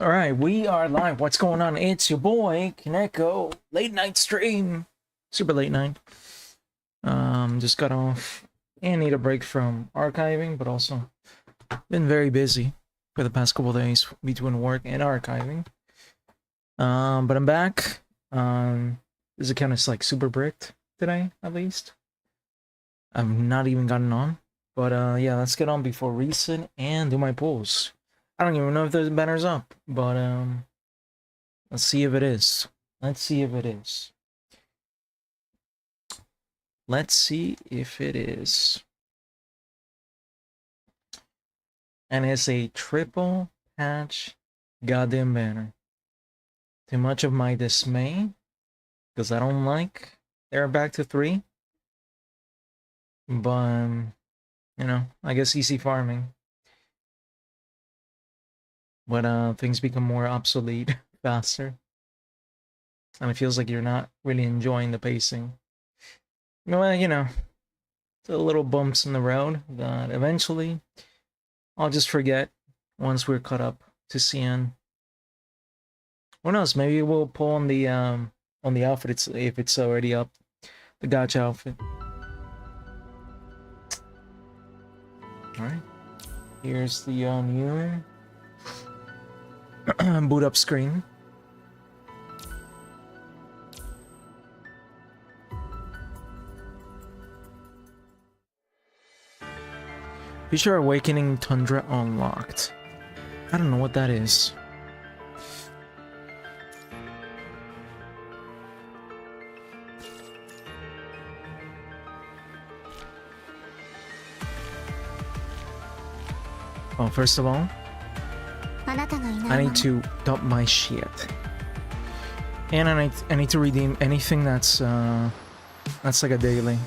All right, we are live. What's going on? It's your boy Kaneko. Late night stream, super late night. Just got off and need a break from archiving, but also been very busy for the past couple days between work and archiving. But I'm back. This account is like super bricked today, at least. I've not even gotten on, but yeah, let's get on before recent and do my pulls. I don't even know if the banner's up, but let's see if it is. Let's see if it is. Let's see if it is. And it's a triple patch goddamn banner. To much of my dismay, because I don't like they're back to 3. But you know, I guess easy farming. But things become more obsolete faster. And it feels like you're not really enjoying the pacing. Well, you know, the little bumps in the road that eventually I'll just forget once we're caught up to CN. Who knows? Maybe we'll pull on the outfit if it's already up, the gotcha outfit. All right, here's the new boot up screen. PGR Awakening Tundra unlocked. I don't know what that is. Oh, first of all, I need to dump my shit. And I need to redeem anything that's like a daily.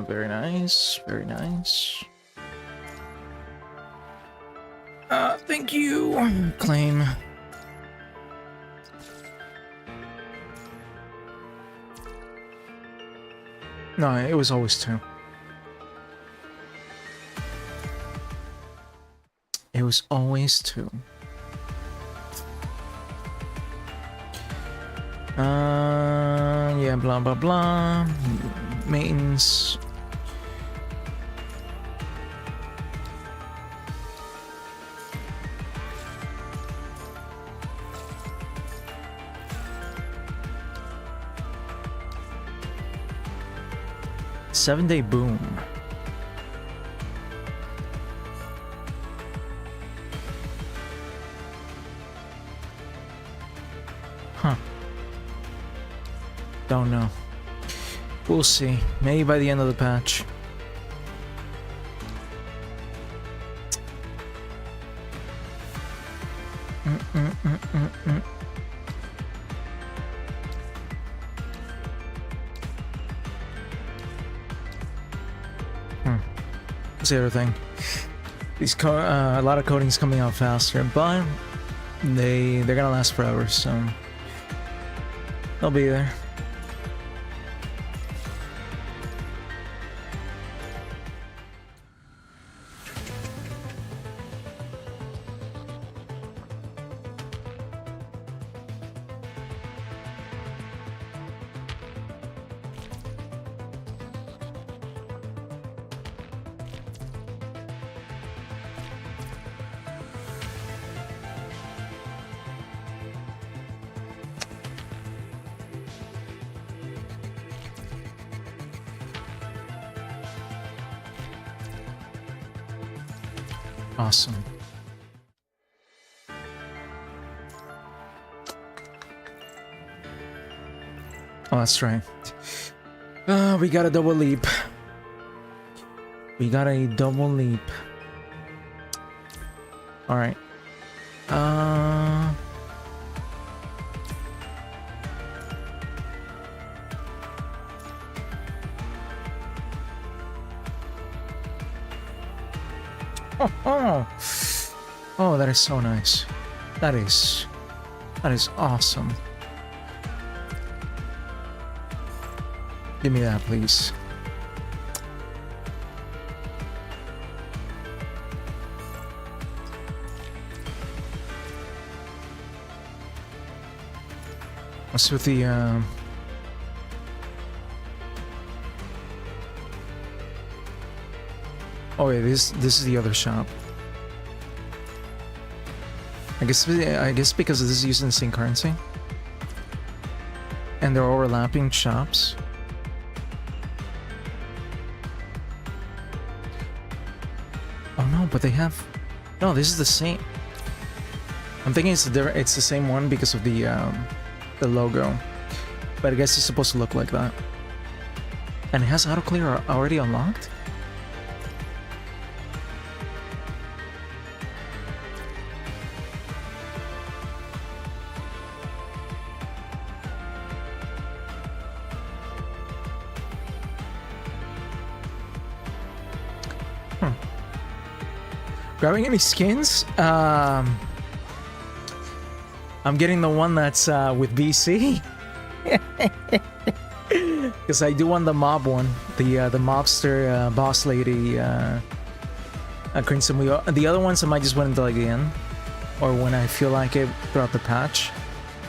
Very nice, very nice. Thank you. Claim. No, it was always 2. It was always 2. Yeah, blah blah blah. Maintenance. Seven-day boom. Huh. Don't know. We'll see. Maybe by the end of the patch. That's the other thing. These a lot of coding's coming out faster, but they're gonna last forever, so they'll be there. Awesome. Oh, that's right. We got a double leap. We got a double leap. All right. Oh, that is so nice. That is awesome. Give me that, please. What's with the oh yeah, this is the other shop. I guess because this is using the same currency. And they're overlapping shops. Oh no, but they have... No, this is the same. I'm thinking it's the same one because of the logo. But I guess it's supposed to look like that. And it has auto clear already unlocked? Grabbing any skins? I'm getting the one that's with BC. Because I do want the mob one. The mobster boss lady crimson wheel. The other ones I might just wait until like the end. Or when I feel like it throughout the patch.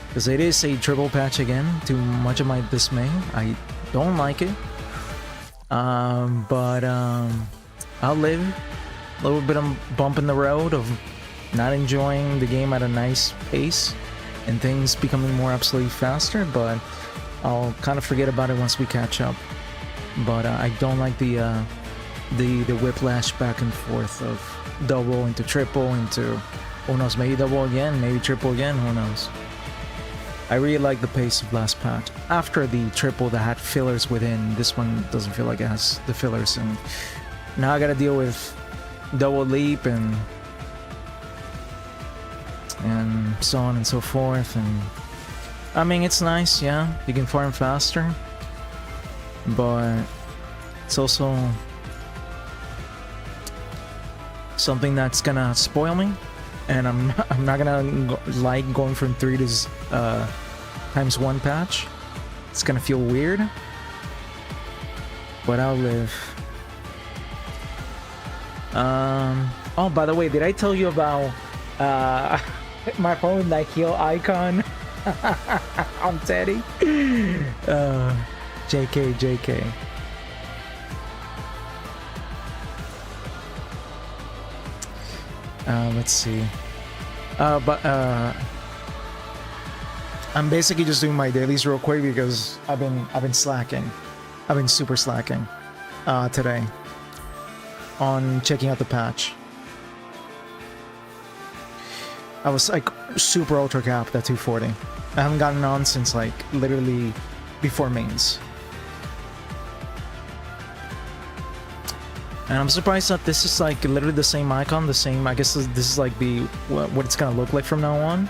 Because it is a triple patch again, to much of my dismay. I don't like it. But I'll live. A little bit of bump in the road of not enjoying the game at a nice pace and things becoming more absolutely faster, but I'll kind of forget about it once we catch up. But I don't like the whiplash back and forth of double into triple into, who knows, maybe double again, maybe triple again, who knows. I really like the pace of last patch. After the triple that had fillers within, this one doesn't feel like it has the fillers, and now I gotta deal with double leap and so on and so forth. And I mean, it's nice, yeah, you can farm faster, but it's also something that's gonna spoil me, and I'm not gonna like going from 3 to ×1 patch. It's gonna feel weird, but I'll live. Oh, by the way, did I tell you about my phone with Nikke icon on Teddy? JK. Let's see. I'm basically just doing my dailies real quick because I've been slacking. I've been super slacking today on checking out the patch. I was like super ultra capped at 240. I haven't gotten on since like literally before mains. And I'm surprised that this is like literally the same icon, the same, I guess this is like the what it's gonna look like from now on.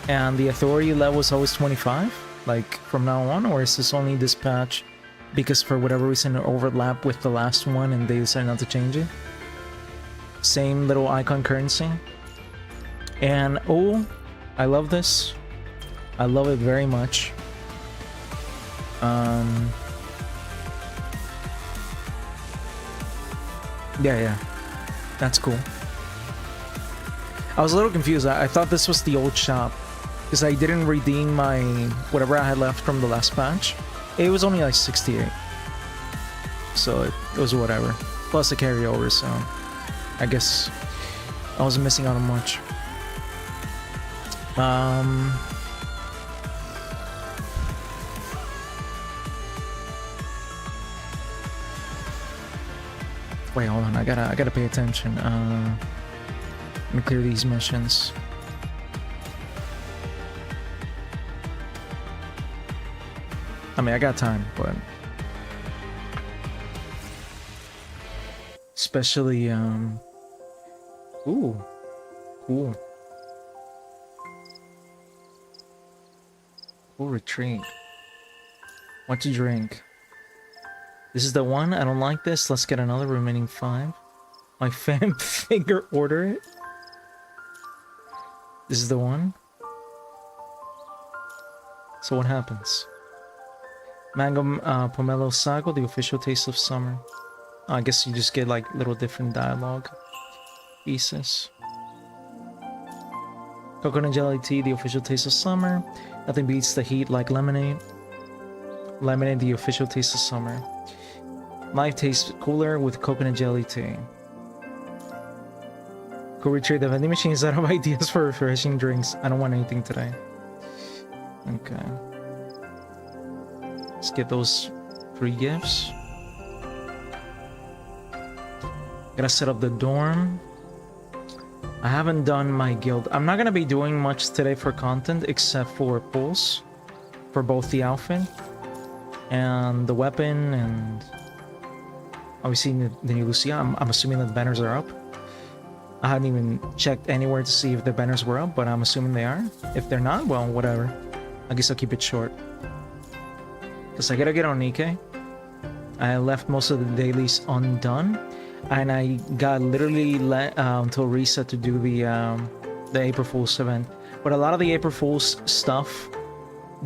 And the authority level is always 25, like from now on, or is this only this patch because for whatever reason it overlapped with the last one and they decided not to change it? Same little icon currency. And oh, I love this. I love it very much. Yeah, that's cool. I was a little confused. I thought this was the old shop because I didn't redeem my whatever I had left from the last patch. It was only like 68, so it was whatever. Plus the carryover, so I guess I wasn't missing out on much. Wait, hold on. I gotta pay attention. Let me clear these missions. I mean, I got time, but especially ooh, cool. Cool retreat. What to drink? This is the one? I don't like this. Let's get another remaining 5. My fam finger order it. This is the one? So what happens? Mango pomelo sago, the official taste of summer. I guess you just get like little different dialogue pieces. Coconut jelly tea, the official taste of summer. Nothing beats the heat like lemonade. Lemonade, the official taste of summer. Life tastes cooler with coconut jelly tea. Could retrieve the vending machines out of ideas for refreshing drinks. I don't want anything today. Okay. Let's get those free gifts. Gotta set up the dorm. I haven't done my guild. I'm not gonna be doing much today for content except for pulls for both the outfit and the weapon, and obviously the new Lucia. I'm assuming that the banners are up. I hadn't even checked anywhere to see if the banners were up, but I'm assuming they are. If they're not, well, whatever. I guess I'll keep it short. Because I gotta get on Nikke. I left most of the dailies undone. And I got literally until reset to do the April Fools event. But a lot of the April Fools stuff,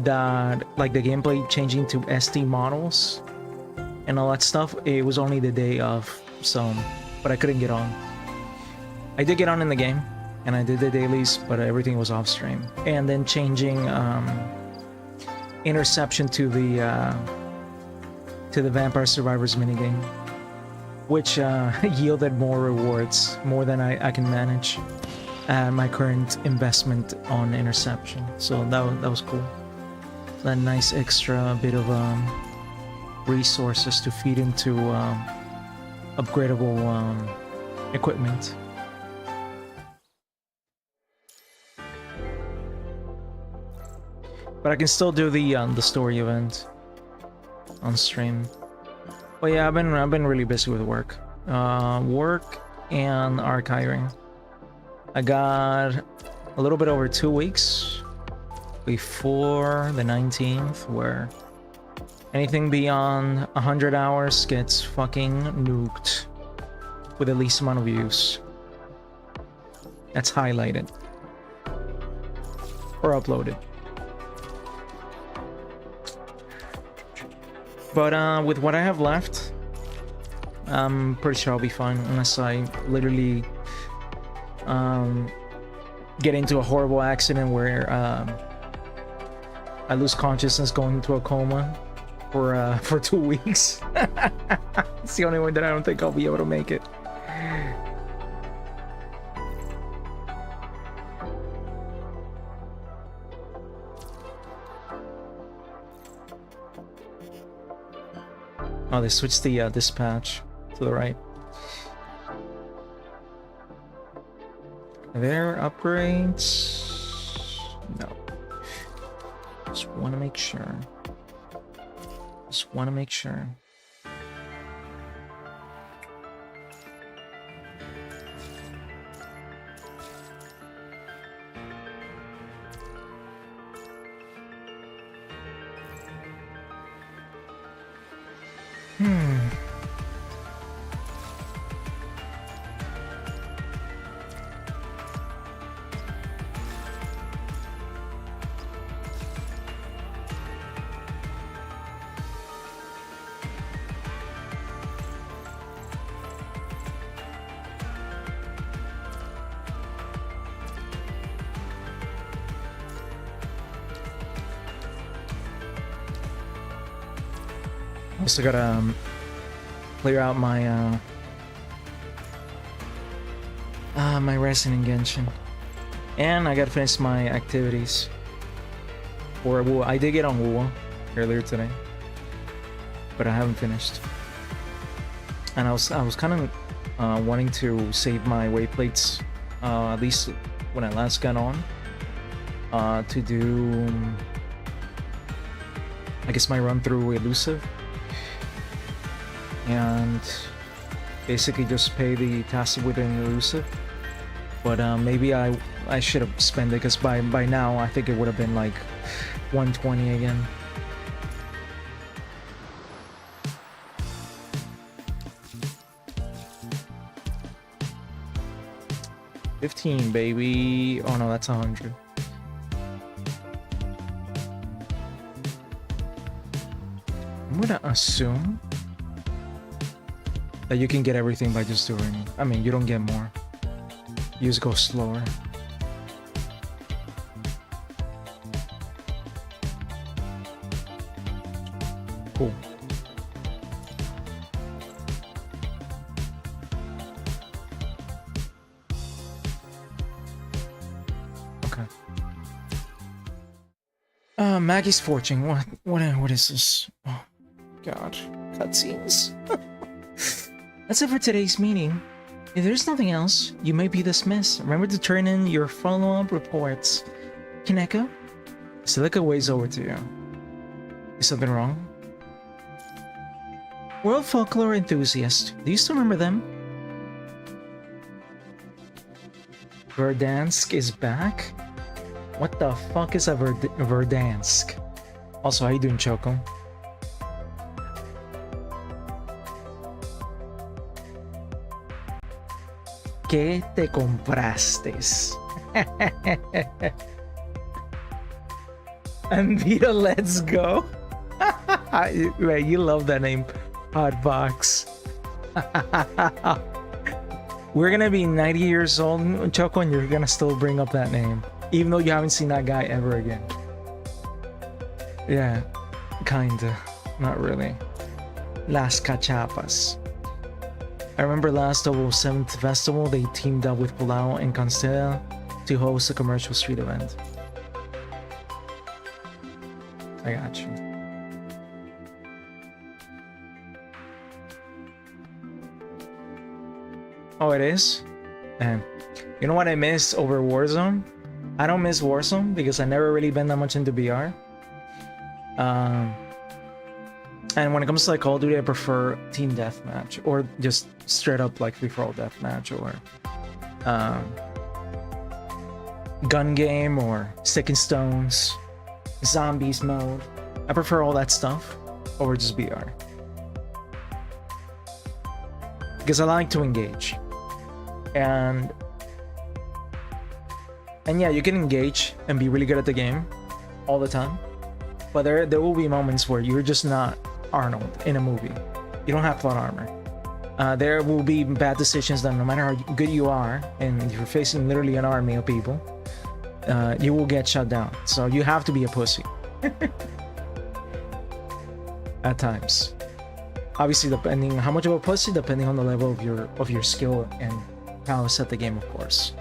that like the gameplay changing to SD models and all that stuff, it was only the day of, so, but I couldn't get on. I did get on in the game, and I did the dailies, but everything was off stream. And then changing interception to the Vampire Survivors minigame, which yielded more rewards, more than I can manage my current investment on interception. So that was cool. That nice extra bit of resources to feed into upgradable equipment. But I can still do the story event on stream. But yeah, I've been really busy with work, work and archiving. I got a little bit over 2 weeks before the 19th, where anything beyond 100 hours gets fucking nuked with the least amount of views. That's highlighted or uploaded. But with what I have left, I'm pretty sure I'll be fine, unless I literally get into a horrible accident where I lose consciousness, going into a coma for 2 weeks. It's the only way that I don't think I'll be able to make it. Oh, they switched the dispatch to the right. Are there upgrades? No. Just want to make sure. Just want to make sure. Also gotta clear out my my resin in Genshin, and I gotta finish my activities for Wu. I did get on Wu earlier today, but I haven't finished. And I was kind of wanting to save my wayplates, at least when I last got on, to do I guess my run through elusive. And basically just pay the task within elusive, but maybe I should have spent it, because by now I think it would have been like 120 again. $15, baby. Oh no, that's 100. gonna assume that you can get everything by just doing... I mean, you don't get more. You just go slower. Cool. Okay. Maggie's fortune. What is this? Oh, God. Cutscenes. That's it for today's meeting. If there's nothing else, you may be dismissed. Remember to turn in your follow-up reports. Kaneko? Silica waits over to you. Is something wrong? World folklore enthusiast. Do you still remember them? Verdansk is back? What the fuck is a Verdansk? Also, how you doing, Choco? ¿Qué te compraste? Anvita, let's go. Wait, you love that name, Hotbox. We're gonna be 90 years old, Choco, and you're gonna still bring up that name, even though you haven't seen that guy ever again. Yeah, kinda, not really. Las Cachapas. I remember last 007th festival, they teamed up with Palau and Constella to host a commercial street event. I got you. Oh, it is? Damn. You know what I miss over Warzone? I don't miss Warzone because I never really been that much into BR. And when it comes to like Call of Duty, I prefer Team Deathmatch or just straight up like free-for-all deathmatch or gun game or Stick and Stones, Zombies mode. I prefer all that stuff over just BR. Because I like to engage. And yeah, you can engage and be really good at the game all the time. But there will be moments where you're just not Arnold in a movie. You don't have plot armor. There will be bad decisions that no matter how good you are, and you're facing literally an army of people, you will get shut down. So you have to be a pussy. At times. Obviously, depending how much of a pussy, depending on the level of your skill and how set the game, of course.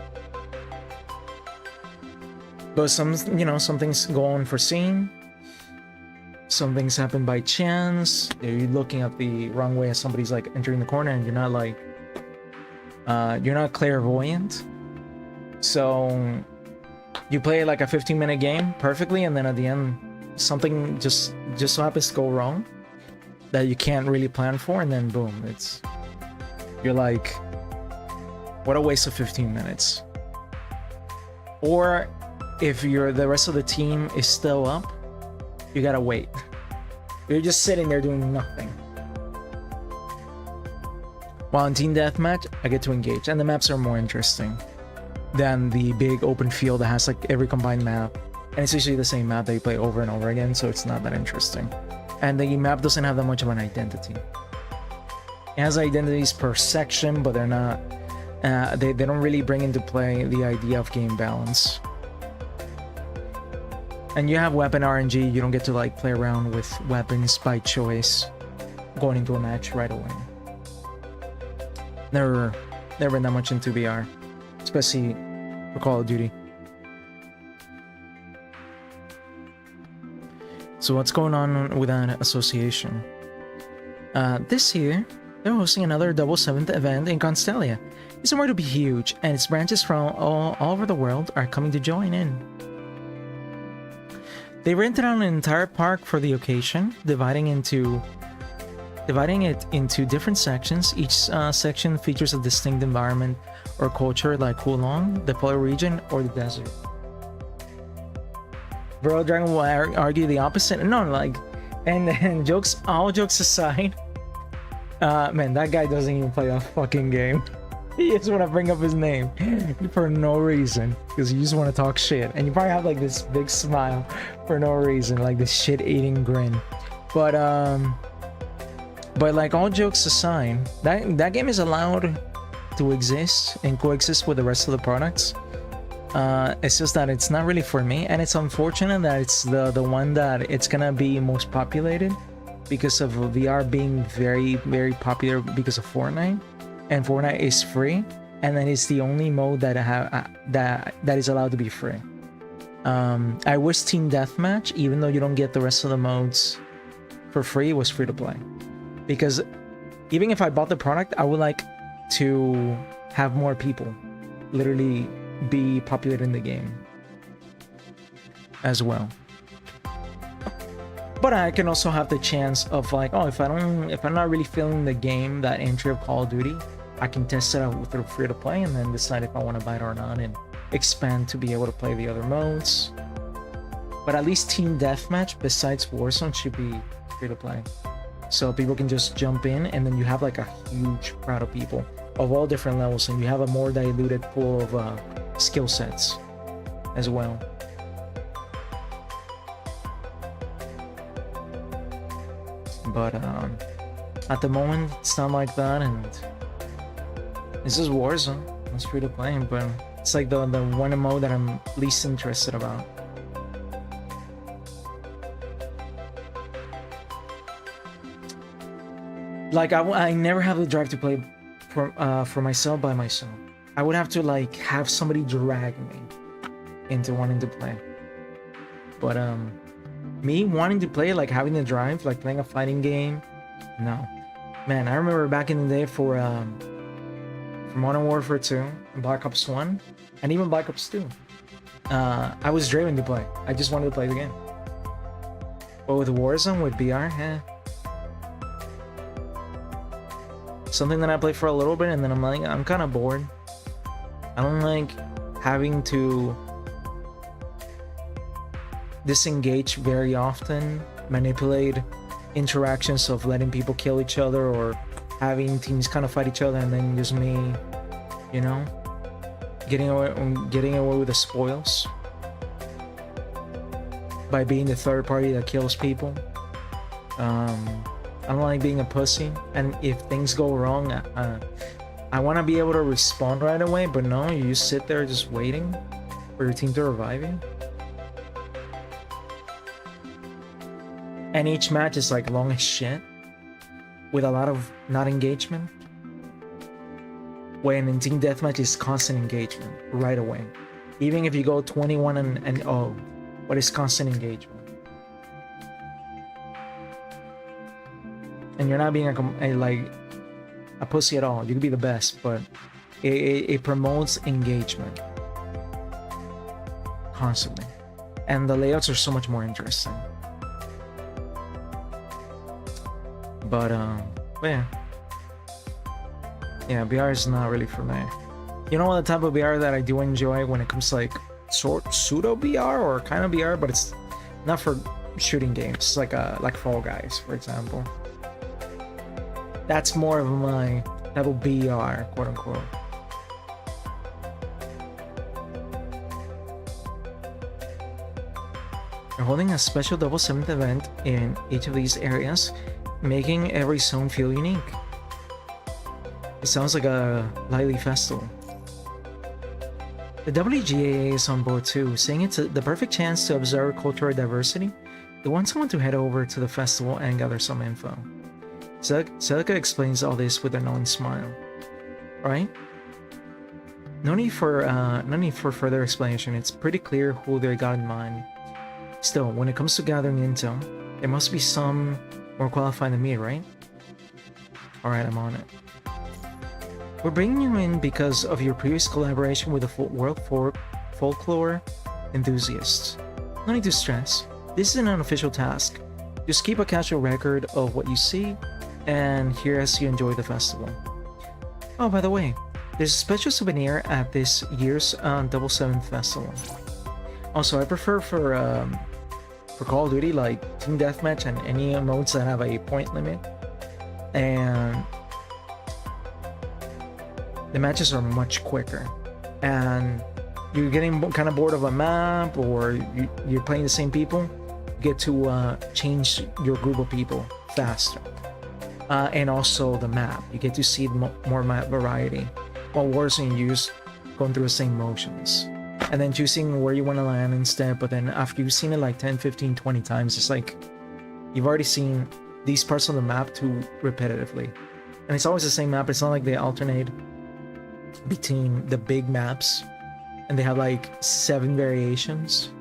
But some things go unforeseen. Some things happen by chance. You're looking at the wrong way as somebody's like entering the corner, and you're not clairvoyant. So you play like a 15-minute game perfectly, and then at the end, something just so happens to go wrong that you can't really plan for, and then boom, you're like, what a waste of 15 minutes. Or if the rest of the team is still up, you gotta wait. You're just sitting there doing nothing. While in Team Deathmatch, I get to engage, and the maps are more interesting than the big open field that has like every combined map, and it's usually the same map that you play over and over again, so it's not that interesting. And the map doesn't have that much of an identity. It has identities per section, but they're not. They don't really bring into play the idea of game balance. And you have weapon RNG, you don't get to like play around with weapons by choice going into a match right away. Never been that much into VR, especially for Call of Duty. So what's going on with that association? This year, they're hosting another 7th event in Constellia. It's somewhere to be huge, and its branches from all over the world are coming to join in. They rented out an entire park for the occasion, dividing it into different sections. Each section features a distinct environment or culture, like Hulong, the polar region, or the desert. Bro, Dragon will argue the opposite. No, like, and all jokes aside, man, that guy doesn't even play a fucking game. You just want to bring up his name for no reason, because you just want to talk shit, and you probably have like this big smile for no reason, like this shit-eating grin. But But like, all jokes aside, that game is allowed to exist and coexist with the rest of the products. It's just that it's not really for me, and it's unfortunate that it's the one that it's gonna be most populated because of VR being very, very popular because of Fortnite, and Fortnite is free, and then it's the only mode that that is allowed to be free. I wish Team Deathmatch, even though you don't get the rest of the modes for free, was free to play, because even if I bought the product, I would like to have more people literally be populated in the game as well. But I can also have the chance of like, oh, if I'm not really feeling the game, that entry of Call of Duty, I can test it out through free to play and then decide if I want to buy it or not and expand to be able to play the other modes. But at least Team Deathmatch, besides Warzone, should be free to play, so people can just jump in, and then you have like a huge crowd of people of all different levels, and you have a more diluted pool of skill sets as well. But at the moment, it's not like that, and this is Warzone. It's free to play, but it's like the one mode that I'm least interested about. Like, I never have the drive to play for myself by myself. I would have to like have somebody drag me into wanting to play. But me wanting to play, like having the drive, like playing a fighting game, no. Man, I remember back in the day for Modern Warfare 2 and Black Ops 1 and even Black Ops 2. I was driven to play. I just wanted to play the game. But with Warzone, with BR, something that I play for a little bit and then I'm like, I'm kind of bored. I don't like having to disengage very often, manipulate interactions of letting people kill each other or having teams kind of fight each other and then just me, you know, getting away with the spoils by being the third party that kills people. I don't like being a pussy, and if things go wrong, I want to be able to respond right away, but no, you just sit there just waiting for your team to revive you. And each match is like long as shit, with a lot of not engagement. When in Team Deathmatch is constant engagement right away. Even if you go 21 and 0, but it's constant engagement. And you're not being a pussy at all. You can be the best, but it promotes engagement constantly, and the layouts are so much more interesting. But yeah, BR is not really for me. You know what, the type of BR that I do enjoy when it comes to like pseudo BR or kind of BR, but it's not for shooting games, like Fall Guys, for example. That's more of my type of BR, quote unquote. We're holding a special double 7th event in each of these areas, making every zone feel unique. It sounds like a lively festival. The WGAA is on board too, saying it's the perfect chance to observe cultural diversity. They want someone to head over to the festival and gather some info. Celica explains all this with a knowing smile. Right? No need for further explanation. It's pretty clear who they got in mind. Still, when it comes to gathering intel, there must be some more qualified than me, right? Alright, I'm on it. We're bringing you in because of your previous collaboration with the world folklore enthusiasts. No need to stress. This is an unofficial task. Just keep a casual record of what you see and hear as you enjoy the festival. Oh, by the way, there's a special souvenir at this year's Double 7th Festival. Also, I prefer for Call of Duty, like Team Deathmatch and any modes that have a point limit. And the matches are much quicker. And you're getting kind of bored of a map, or you're playing the same people, you get to change your group of people faster. and also the map. You get to see more map variety. While Warzone, you just going through the same motions. And then choosing where you want to land instead, but then after you've seen it like 10, 15, 20 times, it's like you've already seen these parts of the map too repetitively. And it's always the same map. It's not like they alternate between the big maps and they have like 7 variations.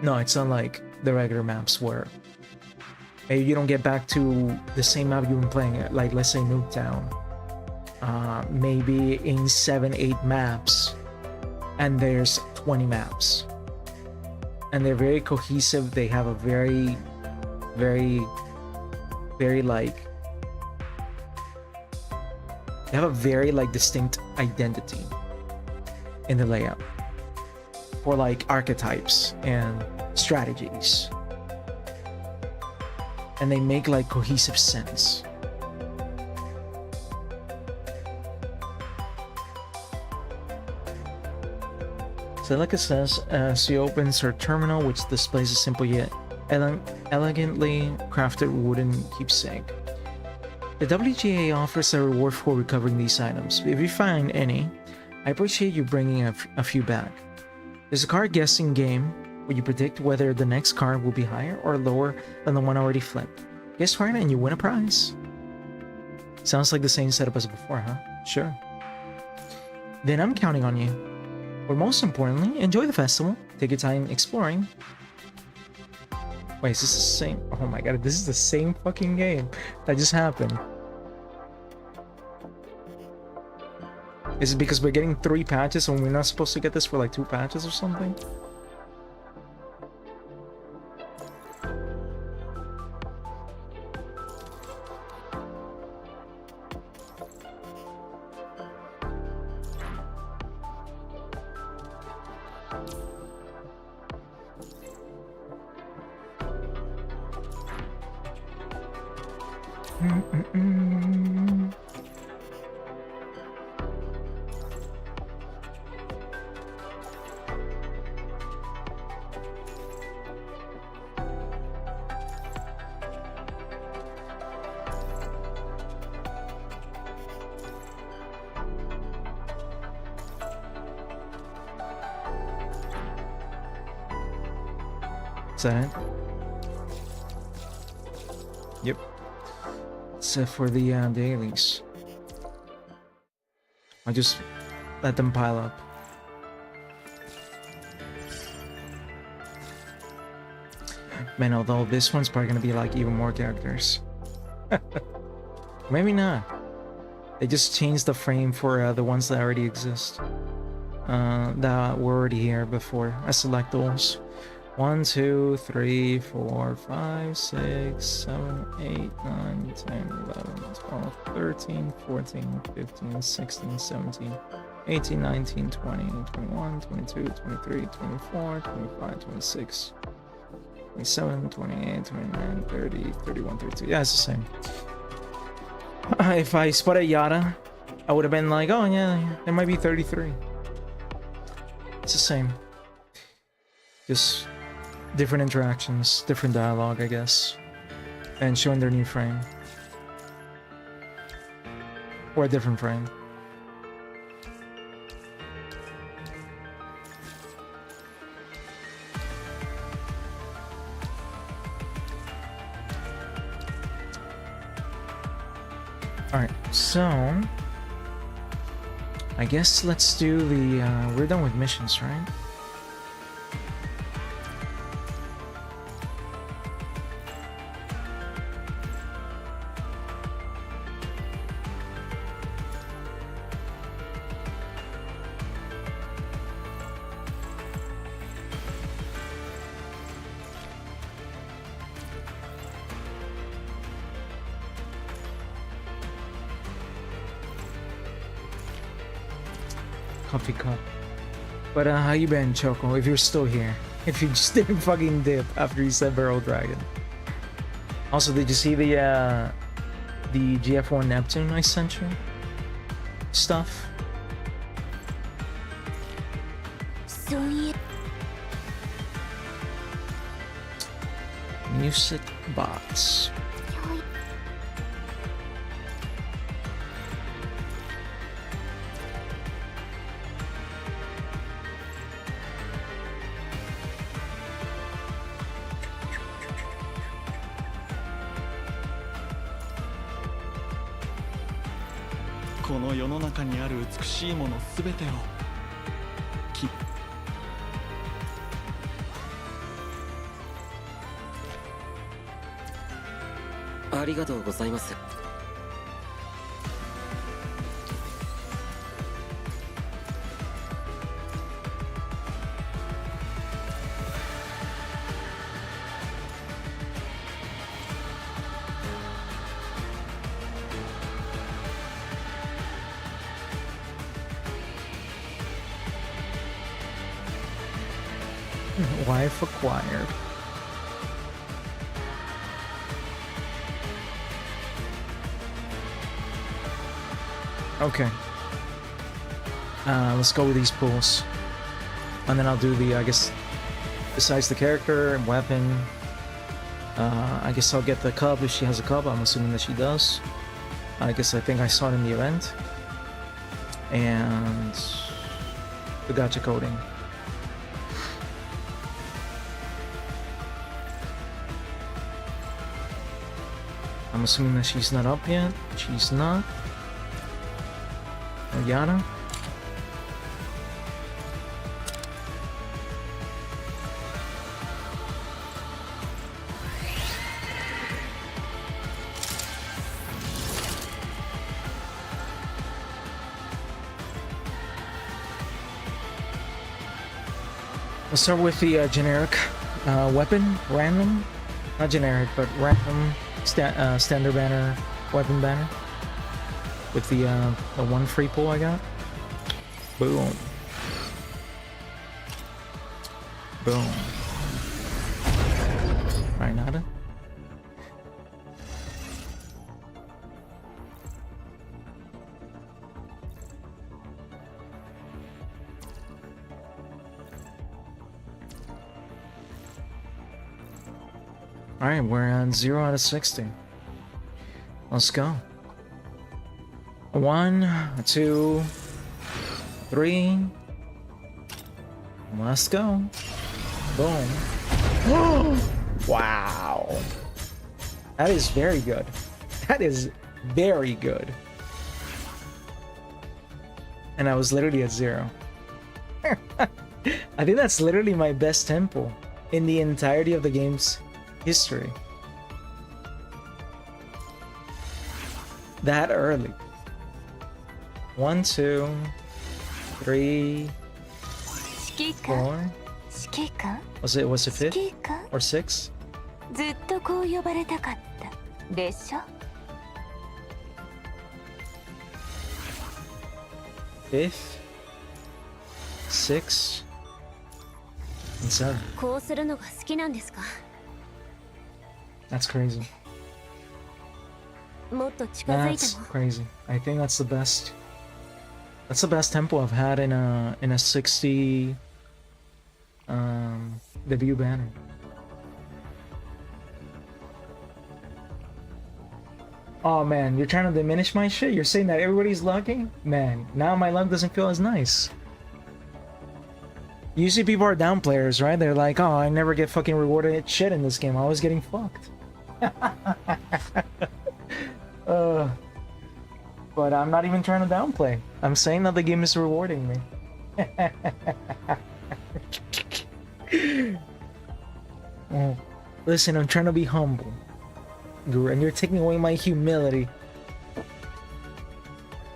No, it's not like the regular maps where maybe you don't get back to the same map you've been playing, like let's say Nuketown. Maybe in 7, 8 maps, and there's 20 maps. And they're very cohesive. They have a very like, they have a very like distinct identity in the layout for like archetypes and strategies, and they make like cohesive sense. So like it says, she opens her terminal, which displays a simple yet elegantly crafted wooden keepsake. The WGA offers a reward for recovering these items. If you find any, I appreciate you bringing a few back. There's a card guessing game where you predict whether the next card will be higher or lower than the one already flipped. Guess right and you win a prize. Sounds like the same setup as before, huh? Sure. Then I'm counting on you. But most importantly, enjoy the festival. Take your time exploring. Wait, is this the same? Oh my god, this is the same fucking game that just happened. Is it because we're getting 3 patches and we're not supposed to get this for like 2 patches or something? Is that it? Yep. Except for the dailies. I just let them pile up. Man, although this one's probably gonna be like even more characters. Maybe not. They just changed the frame for the ones that already exist. That were already here before. I select those. 1, 2, 3, 4, 5, 6, 7, 8, 9, 10, 11, 12, 13, 14, 15, 16, 17, 18, 19, 20, 21, 22, 23, 24, 25, 26, 27, 28, 29, 30, 31, 32. Yeah, it's the same. If I spotted Yada, I would have been like, oh yeah, there might be 33. It's the same. Just different interactions, different dialogue, I guess. And showing their new frame. Or a different frame. Alright, so I guess let's do the we're done with missions, right? Coffee cup. But how you been, Choco? If you're still here. If you just didn't fucking dip after you said Barrel Dragon. Also, did you see the GF1 Neptune I sent you? Stuff? Music box. この世の中にある美しいものすべてをありがとうございます。Wife acquired. Okay. Let's go with these pulls. And then I'll do the, I guess, besides the character and weapon, I guess I'll get the cup if she has a cup. I'm assuming that she does. I think I saw it in the event. And the gacha coding. I'm assuming that she's not up yet. She's not. Yada. Let's start with the generic weapon, random, not generic, but random standard banner, weapon banner, with the one free pull I got. Boom. Boom. Alright, nada. Alright, we're on 0 out of 60. Let's go. 1, 2, 3. Let's go. Boom. Wow. That is very good. That is very good. And I was literally at 0. I think that's literally my best tempo in the entirety of the game's history. That early. 1, 2, 3, 4. Was it 5th or 6th? ずっとこう呼ばれたかったでしょ。 5th, 6th, and 7th. こうするのが好きなんですか。 That's crazy. もっと近づいて That's も。 crazy. I think that's the best. That's the best tempo I've had in a 60 debut banner. Oh man, you're trying to diminish my shit? You're saying that everybody's lucky? Man, now my luck doesn't feel as nice. Usually people are down players, right? They're like, oh, I never get fucking rewarded shit in this game. I always getting fucked. But I'm not even trying to downplay. I'm saying that the game is rewarding me. Oh, listen, I'm trying to be humble. Guru, and you're taking away my humility.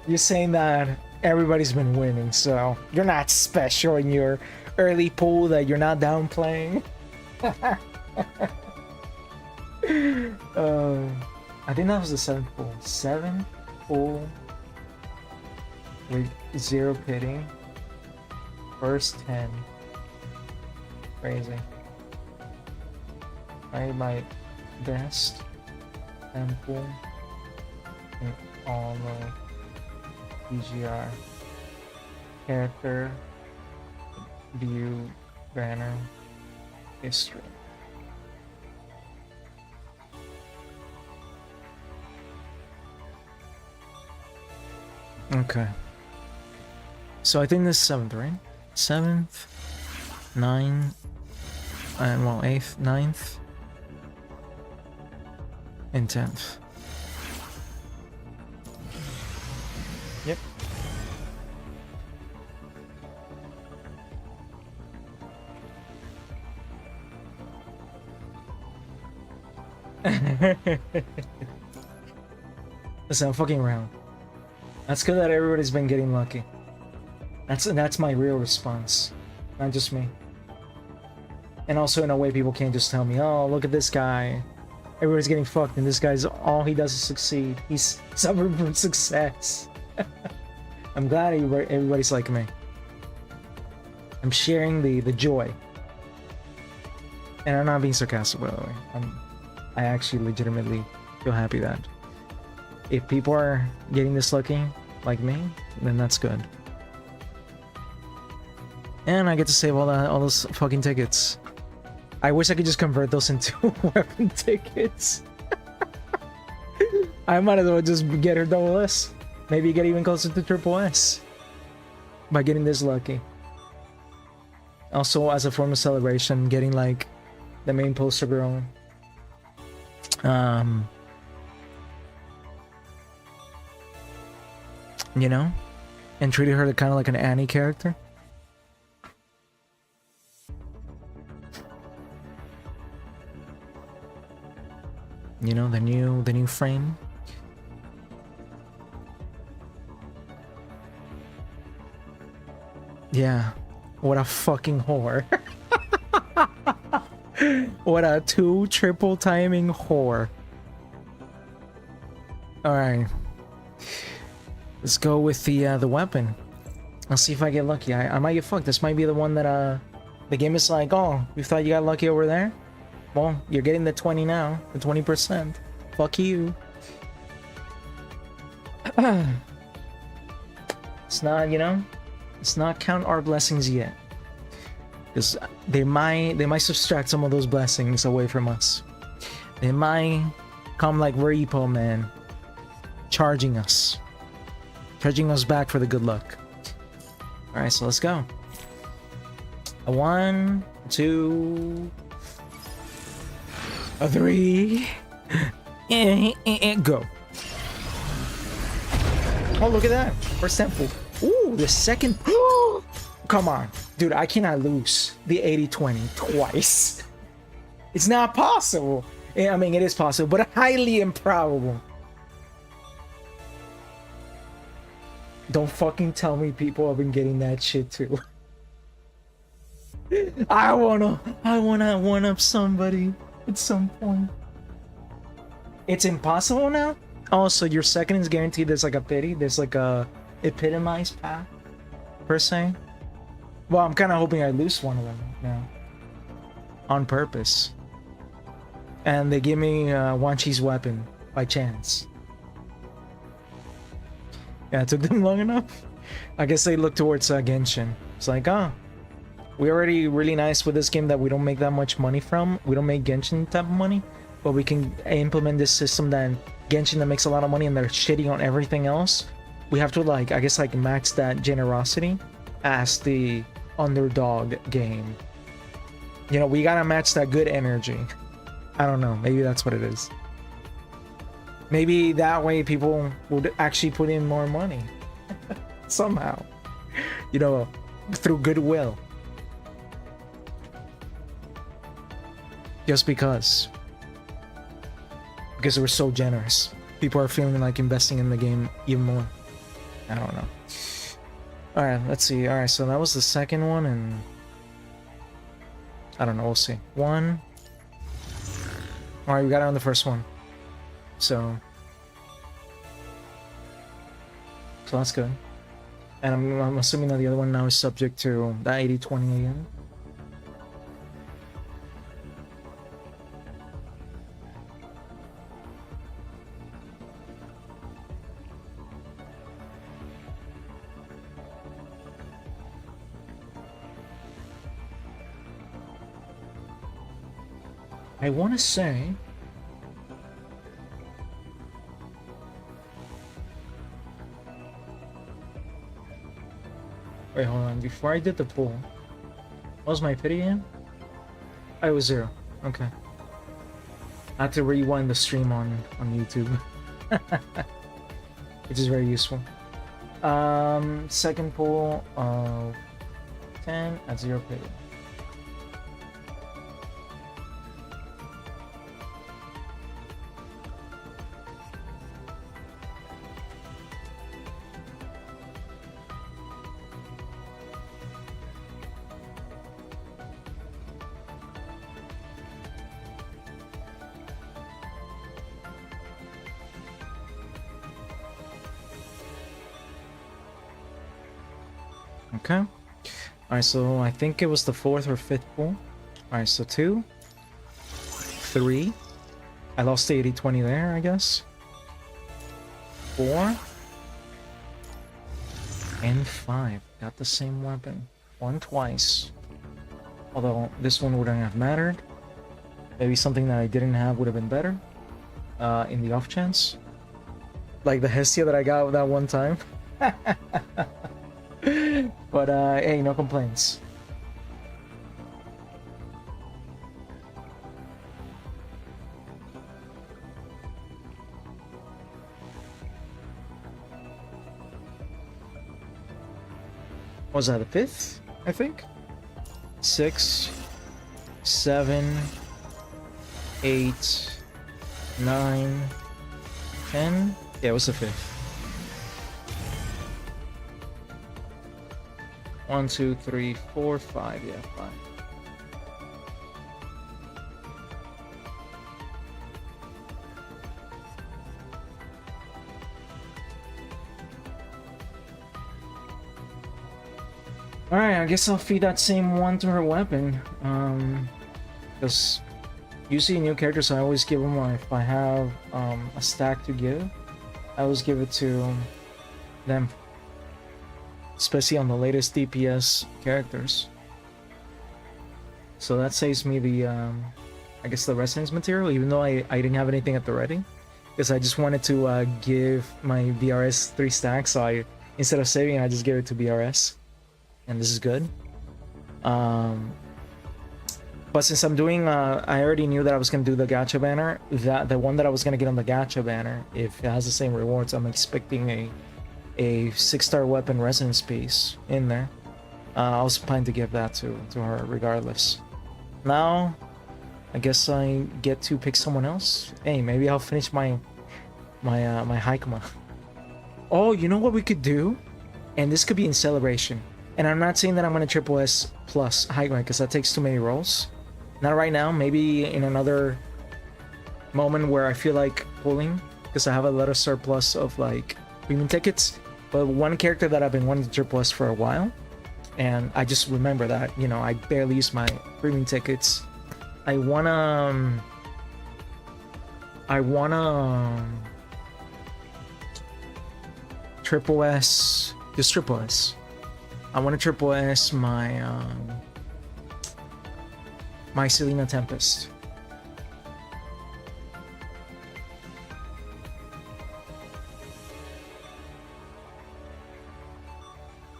You're saying that everybody's been winning, so you're not special in your early pool, that you're not downplaying. I think that was the 7th pool. 7th pool with 0 pitting. First 10. Crazy. I made my best tempo in all the PGR character view banner history. Okay. So I think this is 7th, right? 7th, 9th, and well, 8th, 9th, and 10th. Yep. Listen, I'm fucking around. That's good that everybody's been getting lucky. That's my real response, not just me. And also, in a way, people can't just tell me, "Oh, look at this guy. Everybody's getting fucked, and this guy's all he does is succeed. He's suffering from success." I'm glad everybody's like me. I'm sharing the joy. And I'm not being sarcastic, by the way. I actually legitimately feel happy that if people are getting this lucky, like me, then that's good. And I get to save all those fucking tickets. I wish I could just convert those into weapon tickets. I might as well just get her double S. Maybe get even closer to triple S by getting this lucky. Also, as a form of celebration, getting like the main poster girl. You know, and treated her kind of like an Annie character. You know, the new frame. Yeah, what a fucking whore. What a 2 triple timing whore. Alright. Let's go with the weapon. I'll see if I get lucky. I might get fucked. This might be the one that the game is like, oh, you thought you got lucky over there? Well, you're getting the 20 now. The 20%. Fuck you. It's not, you know, let's not count our blessings yet. Because they might subtract some of those blessings away from us. They might come like Repo Man, charging us back for the good luck. All right, so let's go. A 1, 2, a 3, and go. Oh, look at that! First temple. Ooh, the second. Come on, dude, I cannot lose the 80-20 twice. It's not possible. I mean, it is possible, but highly improbable. Don't fucking tell me people have been getting that shit too. I wanna one up somebody at some point. It's impossible now? Oh, so your second is guaranteed. There's like a pity. There's like a epitomized path, per se. Well, I'm kind of hoping I lose one of them now. On purpose. And they give me Wanchi's weapon by chance. Yeah, it took them long enough. I guess they look towards Genshin. It's like, oh, we're already really nice with this game that we don't make that much money from. We don't make Genshin type of money. But we can implement this system that Genshin that makes a lot of money and they're shitty on everything else. We have to, like, I guess, like, max that generosity as the underdog game. You know, we gotta match that good energy. I don't know, maybe that's what it is. Maybe that way people would actually put in more money. Somehow. You know, through goodwill. Just because. Because we're so generous. People are feeling like investing in the game even more. I don't know. Alright, let's see. Alright, so that was the second one, and I don't know, we'll see. 1. Alright, we got it on the first one. So that's good. And I'm assuming that the other one now is subject to the 80-20 again. I want to say wait, hold on. Before I did the pull, what was my pity again? I was 0. Okay. I had to rewind the stream on YouTube. Which is very useful. Second pull of 10 at 0 pity. Okay. Alright, so I think it was the 4th or 5th pull. Alright, so 2, 3. I lost the 80-20 there, I guess. 4. And 5. Got the same weapon. Won twice. Although this one wouldn't have mattered. Maybe something that I didn't have would have been better. In the off chance. Like the Hestia that I got that one time. But hey, no complaints. Was that the 5th? I think. 6, 7, 8, 9, 10. Yeah, it was the 5th. 1, 2, 3, 4, 5. Yeah, 5. Alright, I guess I'll feed that same one to her weapon. Because usually new characters, I always give them, if I have a stack to give, I always give it to them. Especially on the latest DPS characters. So that saves me the, I guess the resonance material, even though I didn't have anything at the ready. Because I just wanted to give my BRS 3 stacks, so instead of saving it, I just gave it to BRS. And this is good. But since I'm doing, I already knew that I was going to do the gacha banner. The one that I was going to get on the gacha banner, if it has the same rewards, I'm expecting a 6-star weapon resonance piece in there. I was planning to give that to her regardless. Now, I guess I get to pick someone else. Hey, maybe I'll finish my Haikuma. Oh, you know what we could do? And this could be in celebration. And I'm not saying that I'm going to triple S plus Haikuma because that takes too many rolls. Not right now, maybe in another moment where I feel like pulling, because I have a lot of surplus of like premium tickets. But one character that I've been wanting to triple S for a while, and I just remember that, you know, I barely use my premium tickets. I wanna triple S, just triple S. I want to triple S my my Selena Tempest.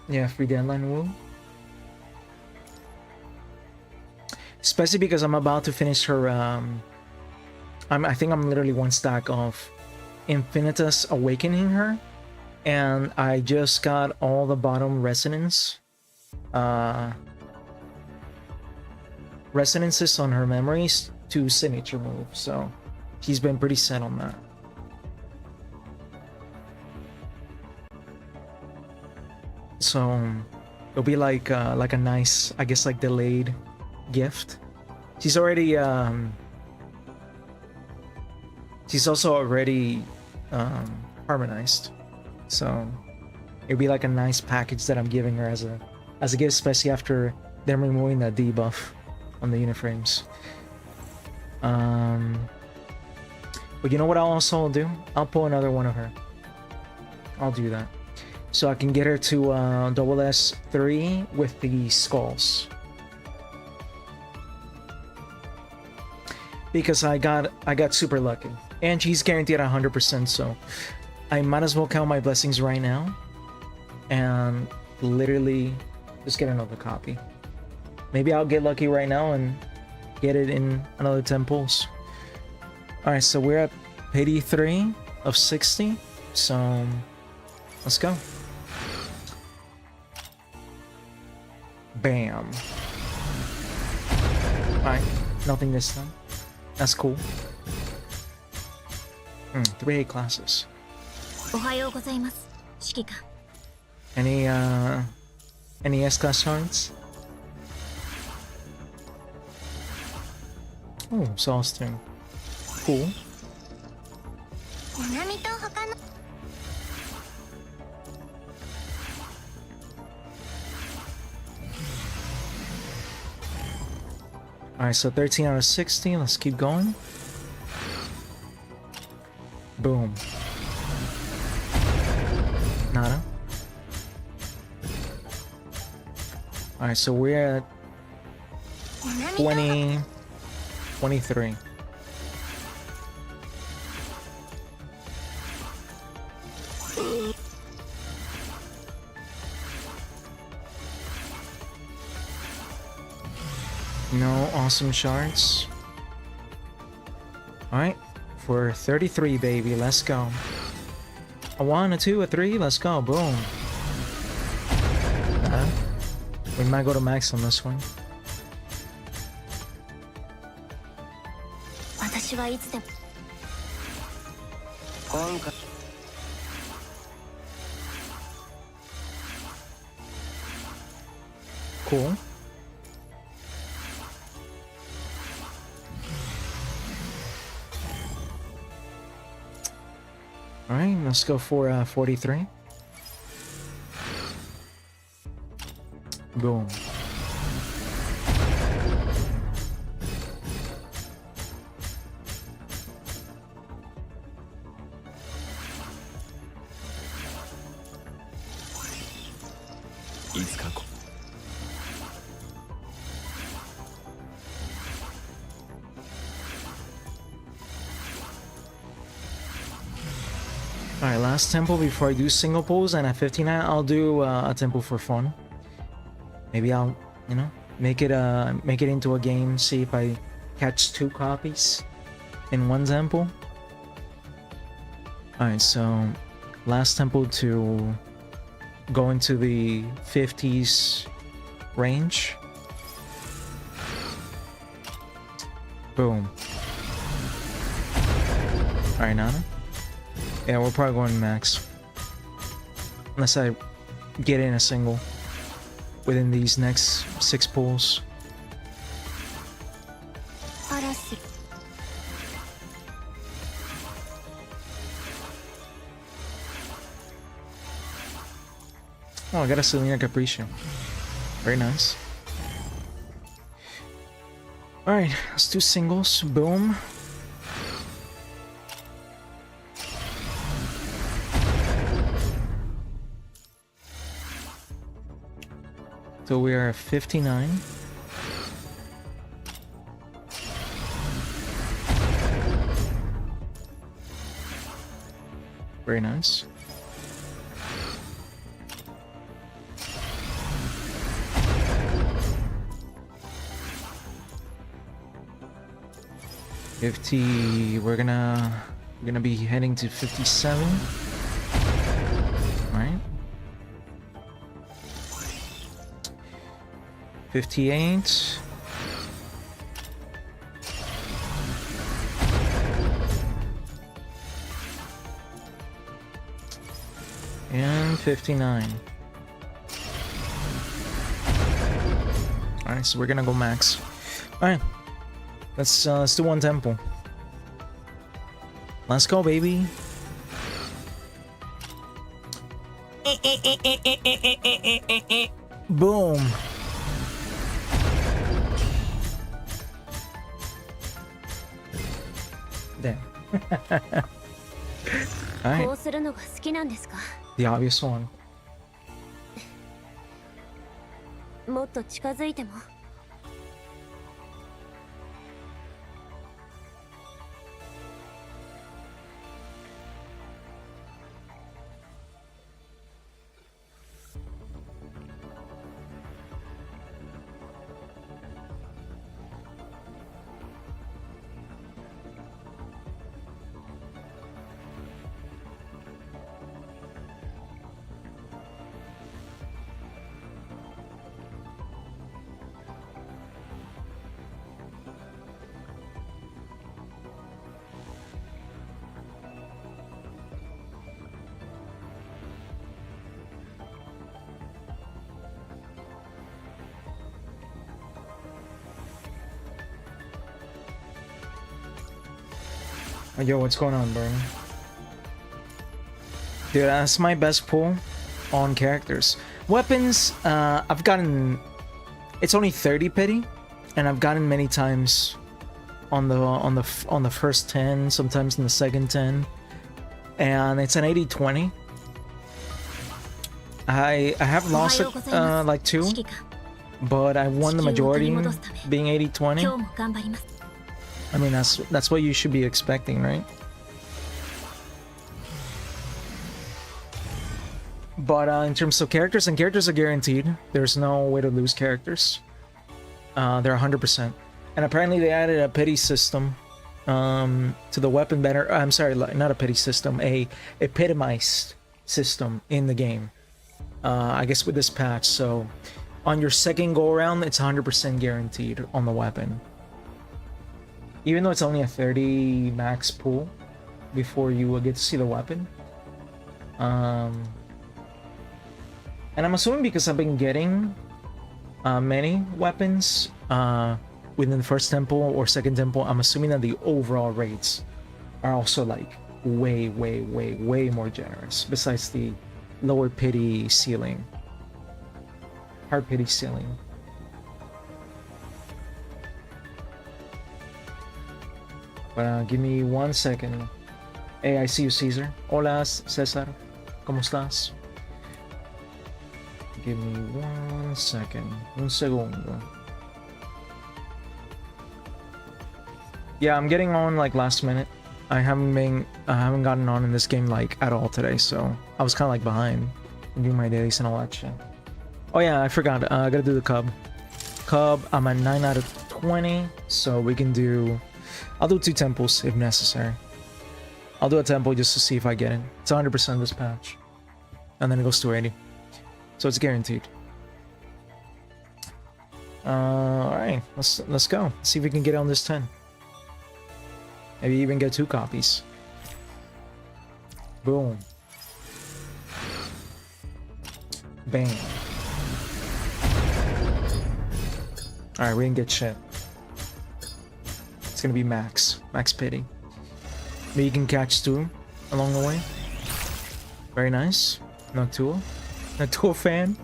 Yeah, free deadline woo. Especially because I'm about to finish her. I think I'm literally one stack of Infinitus Awakening her. And I just got all the bottom resonances on her memories to signature move, so she's been pretty set on that. So it'll be like a nice, I guess, like delayed gift. She's already she's also already harmonized. So it'd be like a nice package that I'm giving her as a gift, especially after them removing that debuff on the uniframes. But you know what I'll also do? I'll pull another one of her. I'll do that. So I can get her to double S3 with the skulls. Because I got super lucky. And she's guaranteed 100%, so I might as well count my blessings right now and literally just get another copy. Maybe I'll get lucky right now and get it in another 10 pulls. Alright, so we're at 83 of 60, so let's go. Bam. Alright, nothing this time. That's cool. 3 A classes. Any S-class shards? Oh, exhausting. Cool. Alright, so 13 out of 16. Let's keep going. Boom. Nada. Alright, so we're at 20, 23. No awesome shards. Alright, for 33, baby, let's go. A 1, a 2, a 3, let's go, boom. We might go to max on this one. 私はいつでも Cool. Alright, let's go for 43. Boom. Alright, last temple before I do single pulls, and at 59 I'll do a temple for fun. Maybe I'll, you know, make it into a game, see if I catch 2 copies in 1 temple. Alright, so last temple to go into the 50s range. Boom. Alright, Nana. Yeah, we're probably going max. Unless I get in a single within these next 6 pulls. Oh, I got a Selena Capriccio. Very nice. Alright, let's do singles. Boom. So we are at 59. Very nice. We're gonna be heading to 57. Alright. 58. And 59. Alright, so we're gonna go max. Alright. Let's do 1 temple. Let's go, baby. Boom. Damn. Alright. The obvious one. もっと近づいても Yo, what's going on, Bernie? Dude, that's my best pull on characters. Weapons, I've gotten... It's only 30 pity, and I've gotten many times on the first 10, sometimes in the second 10, and it's an 80-20. I have lost it like 2, but I won the majority being 80-20. I mean, that's what you should be expecting, right? But in terms of characters, and characters are guaranteed. There's no way to lose characters. They're 100%. And apparently they added a pity system to the weapon banner. I'm sorry, not a pity system, a epitomized system in the game. I guess with this patch. So on your second go around, it's 100% guaranteed on the weapon. Even though it's only a 30 max pull before you will get to see the weapon. And I'm assuming because I've been getting many weapons within the first temple or second temple, I'm assuming that the overall rates are also like way more generous, besides the lower pity ceiling, hard pity ceiling. But give me 1 second. Hey, I see you, Caesar. Hola, Cesar. ¿Cómo estás? Give me 1 second. Un segundo. Yeah, I'm getting on like last minute. I haven't gotten on in this game like at all today, so I was kind of like behind doing my dailies and all that shit. Oh yeah, I forgot. I gotta do the cub. Cub, I'm at 9 out of 20, so we can do. I'll do 2 temples if necessary. I'll do a temple just to see if I get it. It's 100% this patch, and then it goes to 80, so it's guaranteed. All right, let's go. Let's see if we can get on this 10. Maybe even get 2 copies. Boom. Bam. Alright, we didn't get shit. It's gonna be max pity. Maybe you can catch 2 along the way. Very nice. Noctua. Noctua fan.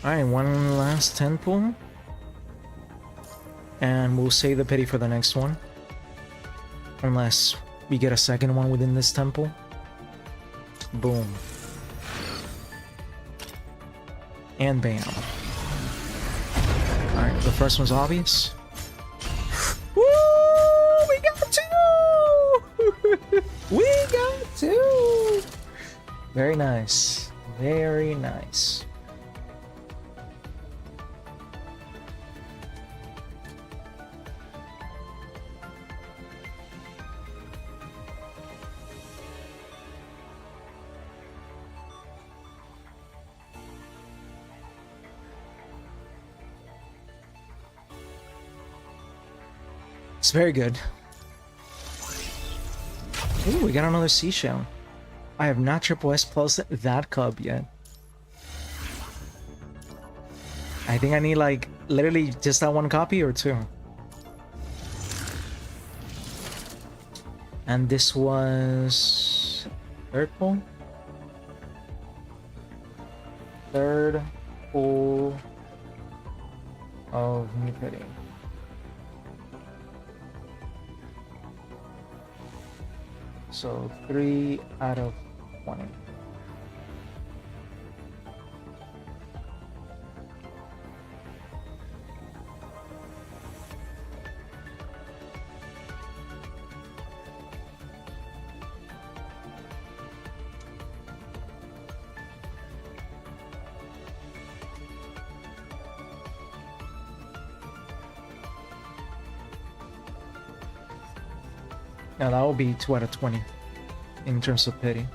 Alright, one last 10 pull. And we'll save the pity for the next one. Unless we get a second one within this temple. Boom. And bam. Alright, the first one's obvious. Woo! We got 2! We got 2! Very nice. Very nice. It's very good. Ooh, we got another seashell. I have not triple S plus that cub yet. I think I need like literally just that 1 copy or 2. And this was 3rd pull? 3rd pull of Nikke. So 3 out of 20. Now that will be 2 out of 20 in terms of pity.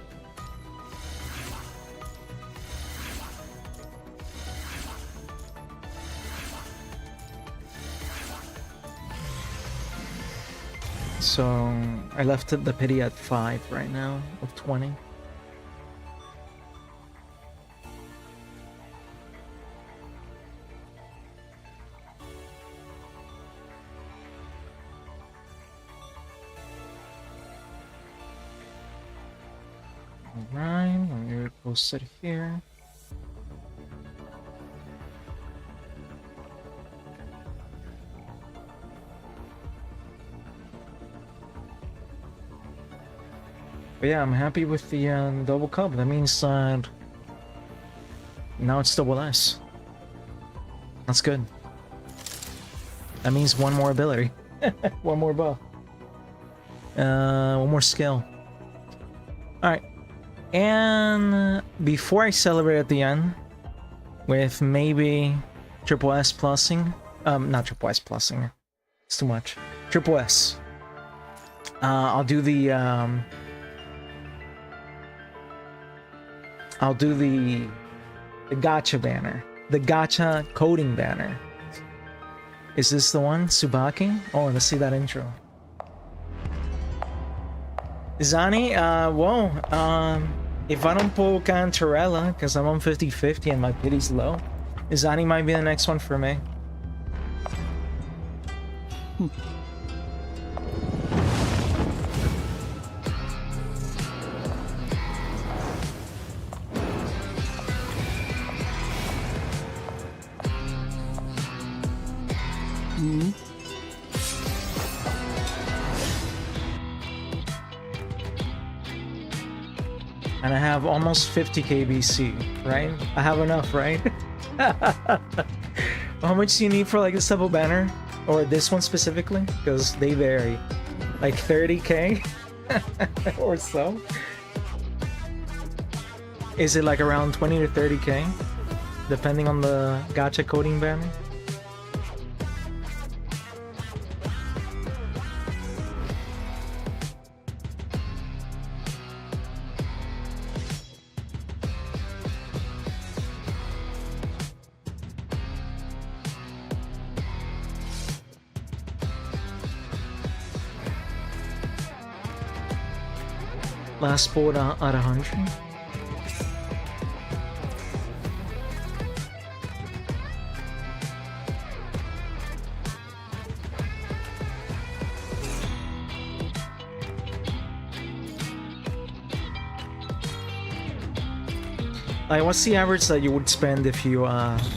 So I left the pity at 5 right now of 20. Alright, we're posted here. But yeah, I'm happy with the double cup. That means now it's double S. That's good. That means one more ability. One more buff. One more skill. Alright. And before I celebrate at the end with maybe triple S plussing. Not triple S plussing. It's too much. Triple S. I'll do the gacha banner. The gacha coding banner. Is this the one? Tsubaki? Oh, let's see that intro. Zani, if I don't pull Cantarella, because I'm on 50-50 and my pity's low, Zani might be the next one for me. And I have almost 50 KBC, right? I have enough, right? How much do you need for like this type of banner? Or this one specifically? Because they vary. Like 30k? Or so? Is it like around 20 to 30k? Depending on the gacha coding banner? Last sport at 100. Like, what's the average that you would spend if you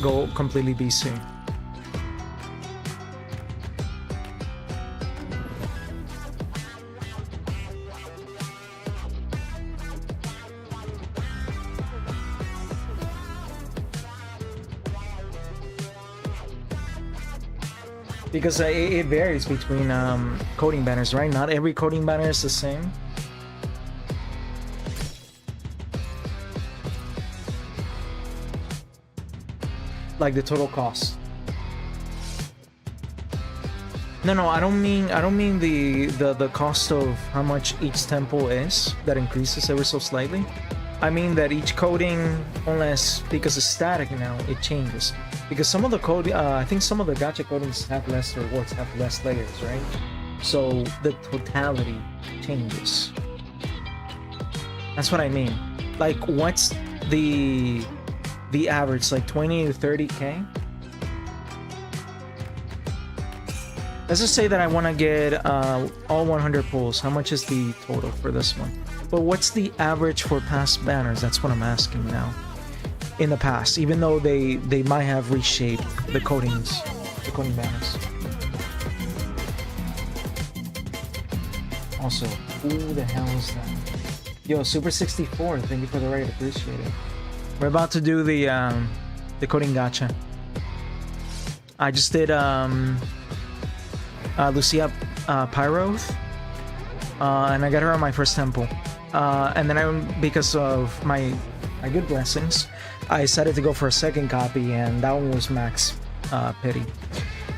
go completely BC? Because it varies between coding banners, right? Not every coding banner is the same. Like the total cost. No, I don't mean the cost of how much each temple is. That increases ever so slightly. I mean that each coding, unless because it's static now, it changes. Because some of the code, I think some of the gacha codings have less rewards, have less layers, right? So the totality changes. That's what I mean. Like, what's the average? Like 20 to 30k? Let's just say that I want to get all 100 pulls. How much is the total for this one? But what's the average for past banners? That's what I'm asking now. In the past, even though they might have reshaped the codings, the coding banners. Also, who the hell is that? Yo, Super 64, thank you for the raid, appreciate it. We're about to do the coding gacha. I just did Lucia Pyroth, and I got her on my first temple. And then because of my good blessings, I decided to go for a second copy, and that one was max pity.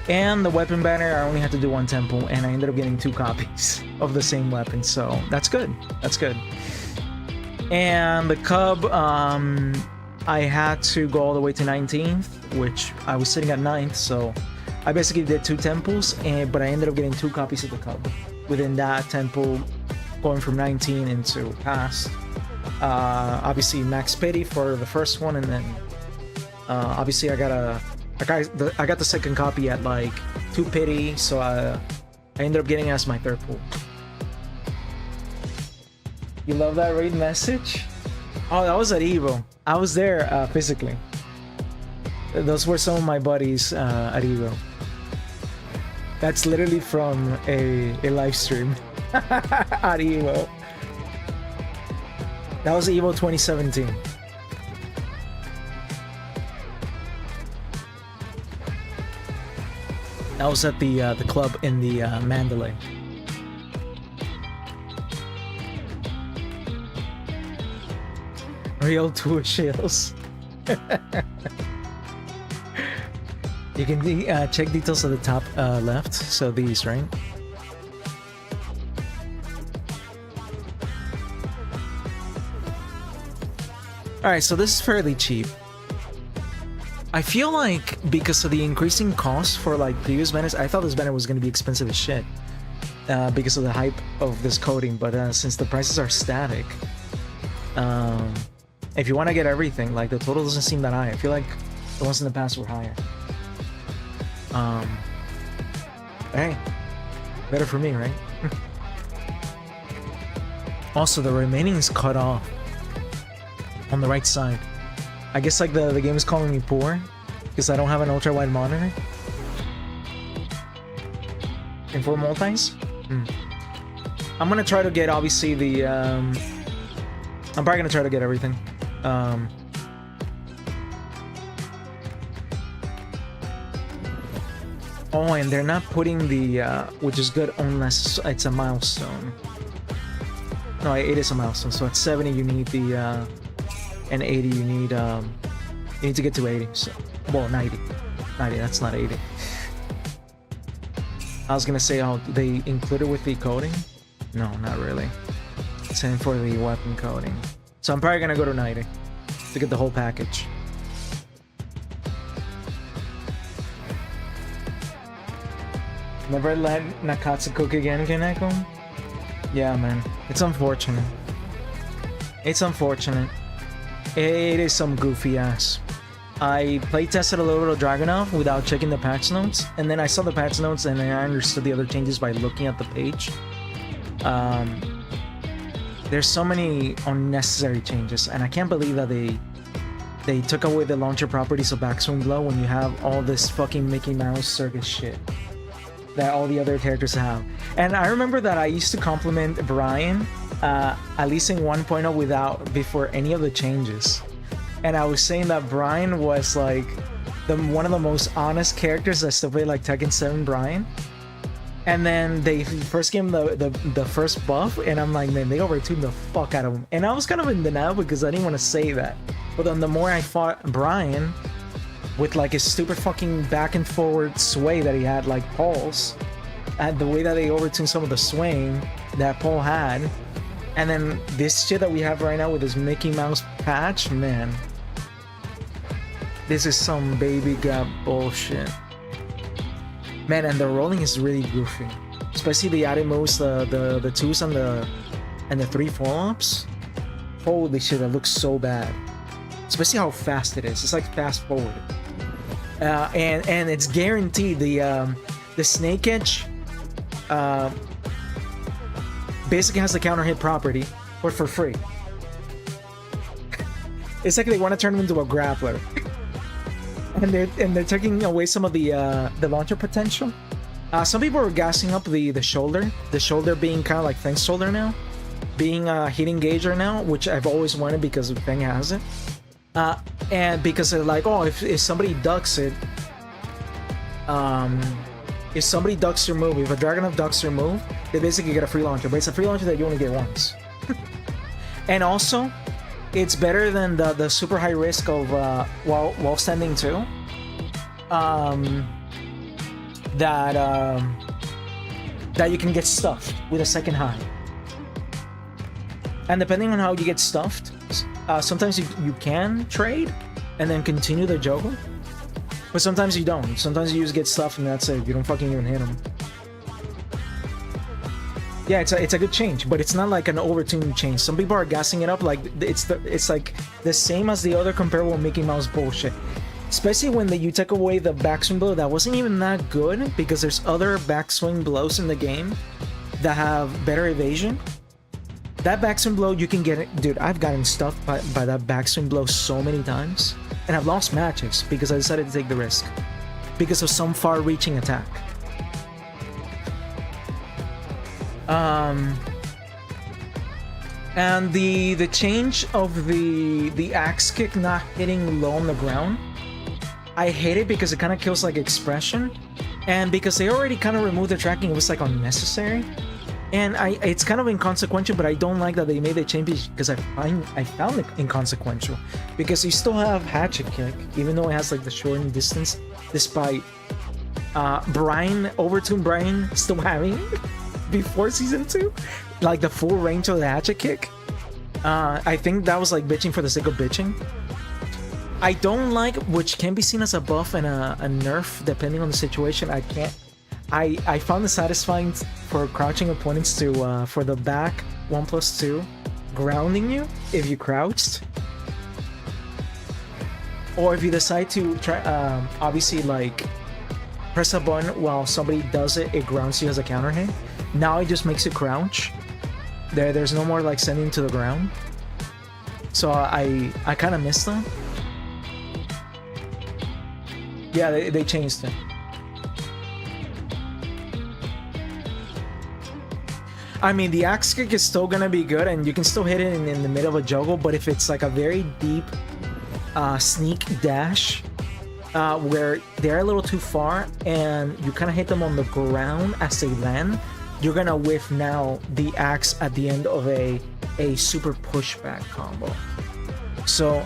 And the weapon banner, I only had to do one temple, and I ended up getting 2 copies of the same weapon, so that's good. That's good. And the cub, I had to go all the way to 19th, which I was sitting at 9th, so I basically did 2 temples, but I ended up getting 2 copies of the cub within that temple, going from 19 into past. Obviously max pity for the first one, and then obviously I got the second copy at like 2 pity, so I ended up getting it as my 3rd pull. You love that raid message? Oh, that was at Evo. I was there physically. Those were some of my buddies at Evo. That's literally from a live stream at Evo. That was Evo 2017. That was at the club in the Mandalay. Real tour shields. You can check details at the top left. So these, right? Alright, so this is fairly cheap. I feel like because of the increasing cost for like previous banners, I thought this banner was going to be expensive as shit. Because of the hype of this coating, but since the prices are static, if you want to get everything, like the total doesn't seem that high. I feel like the ones in the past were higher. Hey, better for me, right? Also, the remaining is cut off on the right side. I guess like the game is calling me poor because I don't have an ultra wide monitor. And for multis, I'm gonna try to get obviously the. I'm probably gonna try to get everything. Oh, and they're not putting the, which is good unless it's a milestone. No, it is a milestone. So at 70 you need the, and 80 you need to get to 80. So, well, 90. 90, that's not 80. I was gonna say, oh, they include it with the coding? No, not really. Same for the weapon coding. So I'm probably gonna go to 90 to get the whole package. Never let Nakatsu cook again, Kaneko? Yeah, man. It's unfortunate. It's unfortunate. It is some goofy ass. I playtested a little bit of Dragunov without checking the patch notes, and then I saw the patch notes and I understood the other changes by looking at the page. There's so many unnecessary changes, and I can't believe that they took away the launcher properties of Backswing Blow when you have all this fucking Mickey Mouse circus shit that all the other characters have. And I remember that I used to compliment Brian, at least in 1.0 before any of the changes. And I was saying that Brian was like one of the most honest characters that still play like Tekken 7 Brian. And then they first gave him the first buff, and I'm like, man, they overtuned the fuck out of him. And I was kind of in denial because I didn't want to say that. But then the more I fought Brian, with like his stupid fucking back and forward sway that he had, like Paul's, and the way that they overtuned some of the swing that Paul had, and then this shit that we have right now with this Mickey Mouse patch, man, this is some baby gap bullshit. Man, and the rolling is really goofy, especially the added moves, the twos and the three follow-ups. Holy shit, that looks so bad. Especially how fast it is. It's like fast forward. And it's guaranteed the snake edge basically has the counter hit property, but for free. It's like they want to turn him into a grappler. And they're taking away some of the launcher potential. Some people are gassing up the shoulder being kind of like Feng's shoulder now, being a hit engager now, which I've always wanted because Feng has it. And because they're like, oh, if somebody ducks it, if somebody ducks your move, if a Dragunov ducks your move, they basically get a free launcher, but it's a free launcher that you only get once. And also, it's better than the super high risk of while standing 2. That you can get stuffed with a second high. And depending on how you get stuffed, sometimes you can trade and then continue the juggle, but sometimes you don't. Sometimes you just get stuffed and that's it. You don't fucking even hit them. Yeah, it's a good change, but it's not like an overtuned change. Some people are gassing it up like it's like the same as the other comparable Mickey Mouse bullshit. Especially when you take away the backswing blow that wasn't even that good, because there's other backswing blows in the game that have better evasion. That backswing blow, you can get it. Dude, I've gotten stuffed by that backswing blow so many times. And I've lost matches because I decided to take the risk. Because of some far-reaching attack. And the change of the axe kick not hitting low on the ground, I hate it because it kind of kills like expression, and because they already kind of removed the tracking, it was like unnecessary, and it's kind of inconsequential. But I don't like that they made the change because I found it inconsequential, because you still have hatchet kick even though it has like the shortened distance, despite Overtune Brian still having before season 2 like the full range of the hatchet kick. I think that was like bitching for the sake of bitching. I don't like, which can be seen as a buff and a nerf depending on the situation. I found it satisfying for crouching opponents to for the back 1+2 grounding you if you crouched, or if you decide to try obviously like press a button while somebody does it, it grounds you as a counter hit. Now it just makes you crouch. There's no more like sending to the ground. So I kind of missed that. Yeah, they changed it. I mean, the axe kick is still gonna be good, and you can still hit it in the middle of a juggle, but if it's like a very deep sneak dash, where they're a little too far and you kind of hit them on the ground as they land, you're gonna whiff now the axe at the end of a super pushback combo. So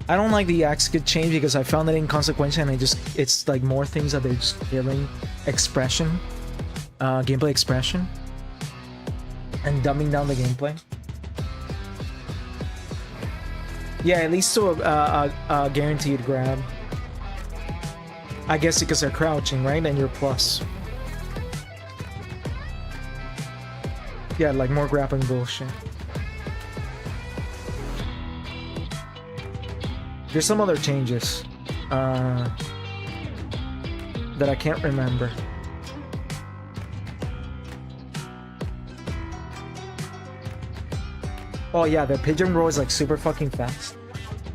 I don't like the axe kick change because I found it inconsequential, and it's like more things that they're just killing expression, gameplay expression, and dumbing down the gameplay. Yeah, it leads to a guaranteed grab. I guess because they're crouching, right? And you're plus. Yeah, like more grappling bullshit. There's some other changes that I can't remember. Oh yeah, the pigeon roll is like super fucking fast.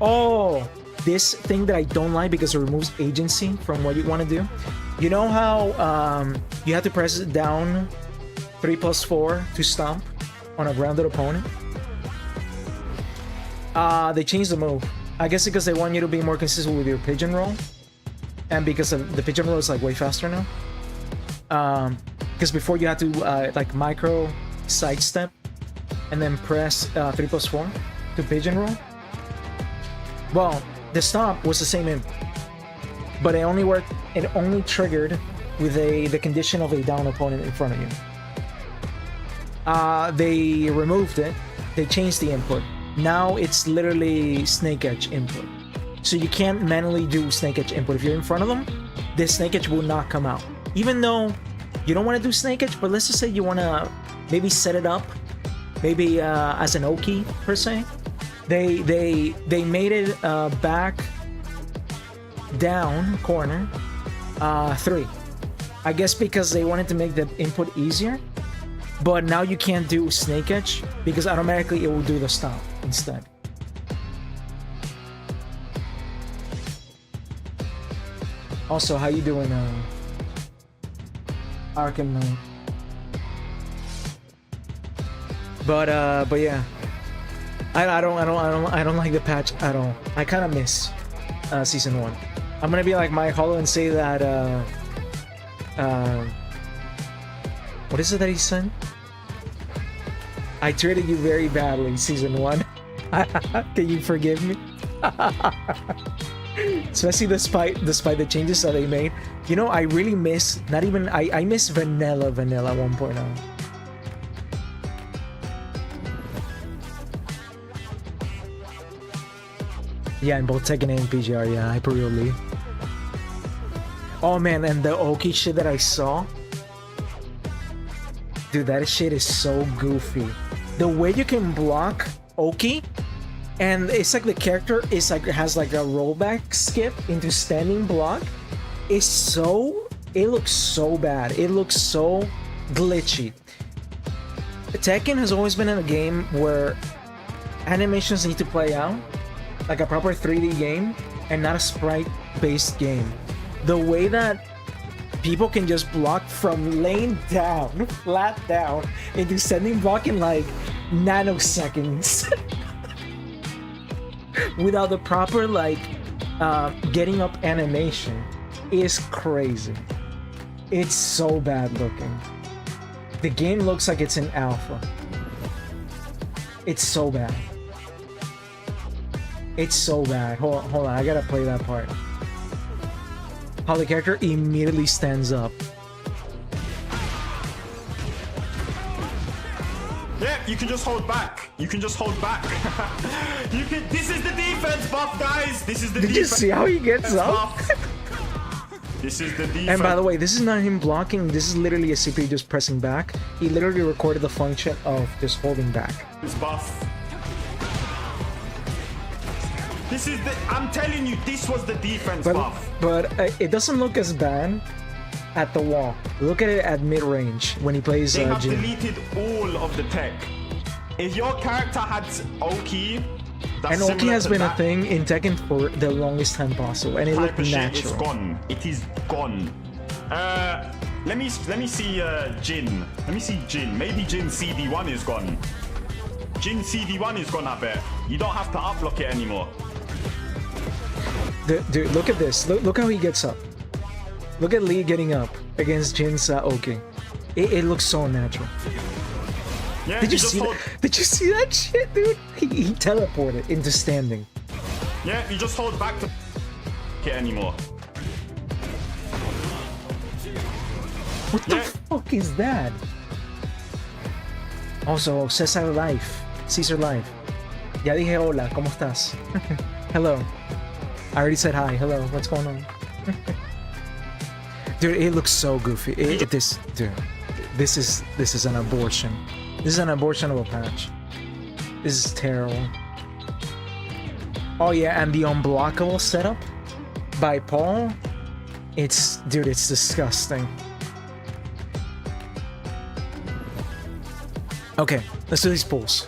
Oh, this thing that I don't like because it removes agency from what you want to do. You know how you have to press it down 3+4 to stomp on a grounded opponent? They changed the move. I guess because they want you to be more consistent with your pigeon roll, and because the pigeon roll is like way faster now. Because before you had to like micro sidestep and then press 3+4 to pigeon roll. Well, the stomp was the same input, but it only worked. It only triggered with the condition of a down opponent in front of you. They removed it. They changed the input. Now it's literally snake edge input. So you can't manually do snake edge input. If you're in front of them, the snake edge will not come out. Even though you don't want to do snake edge, but let's just say you want to maybe set it up, maybe as an Oki per se. They made it back down corner 3. I guess because they wanted to make the input easier. But now you can't do snake edge because automatically it will do the stomp instead. Also, how you doing, Arkham Knight? But yeah, I don't like the patch at all. I kind of miss season 1. I'm gonna be like Mike Hollow and say that what is it that he said? I treated you very badly, season 1. Can you forgive me? Especially despite the changes that they made. You know, I really miss, I miss Vanilla 1.0. Yeah, in both Tekken and PGR, yeah, Hyperreal League. Oh man, and the Oki shit that I saw. Dude, that shit is so goofy. The way you can block Oki, and it's like the character is like has like a rollback skip into standing block. It looks so bad. It looks so glitchy. Tekken has always been in a game where animations need to play out like a proper 3D game and not a sprite-based game. The way that people can just block from laying down, flat down, into descending block in like nanoseconds without the proper like getting up animation is crazy. It's so bad looking. The game looks like it's in alpha. It's so bad. It's so bad. Hold on, I gotta play that part. How the character immediately stands up. Yeah, you can just hold back. You can just hold back. You can. This is the defense buff, guys. This is the Did defense. you see how he gets up? Buff. This is the defense. And by the way, this is not him blocking. This is literally a CPU just pressing back. He literally recorded the function of just holding back. This buff. This is the. I'm telling you, this was the defense buff. But it doesn't look as bad at the wall. Look at it at mid-range when he plays They have Jin. deleted all of the tech. If your character had Oki, that's And Oki similar has to been that a thing in Tekken for the longest time possible, and it type looked of shit, natural. it's gone. It is gone. Let me see Jin. Let me see Jin. Maybe Jin CD1 is gone. Jin CD1 is gone, I bet. You don't have to uplock it anymore. Dude, look at this. Look how he gets up. Look at Lee getting up against Jin's Oki. It looks so natural. Yeah, Did you see that? Did you see that shit, dude? He teleported into standing. Yeah, you just hold back to it anymore. What the fuck is that? Also, Cesar Life. Caesar Life. Ya dije hola, ¿cómo estás? Hello. I already said hi. Hello. What's going on? Dude, it looks so goofy. This is an abortion. This is an abortion of a patch. This is terrible. Oh yeah, and the unblockable setup by Paul. It's disgusting. Okay, let's do these pulls.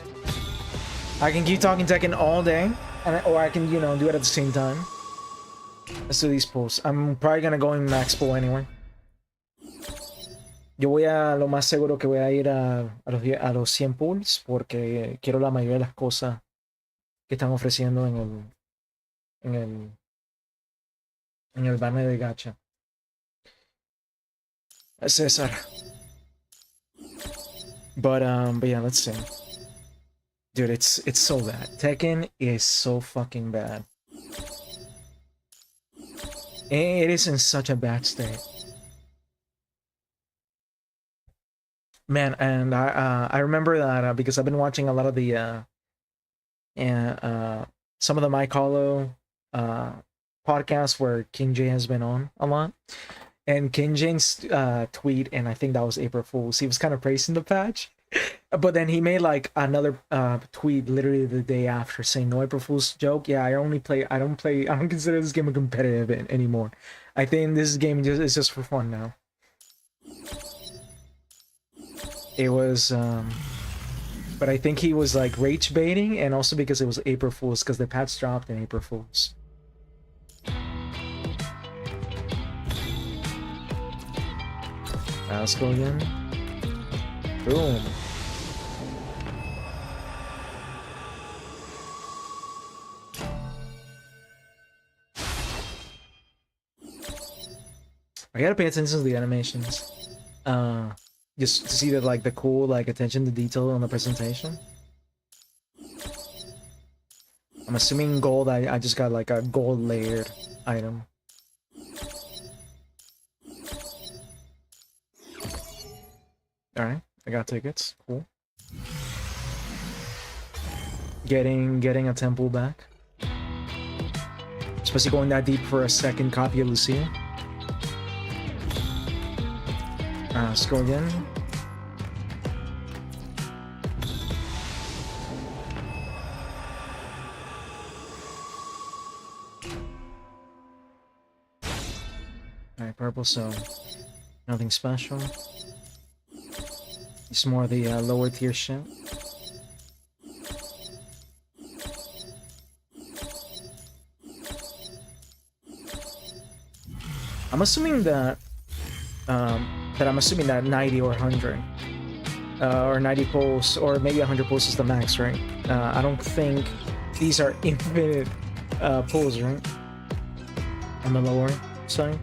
I can keep talking Tekken all day, or I can, do it at the same time. Let's do these pulls. I'm probably gonna go in max pull anyway. Yo lo más seguro que voy a ir a los 100 pulls porque quiero la mayoría de las cosas que están ofreciendo en el banner de gacha. César. But yeah, let's see. Dude, it's so bad. Tekken is so fucking bad. It is in such a bad state. Man, and I remember that because I've been watching a lot of the some of the Mike Hollow podcasts where King J has been on a lot. And King James tweet, and I think that was April Fools, he was kind of praising the patch. But then he made like another tweet literally the day after saying, "No April Fool's joke. Yeah, I don't consider this game a competitive anymore. I think this game is just for fun now." It was, but I think he was like rage baiting, and also because it was April Fool's, because the patch dropped in April Fool's. Let's go again. Boom. I gotta pay attention to the animations. Just to see that, like, the cool, like, attention to detail on the presentation. I'm assuming gold, I just got, like, a gold layered item. Alright, I got tickets. Cool. Getting a temple back. Especially going that deep for a second copy of Lucia. Let's go again. Alright, purple, so nothing special. It's more the lower tier shit. I'm assuming that I'm assuming that 90 or 100 or 90 pulls or maybe 100 pulls is the max, right? I don't think these are infinite pulls, right? On the lower side.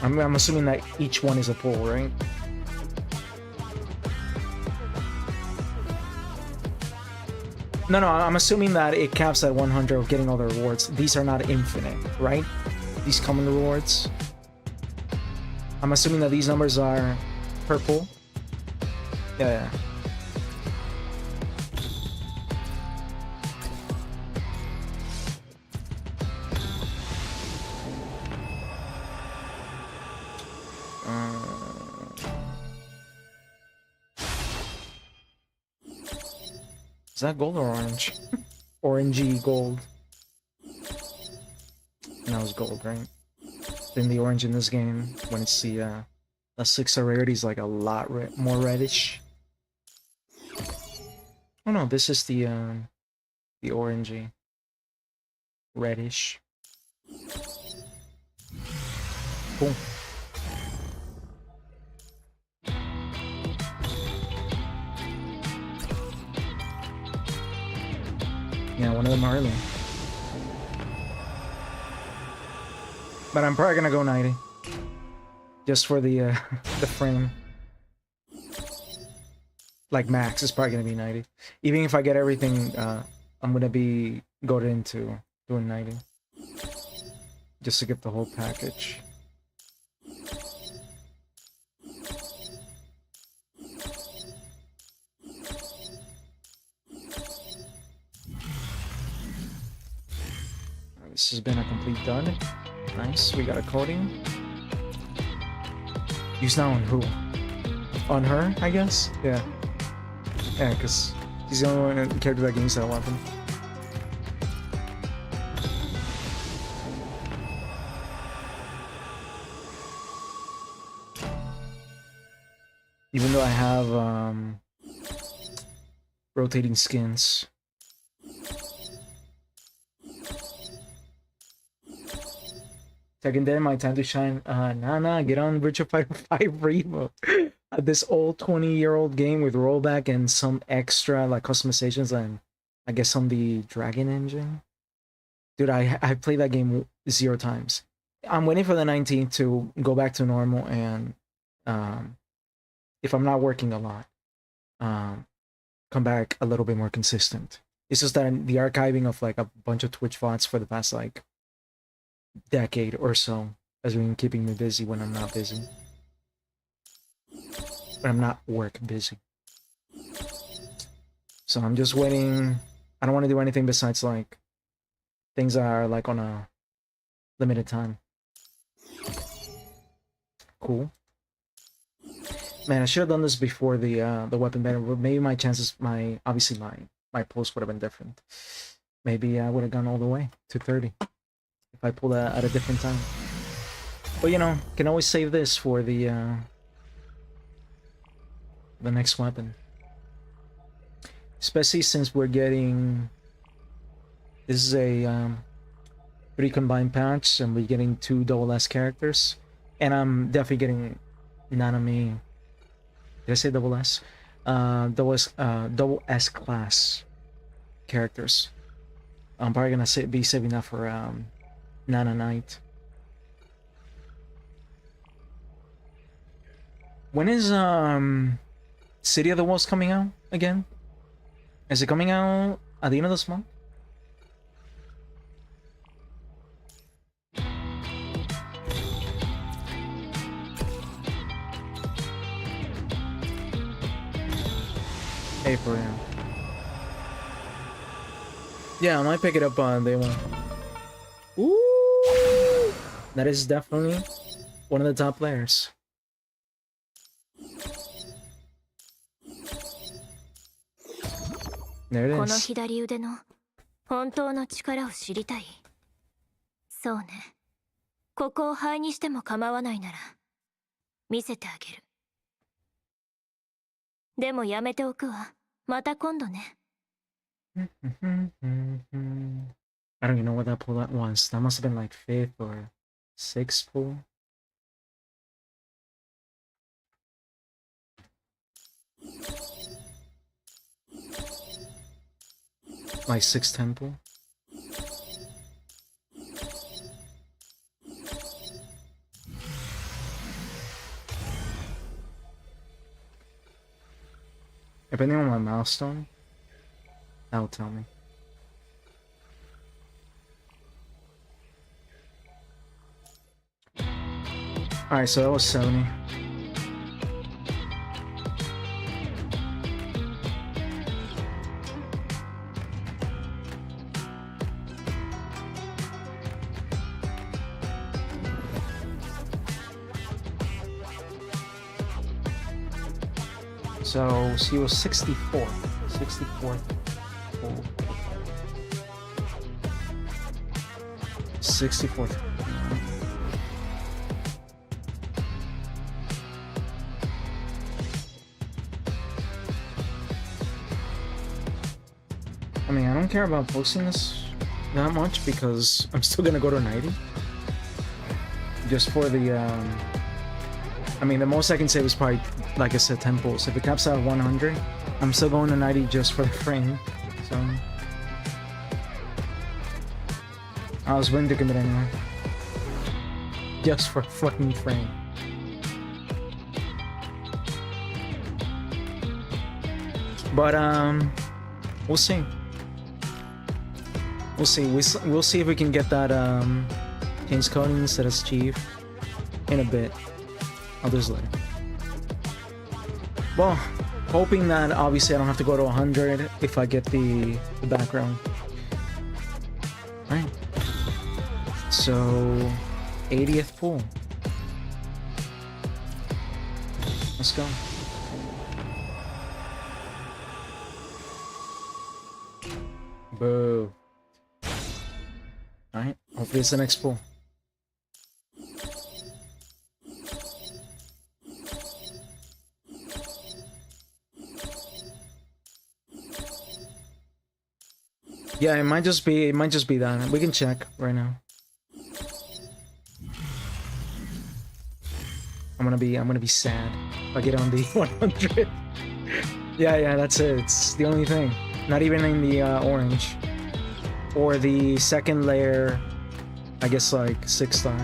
I'm assuming that each one is a pull, right? No, I'm assuming that it caps at 100 of getting all the rewards. These are not infinite, right? These common rewards. I'm assuming that these numbers are per pull. Yeah. Is that gold or orange? Orangey gold. No, it's gold, right? Then the orange in this game, when it's the 6 rarity, is like a lot more reddish. Oh no, this is the orangey. Reddish. Cool. Yeah, one of them early. But I'm probably gonna go 90. Just for the the frame. Like max is probably gonna be 90. Even if I get everything, I'm gonna be goaded into doing 90. Just to get the whole package. This has been a complete done. Nice, we got a coding. Use now on who? On her, I guess? Yeah. Yeah, because she's the only one character that can use that weapon. Even though I have rotating skins. Second day, my time to shine. Nah, get on Virtua Fighter 5 Revo. This old 20-year-old game with rollback and some extra like customizations and I guess on the Dragon engine. Dude, I played that game 0 times. I'm waiting for the 19th to go back to normal and if I'm not working a lot, come back a little bit more consistent. It's just that the archiving of like a bunch of Twitch VODs for the past like decade or so has been keeping me busy when I'm not busy. When I'm not work busy. So I'm just waiting. I don't want to do anything besides like things that are like on a limited time. Cool. Man, I should have done this before the weapon ban. Maybe my chances, obviously my post would have been different. Maybe I would have gone all the way to 30 if I pulled that at a different time. But you know, can always save this for the next weapon. Especially since we're getting, this is a 3 combined patch and we're getting 2 double S characters. And I'm definitely getting Nanami. Did I say double S? Double S class characters. I'm probably gonna be saving that for Nana Knight. When is City of the Wolves coming out again? Is it coming out at the end of this month? April, yeah. Yeah, I might pick it up on day 1. Ooh! That is definitely one of the top players. There it is. この左腕の本当の力を知りたい。そうね。ここを灰にしても構わないなら、見せてあげる。でもやめておくわ。また今度ね。I don't even know what that pull that was. That must have been like 5th or 6th pull. Like 6th temple. Depending on my milestone, that will tell me. Alright, so that was 70. So she was 64. 64th. 64th. I mean, I don't care about posting this that much because I'm still gonna go to 90. Just for the, I mean, the most I can save is probably, like I said, 10 pulls. If it caps out at 100, I'm still going to 90 just for the frame. So I was willing to commit anyway. Just for fucking frame. But we'll see. We'll see. We'll see if we can get that change coding instead of Chief in a bit. I'll do this later. Well, hoping that obviously I don't have to go to 100 if I get the background. Alright. So 80th pull. Let's go. Boo. Alright, hopefully it's the next pull. Yeah, it might just be that. We can check right now. I'm gonna be sad if I get on the 100. Yeah, that's it. It's the only thing. Not even in the orange. Or the second layer, I guess like 6-star.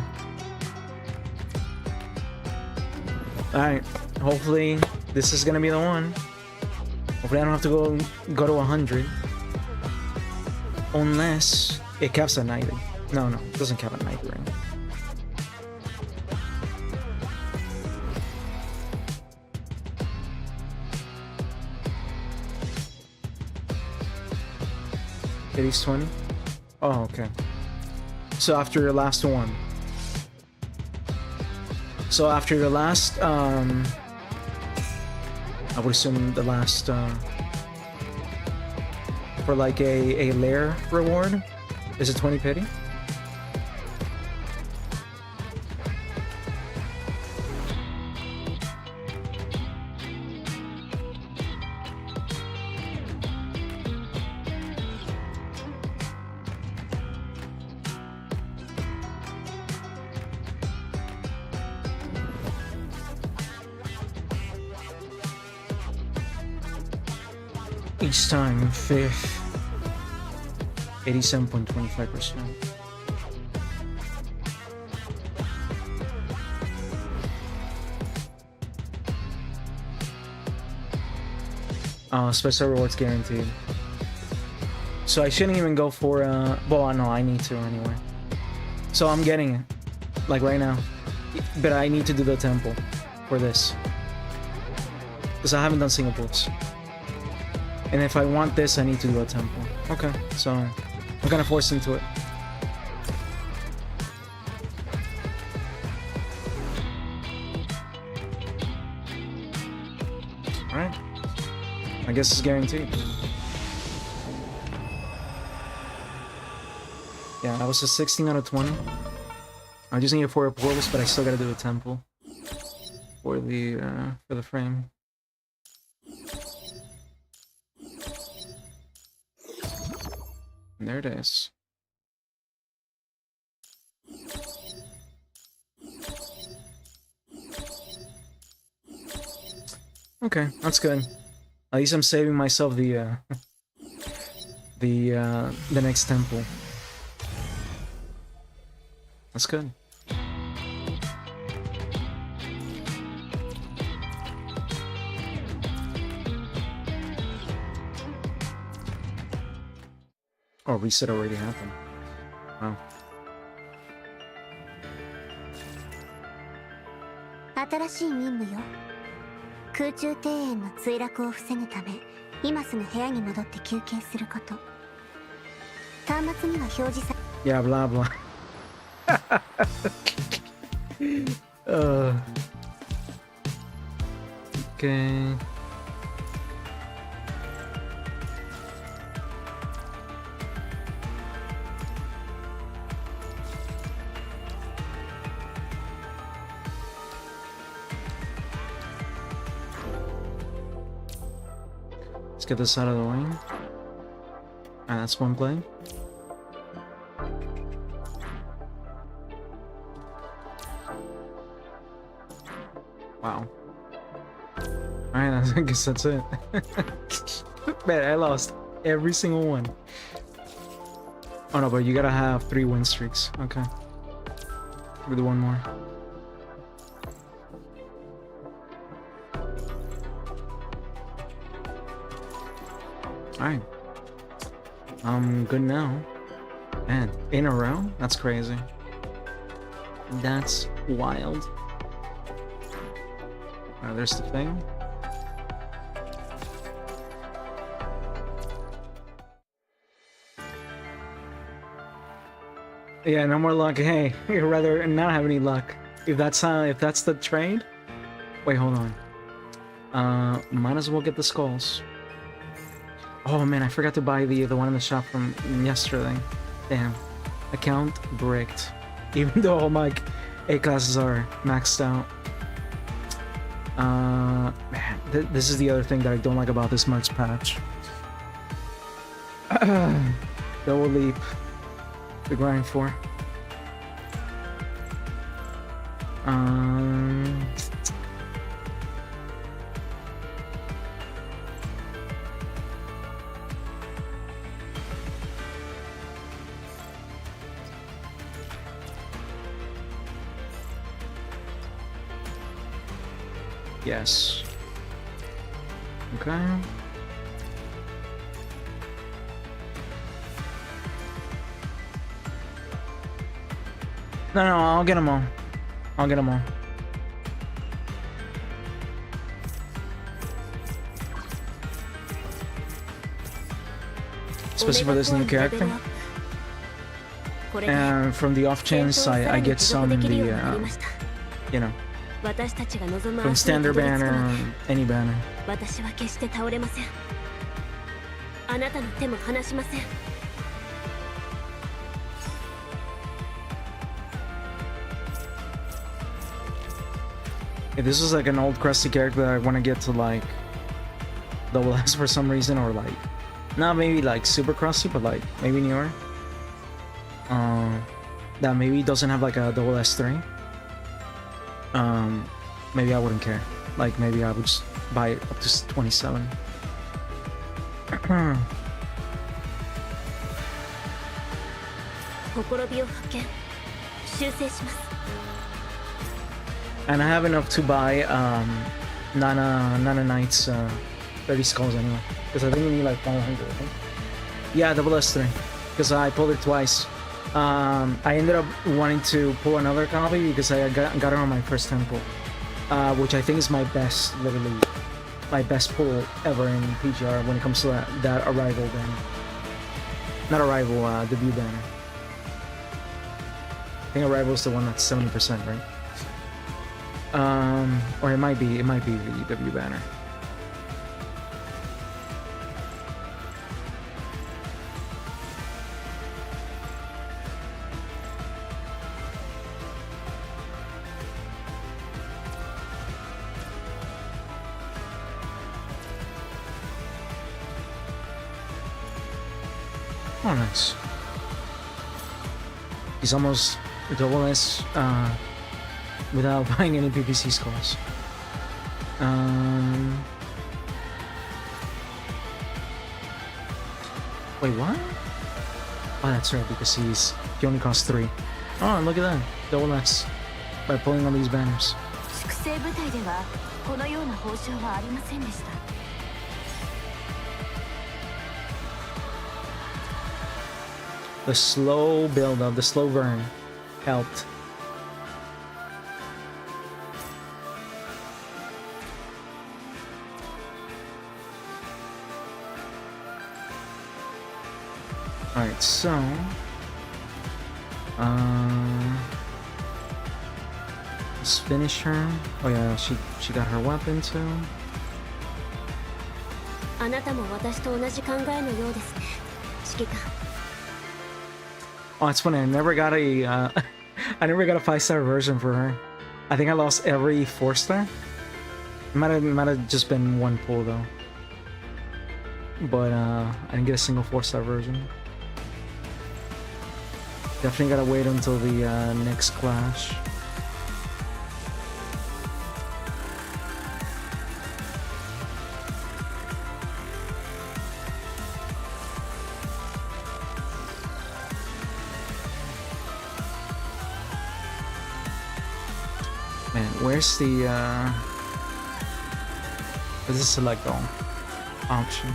Alright, hopefully this is gonna be the one. Hopefully I don't have to go to 100. Unless it caps at 90. No, it doesn't cap at 90 right now. It is 20? Oh, okay. So after your last one. So after your last, I would assume the last, for like a lair reward, is it 20 pity? Each time, 5th. 87.25%. Special rewards guaranteed. So I shouldn't even go for well, no, I need to anyway. So I'm getting it, like right now. But I need to do the temple for this. Because I haven't done single pulls. And if I want this, I need to do a temple. Okay, so I'm gonna force into it. Alright. I guess it's guaranteed. Yeah, that was a 16 out of 20. I just need 4 portals, but I still gotta do a temple. for the frame. And there it is. Okay, that's good. At least I'm saving myself the next temple. That's good. Oh, reset already happened. Wow. 新しい任務よ。空中庭園の墜落を防ぐため、今すぐ部屋に戻って休憩すること。端末には表示さ。Yeah, blah blah. Okay. Let's get this out of the way. Ah, that's one play. Wow. Alright, I guess that's it. Man, I lost every single one. Oh no, but you gotta have 3 win streaks. Okay. We'll do one more. Alright. I'm good now. Man, in a row? That's crazy. That's wild. There's the thing. Yeah, no more luck. Hey, you'd rather not have any luck. If that's the trade. Wait, hold on. Might as well get the skulls. Oh man, I forgot to buy the one in the shop from yesterday. Damn. Account bricked. Even though all my A classes are maxed out. Man, this is the other thing that I don't like about this merch patch. Double leap to grind for. Yes. Okay. No, I'll get them all. I'll get them all. Especially for this new character. And from the off chance I get some in the, you know, from standard banner, any banner. If this was like an old crusty character that I want to get to like double S for some reason, or like not maybe like super crusty, but like maybe newer, that maybe doesn't have like a double S3, maybe I wouldn't care. Like maybe I would just buy it up to 27. And I have enough to buy Nana Knight's 30 skulls anyway, because I think we need like 500, I think. Yeah, double S3, because I pulled it twice. I ended up wanting to pull another copy because I got it on my first temple, which I think is my best, literally, my best pull ever in PGR when it comes to that arrival banner. Not arrival, debut banner. I think arrival is the one that's 70%, right? Or it might be the debut banner. Oh, nice. He's almost double S without buying any PPC skulls. Wait, what? Oh, that's right, because he only costs 3. Oh, look at that. Double S by pulling on these banners. 粛清部隊ではこのような報奨はありませんでした。 The slow build up, the slow burn helped. Alright, so let's finish her. Oh yeah, she got her weapon too. あなたも私と同じ考えのようですね。指揮官。 Oh, it's funny. I never got a I never got a 5-star version for her. I think I lost every 4-star. Might have just been one pull though. But I didn't get a single 4-star version. Definitely gotta wait until the next clash. Man, where's the where's the select all option?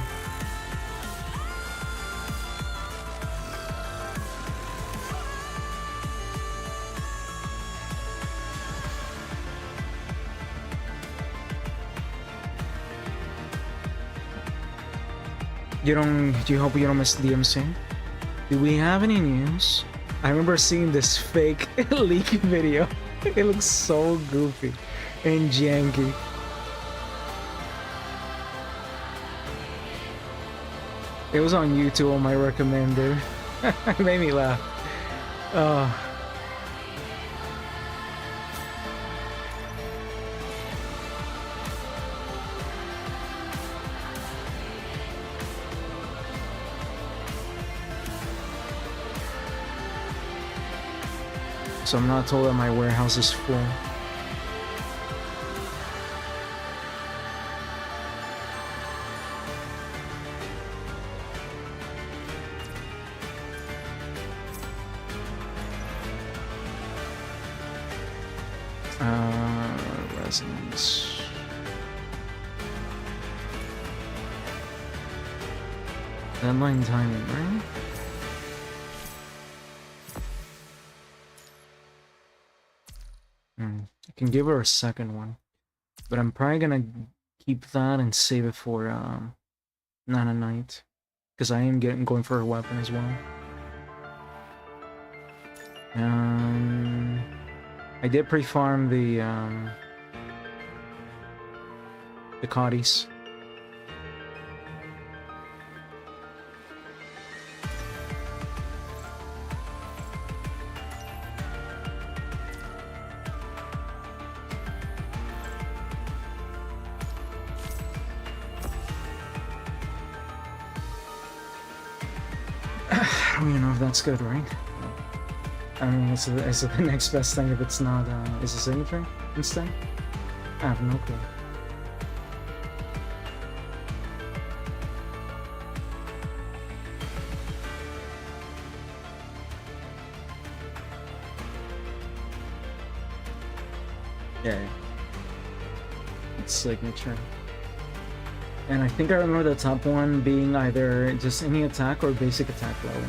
You hope you don't miss the DMC? Do we have any news? I remember seeing this fake leak video. It looks so goofy and janky. It was on YouTube on my recommended. It made me laugh. So I'm not told that my warehouse is full. Resonance. Deadline timing, right? I can give her a second one, but I'm probably gonna keep that and save it for Nana Knight, because I am going for a weapon as well. I did pre-farm the Coddies. I don't even know if that's good, right? I mean, it's the next best thing if it's not, is a signature instead? I have no clue. Yeah. It's signature. And I think I remember the top one being either just any attack or basic attack level.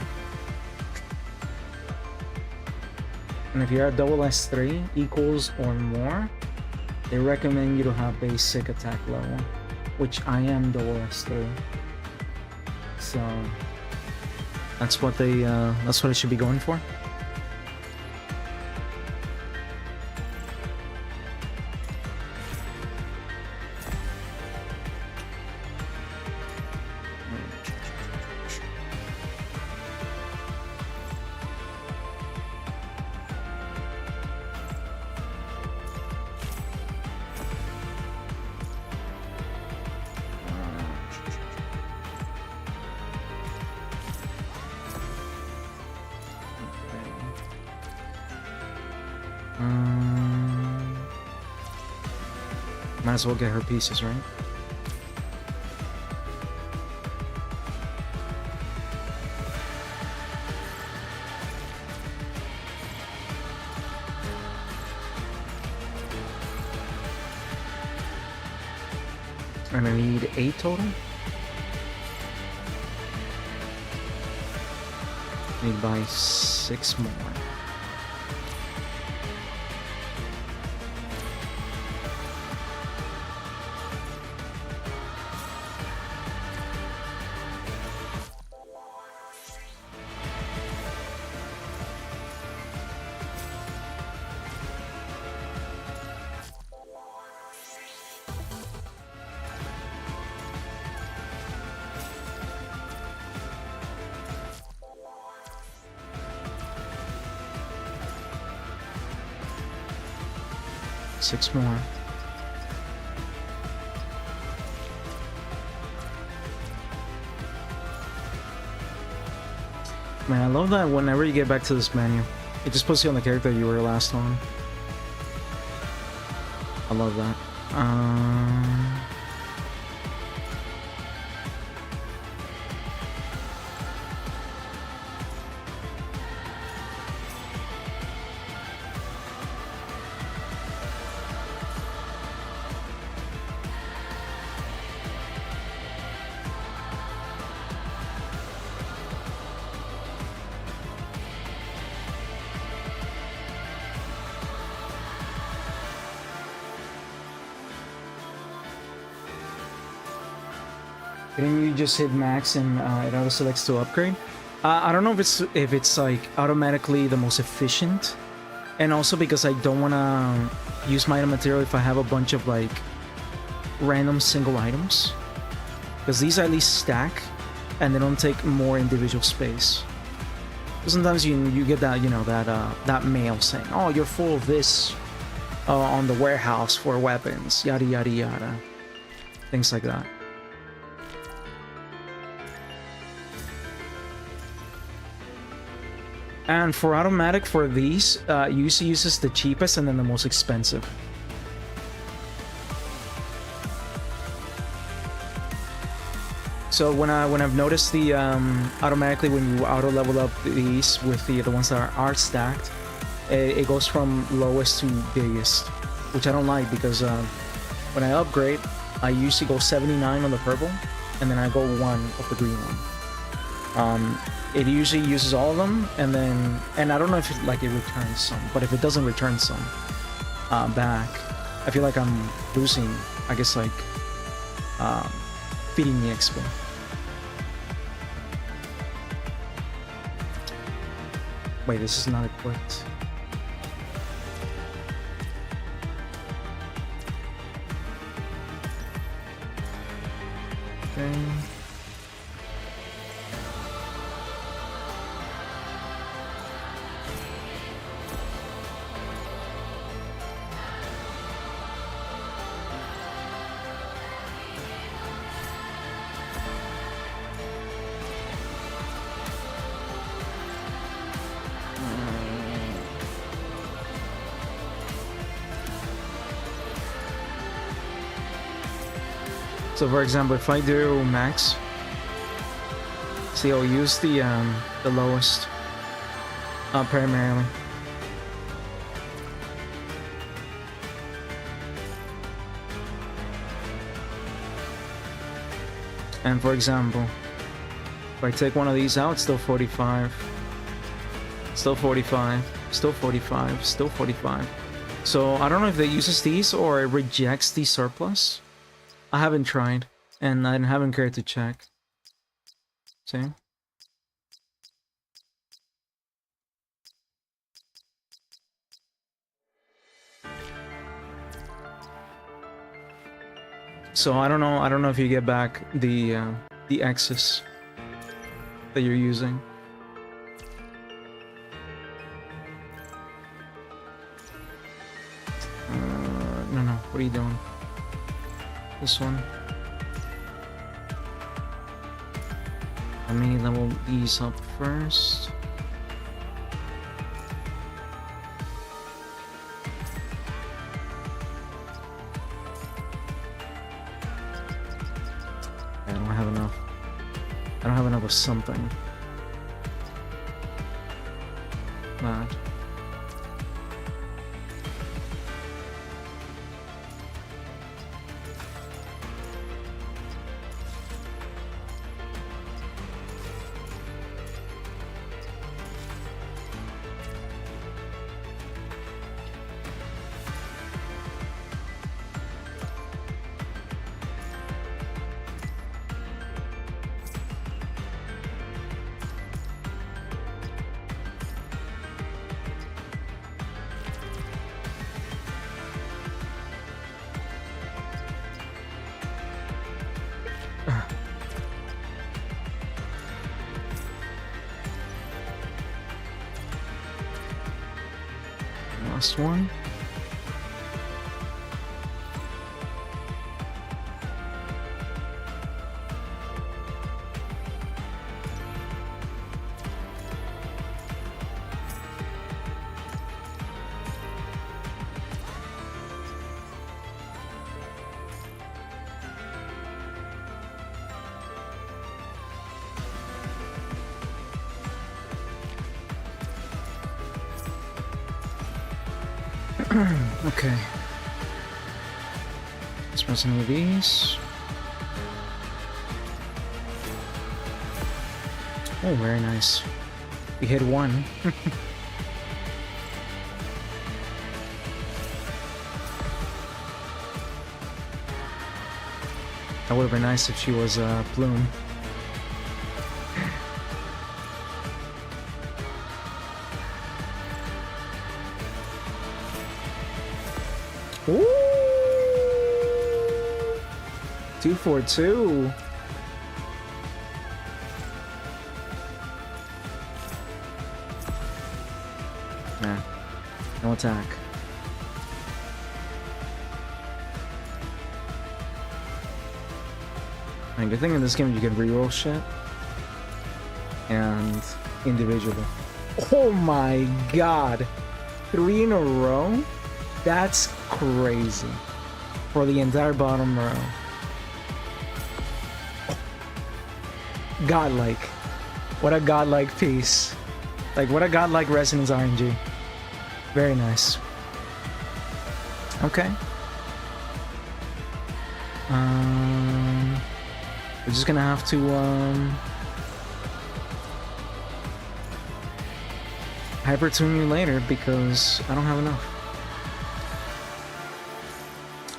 And if you're at double S3 equals or more, they recommend you to have basic attack level, which I am double S3. So that's what I should be going for. Might as well get her pieces, right? And I need 8 total. Need to buy 6 more. Six more. Man, I love that whenever you get back to this menu, it just puts you on the character you were last on. I love that. Didn't you just hit max and it auto selects to upgrade? I don't know if it's like automatically the most efficient, and also because I don't want to use my item material if I have a bunch of like random single items, because these at least stack and they don't take more individual space. Sometimes you get that, you know, that mail saying, oh, you're full of this on the warehouse for weapons, yada yada yada, things like that. And for automatic, for these, usually uses the cheapest and then the most expensive. So when I've noticed the automatically when you auto level up these with the ones that are stacked, it goes from lowest to biggest, which I don't like, because when I upgrade, I usually go 79 on the purple, and then I go 1 of the green one. It usually uses all of them, and I don't know if it returns some, but if it doesn't return some back, I feel like I'm losing, I guess, like feeding the XP. Wait, this is not equipped. Okay. So for example, if I do max, see, I'll use the lowest primarily. And for example, if I take one of these out, still 45, still 45, still 45, still 45. So I don't know if it uses these or it rejects the surplus. I haven't tried, and I haven't cared to check. See? So I don't know if you get back the excess that you're using. No, what are you doing? This one. Let me level these up first. was something. Bad. Last one. Okay. Let's press some of these. Oh, very nice. We hit one. That would have been nice if she was a Plume. Ooh! 242. Nah, no attack. I mean, good thing in this game you can reroll shit and individually. Oh my god! 3 in a row? That's crazy. For the entire bottom row. Godlike. What a godlike piece. Like, what a godlike resonance RNG. Very nice. Okay. We're just gonna have to, hyper-tune you later because I don't have enough.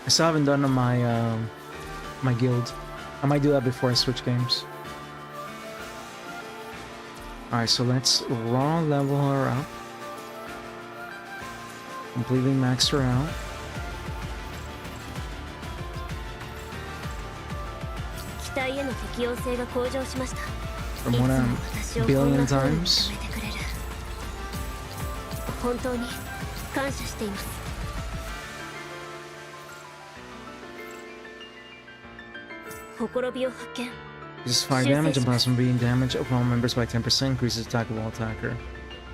I still haven't done my my guild. I might do that before I switch games. Alright, so let's raw level her up. Completely max her out. From 1 billion times. 本当に感謝しています。 This is fire damage and plasma beam damage of all members by 10%, increases attack of all attacker.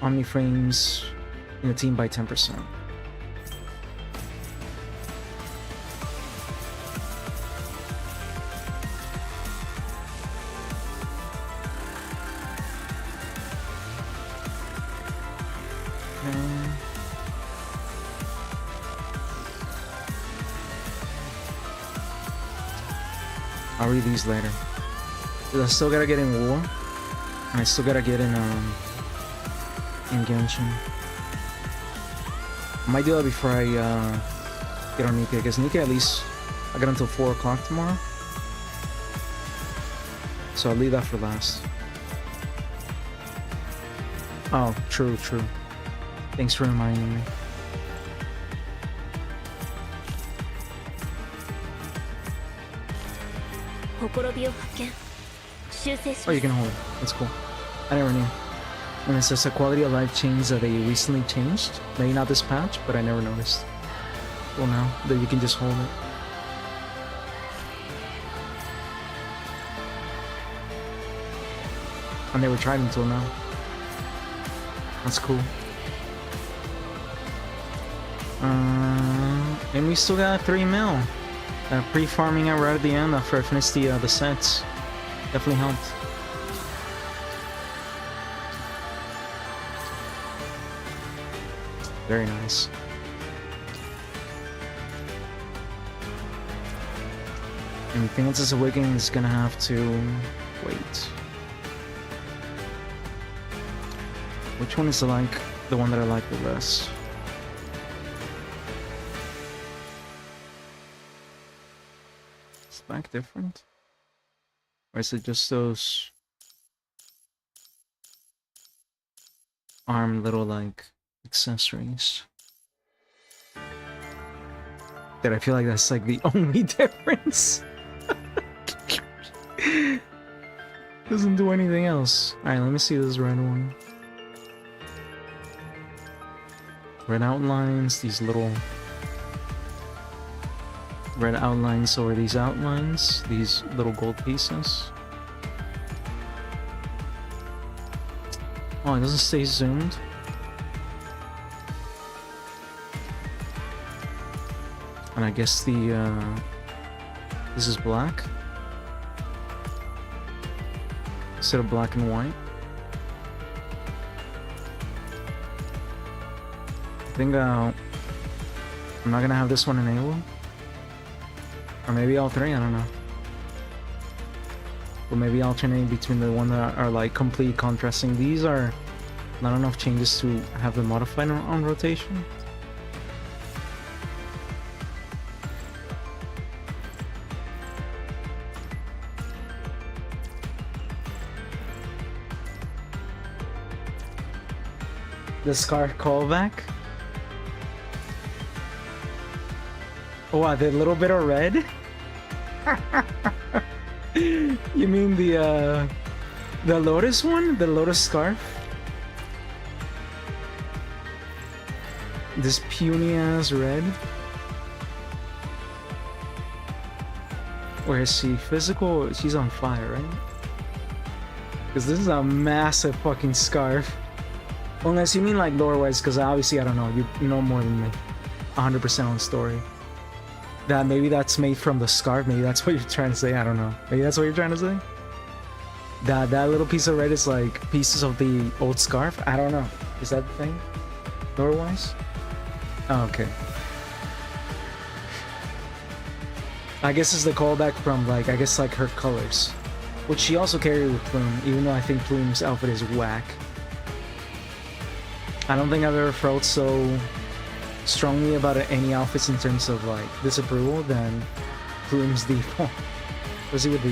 Omni frames in the team by 10%. I'll read these later. I still gotta get in War, and I still gotta get in Genshin. I might do that before I get on Nikke, because Nikke at least I got until 4 o'clock tomorrow. So I'll leave that for last. Oh, true. Thanks for reminding me. Oh, you can hold it. That's cool. I never knew. And it says a quality of life change that they recently changed. Maybe not this patch, but I never noticed. Well, now that you can just hold it. I never tried until now. That's cool. And we still got 3 mil. Pre-farming it right at the end after I finished the sets. Definitely helped. Very nice. And Princess Awakening is gonna have to wait. Which one is the one that I like the best? Is the back different? Or is it just those arm little accessories? That I feel like that's the only difference. Doesn't do anything else. Alright, let me see this red one. Red outlines, these little red outlines over these outlines, these little gold pieces. Oh, it doesn't stay zoomed. And I guess this is black instead of black and white. I think I'm not gonna have this one enabled, or maybe all three. I don't know. Or maybe alternate between the one that are completely contrasting. These are not enough changes to have them modified on rotation. The scarf callback. Oh, the little bit of red. You mean the lotus one? The lotus scarf? This puny ass red? Where is she? Physical? She's on fire, right? Because this is a massive fucking scarf. Unless you mean lore-wise, because obviously I don't know. You know more than me. 100% on story. That maybe that's made from the scarf. Maybe that's what you're trying to say. I don't know. Maybe that's what you're trying to say. That little piece of red is pieces of the old scarf. I don't know. Is that the thing? Lore-wise? Oh, okay. I guess it's the callback from I guess her colors, which she also carried with Plume. Even though I think Plume's outfit is whack. I don't think I've ever felt so strongly about any outfits in terms of disapproval than Plume's default. Especially with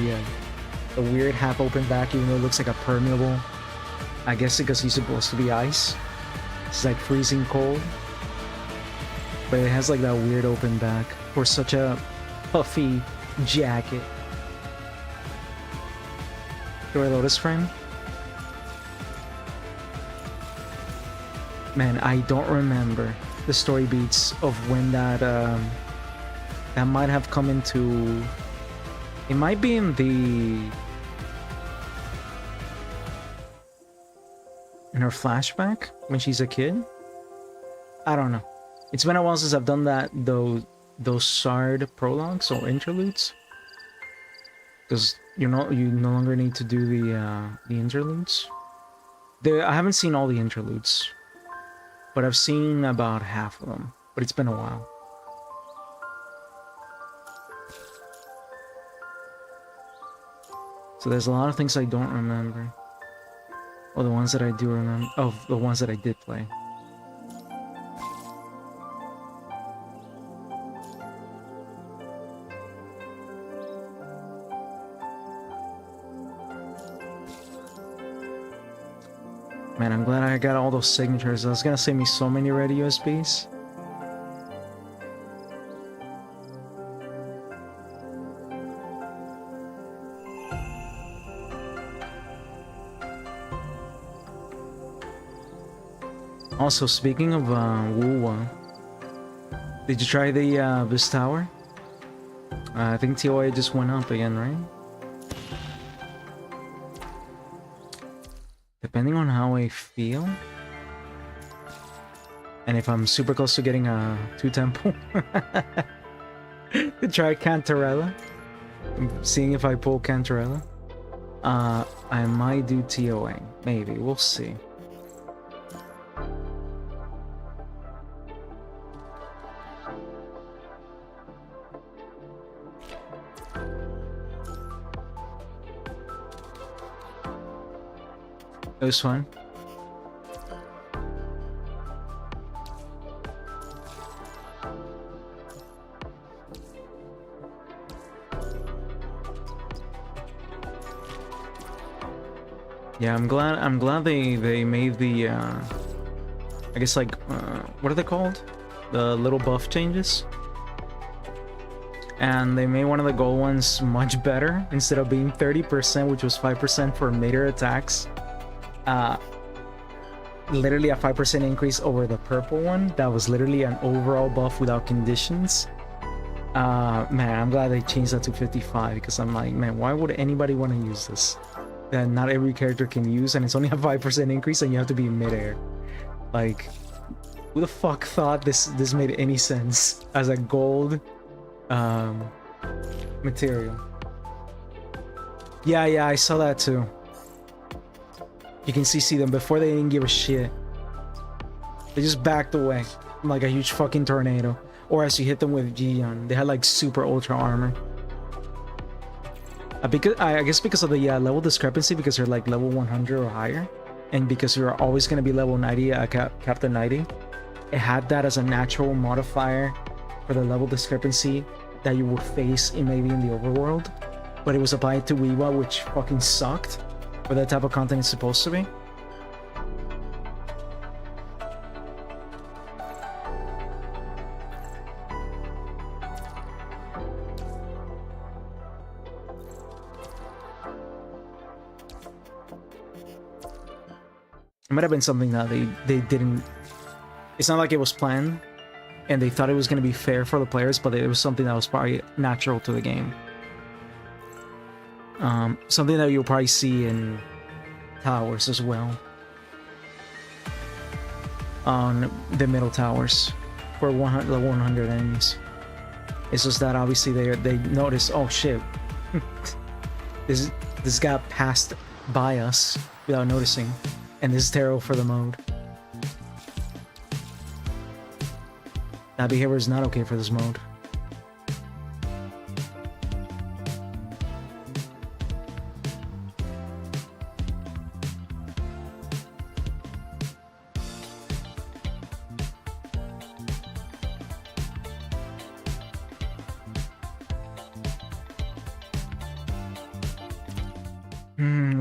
the weird half open back, even though it looks like a permeable. I guess because he's supposed to be ice. It's freezing cold. But it has that weird open back for such a puffy jacket. Do I Lotus frame? Man, I don't remember the story beats of when that might have come into. It might be in her flashback when she's a kid. I don't know. It's been a while since I've done those Sard prologues or interludes, because you no longer need to do the interludes. I haven't seen all the interludes. But I've seen about half of them. But it's been a while. So there's a lot of things I don't remember. Or the ones that I do remember. Oh, the ones that I did play. Man, I'm glad I got all those signatures. That's gonna save me so many red USBs. Also, speaking of Wuwa, did you try the this tower? I think TOA just went up again, right? Depending on how I feel, and if I'm super close to getting a 2-tempo, to try Cantarella. I'm seeing if I pull Cantarella. I might do TOA. Maybe. We'll see. It was fun. Yeah, I'm glad they made the I guess like what are they called? The little buff changes. And they made one of the gold ones much better. Instead of being 30%, which was 5% for meter attacks, literally a 5% increase over the purple one. That was literally an overall buff without conditions. Man, I'm glad they changed that to 55, because I'm like, man, why would anybody want to use this? That not every character can use, and it's only a 5% increase, and you have to be in midair. Like, who the fuck thought this made any sense as a gold material? Yeah, I saw that too. You can see them before. They didn't give a shit. They just backed away like a huge fucking tornado. Or as you hit them with Gion, they had like super ultra armor. Because I guess because of the level discrepancy, because they're like level 100 or higher, and because you're always gonna be level 90 at Captain 90, it had that as a natural modifier for the level discrepancy that you would face maybe in the overworld, but it was applied to Weewa, which fucking sucked for that type of content it's supposed to be. It might have been something that they didn't. It's not like it was planned and they thought it was going to be fair for the players, but it was something that was probably natural to the game. Something that you'll probably see in towers as well, on the middle towers for 100 enemies. It's just that obviously they noticed, oh shit, this got passed by us without noticing, and this is terrible for the mode. That behavior is not okay for this mode.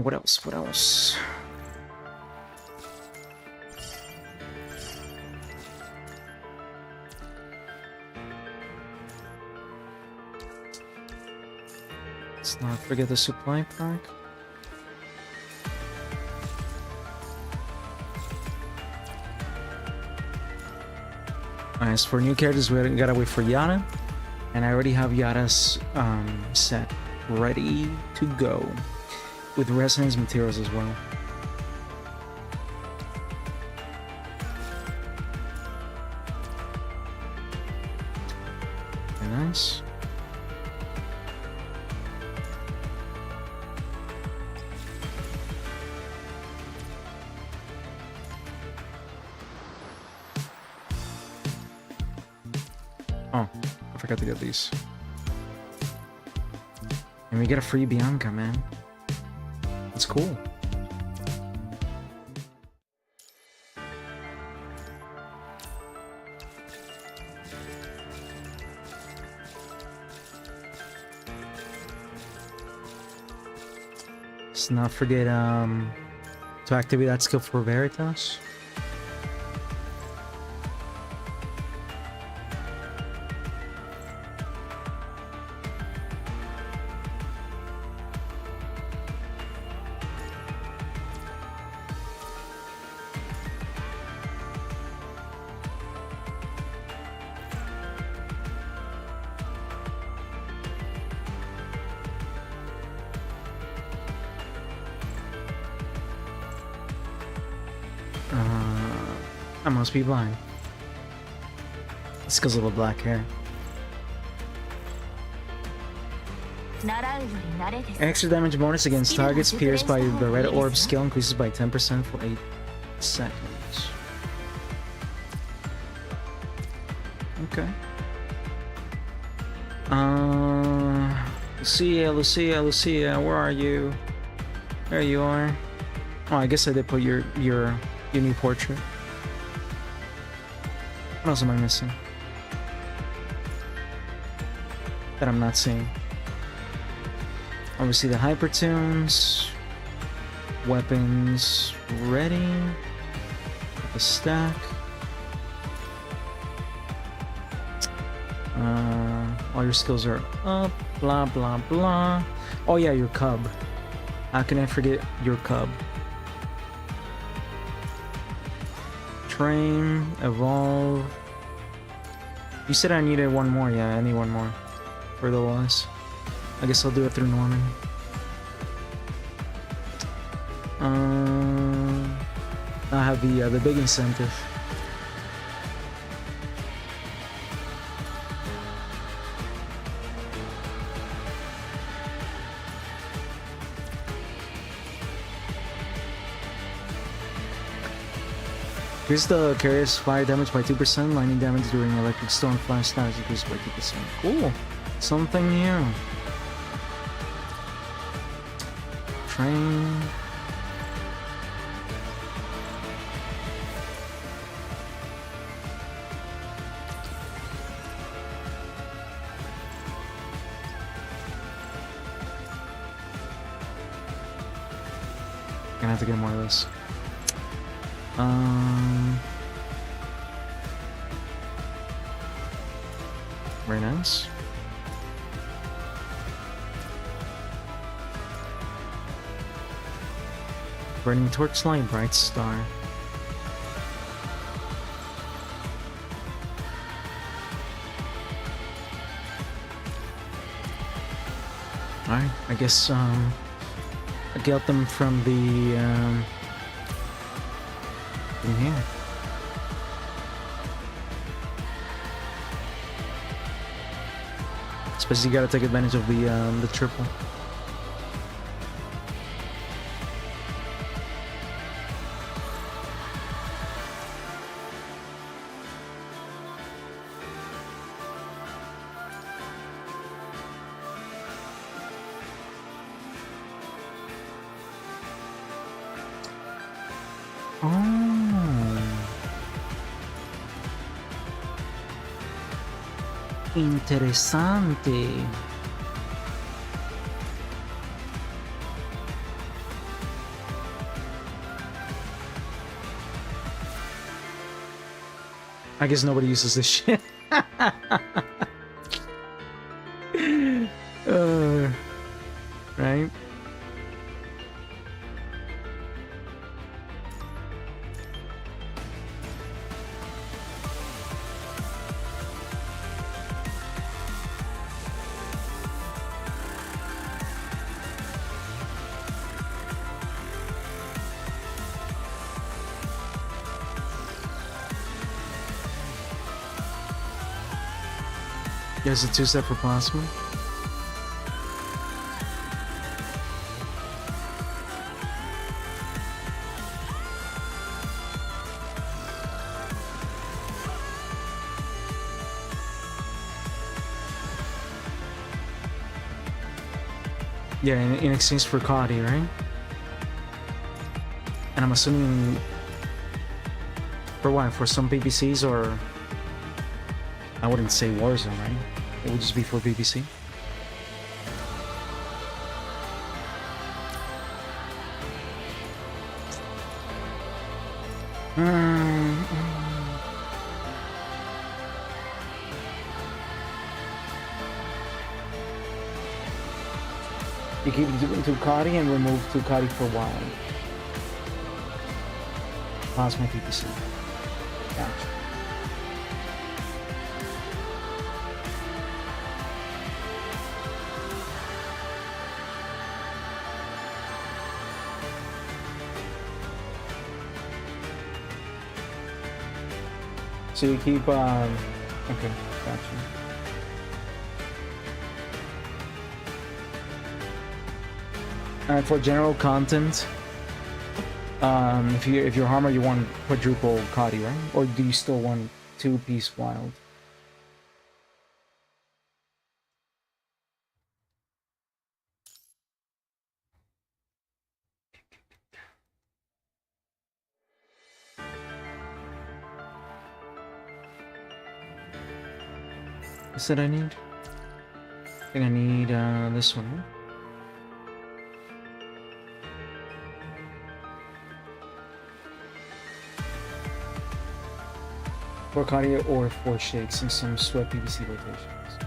What else? What else? Let's not forget the supply pack. As for new characters, we gotta wait for Yara, and I already have Yara's set ready to go with resonance materials as well. Very nice. Oh, I forgot to get these. And we get a free Bianca, man. It's cool. Let's not forget to activate that skill for Veritas. I must be blind. It's because of the black hair. Extra damage bonus against targets pierced by the red orb skill increases by 10% for 8 seconds. Okay. Lucia, where are you? There you are. Oh, I guess I did put your new portrait. What else am I missing? That I'm not seeing. Obviously the hypertunes. Weapons ready. The stack. All your skills are up. Blah blah blah. Oh yeah, your cub. How can I forget your cub? Train, evolve. You said I needed one more. Yeah, I need one more for the OS. I guess I'll do it through Norman. I have the big incentive. Increase the carrier's fire damage by 2%, lightning damage during electric storm flash status increased by 2%. Cool! Something new. Train. Gonna have to get more of this. Very nice. Burning torchlight, bright star. Alright, I guess I get them from the from here. Especially you gotta take advantage of the triple. Interessante. I guess nobody uses this shit. Right? There's a 2-step for plasma. Yeah, in exchange for Cody, right? And I'm assuming for what? For some PPCs, or I wouldn't say Warzone, right? It would just be for PPC. You keep Tukati and remove Tukati for wild. Plasma PPC. Gotcha. So you keep, okay, gotcha. And for general content, if you're Harmer, you want quadruple Cody, right? Or do you still want 2-piece wild? What's that I need? I think I need this one. Four cardio or 4 shakes and some sweat PVC rotations.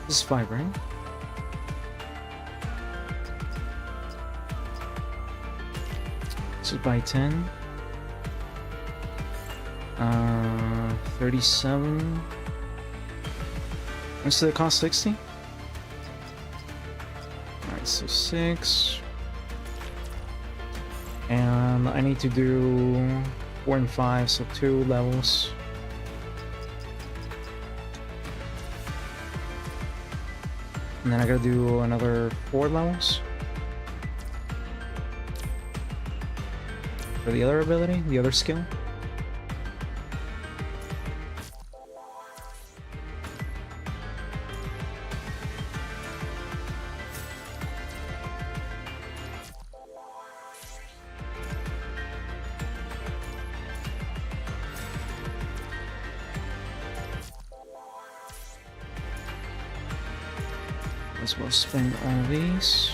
This is 5, right? This is by 10. 37. What's the cost? 60? Alright, so 6. And I need to do 4 and 5, so 2 levels. And then I gotta do another 4 levels for the other ability, the other skill. As well spend all these.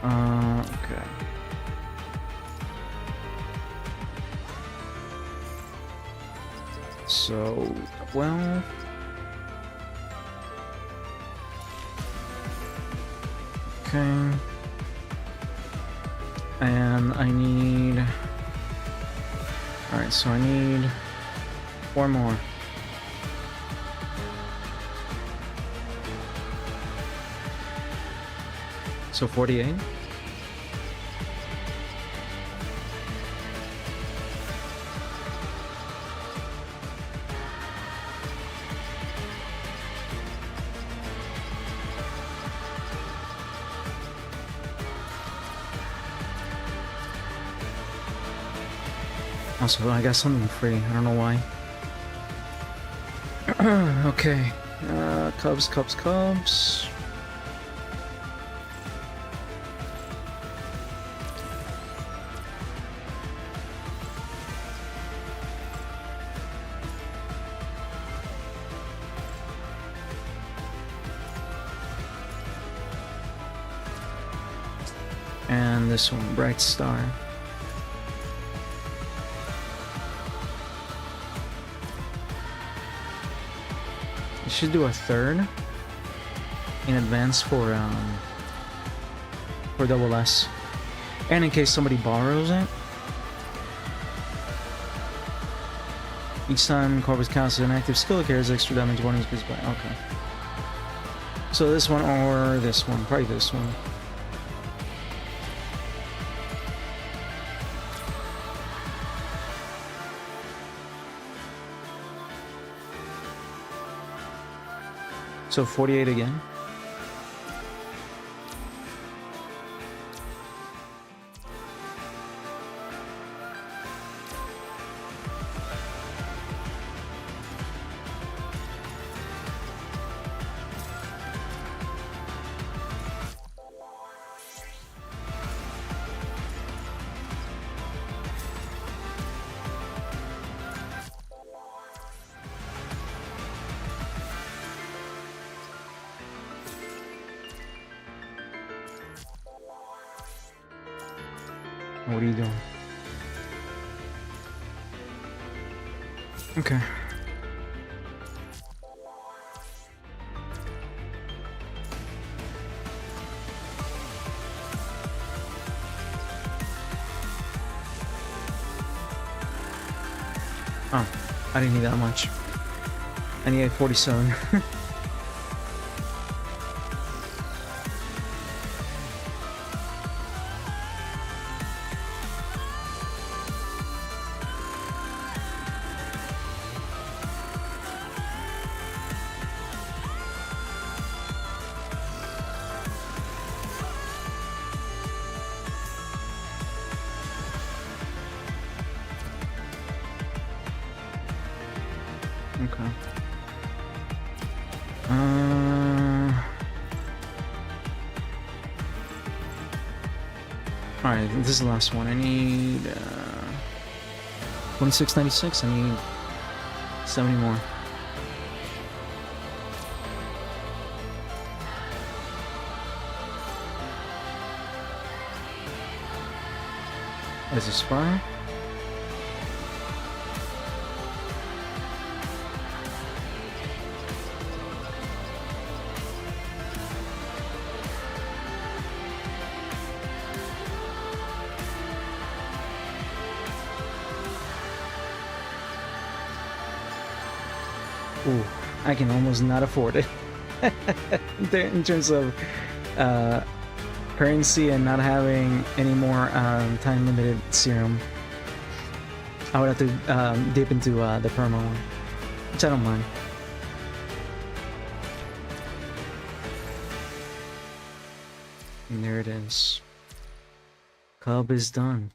Okay. So 12. Okay. And I need... Alright, so I need 4 more. So 48. Also, I got something free. I don't know why. Okay. Cubs. And this one, Bright Star. Should do a 3rd in advance for double S, and in case somebody borrows it. Each time Corvus casts an active skill, it carries extra damage when he's visible. Okay. So this one or this one, probably this one. So 48 again. What are you doing? Okay. Oh, I didn't need that much. I need 47. Okay. Alright, this is the last one. I need 2696. I need 70 more. Is this fire? Ooh, I can almost not afford it. In terms of currency and not having any more time limited serum, I would have to dip into the perma one, which I don't mind. And there it is. Cub is done.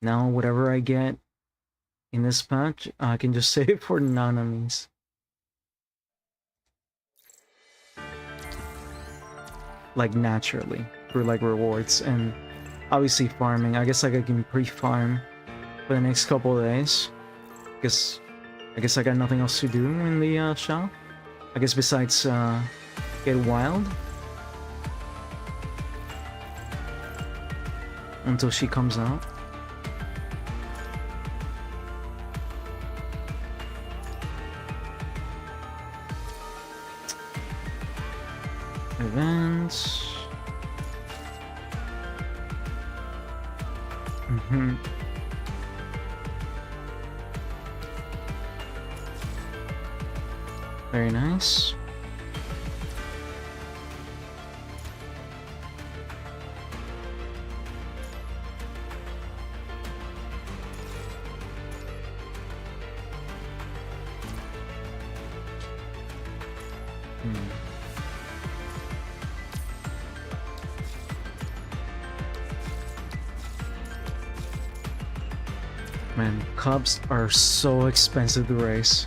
Now whatever I get in this patch, I can just save it for non-enemies. Like naturally, through like rewards and obviously farming. I guess like I can pre-farm for the next couple of days. Because I guess I got nothing else to do in the shop. I guess besides get wild. Until she comes out. Events. Very nice. Man, cubs are so expensive to race.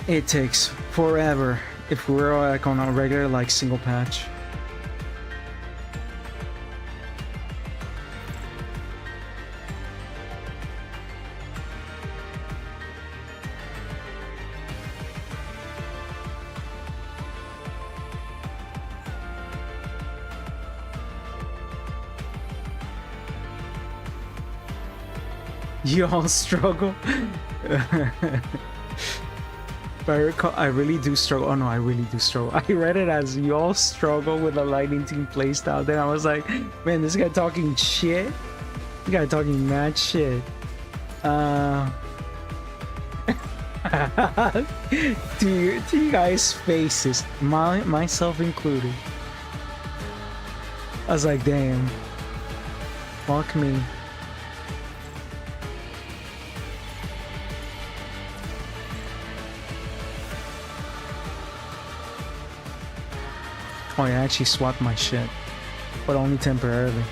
It takes forever if we're like on a regular like single patch. You all struggle. If I recall, I really do struggle. Oh no, I really do struggle. I read it as you all struggle with the Lightning Team playstyle. Then I was like, man, this guy talking shit. This guy talking mad shit. to you guys' faces, myself included. I was like, damn. Fuck me. Oh, I actually swapped my shit, but only temporarily.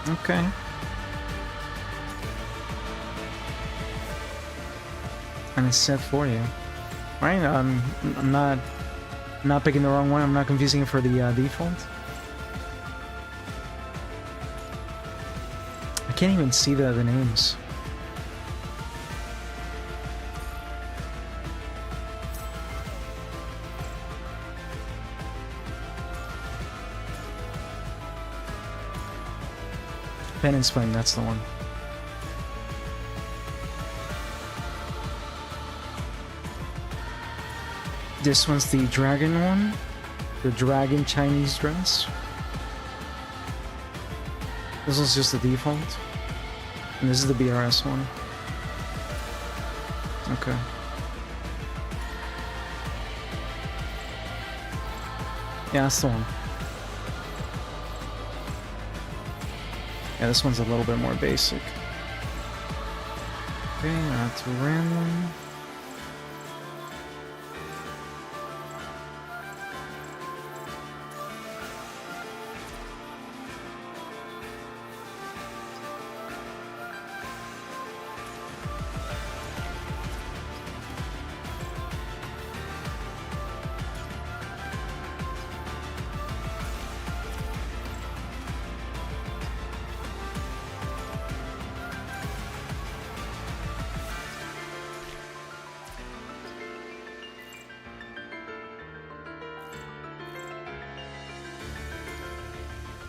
Okay. And it's set for you, right? I'm not picking the wrong one. I'm not confusing it for the default. I can't even see the names. Penance Flame, that's the one. This one's the dragon one. The dragon Chinese dress. This one's just the default. And this is the BRS one. Okay. Yeah, that's the one. Yeah, this one's a little bit more basic. Okay, that's random.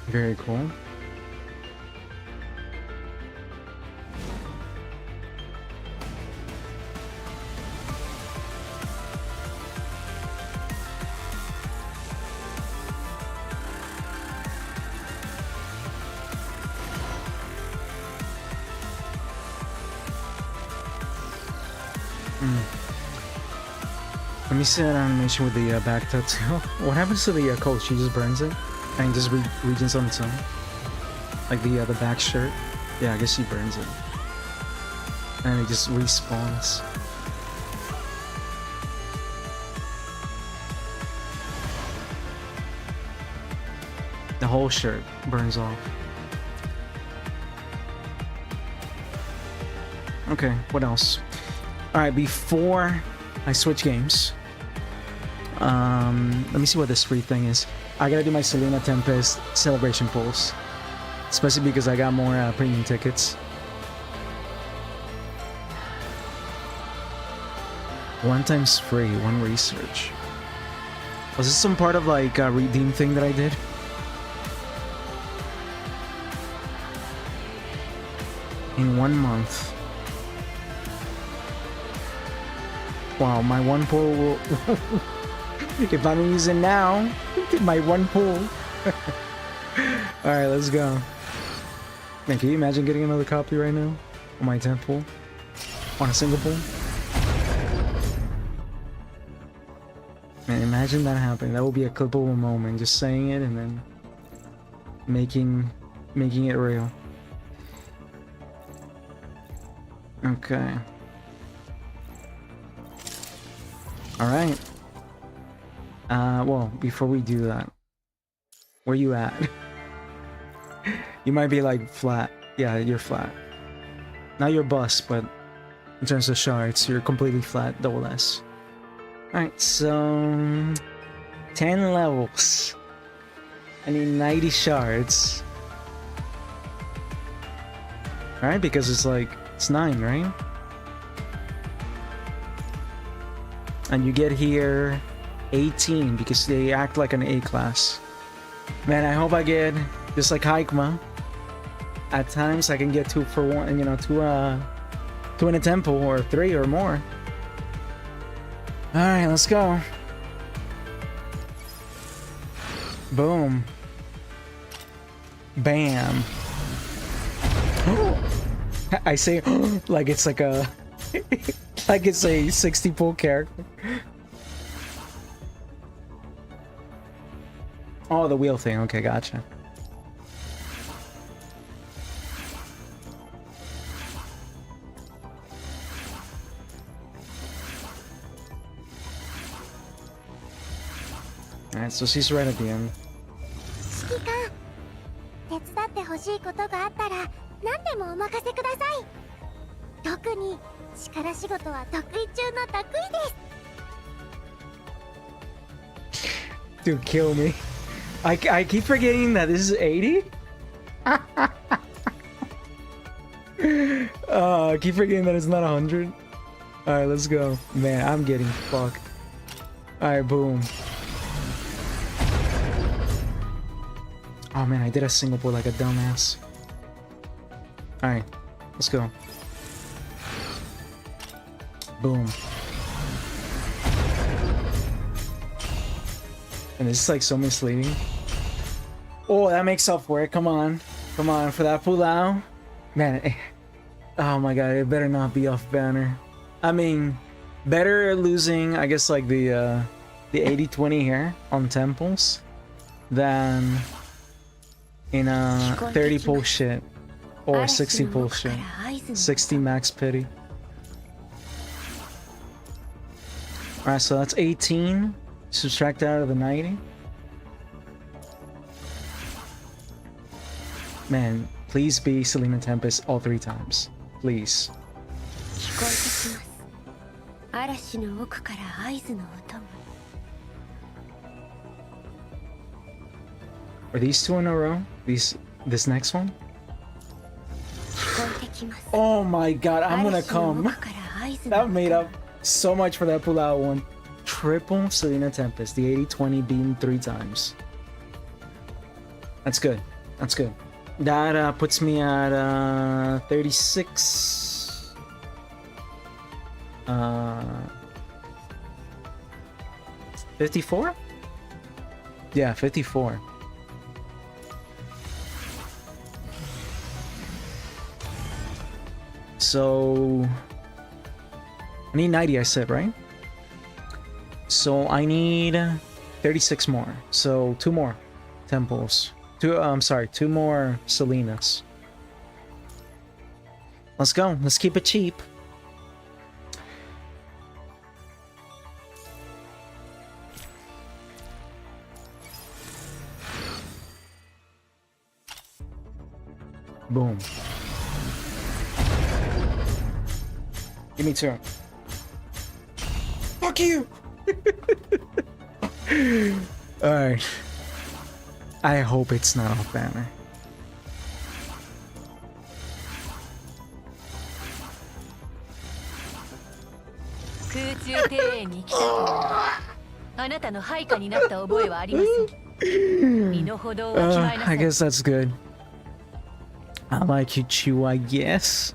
Very cool. Let me see that animation with the back tattoo. What happens to the coat? She just burns it and just regens on its own. Like the back shirt. Yeah, I guess she burns it. And it just respawns. The whole shirt burns off. Okay, what else? Alright, before I switch games, let me see what this free thing is. I gotta do my Selena Tempest celebration pulls, especially because I got more premium tickets. 1 times free, 1 research. Was this some part of like a redeem thing that I did? In 1 month. Wow, my 1 pull will... If I'm using now, my 1 pull. Alright, let's go. Man, can you imagine getting another copy right now? On my 10th pull? On a single pull? Man, imagine that happening. That would be a clippable moment. Just saying it and then making it real. Okay. Alright. Well, before we do that, where you at? You might be like flat. Yeah, you're flat. Not your bust, but in terms of shards, you're completely flat, double S. Alright, so 10 levels. I need 90 shards. Alright, because it's 9, right? And you get here 18 because they act like an A class. Man, I hope I get just like Haikma. At times I can get 2 for 1, you know, 2 in a temple or 3 or more. Alright, let's go. Boom. Bam. I say like it's like a like it's a 60 pull character. Oh, the wheel thing. Okay, gotcha. Alright, so she's right at the end. 指揮官、手伝ってほしいことがあったら何でもお任せください。特に力仕事は得意中の得意です。 Dude, kill me. I keep forgetting that this is 80? I keep forgetting that it's not 100. Alright, let's go. Man, I'm getting fucked. Alright, boom. Oh man, I did a single pull like a dumbass. Alright, let's go. Boom. And this is like so misleading. Oh, that makes up for it. Come on. Come on for that pull out. Man, oh my god, it better not be off banner. I mean, better losing, I guess, like the 80-20 here on temples than in a 30 pull shit or 60 pull shit. 60 max pity. Alright, so that's 18. Subtract out of the 90. Man, please be Selena Tempest all 3 times. Please. Are these 2 in a row? This next one? Oh my god, I'm gonna come. That made up so much for that pull-out one. Triple Selena Tempest, the 80-20 beam 3 times. That's good. That's good. That puts me at 36. 54? Yeah, 54. So I need 90, I said, right? So I need 36 more. So 2 more temples. Two more Selenas. Let's go. Let's keep it cheap. Boom. Give me 2. Fuck you! Alright. I hope it's not off banner. I guess that's good. I like you, Chew, I guess.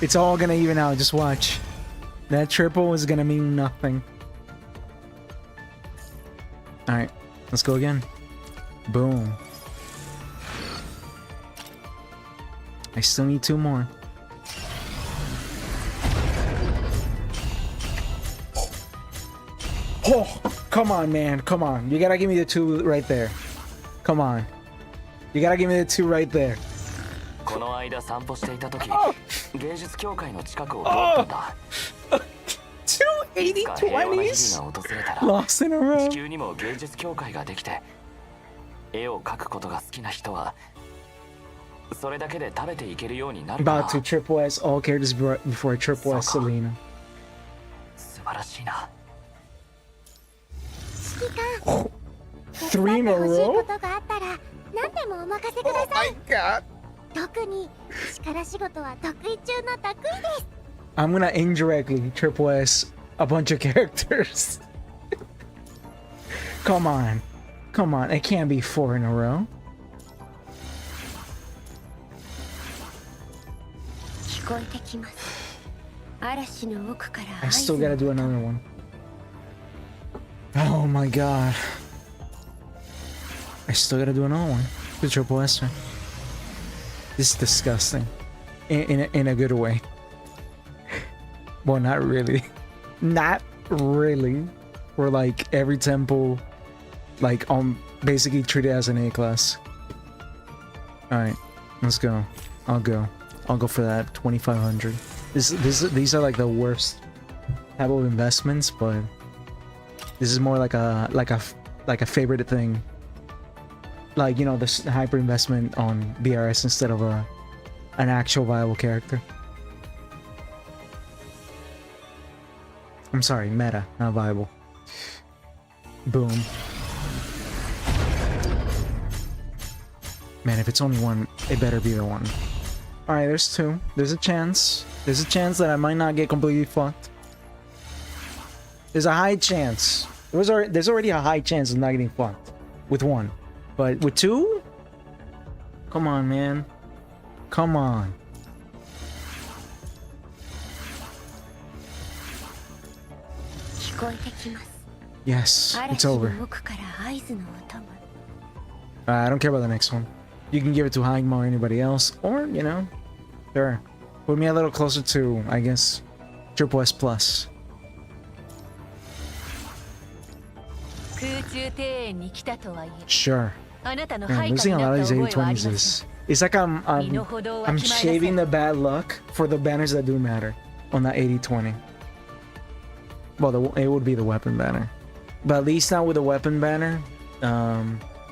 It's all gonna even out, just watch. That triple is gonna mean nothing. Alright, let's go again. Boom. I still need 2 more. Oh, come on, man. Come on. You gotta give me the 2 right there. Come on. You gotta give me the 2 right there. この間散歩していた時、芸術協会の近くを通ったんだ。 280 20s? Lost in a row. 地球にも芸術協会ができて、絵を描くことが好きな人はそれだけで食べていけるようになるかな。 About to triple S all characters before triple S Selena. 素晴らしいな。 3 in a row? Oh my god. I'm gonna indirectly triple S a bunch of characters. Come on. Come on. It can't be 4 in a row. I still gotta do another one. Oh my god. I still gotta do another one. The triple S. This is disgusting. In a good way. Well, not really. Not really. We're like every temple, like basically treated as an A class. Alright, let's go. I'll go for that 2,500. These are like the worst type of investments, but this is more like a favorite thing. Like, you know, the hyper investment on BRS instead of an actual viable character. I'm sorry, meta, not viable. Boom. Man, if it's only 1, it better be the 1. Alright, there's 2. There's a chance. There's a chance that I might not get completely fucked. There's a high chance. There's already a high chance of not getting fucked with 1. But with 2? Come on, man. Come on. Yes, it's over. I don't care about the next one. You can give it to Haigma or anybody else, or, you know, sure. Put me a little closer to, I guess, Triple S Plus. Sure. Man, losing a lot of these 8020s is... It's like I'm shaving the bad luck for the banners that do matter on that 8020. Well, it would be the weapon banner. But at least now with the weapon banner,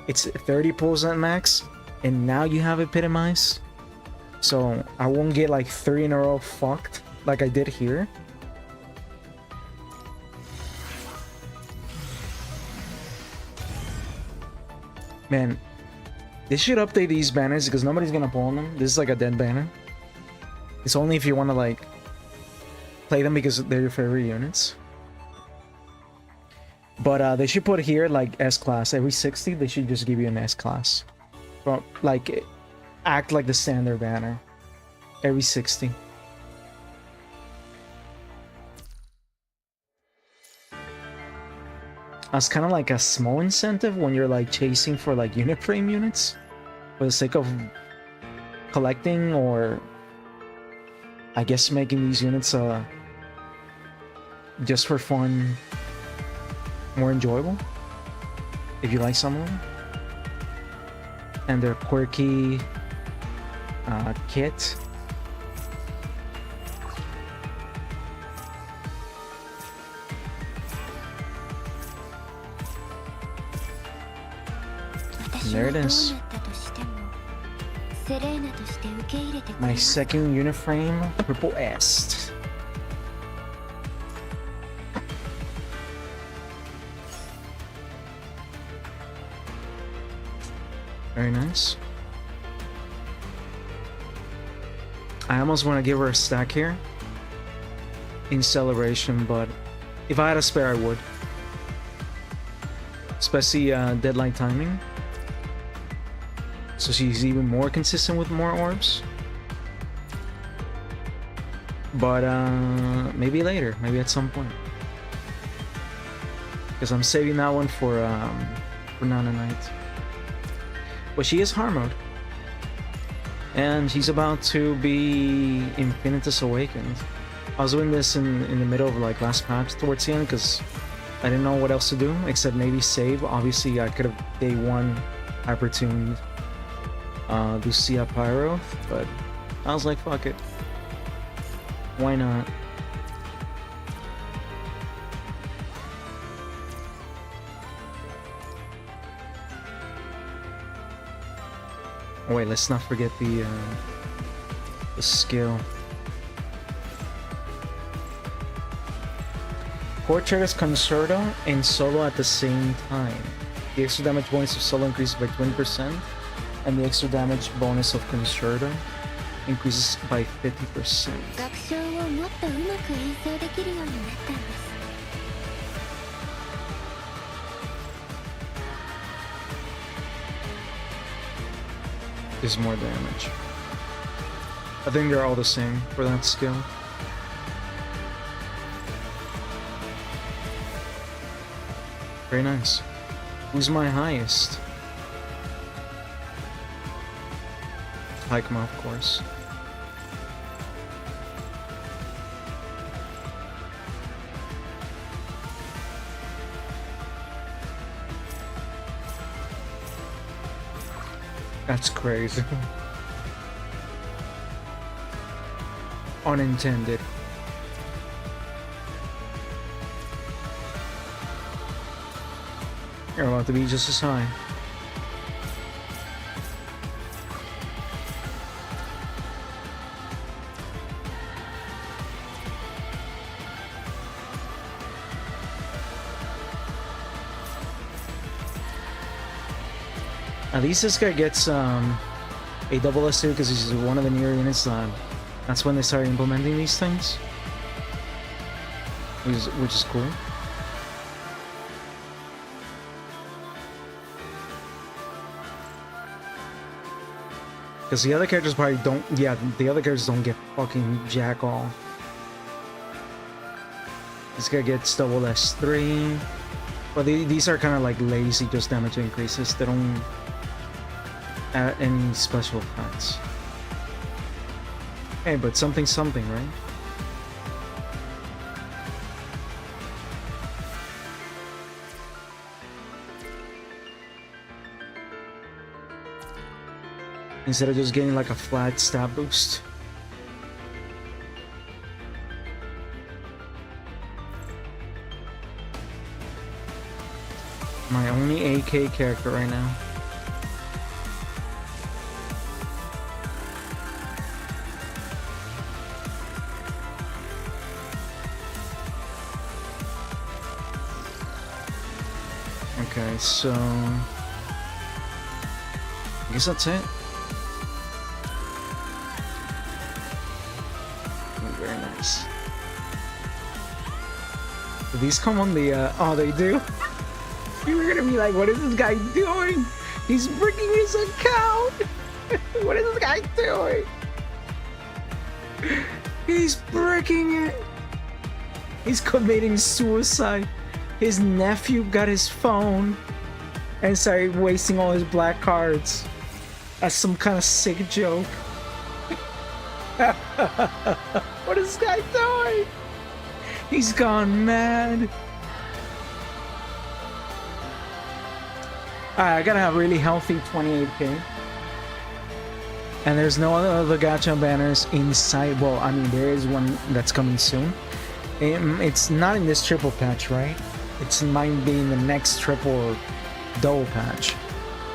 it's 30% max, and now you have epitomized. So I won't get like 3 in a row fucked like I did here. Man, they should update these banners because nobody's gonna pull on them. This is like a dead banner. It's only if you want to like play them because they're your favorite units. But they should put here like S class. Every 60, they should just give you an S class. From like act like the standard banner. Every 60. That's kind of like a small incentive when you're like chasing for like unit frame units for the sake of collecting, or I guess making these units just for fun more enjoyable if you like some of them. And their quirky kit. There it is. My second unit frame, Triple S. Very nice. I almost want to give her a stack here in celebration, but if I had a spare, I would. Especially deadline timing. So she's even more consistent with more orbs. But maybe later, maybe at some point. Because I'm saving that one for Nana Knight. But she is hard mode. And she's about to be Infinitus Awakened. I was doing this in the middle of like last patch towards the end because I didn't know what else to do except maybe save. Obviously I could have day one hypertuned Lucia Pyro, but I was like, fuck it. Why not? Oh wait, let's not forget the skill. Core triggers Concerto and Solo at the same time. The extra damage bonus of Solo increases by 20%, and the extra damage bonus of Concerto increases by 50%. Is more damage. I think they're all the same for that skill. Very nice. Who's my highest? Haikuma, of course. That's crazy. Unintended. You're about to be just as high. At least this guy gets a double S2 because he's one of the newer units. That's when they started implementing these things, which is cool. Because the other characters probably don't. Yeah, the other characters don't get fucking jack all. This guy gets double S3, but these are kind of like lazy, just damage increases. They don't add any special effects. Hey, but something's something, right? Instead of just getting like a flat stab boost. My only AK character right now. Okay, so I guess that's it. Very nice. Do these come on the oh, they do? You're gonna be like, what is this guy doing? He's breaking his account. What is this guy doing? He's breaking it. He's committing suicide. His nephew got his phone and started wasting all his black cards as some kind of sick joke. What is this guy doing? He's gone mad. Alright, I gotta have really healthy 28k. And there's no other gacha banners inside. Well, I mean, there is one that's coming soon. It's not in this triple patch, right? It might be in the next triple or double patch.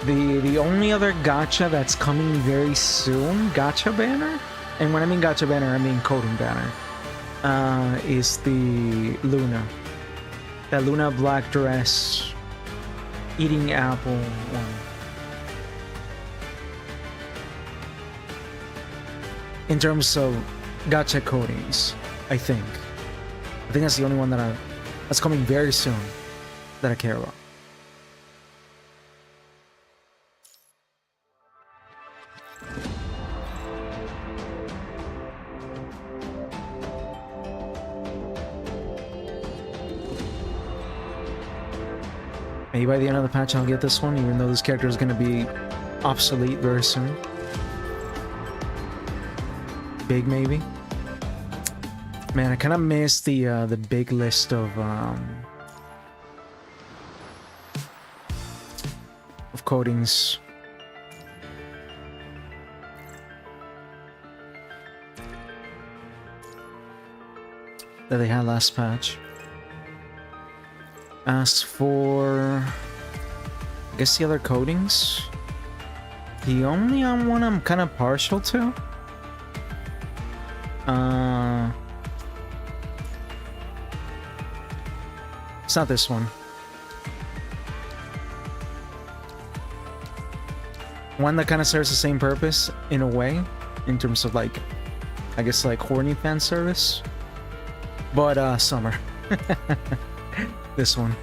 The only other gacha that's coming very soon, gacha banner? And when I mean gacha banner, I mean coding banner. Is the Luna. That Luna black dress eating apple one. In terms of gacha codings, I think that's the only one that's coming very soon that I care about. Maybe by the end of the patch I'll get this one, even though this character is going to be obsolete very soon. Big maybe. Man, I kind of missed the big list of codings. That they had last patch. As for, I guess the other codings, the only one I'm kind of partial to. It's not this one. One that kind of serves the same purpose in a way, in terms of like, I guess like horny fan service. But summer. This one.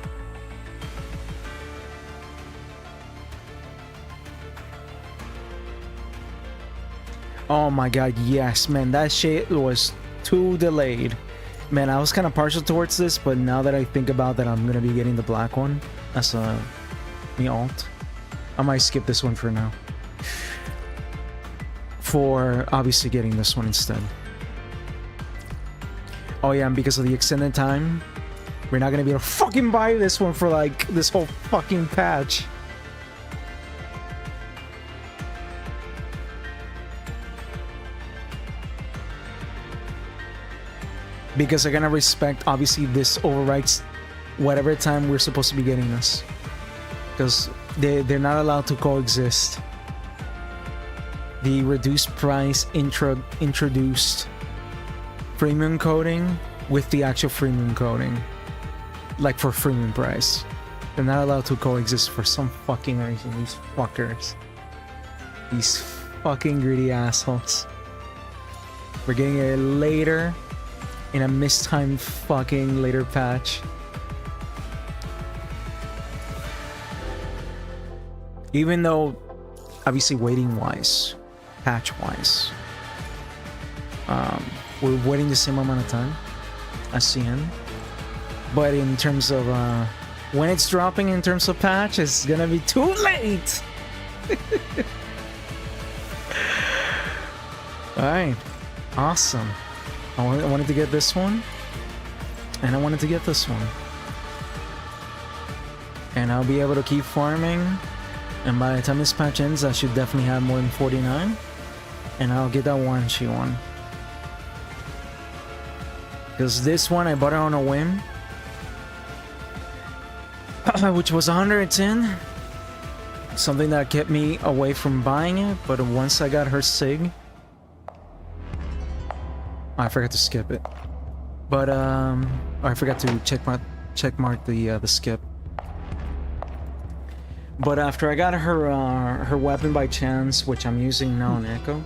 Oh my god, yes, man, that shit was too delayed. Man, I was kind of partial towards this, but now that I think about that I'm gonna be getting the black one as a me alt, I might skip this one for now. For obviously getting this one instead. Oh yeah, and because of the extended time, we're not gonna be able to fucking buy this one for like this whole fucking patch. Because they're gonna respect, obviously this overwrites whatever time we're supposed to be getting this. Because they're not allowed to coexist. The reduced price introduced premium coding with the actual freemium coding. Like for freemium price. They're not allowed to coexist for some fucking reason. These fuckers. These fucking greedy assholes. We're getting it later. In a mistimed fucking later patch. Even though, obviously waiting wise, patch wise, we're waiting the same amount of time as CN. But in terms of when it's dropping in terms of patch, it's gonna be too late. Alright, awesome. I wanted to get this one, and I wanted to get this one. And I'll be able to keep farming, and by the time this patch ends, I should definitely have more than 49, and I'll get that warranty one. Because this one, I bought it on a whim, which was 110, something that kept me away from buying it, but once I got her SIG, I forgot to skip it, but I forgot to check mark the skip. But after I got her weapon by chance, which I'm using now on Echo,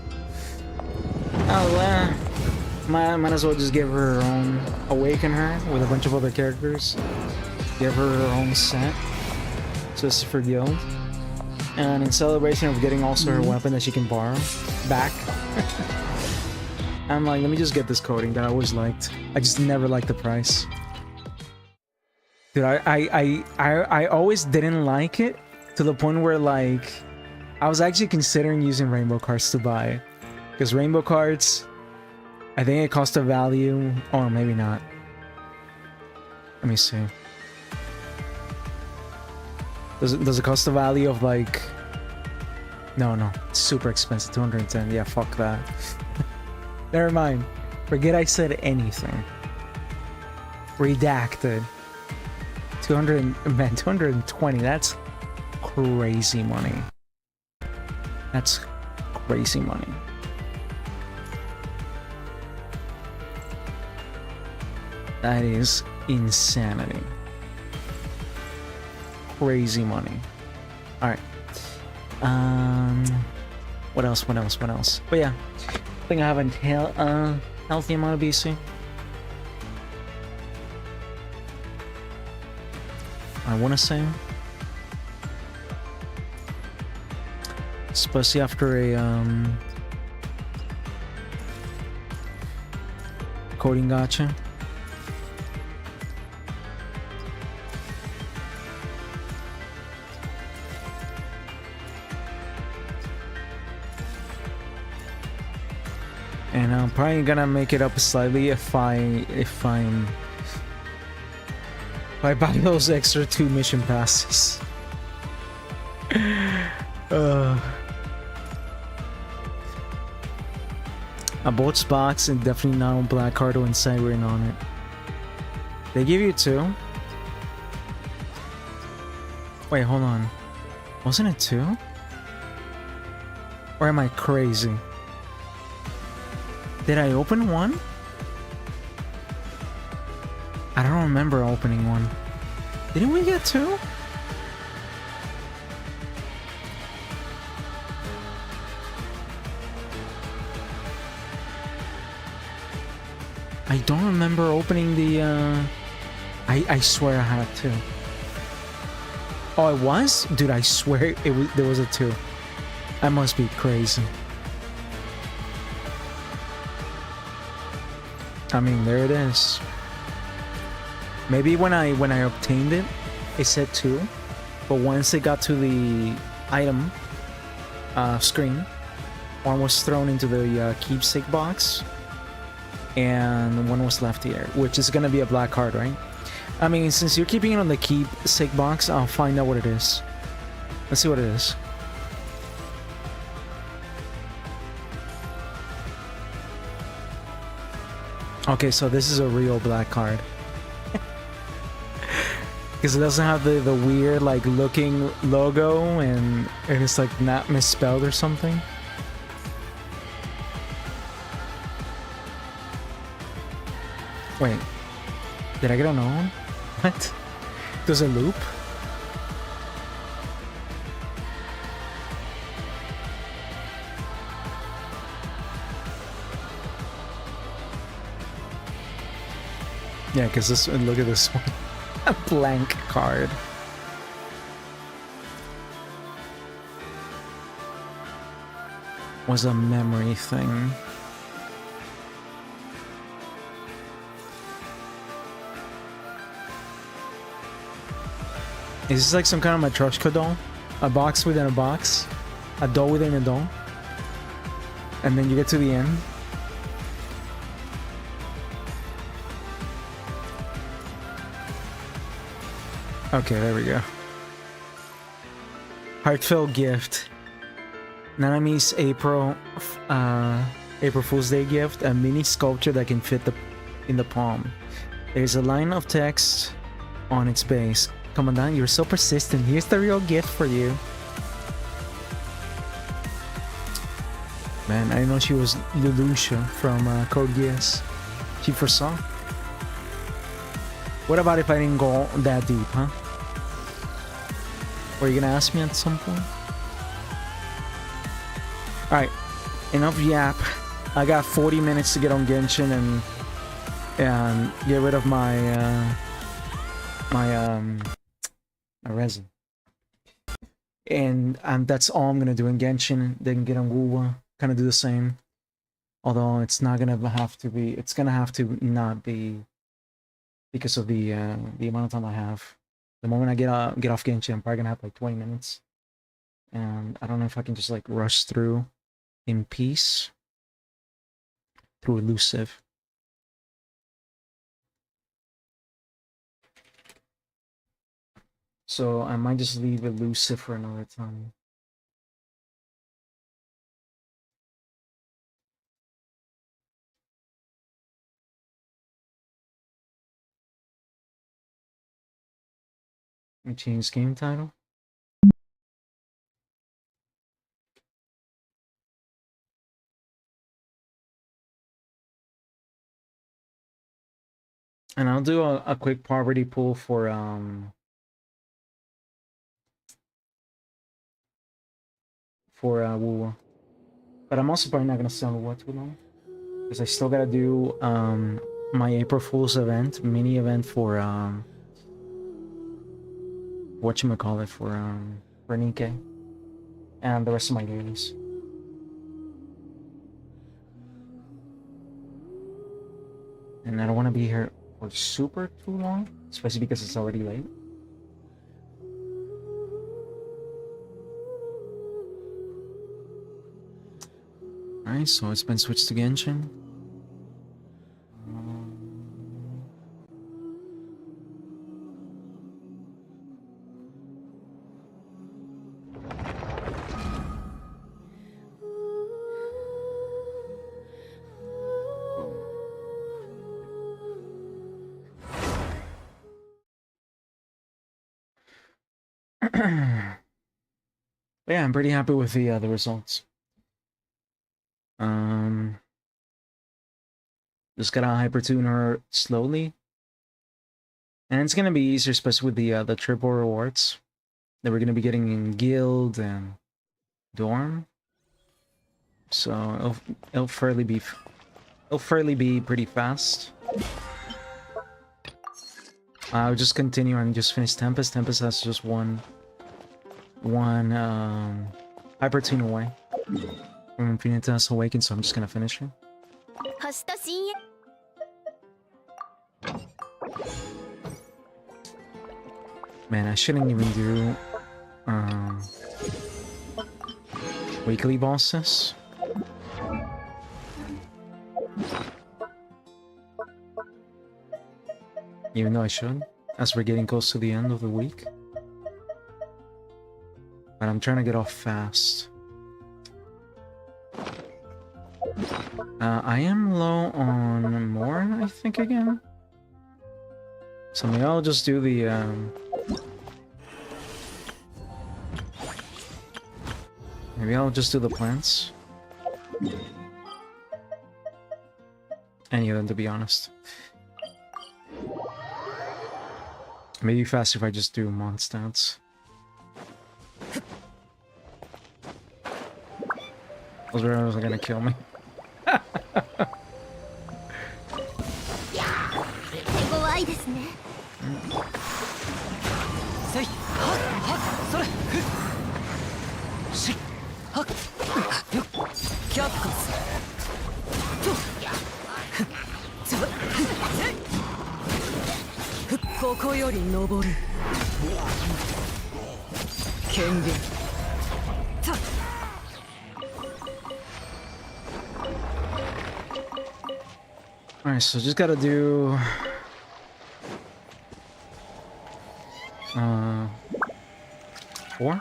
might as well just give her own, awaken her with a bunch of other characters, give her her own set, just for guild. And in celebration of getting also her weapon that she can borrow back. I'm like, let me just get this coating that I always liked. I just never liked the price. Dude, I always didn't like it to the point where like I was actually considering using rainbow cards to buy it. Because rainbow cards, I think it cost a value, or maybe not. Let me see. Does it cost a value of like... No, it's super expensive, 210. Yeah, fuck that. Never mind. Forget I said anything. Redacted. 220, that's crazy money. That's crazy money. That is insanity. Crazy money. Alright. What else? But yeah. I think I have a healthy amount of BC. I want to say. Especially after a coding gacha. And I'm probably gonna make it up slightly if I buy those extra 2 mission passes. A boats box and definitely not on Black Cardo and Siren on it. They give you 2? Wait, hold on. Wasn't it 2? Or am I crazy? Did I open 1? I don't remember opening 1. Didn't we get 2? I don't remember opening the I swear I had 2. Oh, it was? Dude, I swear there was a 2. I must be crazy. I mean, there it is. Maybe when I obtained it, it said 2, but once it got to the item screen, 1 was thrown into the keepsake box, and 1 was left here, which is gonna be a black card, right? I mean, since you're keeping it on the keepsake box, I'll find out what it is. Let's see what it is. Okay, so this is a real black card. Because it doesn't have the weird, like, looking logo, and it's, like, not misspelled or something. Wait. Did I get another one? What? There's a loop? Yeah, because this one, look at this one. A blank card. Was a memory thing. Is this like some kind of Matryoshka doll? A box within a box? A doll within a doll? And then you get to the end. Okay, there we go. Heartfelt gift. Nanami's April Fool's Day gift. A mini sculpture that can fit in the palm. There's a line of text on its base. Commandant, you're so persistent. Here's the real gift for you. Man, I didn't know she was Leloucha from Code Geass. She foresaw. What about if I didn't go that deep, huh? Were you gonna ask me at some point? Alright, enough yap. I got 40 minutes to get on Genshin and get rid of my my resin. And that's all I'm gonna do in Genshin. Then get on Wuwa, kind of do the same. Although it's not gonna have to be. It's gonna have to not be because of the amount of time I have. The moment I get off Genshin, I'm probably gonna have like 20 minutes, and I don't know if I can just like rush through in peace through elusive. So I might just leave elusive for another time. Let me change game title. And I'll do a quick poverty pool for Wuwa. But I'm also probably not gonna stay on Wuwa too long, because I still gotta do my April Fools event, mini event for whatchamacallit, for Nikke, and the rest of my dailies. And I don't want to be here for super too long, especially because it's already late. Alright, so it's been switched to Genshin. But yeah, I'm pretty happy with the results. Just gotta hypertune her slowly, and it's gonna be easier, especially with the triple rewards that we're gonna be getting in guild and dorm. So it'll fairly be pretty fast. I'll just continue and just finish Tempest. Tempest has just one hypertune away from Infinitas Awaken, so I'm just gonna finish her. Man, I shouldn't even do weekly bosses. Even though I should, as we're getting close to the end of the week. But I'm trying to get off fast. I am low on Morn, I think, again. So maybe I'll just do the maybe I'll just do the plants. Any of them, to be honest. Maybe faster if I just do mon stats. Those arrows are gonna kill me. Alright, so just gotta do 4?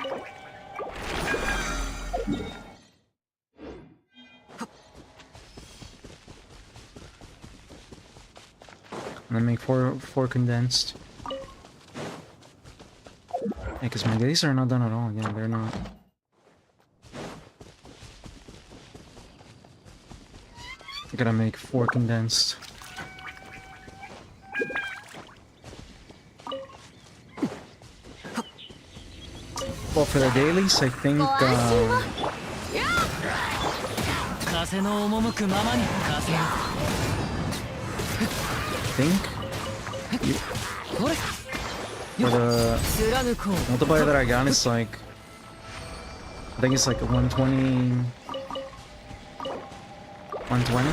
And then make four condensed. Yeah, because my days are not done at all. Yeah, they're not. I gotta make 4 condensed. Well, for the dailies, I think for the multiplier that I got, it's like I think it's like a 120... 120?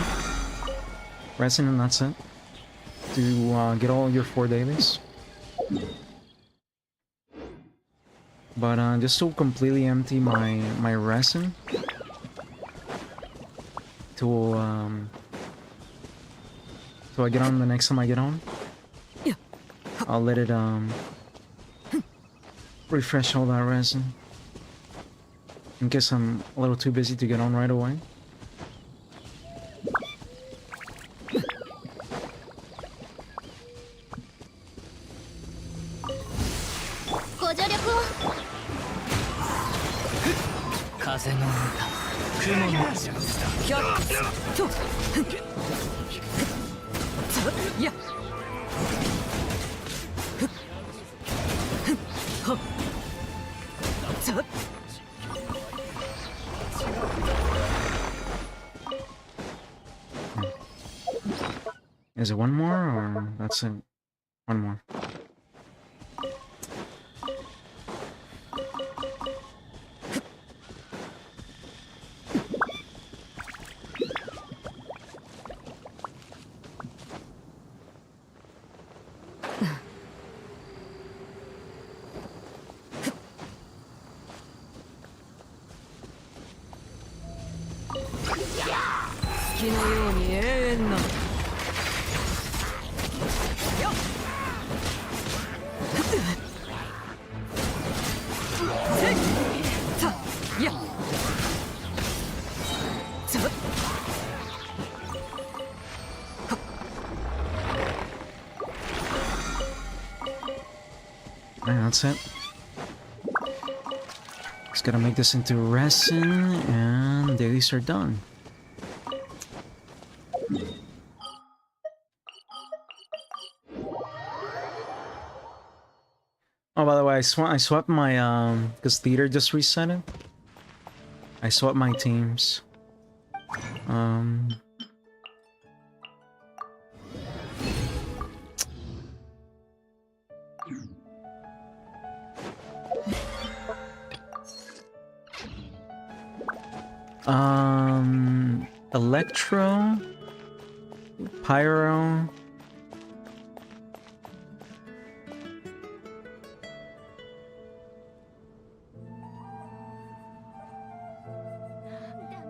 Resin and that's it. To get all your 4 dailies. But just to completely empty my resin. Till I get on the next time I get on. I'll let it refresh all that resin. In case I'm a little too busy to get on right away. Is it one more or that's it? One more. That's it. Just gotta make this into resin and dailies are done. Oh, by the way, I swapped my because theater just reset it. I swapped my teams. Electro, Pyro,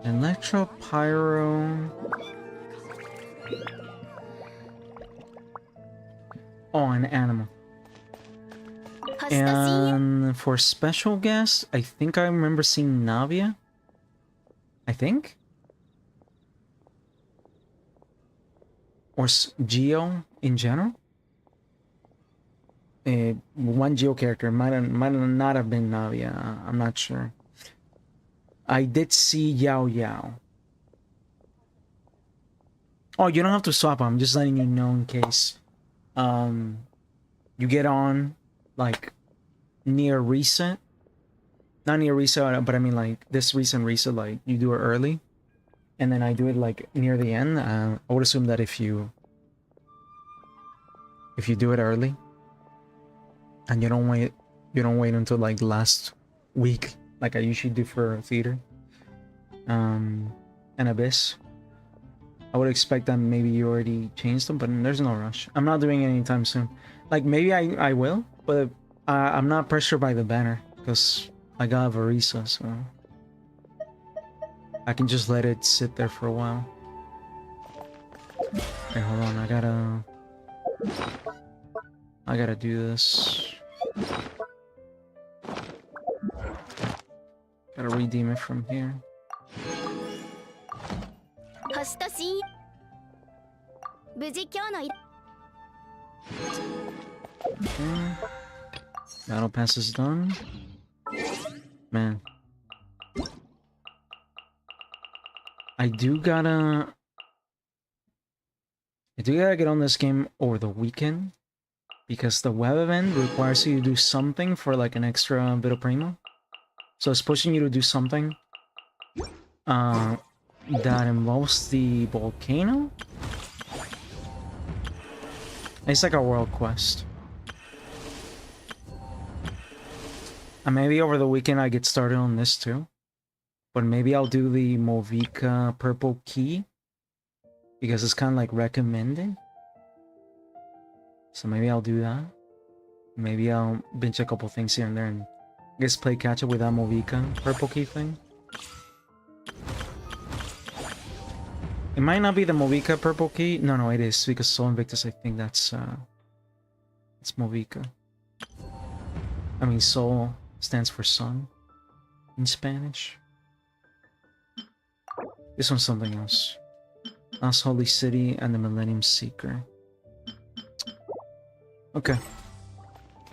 Electro, Pyro. Oh, an animal. And for special guest, I think I remember seeing Navia. I think? Or Geo in general? One Geo character might not have been Navia. I'm not sure. I did see Yao Yao. Oh, you don't have to swap. I'm just letting you know in case you get on like near reset. Not near reset, but I mean like this recent reset, like you do it early. And then I do it like near the end. I would assume that if you do it early and you don't wait until like last week like I usually do for theater and Abyss, I would expect that maybe you already changed them, but there's no rush. I'm not doing it anytime soon. Like maybe I will, but I'm not pressured by the banner because I got Varisa, so I can just let it sit there for a while. Okay, hold on, I gotta do this. Gotta redeem it from here. Okay. Battle pass is done. Man. I do gotta get on this game over the weekend because the web event requires you to do something for like an extra bit of primo. So it's pushing you to do something that involves the volcano. It's like a world quest. And maybe over the weekend I get started on this too. But maybe I'll do the Movica purple key because it's kind of like recommended. So maybe I'll do that. Maybe I'll binge a couple things here and there and I guess play catch up with that Movica purple key thing. It might not be the Movica purple key. No, it is because Sol Invictus. I think that's it's Movica. I mean, Sol stands for sun in Spanish. This one's something else. Lost Holy City and the Millennium Seeker. Okay.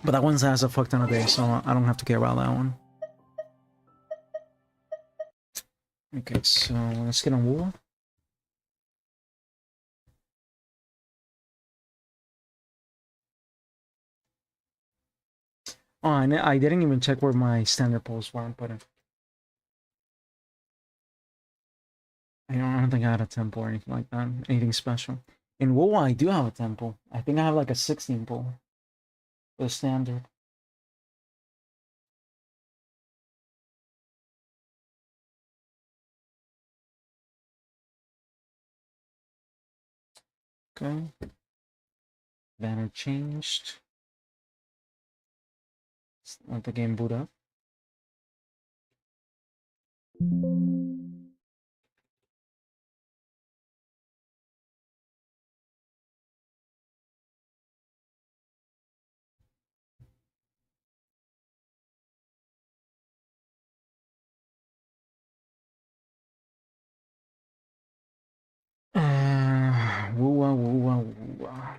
But that one has a fuck ton of days, so I don't have to care about that one. Okay, so let's get on Wool. Oh, I didn't even check where my standard pulls were, but I don't think I had a temple or anything like that. Anything special. In WoW, I do have a temple. I think I have like a 16 pull. For the standard. Okay. Banner changed. Let's let the game boot up. Woo-wah, woo-wah, woo-wah.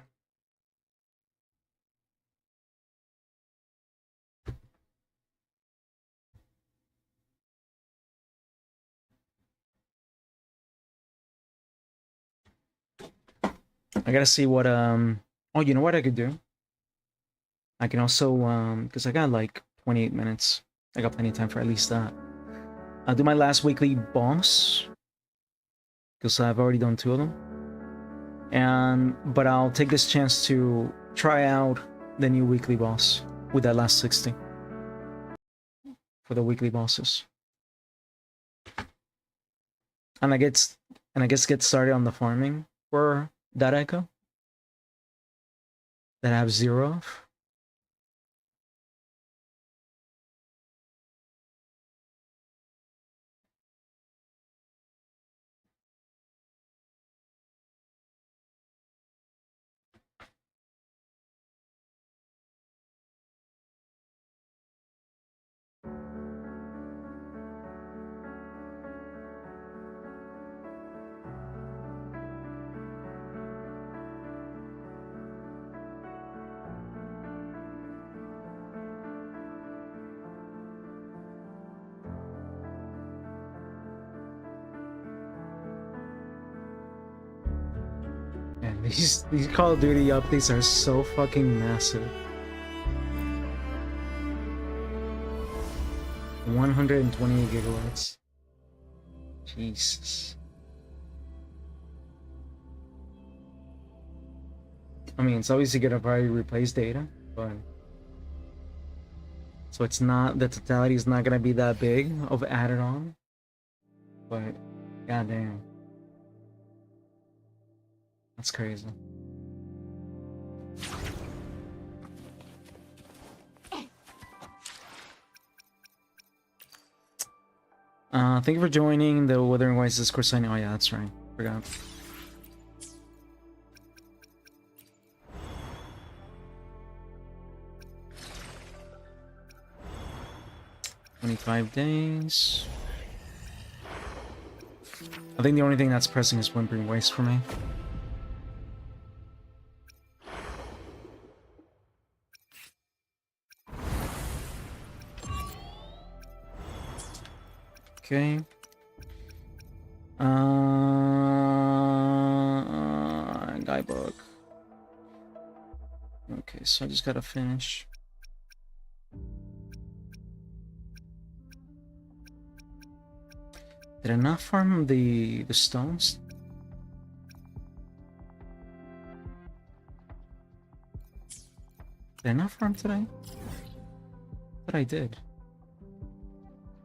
I gotta see what oh, you know what I could do? I can also because I got like 28 minutes. I got plenty of time for at least that. I'll do my last weekly boss. Because I've already done 2 of them. But I'll take this chance to try out the new weekly boss with that last 60 for the weekly bosses. And I guess get started on the farming for that echo that I have 0 of. And these Call of Duty updates are so fucking massive. 128 gigabytes. Jesus. I mean, it's obviously gonna probably replace data, but so it's not, the totality is not gonna be that big of added on. But goddamn. That's crazy. Thank you for joining the Wuthering Waves Discord signing. Oh yeah, that's right. Forgot. $25 days. I think the only thing that's pressing is Whimpering Waste for me. Okay. Guidebook. Okay, so I just gotta finish. Did I not farm the stones? Did I not farm today? But I did.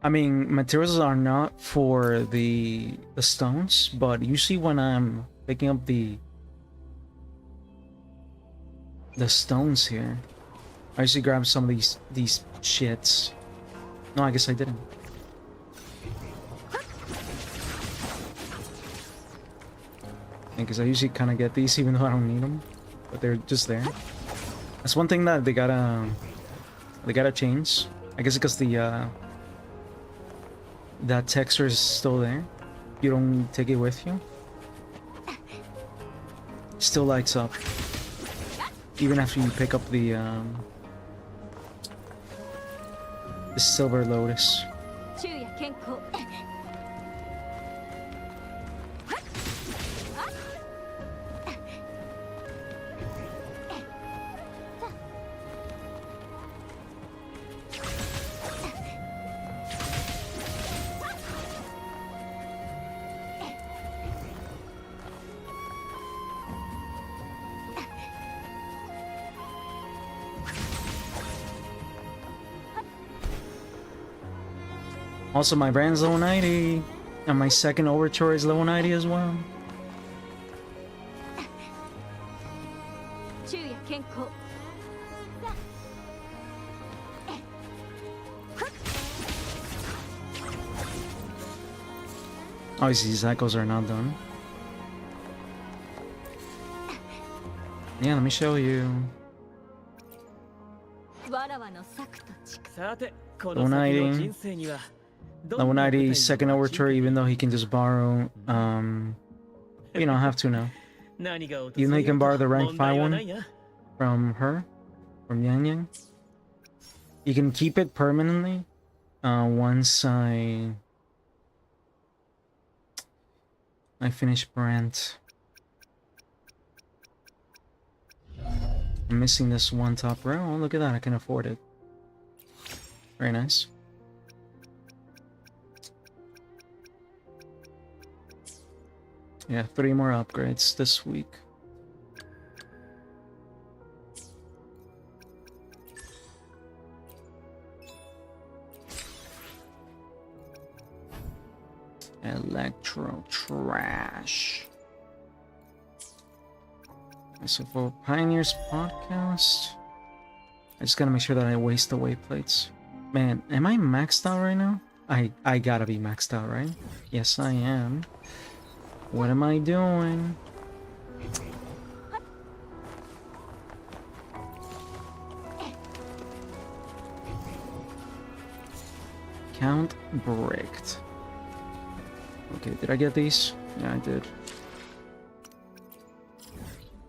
I mean, materials are not for the stones, but usually when I'm picking up the stones here, I usually grab some of these shits. No, I guess I didn't. Because I usually kind of get these even though I don't need them, but they're just there. That's one thing that they gotta change. I guess because the that texture is still there. You don't take it with you. Still lights up even after you pick up the silver lotus. Also, my brand's level 90, and my second overture is level 90 as well. Obviously, these cycles are not done. Yeah, let me show you. Level 90. Level 90, second overture, even though he can just borrow, you don't have to now. Even though he can borrow the rank 5 one from her, from Yang Yang. You can keep it permanently, once I finish Brand. I'm missing this one top row. Oh, look at that, I can afford it. Very nice. Yeah, 3 more upgrades this week. Electro trash. So for Pioneers podcast, I just gotta make sure that I waste the wayplates. Man, am I maxed out right now? I gotta be maxed out, right? Yes, I am. What am I doing? Count bricked. Okay, did I get these? Yeah, I did.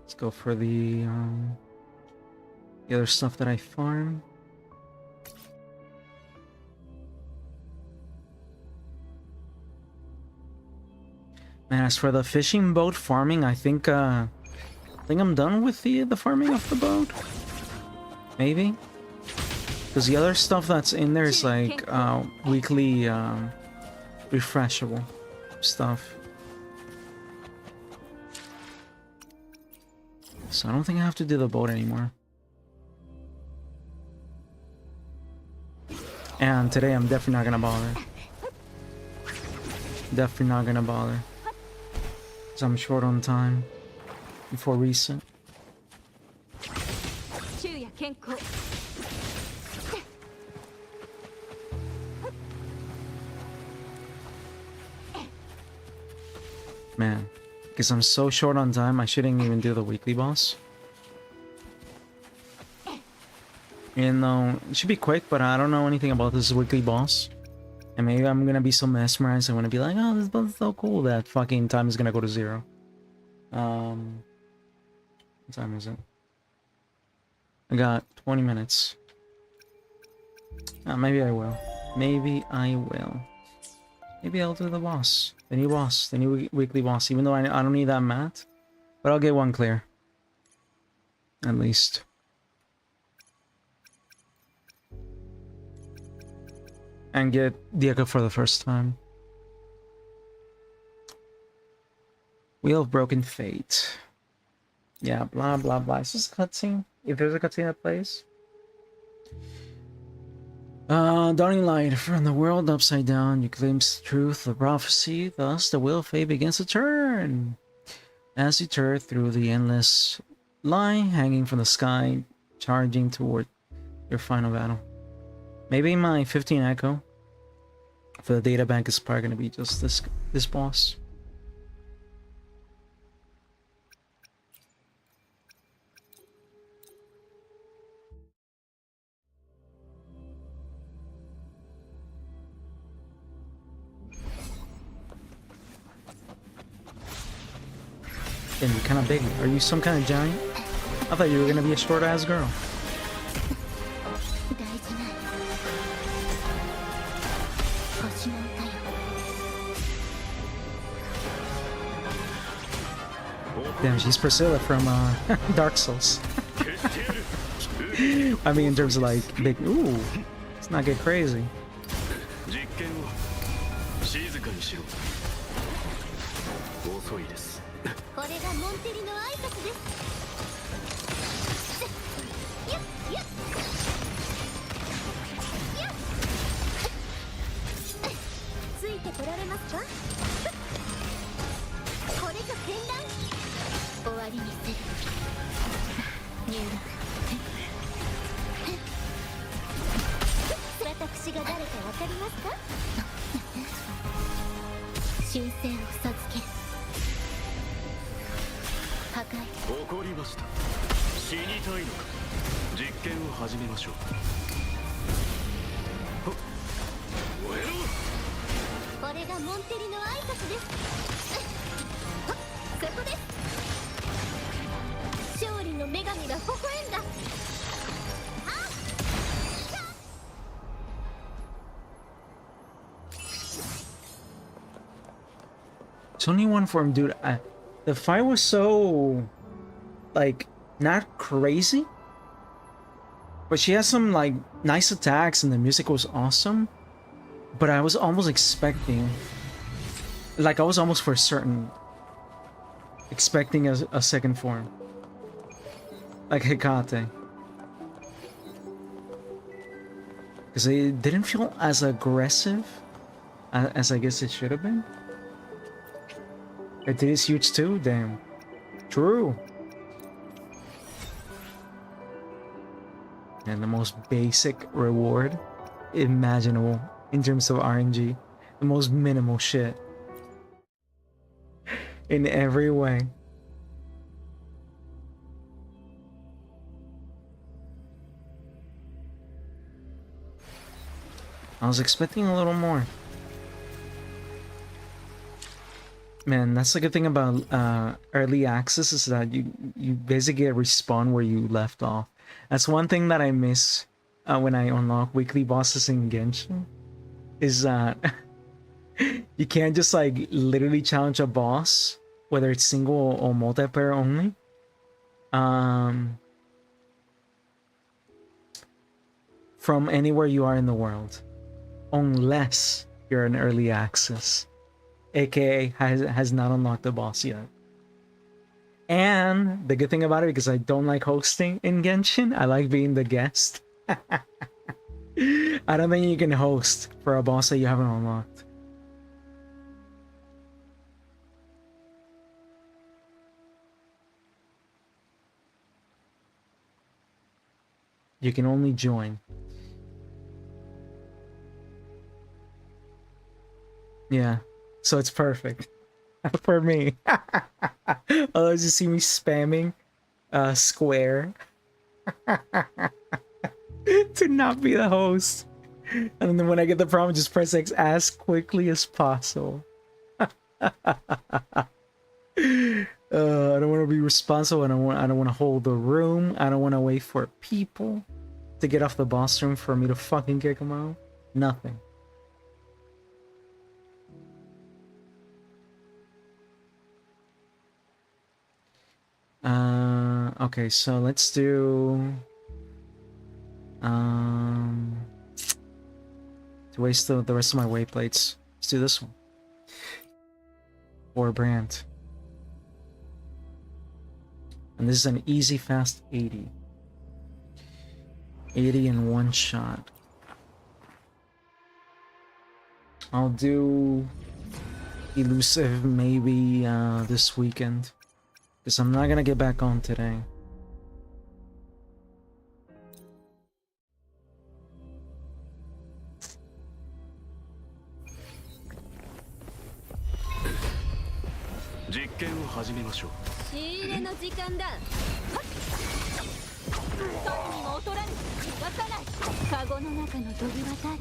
Let's go for the other stuff that I farm. Man, as for the fishing boat farming, I think I'm done with the farming of the boat. Maybe, because the other stuff that's in there is like weekly refreshable stuff. So I don't think I have to do the boat anymore. And today I'm definitely not gonna bother. Definitely not gonna bother. Because I'm short on time before reset. Man, because I'm so short on time, I shouldn't even do the weekly boss. And it should be quick, but I don't know anything about this weekly boss. And maybe I'm gonna be so mesmerized, I'm gonna be like, oh, this boss is so cool, that fucking time is gonna go to 0. What time is it? I got 20 minutes. Maybe I will. Maybe I will. Maybe I'll do the boss. The new boss. The new weekly boss. Even though I don't need that mat. But I'll get one clear. At least. And get the echo for the first time. Wheel of Broken Fate. Yeah, blah blah blah. Is this a cutscene? If there's a cutscene that plays. Dawning light from the world upside down, you glimpse the truth of prophecy, thus the wheel of fate begins to turn. As you turn through the endless line hanging from the sky, charging toward your final battle. Maybe my 15 echo for the data bank is probably going to be just this boss. Damn, you're kind of big. Are you some kind of giant? I thought you were going to be a short-ass girl. 大事ない星の歌よ Damn, she's Priscilla from Dark Souls. I mean, in terms of like big. Ooh, let's not get crazy. 実験を静かにしろ。遅いです。これがモンテリの挨拶ですやっやっやっついてこられますかこれぞ戦乱終わりにせる入力私が誰かわかりますか神聖を授ける破壊怒りました。死にたいのか。実験を始めましょう。燃えろ。これがモンテリの挨拶ですそこです勝利の女神が微笑んだ It's only one form, dude. The fight was so, like, not crazy, but she has some like nice attacks, and the music was awesome. But I was almost expecting, like, I was almost for certain expecting a second form, like Hecate, because it didn't feel as aggressive as I guess it should have been. It is huge too, damn. True. And the most basic reward imaginable in terms of RNG. The most minimal shit. In every way. I was expecting a little more. Man, that's the good thing about early access is that you basically respawn where you left off. That's one thing that I miss when I unlock weekly bosses in Genshin, is that you can't just like literally challenge a boss, whether it's single or multiplayer only. From anywhere you are in the world, unless you're in early access. AKA has not unlocked the boss yet. And the good thing about it, because I don't like hosting in Genshin, I like being the guest. I don't think you can host for a boss that you haven't unlocked. You can only join. Yeah. So it's perfect for me. Otherwise, you see me spamming square to not be the host, and then when I get the prompt, just press X as quickly as possible. I don't want to be responsible. I don't want to hold the room. I don't want to wait for people to get off the boss room for me to fucking kick them out. Nothing. Okay, so let's do to waste the rest of my weight plates, let's do this one. Or brand. And this is an easy fast 80 in one shot. I'll do elusive maybe this weekend, because I'm not gonna get back on today.仕入れの時間だ。はっ。神にも劣らぬ。逃がさない。カゴの中の鳥は誰？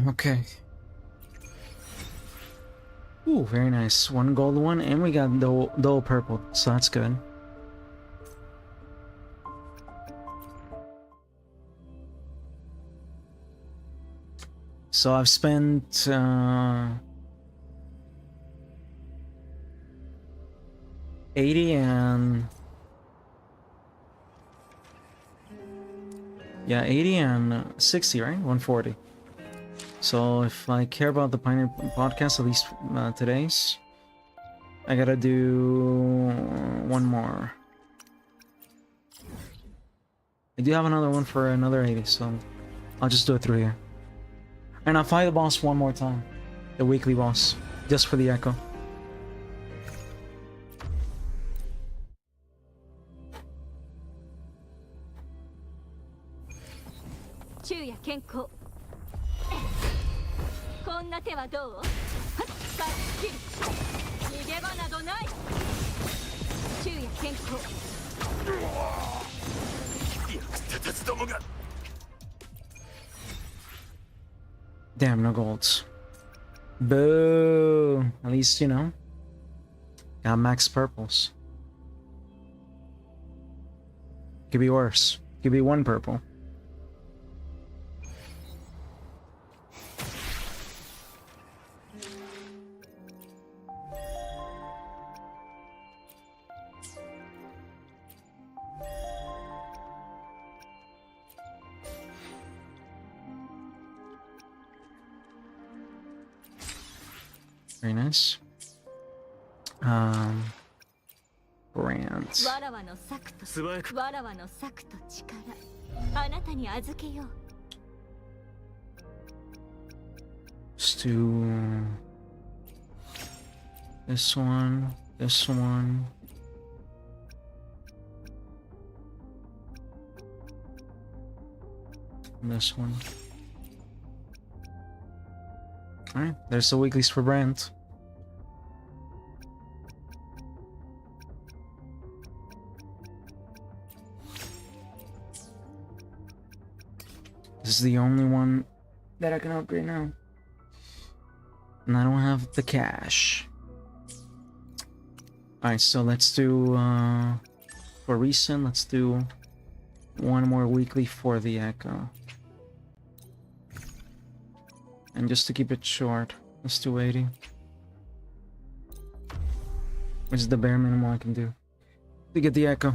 Okay. Ooh, very nice. One gold one, and we got dual purple, so that's good. So I've spent 80 and 80 and 60, right? 140. So if I care about the Pioneer podcast, at least today's, I gotta do one more. I do have another one for another 80, so I'll just do it through here. And I'll fight the boss one more time. The weekly boss. Just for the echo. Damn, no golds. Boo! At least, you know, got max purples. Could be worse. Could be one purple. Very nice. Brands. Let's do this one, this one. And this one. Alright, there's the weeklies for Brand. This is the only one that I can upgrade now. And I don't have the cash. Alright, so let's do, for recent, let's do one more weekly for the Echo. And just to keep it short, let's do 80. Which is the bare minimum I can do to get the Echo.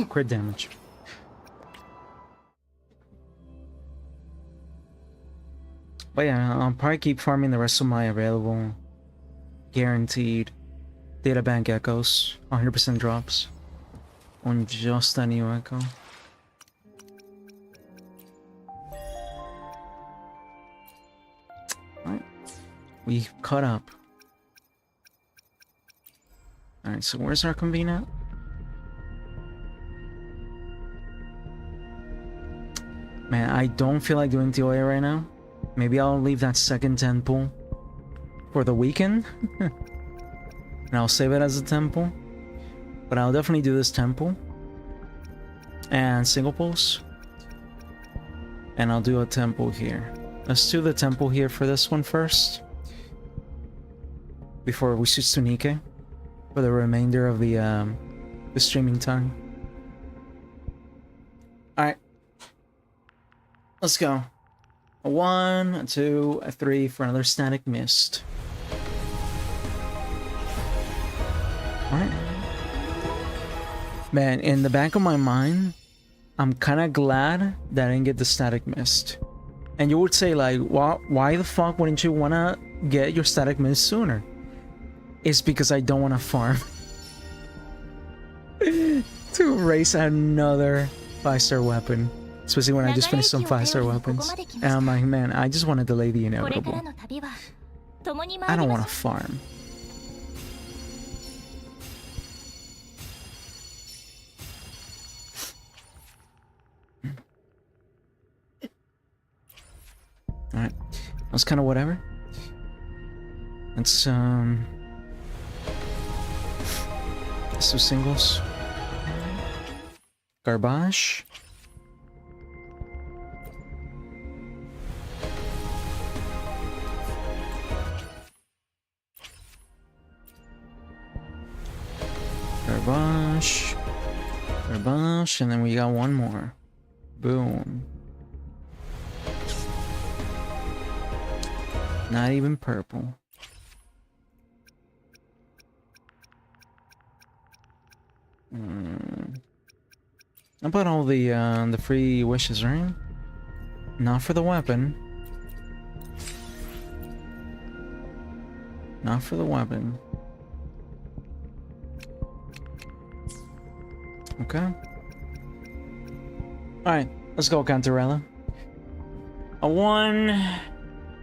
Crit damage. But yeah, I'll probably keep farming the rest of my available guaranteed data bank echoes. 100% drops on just a new echo. Alright, we caught up. Alright, so where's our convene at? Man, I don't feel like doing TOA right now. Maybe I'll leave that second 10 pool for the weekend. And I'll save it as a temple. But I'll definitely do this temple. And single pulls. And I'll do a temple here. Let's do the temple here for this one first. Before we switch to Nikke. For the remainder of the streaming time. Alright. Let's go. A 1, a 2, a 3 for another static mist. Alright. Man, in the back of my mind, I'm kind of glad that I didn't get the static mist. And you would say like, why the fuck wouldn't you want to get your static mist sooner? It's because I don't want to farm. To race another 5-star weapon. Especially when I just finished some 5-star weapons. And I'm like, man, I just want to delay the inevitable. I don't want to farm. Alright. That's kind of whatever. Let's do singles. Garbage. Garbage. Garbage. And then we got one more. Boom. Not even purple. How about all the free wishes, right? Not for the weapon. Not for the weapon. Okay. Alright, let's go, Cantarella. A 1,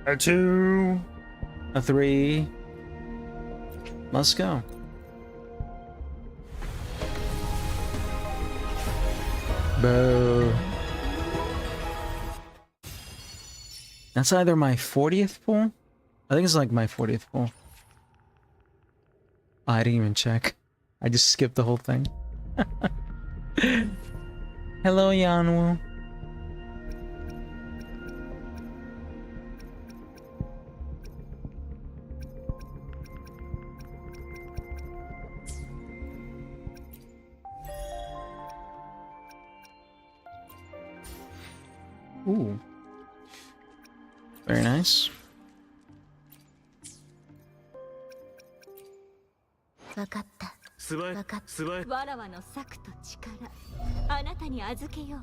a 2, a 3. Let's go. Boo. That's either my 40th pull? I think it's like my 40th pull. Oh, I didn't even check. I just skipped the whole thing. Hello, Yanwu. Ooh. Very nice. 分かった。分かった。わらわの策と力、あなたに預けよう。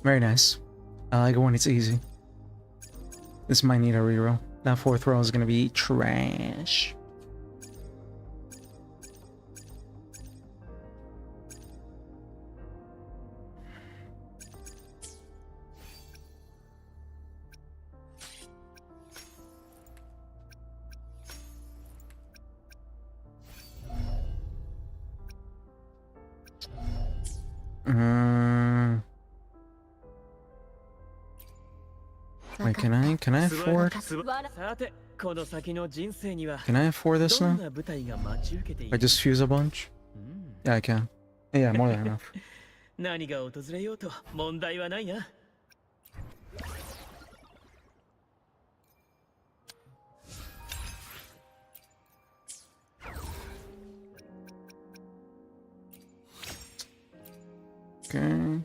Very nice. I like it when it's easy. This might need a reroll. That 4th roll is gonna be trash. Wait, can I afford? Can I afford this now? I just fuse a bunch? Yeah, I can. Yeah, more than enough. 何が訪れようと問題はないな。Okay.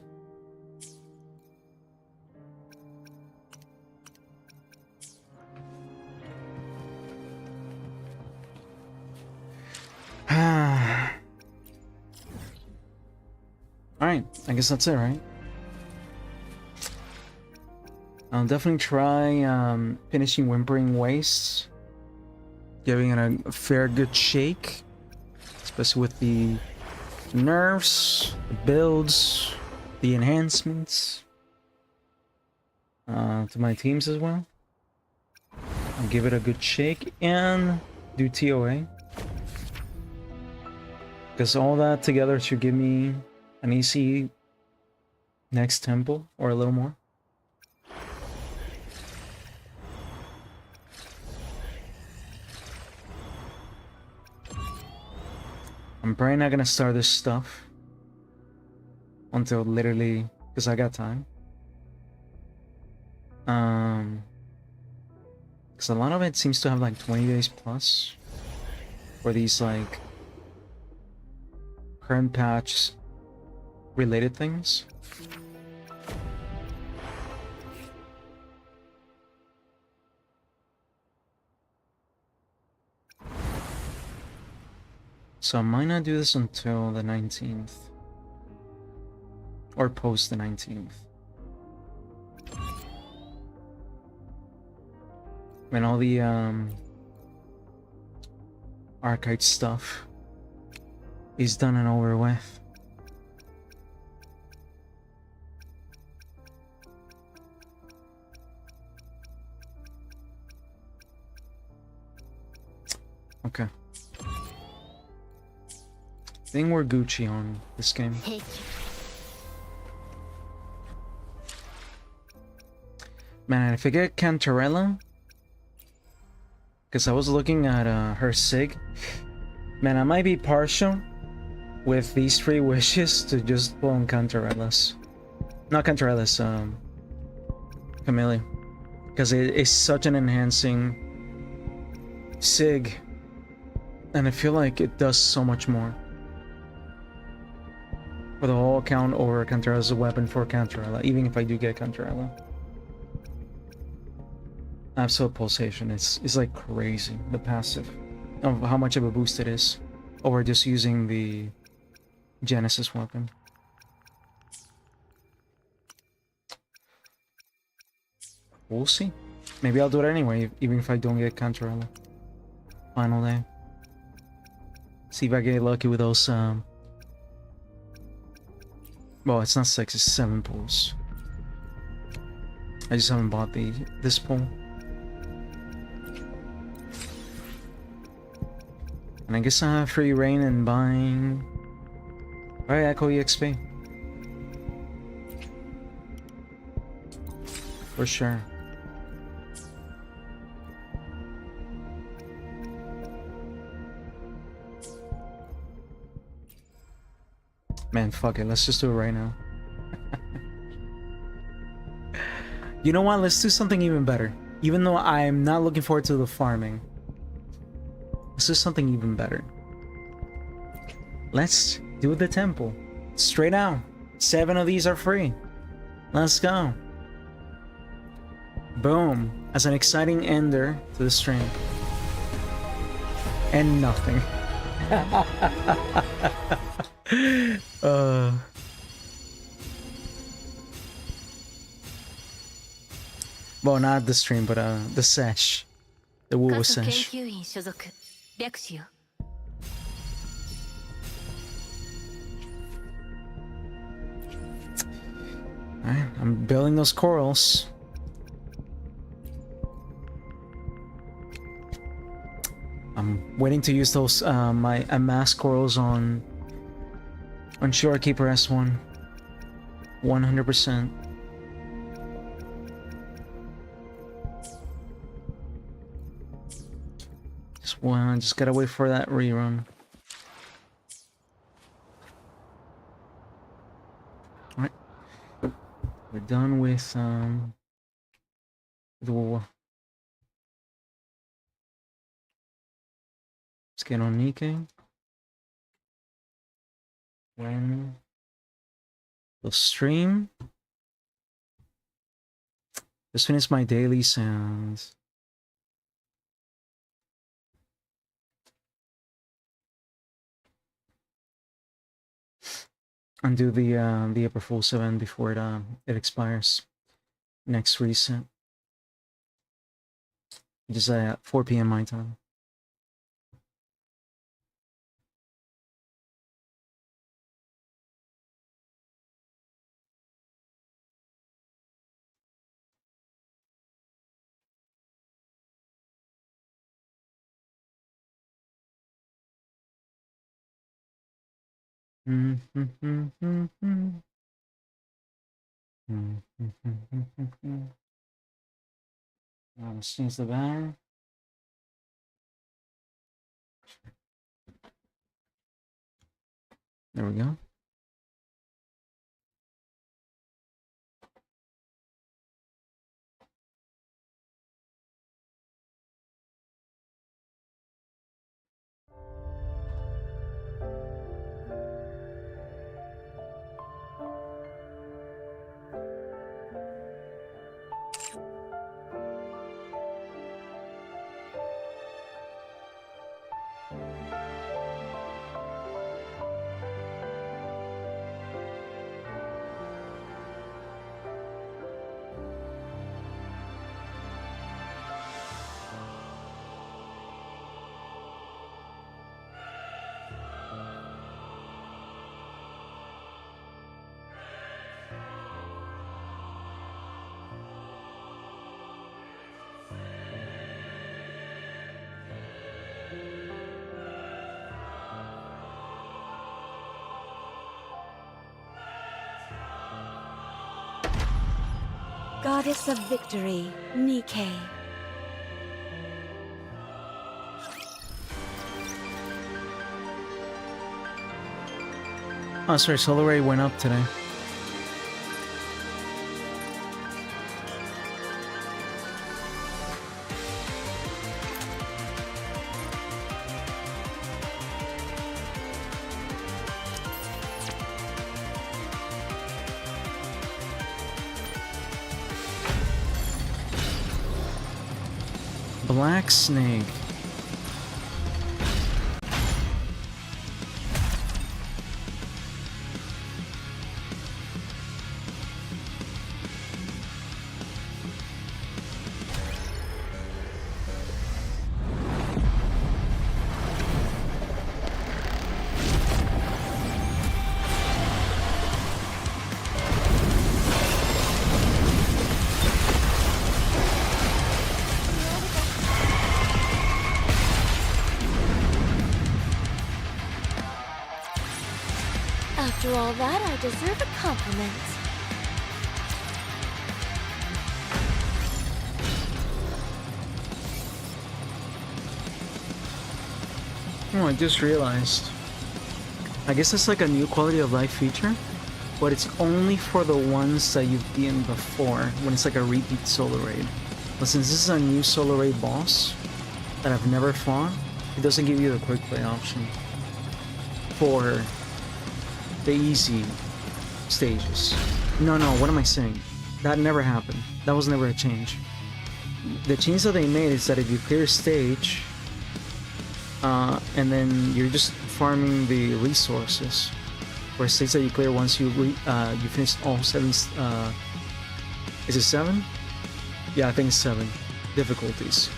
Alright, I guess that's it, right? I'll definitely try finishing Whimpering Wastes giving it a fair good shake, especially with the nerfs, the builds, the enhancements to my teams as well. I'll give it a good shake and do TOA, because all that together should give me an easy next temple or a little more. I'm probably not gonna start this stuff until literally, because I got time. Because a lot of it seems to have like 20 days plus for these like current patch related things. So I might not do this until the 19th. Or post the 19th. When all the archive stuff is done and over with. Okay. I think we're Gucci on this game. Man, if I get Cantarella, because I was looking at her sig, man, I might be partial with these 3 wishes to just pull on Cantarellas. Not Cantarellas, Camellia. Because it is such an enhancing sig, and I feel like it does so much more. For the whole account over Cantarella as a weapon for Cantarella, even if I do get Cantarella. Absolute pulsation, it's like crazy, the passive of how much of a boost it is over just using the Genesis weapon. We'll see. Maybe I'll do it anyway, even if I don't get Cantarella. Final day. See if I get lucky with those well, it's not 6, it's 7 pulls. I just haven't bought this pull. And I guess I have free reign in buying... Alright, Echo EXP. For sure. Man, fuck it, let's just do it right now. You know what, let's do something even better. Even though I'm not looking forward to the farming. Let's do something even better. Let's do the temple. Straight out. 7 of these are free. Let's go. Boom. As an exciting ender to the stream. And nothing. Well, not the stream, but the sesh. The Woo sesh. Alright, I'm building those corals. I'm waiting to use those my amassed corals on Shorekeeper S1. 100%. Just gotta wait for that rerun. Alright. We're done with the Let's get on Nikke. When we'll stream. Just finish my daily sounds. And do the April Fools event before it expires. Next reset. Just at 4 p.m. my time. Let's change the banner. There we go. Goddess of Victory, Nikke. Oh, sorry, Solar Ray went up today. Black Snake. After all that, I deserve a compliment. Oh, I just realized. I guess it's like a new quality of life feature, but it's only for the ones that you've beaten before, when it's like a repeat solo raid. But since this is a new solo raid boss that I've never fought, it doesn't give you the quick play option for the easy stages. No, what am I saying? That never happened. That was never a change. The change that they made is that if you clear a stage, and then you're just farming the resources for stages that you clear once you finish all 7. Is it 7? Yeah, I think it's 7 difficulties.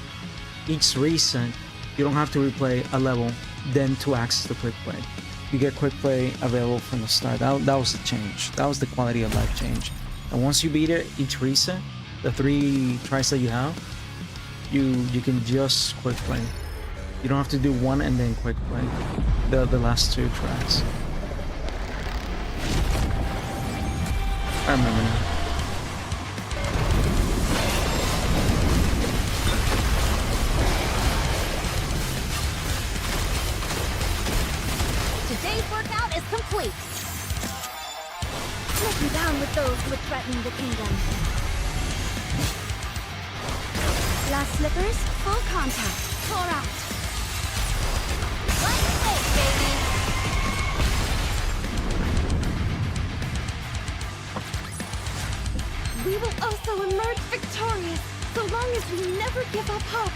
Each reset, you don't have to replay a level then to access the quick play. You get quick play available from the start. That was the change. That was the quality of life change. And once you beat it, each reset, the 3 tries that you have, you can just quick play. You don't have to do one and then quick play the last 2 tracks. I remember now. Today's workout is complete. Let me down with those who would threaten the kingdom. Last slippers, full contact, pour out. Let's play, baby. We will also emerge victorious, so long as we never give up hope.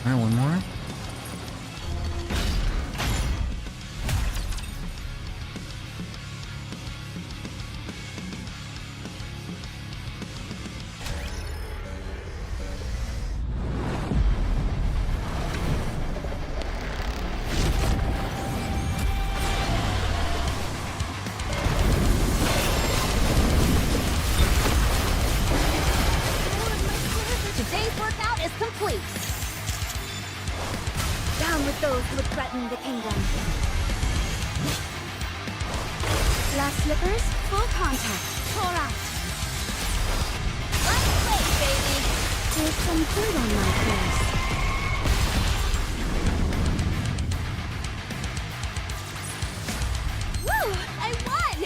Alright, one more. Today's workout is complete. those who threaten the kingdom. Last slippers, full contact. Pour out. Let's play, baby. There's some dirt on my face. Woo! I won!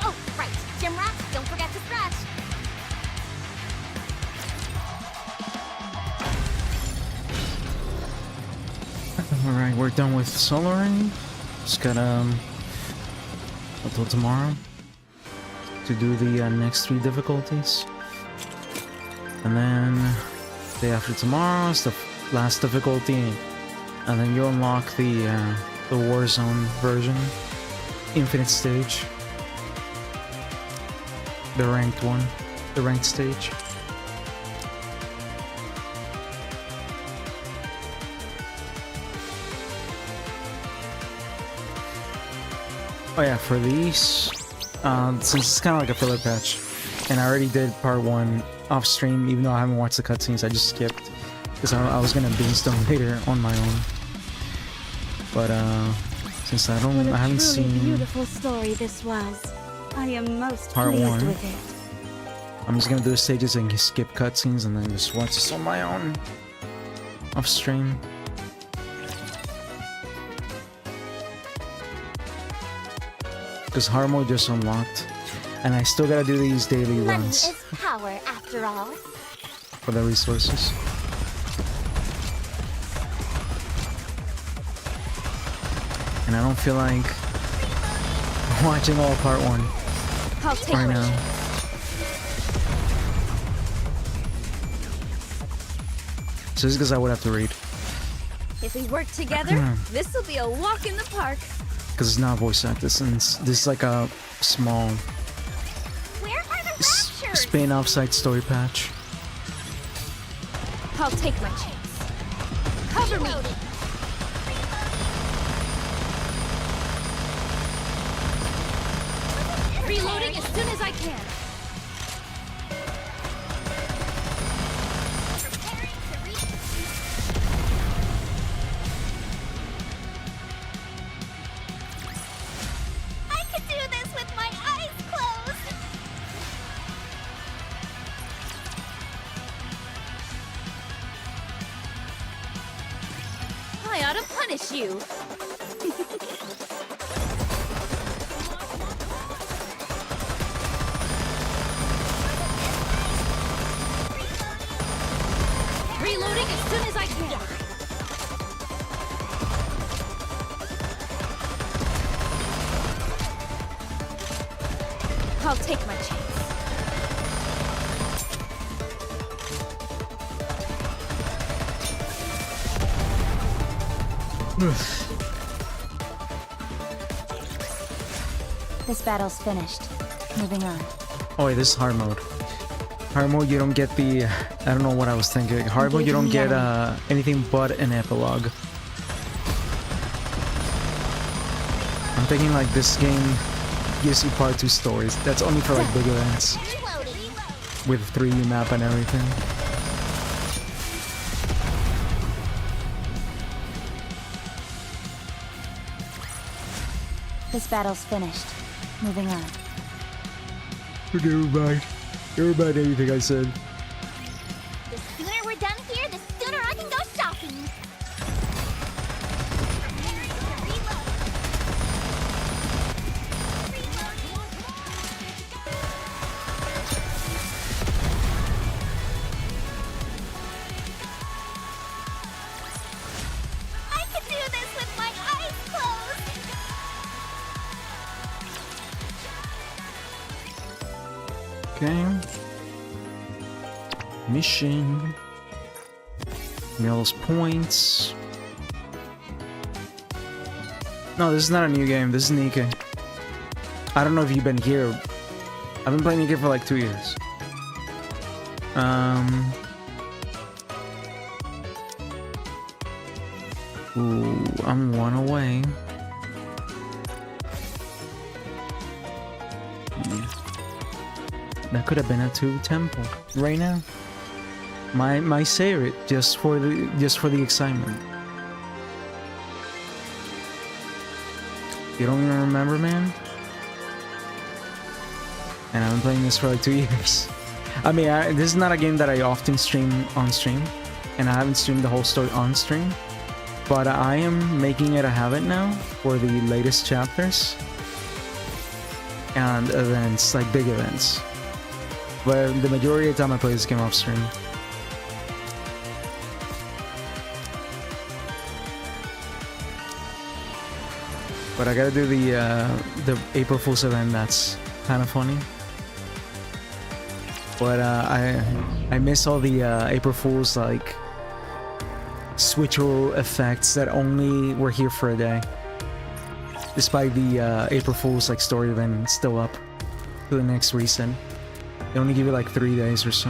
Oh, right. Gym rat, don't forget to stretch. Alright, we're done with soloing. Just gotta until tomorrow to do the next 3 difficulties. And then day after tomorrow is the last difficulty. And then you unlock the Warzone version. Infinite stage. The ranked one. The ranked stage. Oh yeah, for these, since it's kind of like a filler patch, and I already did part 1 off stream, even though I haven't watched the cutscenes, I just skipped, because I was gonna binge them later on my own. But since I haven't seen Beautiful story this was. I am most part pleased 1, with it. I'm just gonna do the stages and skip cutscenes and then just watch this on my own off stream. Because hard mode just unlocked, and I still gotta do these daily Money runs is power, after all. for the resources. And I don't feel like watching all part 1 I'll take right my now. chance. So this is because I would have to read, If we work together, this will be a walk in the park. because it's not voice acted, since this is like a small Where are the raptures? spin-off side story patch. I'll take my chance. Cover me. Reloading as soon as I can. I could do this with my eyes closed. I ought to punish you. Reloading as soon as I can. I'll take my chance. This battle's finished. Moving on. Oh wait, this is hard mode. Hard mode, you don't get the... I don't know what I was thinking. Hard mode, you don't get anything but an epilogue. I'm thinking like this game gives you part 2 stories. That's only for like big events. With 3D map and everything. This battle's finished. Moving on. Never mind. Never mind anything I said. The sooner we're done here, the sooner I can go shopping. Preparing to reload. I could do this with my eyes closed. Okay. Mission. Give me all those points. No, this is not a new game. This is Nikke. I don't know if you've been here. I've been playing Nikke for like 2 years. Ooh, I'm 1 away. That could have been a 2 temple right now. My save it just for the excitement. You don't even remember, man? And I've been playing this for like 2 years. I mean, this is not a game that I often stream on stream, and I haven't streamed the whole story on stream, but I am making it a habit now for the latest chapters and events, like big events. But the majority of the time I play this game off stream. But I gotta do the April Fools event. That's kind of funny. But I miss all the April Fools like switcheroo effects that only were here for a day. Despite the April Fools like story event still up to the next reset. They only give you like 3 days or so.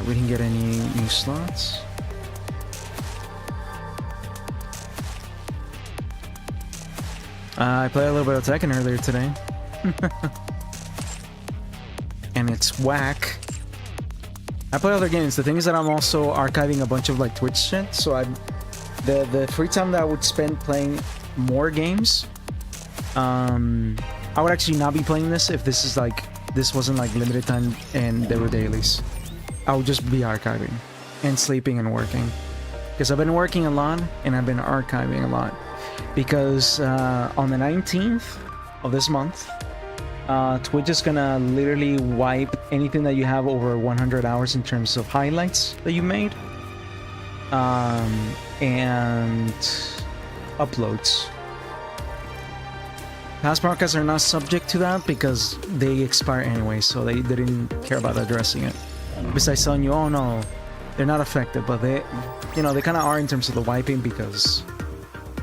We didn't get any new slots. I played a little bit of Tekken earlier today. And it's whack. I play other games. The thing is that I'm also archiving a bunch of like Twitch shit, so the free time that I would spend playing more games, I would actually not be playing this if this wasn't like limited time and there were dailies. I would just be archiving and sleeping and working, because I've been working a lot and I've been archiving a lot, because on the 19th of this month, Twitch is gonna literally wipe anything that you have over 100 hours in terms of highlights that you made, and uploads. Past broadcasts are not subject to that because they expire anyway, so they didn't care about addressing it. Besides telling you, oh no, they're not affected, but they, you know, they kind of are in terms of the wiping, because,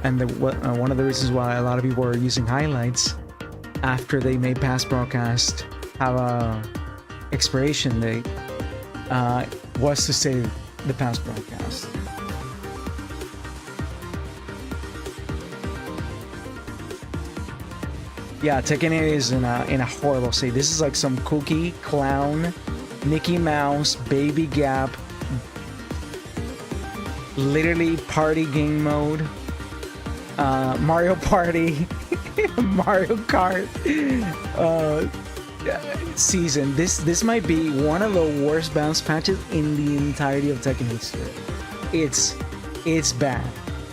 and one of the reasons why a lot of people are using highlights after they made past broadcast have a expiration date was to save the past broadcast. Yeah, Tekken is in a horrible state. This is like some kooky clown Mickey Mouse, Baby Gap, literally party game mode, Mario Party, Mario Kart season. This might be one of the worst bounce patches in the entirety of Tekken history. It's bad.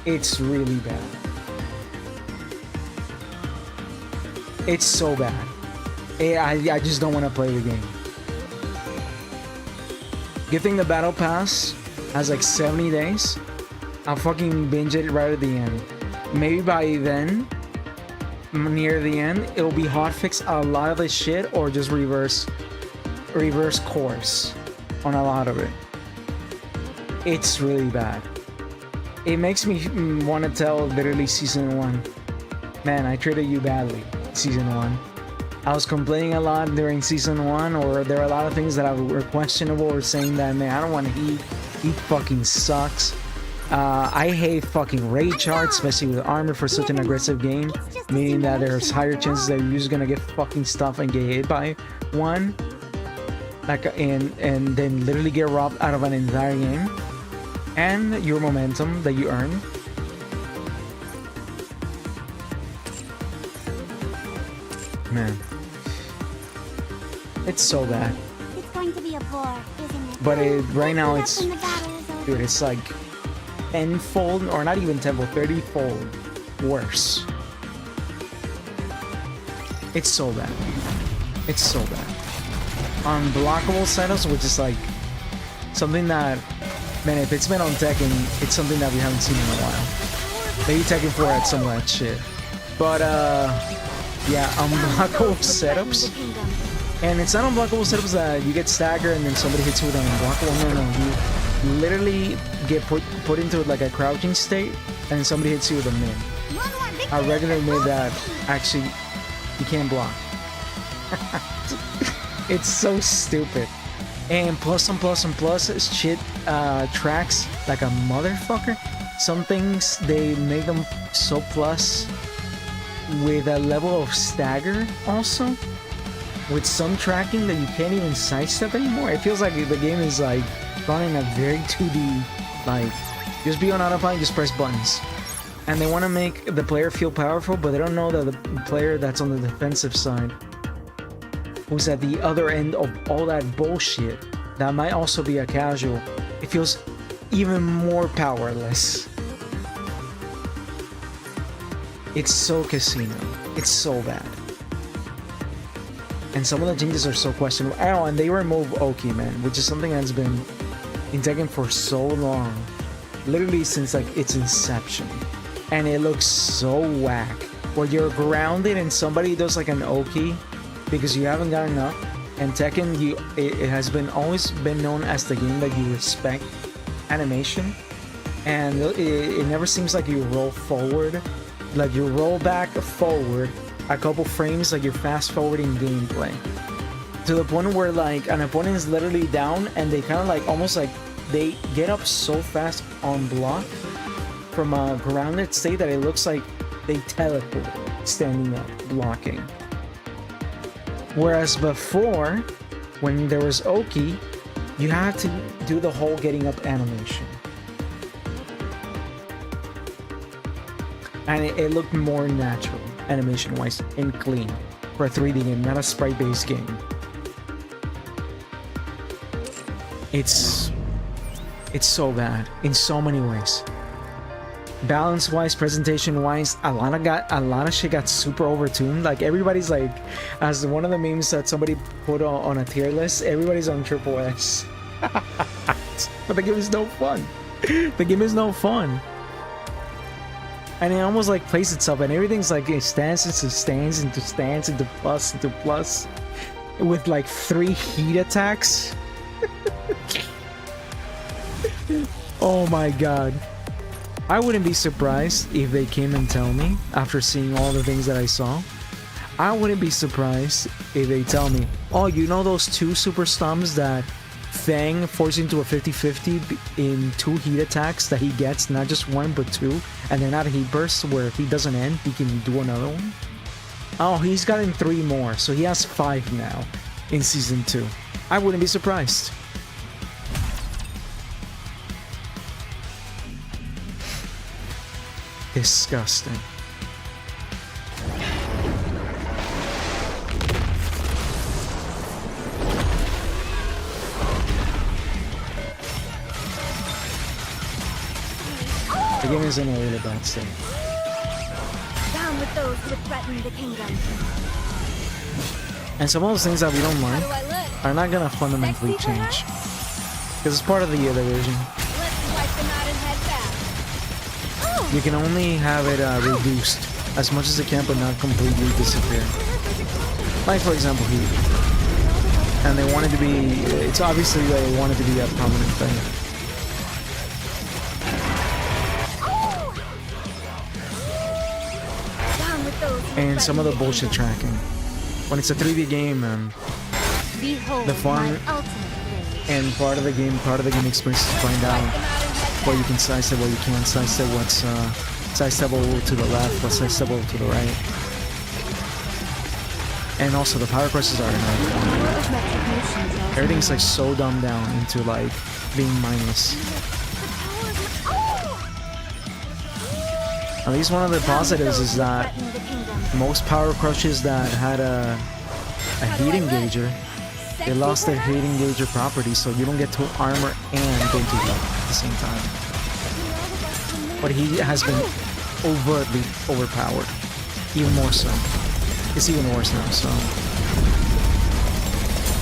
It's really bad. It's so bad. I just don't want to play the game. Good thing the battle pass has like 70 days. I'll fucking binge it right at the end. Maybe by then, near the end, it'll be hotfix a lot of the shit, or just reverse course on a lot of it. It's really bad. It makes me want to tell literally season 1, man, I treated you badly, season 1. I was complaining a lot during season 1, or there are a lot of things that were questionable, or saying that, man, I don't want to eat. Eat fucking sucks. I hate fucking raid charts, especially with armor for such an aggressive game, meaning that there's higher chances that you're just gonna get fucking stuff and get hit by one, like, and then literally get robbed out of an entire game, and your momentum that you earn. Man, it's so bad. It's going to be a bore, isn't it? But right now it's, When the battle is over. dude, it's like 10-fold, or not even 10-fold, 30-fold worse. It's so bad. It's so bad. Unblockable setups, which is like something that, man, if it's been on Tekken, it's something that we haven't seen in a while. Maybe Tekken 4 had some of that shit. But yeah, unblockable setups. And it's not unblockable setups that you get staggered and then somebody hits you with an unblockable. No, you literally get put into like a crouching state, and then somebody hits you with a mid. A regular mid that actually you can't block. It's so stupid. And plus shit tracks like a motherfucker. Some things they make them so plus with a level of stagger also, with some tracking that you can't even sidestep anymore. It feels like the game is like running a very 2D, like just be on autopilot, just press buttons. And they want to make the player feel powerful, but they don't know that the player that's on the defensive side, who's at the other end of all that bullshit, that might also be a casual, it feels even more powerless. It's so casino. It's so bad. And some of the changes are so questionable. Oh, and they remove Oki, man, which is something that's been in Tekken for so long. Literally since like its inception. And it looks so whack. Where you're grounded and somebody does like an Oki because you haven't gotten up. And Tekken, it has been always been known as the game that you respect animation. And it never seems like you roll forward. Like you roll back forward a couple frames, like you're fast forwarding gameplay. To the point where like an opponent is literally down and they kind of like almost like they get up so fast on block from a grounded state that it looks like they teleport standing up blocking. Whereas before, when there was Oki, you had to do the whole getting up animation. And it looked more natural, animation-wise, and clean for a 3D game, not a sprite-based game. It's so bad in so many ways. Balance-wise, presentation-wise, a lot of shit got super overtuned. Like everybody's like, as one of the memes that somebody put on a tier list, everybody's on triple S. But the game is no fun. The game is no fun. And it almost like plays itself, and everything's like it stands into stands into stands into plus, with like 3 heat attacks. Oh my god. I wouldn't be surprised if they came and tell me, after seeing all the things that I saw, I wouldn't be surprised if they tell me, oh, you know those 2 super stomps that Fang forces into a 50-50 in 2 heat attacks that he gets, not just 1 but 2, and they're not heat bursts where if he doesn't end, he can do another one? Oh, he's gotten 3 more, so he has 5 now in Season 2. I wouldn't be surprised. Disgusting. The game is in a really bad state. Down with those who threaten the kingdom. And some of those things that we don't How like do I look? are not gonna fundamentally Sexy, change. perhaps? Because it's part of the version. Let's wipe them out and head back. Oh, You can only have it reduced as much as it can, but not completely disappear. Like for example heat. And they want it to be, it's obviously they want it to be a prominent thing. down with those who And some of the threaten bullshit kingdom. tracking. When it's a 3D game and Behold the fun my ultimate rage. and part of the game experience is to find out what you can sidestep, what you can't sidestep, what's sidesteppable to the left, what's sidesteppable to the right. And also the power crushes are everything's like so dumbed down into like being mindless. At least one of the positives is that most power crushes that had a heat engager, they lost their heat engager property, so you don't get to armor and go into heat at the same time. But he has been overtly overpowered, even more so. It's even worse now, so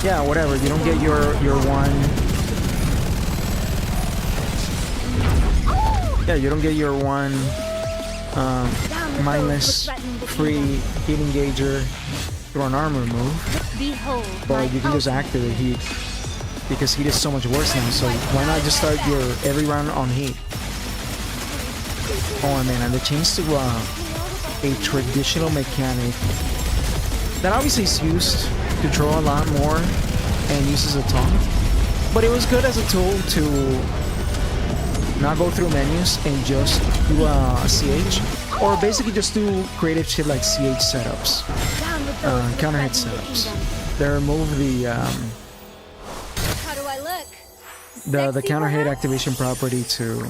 yeah, whatever. You don't get your one. Yeah, you don't get your one mindless free heat engager through an armor move, Behold but you can just activate heat because heat is so much worse now. So why not just start your every round on heat? Oh man, and they changed to a traditional mechanic that obviously is used to draw a lot more and uses a taunt, but it was good as a tool to not go through menus and just do a CH. Or basically just do creative shit like CH setups, Down with those who counter hit threaten the setups. kingdom. They remove How do I look? the Sexy, counter hit perhaps? activation property to Now we know.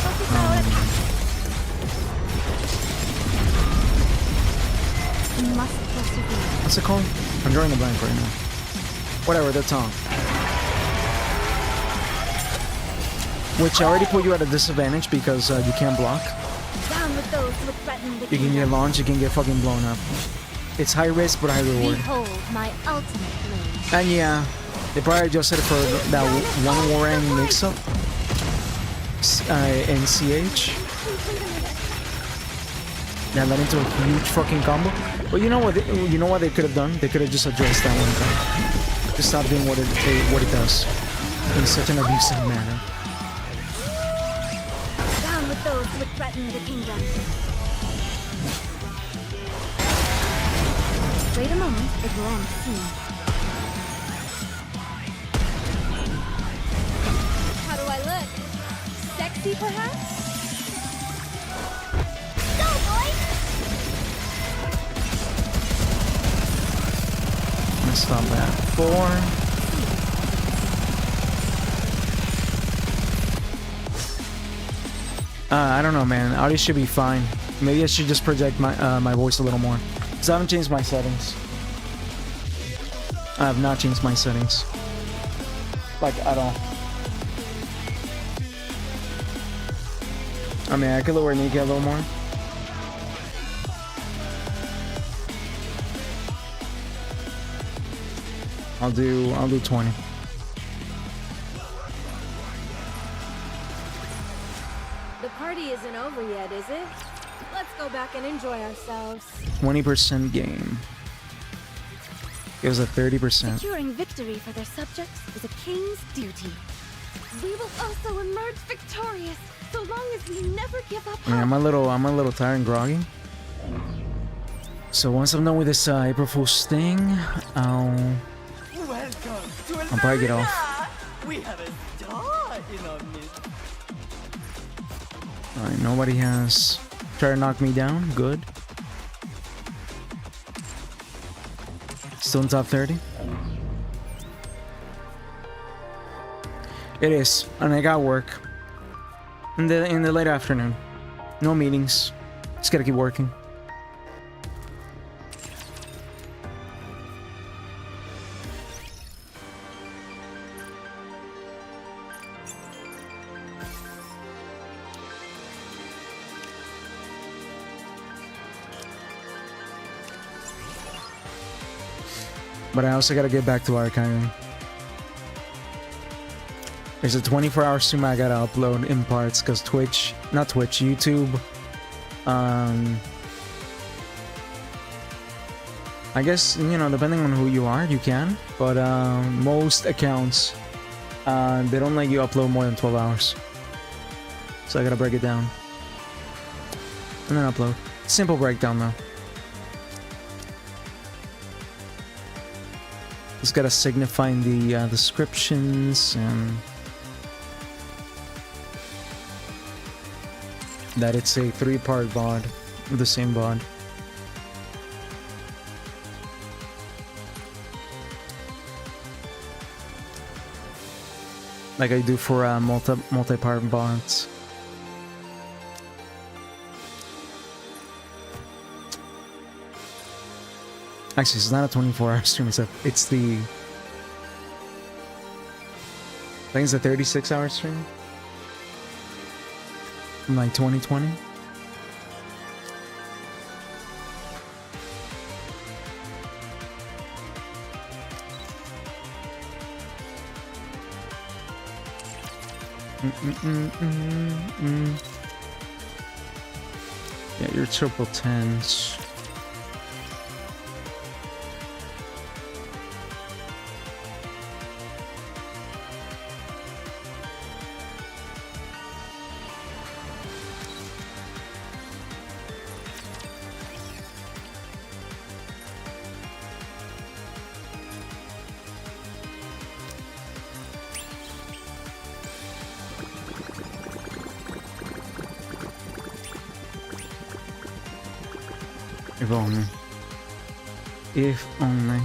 Focus out. You must persevere. what's it called? I'm drawing a blank right now. Whatever, the tongue. Which already put you at a disadvantage because you can't block. Down with those who threaten the You can get kingdom. launched, you can get fucking blown up. It's high risk but high reward. Behold my ultimate blade. And yeah, they probably adjusted it for that one Warang mix-up in CH. That led into a huge fucking combo. But you know what? You know what they could have done? They could have just addressed that one thing. Just stop doing what it does in such an abusive manner. Down with those who threaten the kingdom. Wait a moment, it will end soon. How do I look? Sexy, perhaps? Go, boy! Let's stop that. 4. I don't know, man. Audio should be fine. Maybe I should just project my my voice a little more. Because I haven't changed my settings. I have not changed my settings. Like, at all. I mean, I could lower Nikke a little more. I'll do 20. The party isn't over yet, is it? Let's go back and enjoy ourselves. 20% game. It was a 30%. Securing victory for their subjects is a king's duty. We will also emerge victorious, so long as we never give up I mean, I'm a little tired and groggy. So once I'm done with this April Fools thing, I'll probably get off. We have a star in our midst. Alright, nobody has tried to knock me down. Good. Still in top 30. It is, and I got work in the late afternoon. No meetings. Just gotta keep working. But I also gotta get back to archiving. There's a 24-hour stream I gotta upload in parts because YouTube. I guess, you know, depending on who you are, you can. But most accounts, they don't let you upload more than 12 hours. So I gotta break it down. And then upload. Simple breakdown though. Just gotta signify in the descriptions and that it's a 3-part VOD with the same VOD. Like I do for multi-part VODs. Actually, it's not a 24-hour stream. It's the. I think it's a 36-hour stream. From like 2020. Yeah, your triple tens. If only. If only.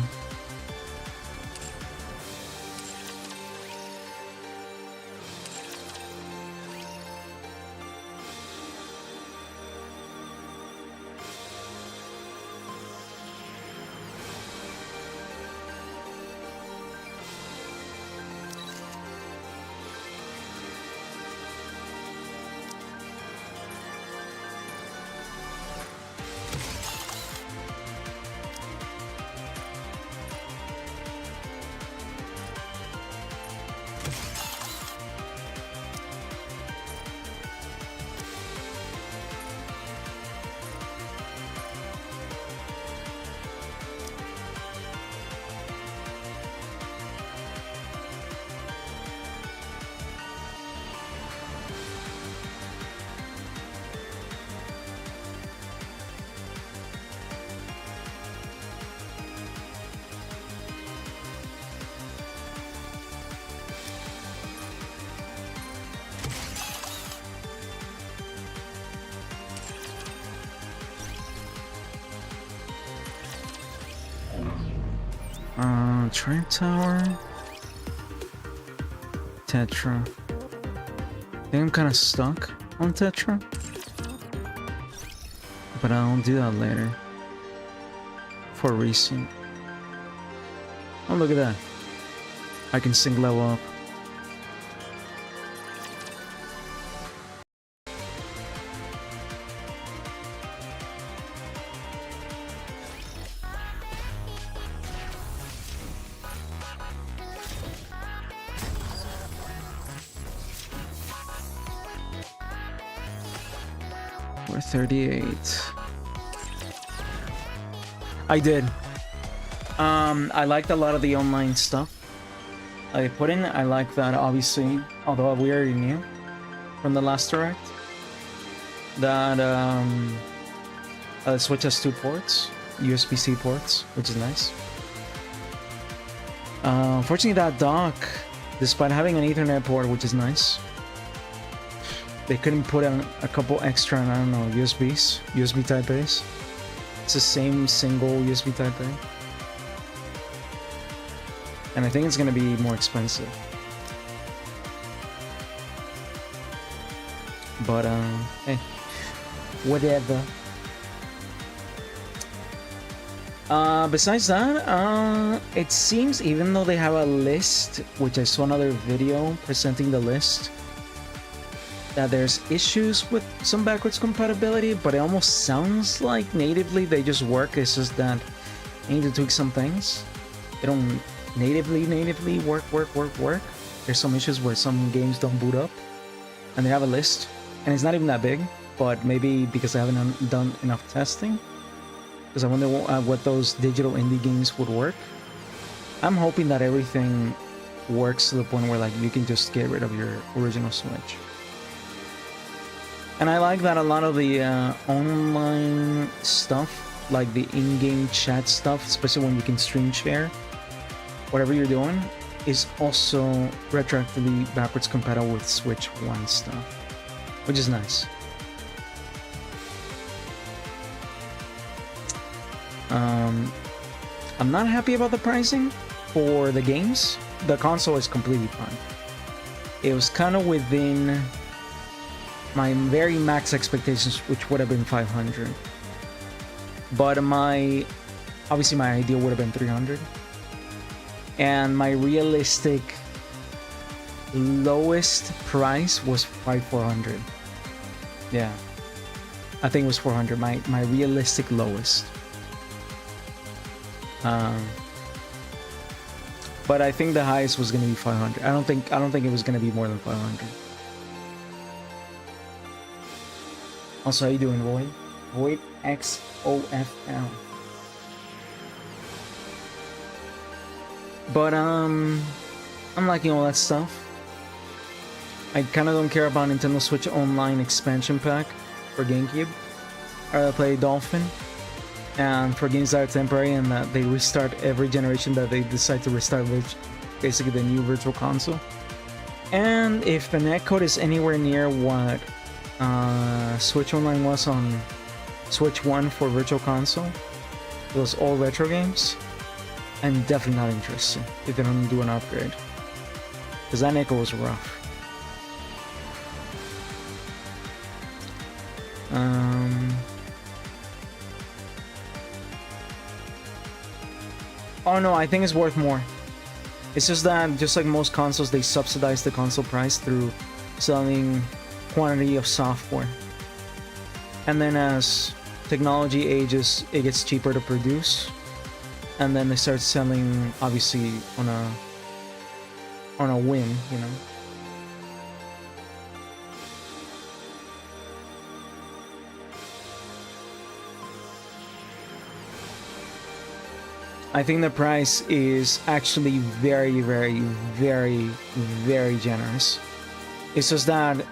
Train Tower. Tetra. I think I'm kind of stuck on Tetra. But I'll do that later. For recent. Oh, look at that. I can sync level up. We're 38. I did. I liked a lot of the online stuff I put in. I like that, obviously, although we already knew from the last direct, that Switch has 2 ports, USB-C ports, which is nice. Unfortunately, that dock, despite having an Ethernet port, which is nice, they couldn't put in a couple extra, I don't know, USBs, USB Type A's. It's the same single USB Type A. And I think it's gonna be more expensive. But, hey, whatever. Besides that, it seems, even though they have a list, which I saw another video presenting the list, that there's issues with some backwards compatibility, but it almost sounds like natively they just work. It's just that they need to tweak some things. They don't natively work. There's some issues where some games don't boot up, and they have a list, and it's not even that big, but maybe because I haven't done enough testing, because I wonder what those digital indie games would work. I'm hoping that everything works to the point where like you can just get rid of your original Switch. And I like that a lot of the online stuff, like the in-game chat stuff, especially when you can stream share whatever you're doing, is also retroactively backwards compatible with Switch 1 stuff, which is nice. I'm not happy about the pricing for the games. The console is completely fine. It was kind of within my very max expectations, which would have been 500. But obviously my ideal would have been 300. And my realistic lowest price was 400. Yeah, I think it was 400. My realistic lowest. But I think the highest was gonna be 500. I don't think it was gonna be more than 500. Also, how you doing, Void? Void XOFL. But I'm liking all that stuff. I kind of don't care about Nintendo Switch Online expansion pack for GameCube. I play Dolphin, and for games that are temporary and that they restart every generation that they decide to restart, which basically the new Virtual Console. And if the netcode is anywhere near what Switch Online was on Switch 1 for Virtual Console, those old retro games, I'm definitely not interested if they don't do an upgrade. Because that Nikke was rough. Oh no, I think it's worth more. It's just that, just like most consoles, they subsidize the console price through selling quantity of software. And then as technology ages, it gets cheaper to produce. And then they start selling, obviously, on a win, you know. I think the price is actually very, very, very, very generous. It's just that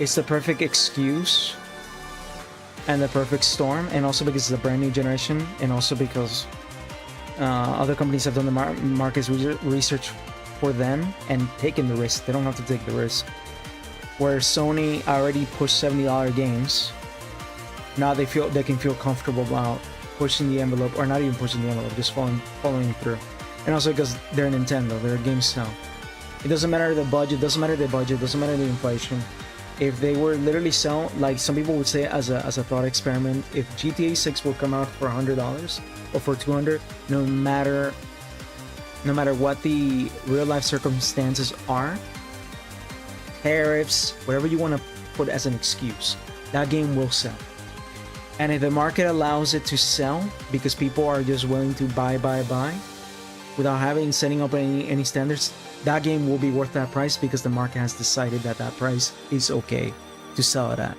it's the perfect excuse and the perfect storm, and also because it's a brand new generation, and also because other companies have done the market research for them and taken the risk. They don't have to take the risk. Where Sony already pushed $70 games, now they can feel comfortable about pushing the envelope, or not even pushing the envelope, just following through. And also because they're Nintendo, they're game sell. It doesn't matter the budget, doesn't matter the inflation. If they were literally sell, like some people would say as a thought experiment, if GTA 6 will come out for $100 or for $200, no matter what the real life circumstances are, tariffs, whatever you want to put as an excuse, that game will sell. And if the market allows it to sell because people are just willing to buy without setting up any standards, that game will be worth that price because the market has decided that that price is okay to sell it at.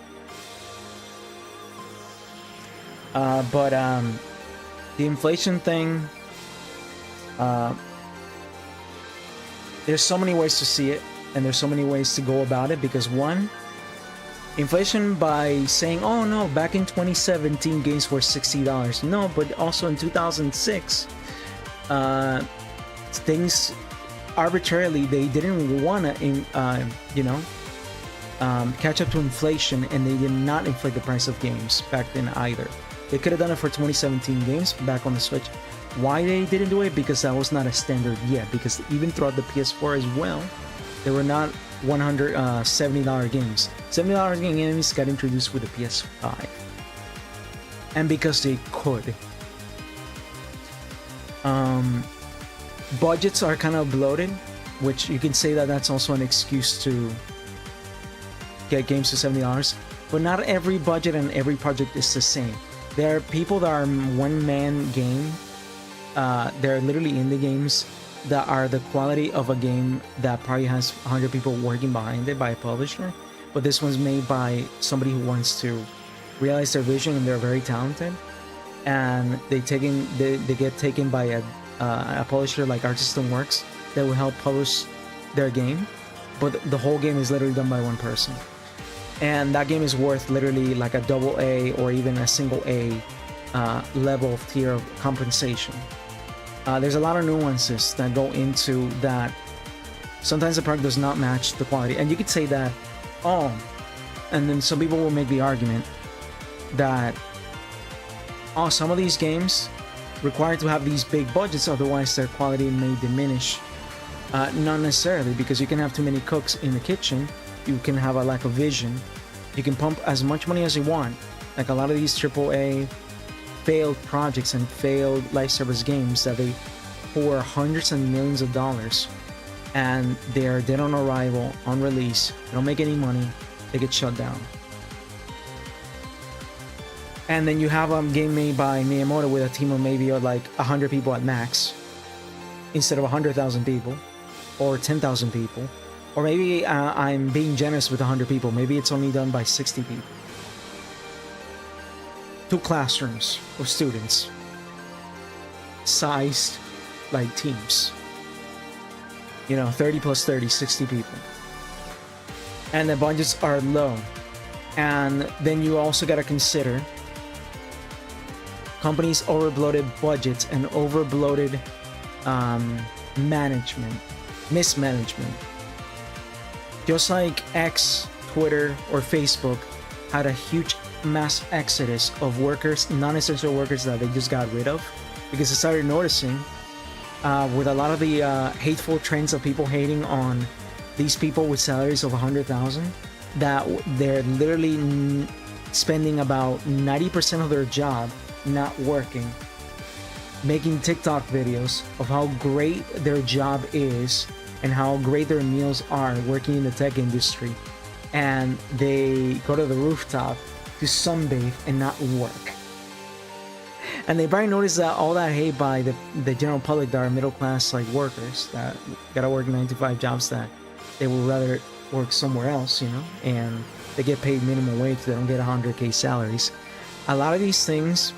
But the inflation thing, there's so many ways to see it, and there's so many ways to go about it, because one, inflation by saying, oh no, back in 2017 games were $60. No, but also in 2006, things arbitrarily, they didn't want to, catch up to inflation, and they did not inflate the price of games back then either. They could have done it for 2017 games back on the Switch. Why they didn't do it? Because that was not a standard yet. Because even throughout the PS4 as well, they were not $70 games. $70 games got introduced with the PS5, and because they could. Budgets are kind of bloated, which you can say that that's also an excuse to get games to $70. But not every budget and every project is the same. There are people that are one-man game. They're literally indie games that are the quality of a game that probably has 100 people working behind it by a publisher, but this one's made by somebody who wants to realize their vision, and they're very talented, and they get taken by a publisher like Artiston Works that will help publish their game, but the whole game is literally done by one person, and that game is worth literally like a AA or even a single A level of tier of compensation. There's a lot of nuances that go into that. Sometimes the product does not match the quality, and you could say that, oh, and then some people will make the argument that, oh, some of these games require to have these big budgets, otherwise their quality may diminish. Not necessarily, because you can have too many cooks in the kitchen, you can have a lack of vision, you can pump as much money as you want. Like a lot of these AAA failed projects and failed live service games that they pour hundreds and millions of dollars, and they're dead on arrival, on release, they don't make any money, they get shut down. And then you have a game made by Miyamoto with a team of maybe like 100 people at max, instead of 100,000 people, or 10,000 people, or maybe I'm being generous with 100 people, maybe it's only done by 60 people. 2 classrooms of students, sized like teams, 30 plus 30, 60 people, and the budgets are low. And then you also got to consider companies' overbloated budgets and overbloated mismanagement. Just like X, Twitter, or Facebook had a huge mass exodus of workers, non-essential workers that they just got rid of, because I started noticing with a lot of the hateful trends of people hating on these people with salaries of 100,000, that they're literally spending about 90% of their job not working, making TikTok videos of how great their job is and how great their meals are working in the tech industry, and they go to the rooftop to sunbathe and not work. And they probably noticed that all that hate by the general public that are middle class like workers that gotta work 9 to 5 jobs that they would rather work somewhere else, you know, and they get paid minimum wage, they don't get 100K salaries. A lot of these things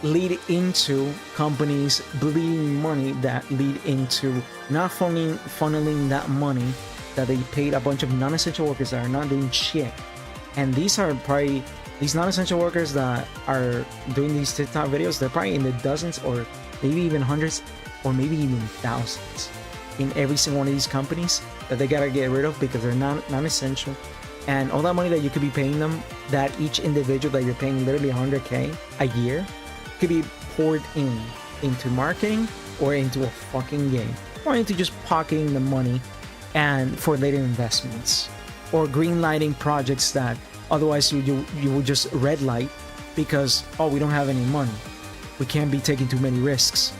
lead into companies bleeding money that lead into not funneling that money that they paid a bunch of non-essential workers that are not doing shit. And these are probably, these non-essential workers that are doing these TikTok videos, they're probably in the dozens or maybe even hundreds or maybe even thousands in every single one of these companies that they gotta get rid of because they're non-essential. And all that money that you could be paying them, that each individual that you're paying literally 100K a year, could be poured into marketing or into a fucking game or into just pocketing the money and for later investments or green lighting projects that otherwise you would just red light because, oh, we don't have any money, we can't be taking too many risks.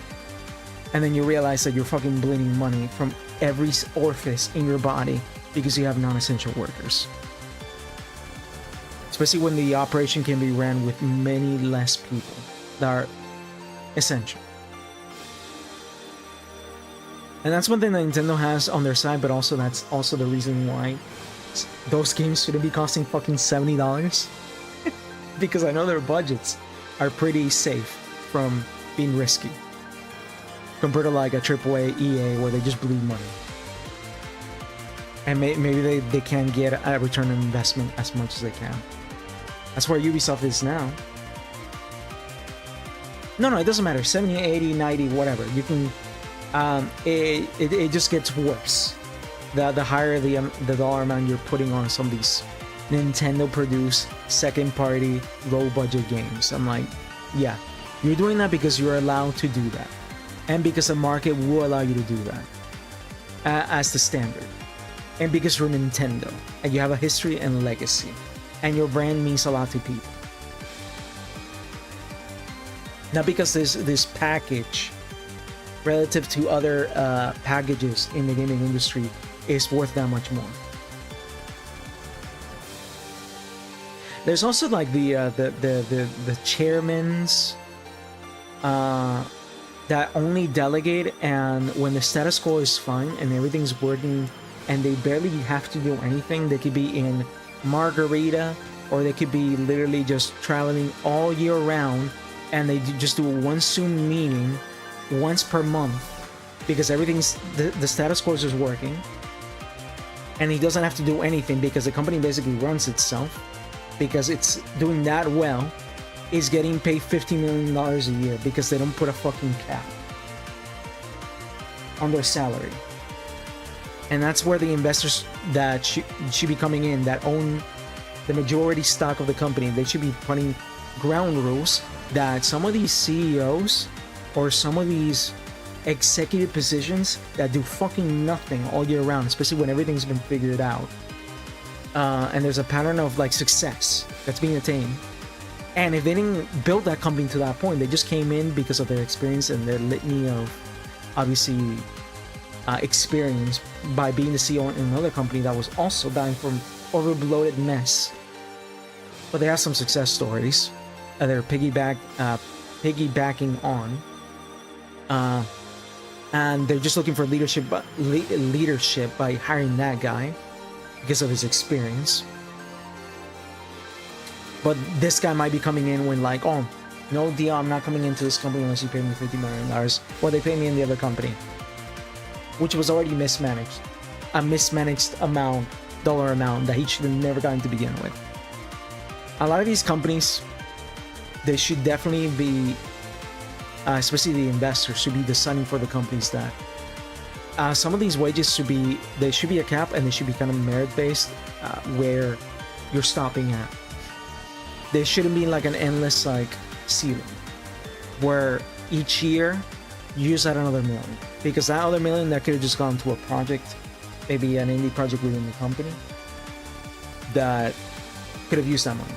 And then you realize that you're fucking bleeding money from every orifice in your body because you have non-essential workers, especially when the operation can be ran with many less people that are essential. And that's one thing that Nintendo has on their side, but also that's also the reason why those games shouldn't be costing fucking $70 because I know their budgets are pretty safe from being risky compared to like a AAA EA where they just bleed money and maybe they can't get a return on investment as much as they can. That's where Ubisoft is now. No, it doesn't matter. 70, 80, 90, whatever. You can. It just gets worse. The higher the dollar amount you're putting on some of these Nintendo-produced second-party, low-budget games. I'm like, yeah, you're doing that because you're allowed to do that, and because the market will allow you to do that as the standard, and because you're Nintendo and you have a history and legacy, and your brand means a lot to people. Not because this package, relative to other packages in the gaming industry, is worth that much more. There's also like the chairmans that only delegate, and when the status quo is fine and everything's working and they barely have to do anything, they could be in Margarita or they could be literally just traveling all year round, and they just do one Zoom meeting once per month because everything's the status quo is just working, and he doesn't have to do anything because the company basically runs itself because it's doing that well, is getting paid $50 million a year because they don't put a fucking cap on their salary. And that's where the investors that should be coming in, that own the majority stock of the company, they should be putting ground rules that some of these CEOs or some of these executive positions that do fucking nothing all year round, especially when everything's been figured out, and there's a pattern of like success that's being attained, and if they didn't build that company to that point, they just came in because of their experience and their litany of obviously experience by being the CEO in another company that was also dying from overbloated mess. But they have some success stories they're piggybacking on, and they're just looking for leadership by hiring that guy because of his experience. But this guy might be coming in when like, oh, no deal, I'm not coming into this company unless you pay me $50 million, or they pay me in the other company, which was already mismanaged, a mismanaged dollar amount that he should have never gotten to begin with. A lot of these companies, they should definitely be, especially the investors, should be deciding for the companies that some of these wages should be a cap, and they should be kind of merit based, where you're stopping at. there shouldn't be like an endless like ceiling where each year you just add another million, because that other million that could have just gone to a project, maybe an indie project within the company that could have used that money.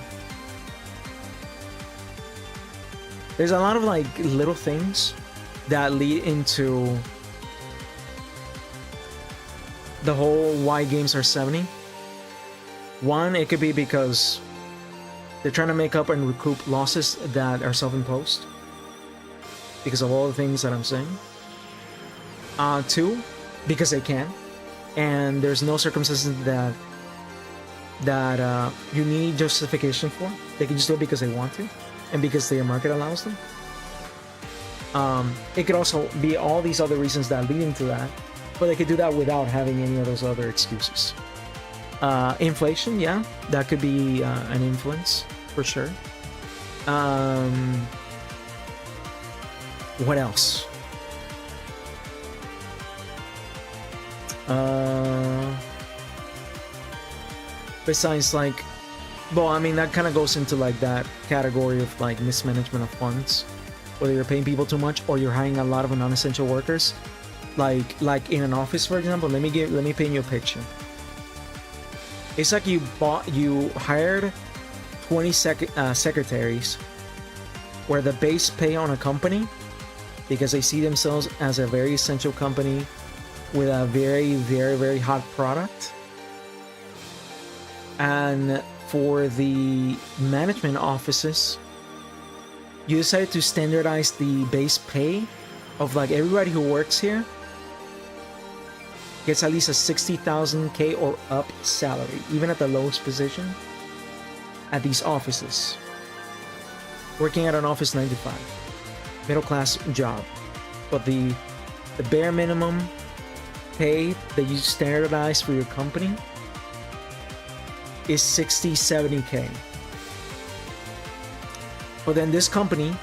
There's a lot of like little things that lead into the whole why games are 70. One, it could be because they're trying to make up and recoup losses that are self-imposed because of all the things that I'm saying. Two, because they can, and there's no circumstances that you need justification for. They can just do it because they want to, and because their market allows them. It could also be all these other reasons that lead into that, but they could do that without having any of those other excuses. Inflation, yeah, that could be an influence for sure. What else? Besides, like, well, I mean, that kind of goes into like that category of like mismanagement of funds, whether you're paying people too much or you're hiring a lot of non-essential workers. Like in an office, for example, let me paint you a picture. It's like you hired 20 secretaries, where the base pay on a company, because they see themselves as a very essential company with a very, very, very hot product. And for the management offices, you decided to standardize the base pay of like everybody who works here gets at least a 60,000K or up salary, even at the lowest position at these offices. Working at an office 9 to 5, middle class job, but the bare minimum pay that you standardize for your company is 60-70K. But then this company,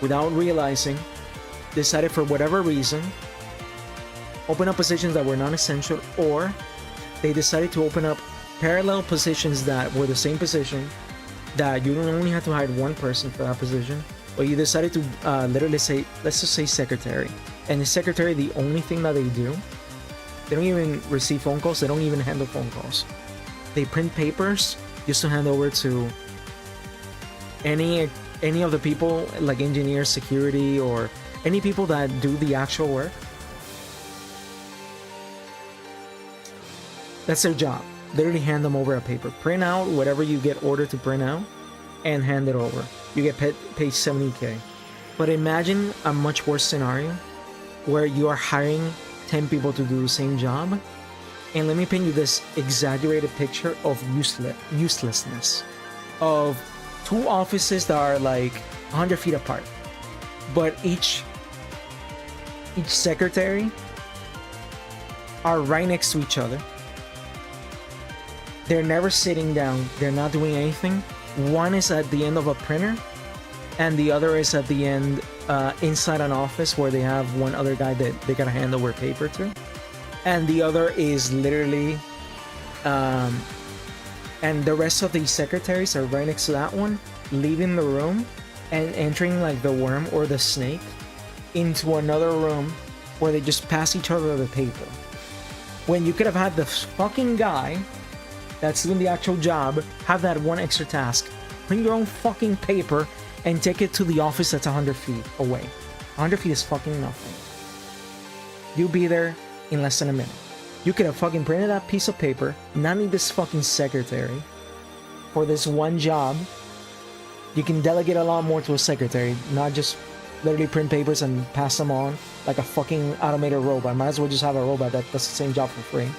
without realizing, decided for whatever reason open up positions that were non-essential, or they decided to open up parallel positions that were the same position, that you don't only have to hire one person for that position, but you decided to literally say, let's just say secretary. And the secretary, the only thing that they do, they don't even receive phone calls, they don't even handle phone calls. They print papers just to hand over to any of the people, like engineers, security, or any people that do the actual work. That's their job. Literally hand them over a paper. Print out whatever you get ordered to print out and hand it over. You get paid 70K. But imagine a much worse scenario where you are hiring 10 people to do the same job. And let me paint you this exaggerated picture of uselessness. Of two offices that are like 100 feet apart. But each secretary are right next to each other. They're never sitting down. They're not doing anything. One is at the end of a printer, and the other is at the end inside an office where they have one other guy that they gotta hand over paper to, and the other is literally, and the rest of the secretaries are right next to that one, leaving the room and entering like the worm or the snake into another room where they just pass each other the paper. When you could have had the fucking guy that's doing the actual job have that one extra task. Bring your own fucking paper and take it to the office that's 100 feet away. 100 feet is fucking nothing. You'll be there in less than a minute. You could have fucking printed that piece of paper, not need this fucking secretary for this one job. You can delegate a lot more to a secretary, not just literally print papers and pass them on like a fucking automated robot. Might as well just have a robot that does the same job for free.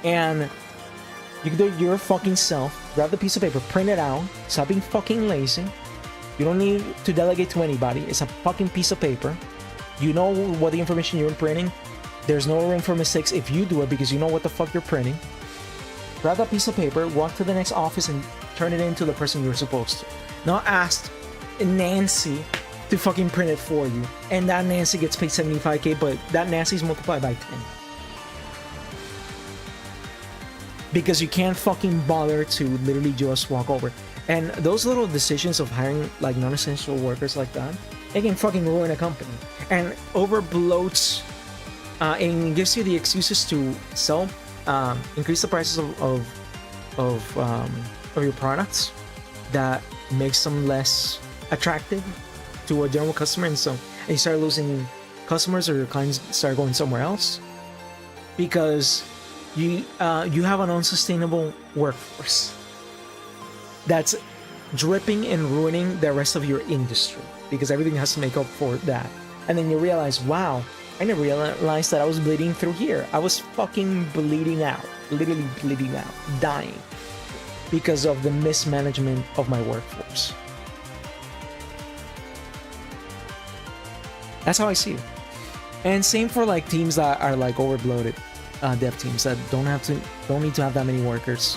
And you can do it your fucking self. Grab the piece of paper, print it out. Stop being fucking lazy. You don't need to delegate to anybody. It's a fucking piece of paper. You know what the information you're printing. There's no room for mistakes if you do it because you know what the fuck you're printing. Grab that piece of paper, walk to the next office and turn it into the person you're supposed to. Not ask Nancy to fucking print it for you. And that Nancy gets paid 75K, but that Nancy's multiplied by 10. Because you can't fucking bother to literally just walk over. And those little decisions of hiring like non-essential workers like that, it can fucking ruin a company and overbloats and gives you the excuses to sell, increase the prices of your products. That makes them less attractive to a general customer, and you start losing customers, or your clients start going somewhere else because you have an unsustainable workforce that's dripping and ruining the rest of your industry because everything has to make up for that. And then you realize, wow, I never realized that I was bleeding through here. I was fucking bleeding out, literally bleeding out, dying because of the mismanagement of my workforce. That's how I see it. And same for like teams that are like overbloated, dev teams that don't need to have that many workers.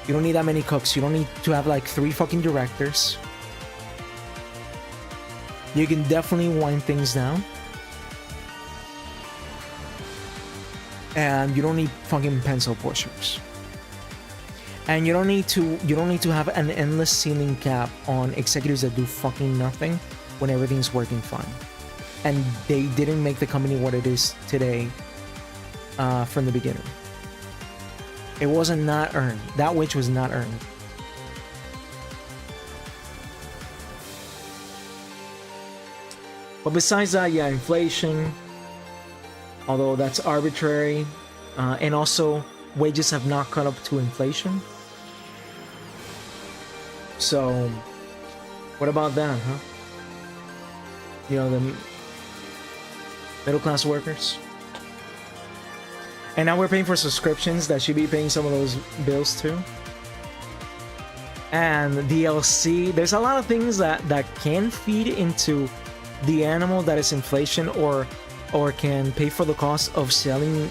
You don't need that many cooks. You don't need to have like 3 fucking directors. You can definitely wind things down. And you don't need fucking pencil pushers. And you don't need to have an endless ceiling cap on executives that do fucking nothing when everything's working fine. And they didn't make the company what it is today from the beginning. It wasn't not earned. That which was not earned. But besides that, yeah, inflation, although that's arbitrary, and also wages have not caught up to inflation. So, what about that, huh? You know, the middle class workers. And now we're paying for subscriptions that should be paying some of those bills too. And DLC, there's a lot of things that can feed into the animal that is inflation, or can pay for the cost of selling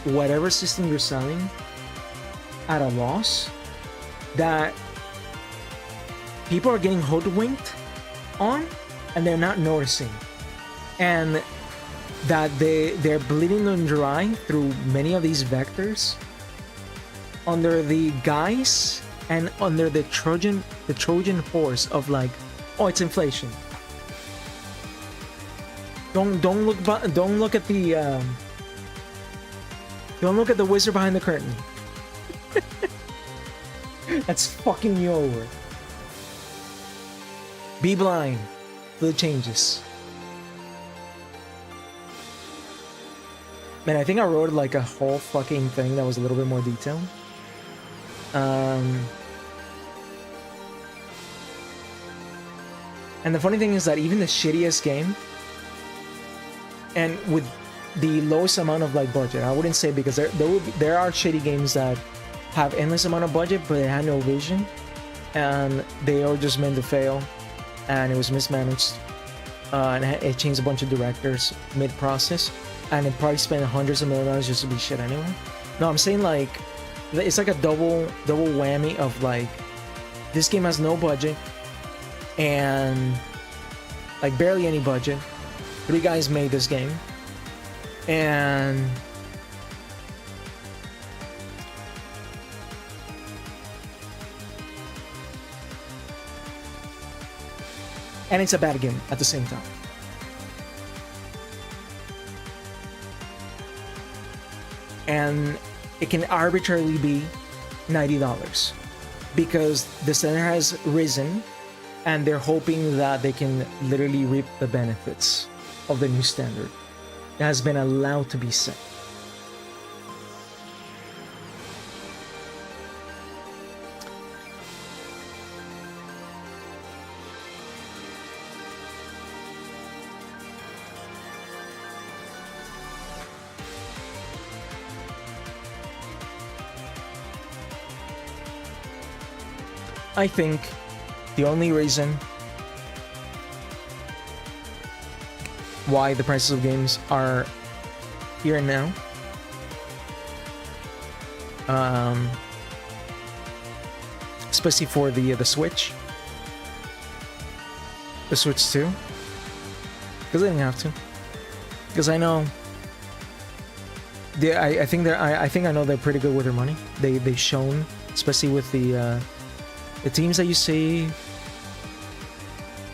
whatever system you're selling at a loss, that people are getting hoodwinked on and they're not noticing. And that they're bleeding them dry through many of these vectors under the guise and under the Trojan horse of like, oh, it's inflation. Don't look at the wizard behind the curtain. That's fucking you over. Be blind to the changes. Man, I think I wrote like a whole fucking thing that was a little bit more detailed. And the funny thing is that even the shittiest game, and with the lowest amount of like budget, I wouldn't say, because there are shitty games that have endless amount of budget but they had no vision, and they are just meant to fail, and it was mismanaged, and it changed a bunch of directors mid-process. And it probably spent hundreds of millions just to be shit anyway. No, I'm saying like, it's like a double whammy of like, this game has no budget and like barely any budget. 3 guys made this game, and it's a bad game at the same time. And it can arbitrarily be $90 because the standard has risen, and they're hoping that they can literally reap the benefits of the new standard that has been allowed to be set. I think the only reason why the prices of games are here and now, especially for the Switch, the Switch 2, because they didn't have to. Because I know, I think I know they're pretty good with their money. They've shown, especially with the The teams that you see,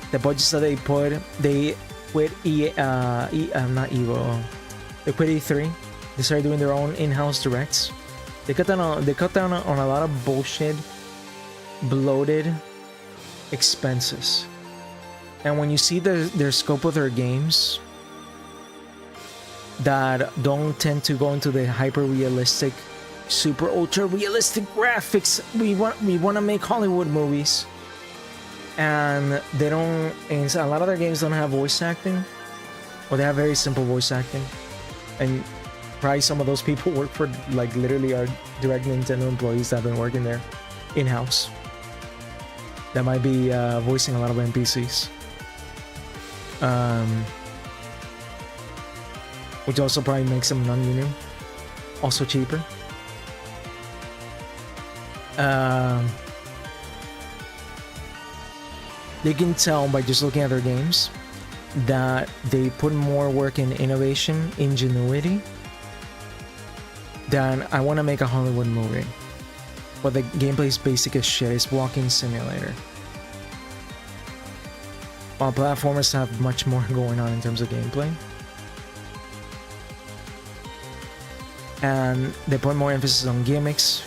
the budgets that they quit not Evo. They quit E3. They started doing their own in-house directs. They cut down on a lot of bullshit, bloated expenses. And when you see their scope of their games that don't tend to go into the hyper realistic, super ultra realistic graphics, we want to make Hollywood movies, and they don't. And a lot of their games don't have voice acting, or they have very simple voice acting, and probably some of those people work for, like, literally are direct Nintendo employees that have been working there in-house. That might be voicing a lot of NPCs. Which also probably makes them non-union, also cheaper. They can tell by just looking at their games that they put more work in innovation, ingenuity, than I want to make a Hollywood movie. But the gameplay is basic as shit. It's walking simulator. While platformers have much more going on in terms of gameplay. And they put more emphasis on gimmicks.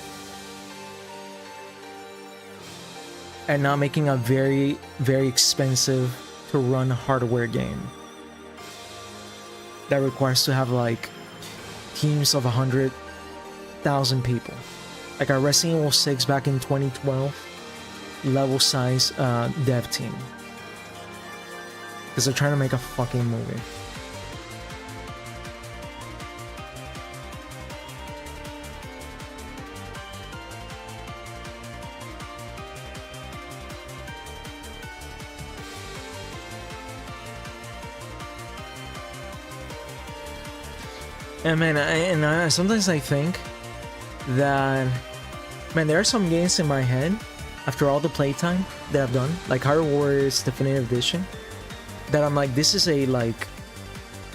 And not making a very, very expensive to run hardware game. That requires to have like teams of 100,000 people. Like our Resident Evil 6 back in 2012 level size dev team. Because they're trying to make a fucking movie. And man, sometimes I think that, man, there are some games in my head after all the playtime that I've done, like Hyrule Warriors Definitive Edition, that I'm like, this is a like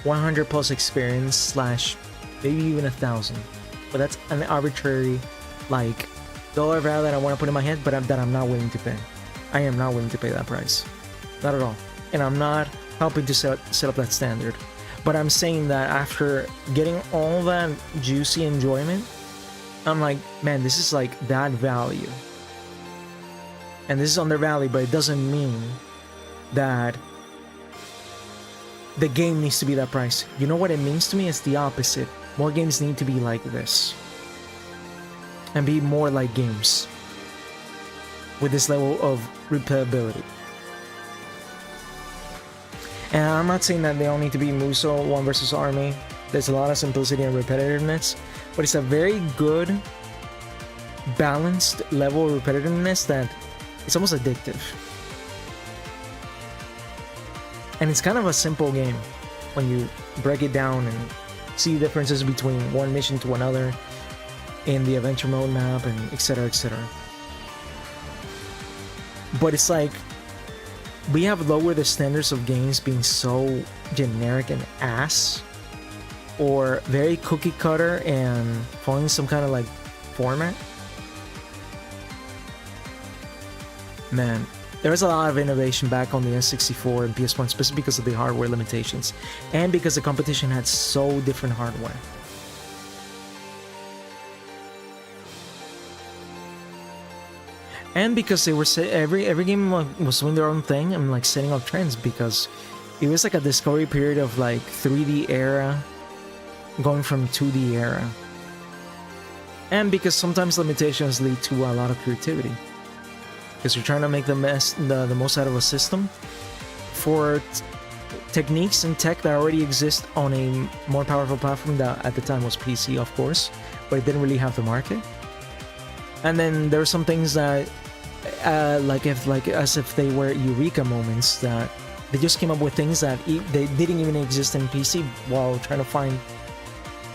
100 plus experience slash maybe even 1,000, but that's an arbitrary like dollar value that I want to put in my head, but that I'm not willing to pay. I am not willing to pay that price, not at all, and I'm not helping to set up that standard. But I'm saying that after getting all that juicy enjoyment, I'm like, man, this is like that value. And this is undervalued, but it doesn't mean that the game needs to be that price. You know what it means to me? It's the opposite. More games need to be like this. And be more like games. With this level of replayability. And I'm not saying that they all need to be Muso, one versus army. There's a lot of simplicity and repetitiveness, but it's a very good, balanced level of repetitiveness that it's almost addictive. And it's kind of a simple game when you break it down and see differences between one mission to another in the adventure mode map and etc, etc. But it's like, we have lowered the standards of games being so generic and ass, or very cookie cutter and following some kind of like format. Man, there was a lot of innovation back on the N64 and PS1, especially because of the hardware limitations and because the competition had so different hardware. And because they were every game was doing their own thing and like setting up trends, because it was like a discovery period of like 3D era going from 2D era. And because sometimes limitations lead to a lot of creativity. Because you're trying to make the most out of a system for techniques and tech that already exist on a more powerful platform that at the time was PC, of course, but it didn't really have the market. And then there were some things that, as if they were eureka moments, that they just came up with things that they didn't even exist in PC while trying to find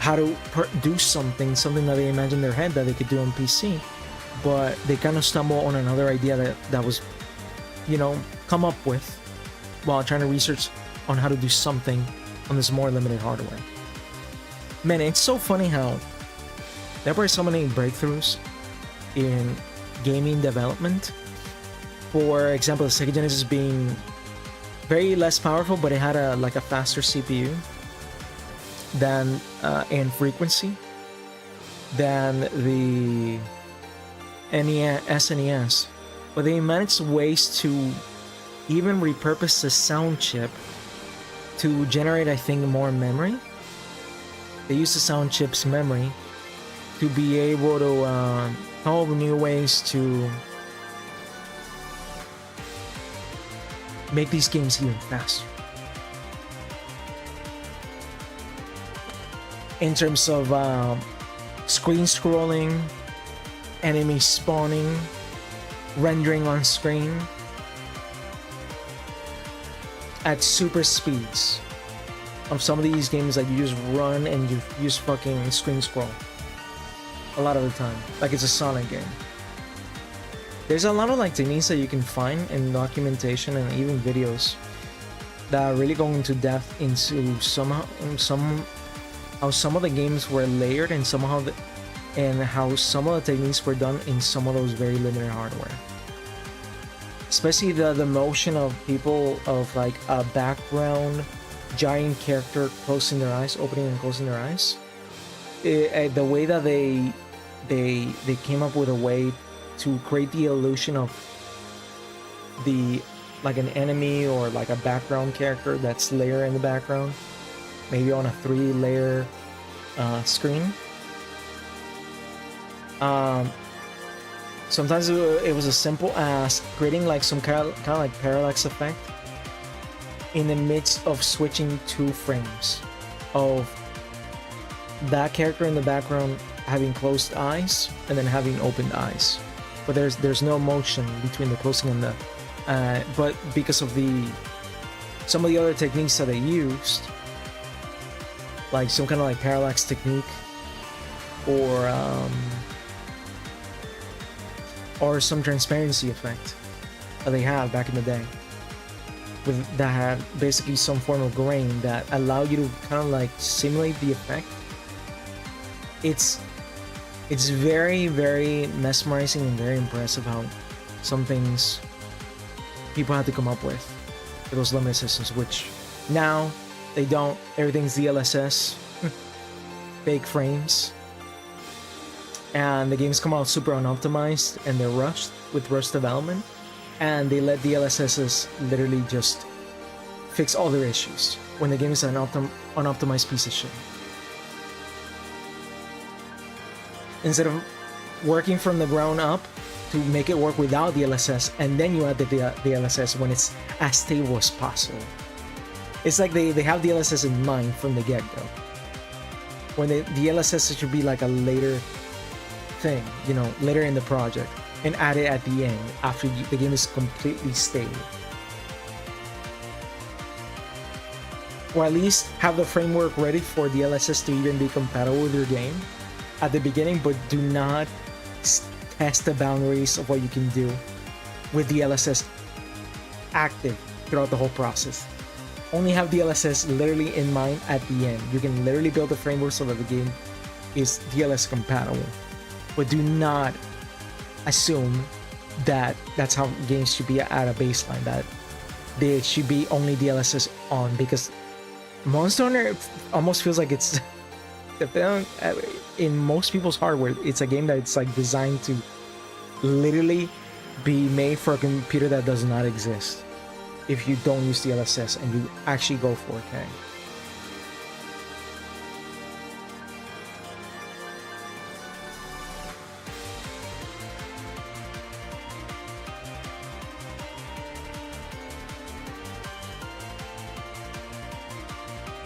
how to do something that they imagined in their head that they could do on PC. But they kind of stumble on another idea that was, you know, come up with while trying to research on how to do something on this more limited hardware. Man, it's so funny how there were so many breakthroughs in gaming development For example, the Sega Genesis being very less powerful, but it had a faster CPU than and frequency than the SNES. But they managed ways to even repurpose the sound chip to generate, I think, more memory. They used the sound chip's memory to be able to come up with new ways to make these games even faster. In terms of screen scrolling, enemy spawning, rendering on screen at super speeds. Of some of these games that you just run and you just fucking screen scroll a lot of the time, like it's a Sonic game. There's a lot of like techniques that you can find in documentation and even videos that really go into depth into how some of the games were layered and and how some of the techniques were done in some of those very limited hardware. Especially the motion of people of like a background giant character closing their eyes, opening and closing their eyes. The way that they came up with a way to create the illusion of the like an enemy or like a background character that's layered in the background, maybe on a 3-layer screen. Sometimes it was as simple as creating like some kind of like parallax effect in the midst of switching 2 frames of that character in the background having closed eyes and then having opened eyes, but there's no motion between the closing and the but because of some of the other techniques that they used, like some kind of like parallax technique or some transparency effect that they had back in the day, that had basically some form of grain that allowed you to kind of like simulate the effect. It's very, very mesmerizing and very impressive how some things people had to come up with for those limited systems, which now they don't. Everything's DLSS, fake frames, and the games come out super unoptimized and they're rushed with rush development, and they let DLSSs literally just fix all their issues when the game is an unoptimized piece of shit. Instead of working from the ground up to make it work without DLSS, and then you add the DLSS when it's as stable as possible. It's like they have DLSS in mind from the get-go. When the DLSS should be like a later thing, you know, later in the project, and add it at the end after the game is completely stable. Or at least have the framework ready for DLSS to even be compatible with your game at the beginning, but do not test the boundaries of what you can do with DLSS active throughout the whole process. Only have DLSS literally in mind at the end. You can literally build the framework so that the game is DLSS compatible, but do not assume that that's how games should be at a baseline, that they should be only DLSS on, because Monster Hunter almost feels like it's in most people's hardware, it's a game that's like designed to literally be made for a computer that does not exist if you don't use DLSS and you actually go 4K.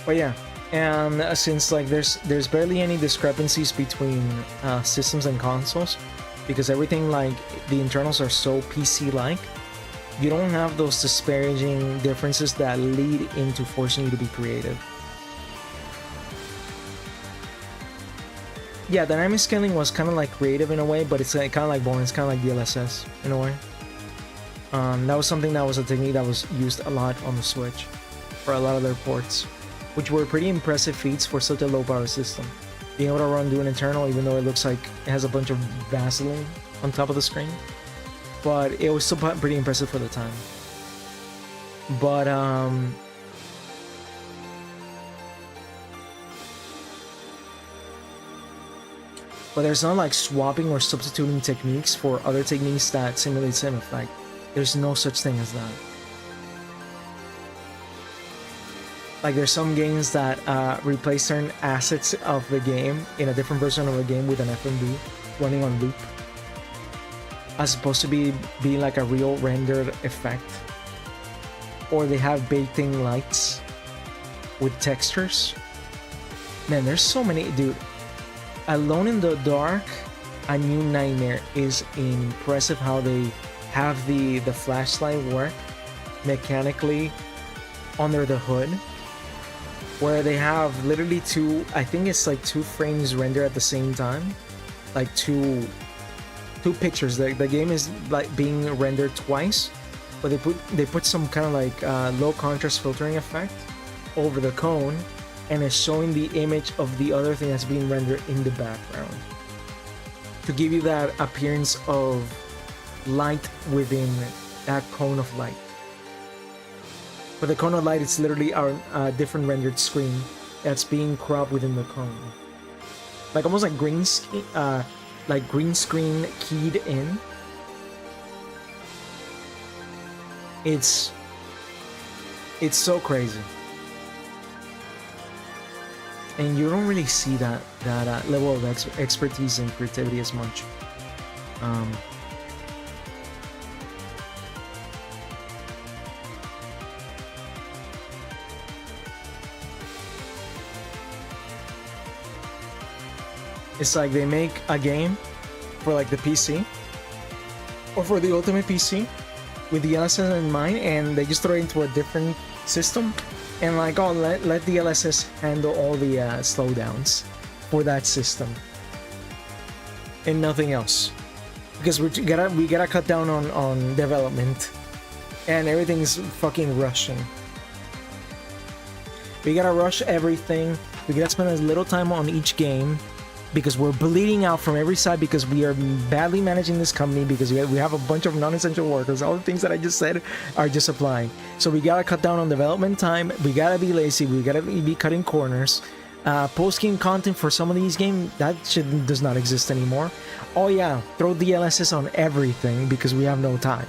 But yeah, and since like there's barely any discrepancies between systems and consoles, because everything like the internals are so PC-like, you don't have those disparaging differences that lead into forcing you to be creative. Yeah, dynamic scaling was kind of like creative in a way, but it's kind of like boring. It's kind of like DLSS in a way. That was something that was a technique that was used a lot on the Switch for a lot of their ports, which were pretty impressive feats for such a low power system. Being able to run Doom Eternal even though it looks like it has a bunch of Vaseline on top of the screen. but it was still pretty impressive for the time. But there's not like swapping or substituting techniques for other techniques that simulate same effect. There's no such thing as that. Like there's some games that replace certain assets of the game in a different version of the game with an FMV running on loop, as opposed to being like a real rendered effect. Or they have baked-in lights with textures. Man, there's so many, dude. Alone in the Dark, A New Nightmare is impressive how they have the flashlight work mechanically under the hood, where they have literally two, I think it's like 2 frames rendered at the same time, like two pictures. The game is like being rendered twice, but they put some kind of like low contrast filtering effect over the cone, and it's showing the image of the other thing that's being rendered in the background to give you that appearance of light within that cone of light. But the cone of light is literally a different rendered screen that's being cropped within the cone, like almost like green screen keyed in. It's so crazy, and you don't really see that level of expertise and creativity as much. It's like they make a game for like the PC or for the ultimate PC with the LSS in mind, and they just throw it into a different system and like, oh, let the LSS handle all the slowdowns for that system and nothing else, because we gotta cut down on development and everything's fucking rushing. We gotta rush everything. We gotta spend as little time on each game because we're bleeding out from every side, because we are badly managing this company, because we have a bunch of non-essential workers. All the things that I just said are just applying. So we gotta cut down on development time. We gotta be lazy. We gotta be cutting corners. Post-game content for some of these games, that shit does not exist anymore. Oh yeah, throw DLSS on everything because we have no time.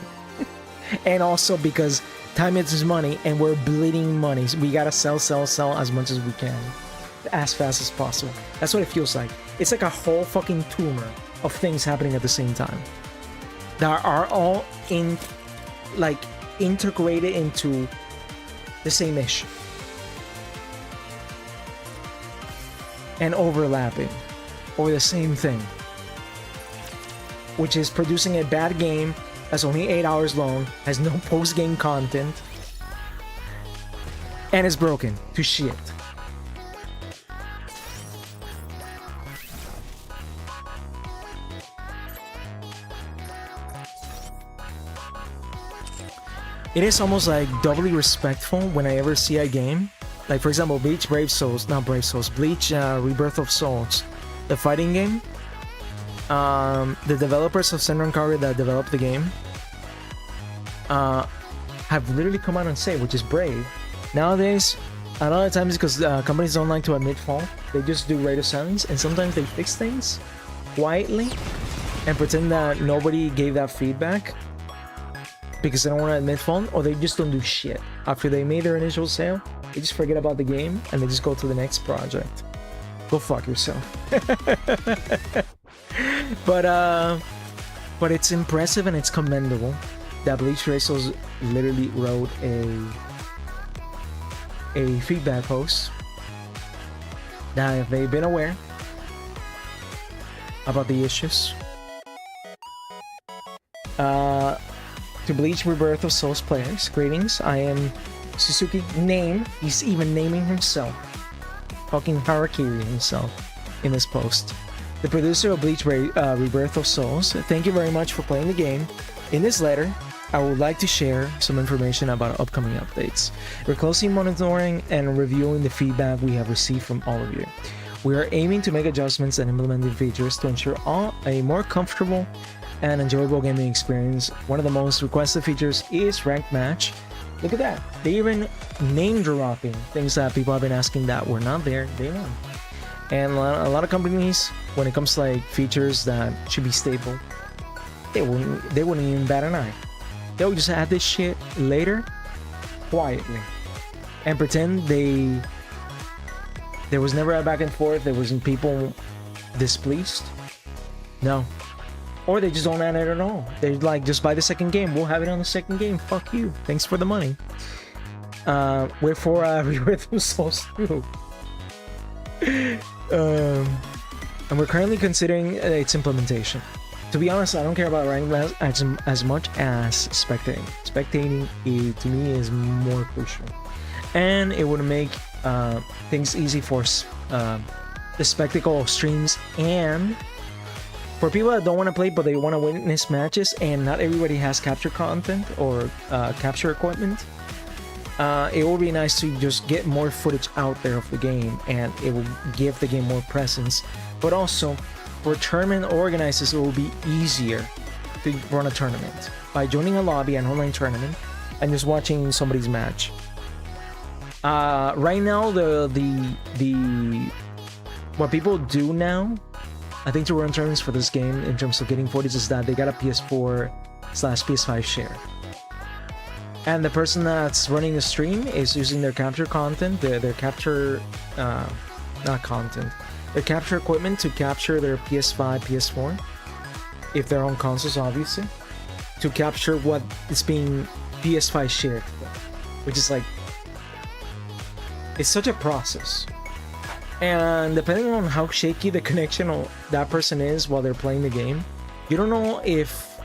And also because time is money and we're bleeding money. So we gotta sell as much as we can, as fast as possible. That's what it feels like. It's like a whole fucking tumor of things happening at the same time that are all integrated into the same issue and overlapping over the same thing, which is producing a bad game that's only 8 hours long, has no post-game content, and is broken to shit. It is almost like doubly respectful when I ever see a game, like for example Bleach Rebirth of Souls, the fighting game. The developers of Senran Kagura that developed the game have literally come out and say, which is brave. Nowadays, a lot of times, because companies don't like to admit fault, they just do radio silence, and sometimes they fix things quietly and pretend that nobody gave that feedback because they don't want to admit fault, or they just don't do shit. After they made their initial sale, they just forget about the game and they just go to the next project. Go fuck yourself. But it's impressive and it's commendable that Bleach Racers literally wrote a feedback post that they've been aware about the issues. To Bleach Rebirth of Souls players, greetings. I am Suzuki. He's even naming himself. Fucking Harakiri himself in this post. The producer of Bleach Rebirth of Souls, thank you very much for playing the game. In this letter, I would like to share some information about upcoming updates. We're closely monitoring and reviewing the feedback we have received from all of you. We are aiming to make adjustments and implementing features to ensure a more comfortable and enjoyable gaming experience. One of the most requested features is ranked match. Look at that. They even name dropping things that people have been asking that were not there day one. And a lot of companies, when it comes to like features that should be staple, they wouldn't even bat an eye. They'll just add this shit later, quietly, and pretend there was never a back and forth. There wasn't people displeased. No. Or they just don't add it at all. They're like, just buy the second game. We'll have it on the second game. Fuck you. Thanks for the money. Wherefore Rhythm Souls 2. And we're currently considering its implementation. To be honest, I don't care about rank as much as spectating. Spectating, to me, is more crucial. And it would make things easy for the spectacle of streams, and for people that don't want to play but they want to witness matches, and not everybody has capture content or capture equipment. It will be nice to just get more footage out there of the game, and it will give the game more presence. But also, for tournament organizers, it will be easier to run a tournament by joining a lobby, an online tournament, and just watching somebody's match. Right now, what people do now, I think, to run tournaments for this game in terms of getting footage, is that they got a PS4/PS5 share. And the person that's running the stream is using their capture content, their capture, not content, their capture equipment to capture their PS5, PS4, if they're on consoles, obviously, to capture what is being PS5 shared to them, which is like, it's such a process. And depending on how shaky the connection of that person is while they're playing the game, you don't know if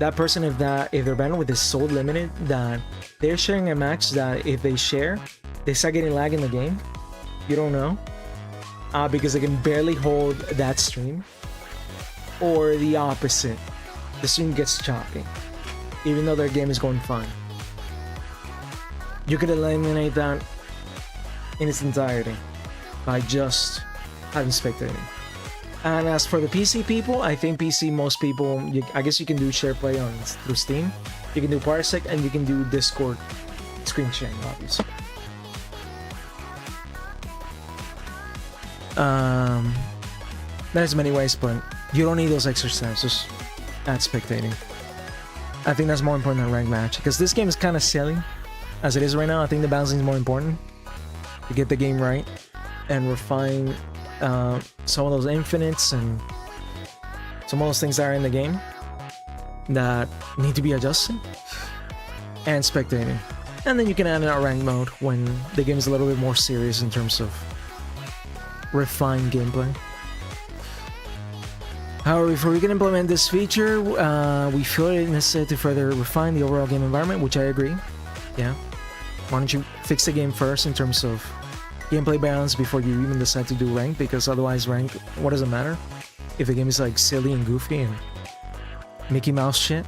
that person, if their bandwidth is so limited that they're sharing a match that if they share, they start getting lag in the game. You don't know, because they can barely hold that stream, or the opposite, the stream gets choppy even though their game is going fine. You could eliminate that in its entirety by just having spectating. And as for the PC people, I think PC, most people, I guess you can do share play through Steam. You can do Parsec, and you can do Discord screen sharing, obviously. There's many ways, but you don't need those extra steps. Just add spectating. I think that's more important than ranked match, because this game is kind of silly as it is right now. I think the balancing is more important to get the game right and refine some of those infinites and some of those things that are in the game that need to be adjusted, and spectating. And then you can add in a ranked mode when the game is a little bit more serious in terms of refined gameplay. However, before we can implement this feature, we feel it necessary to further refine the overall game environment, which I agree. Yeah. Why don't you fix the game first in terms of gameplay balance before you even decide to do rank, because otherwise rank, what does it matter if the game is like silly and goofy and Mickey Mouse shit?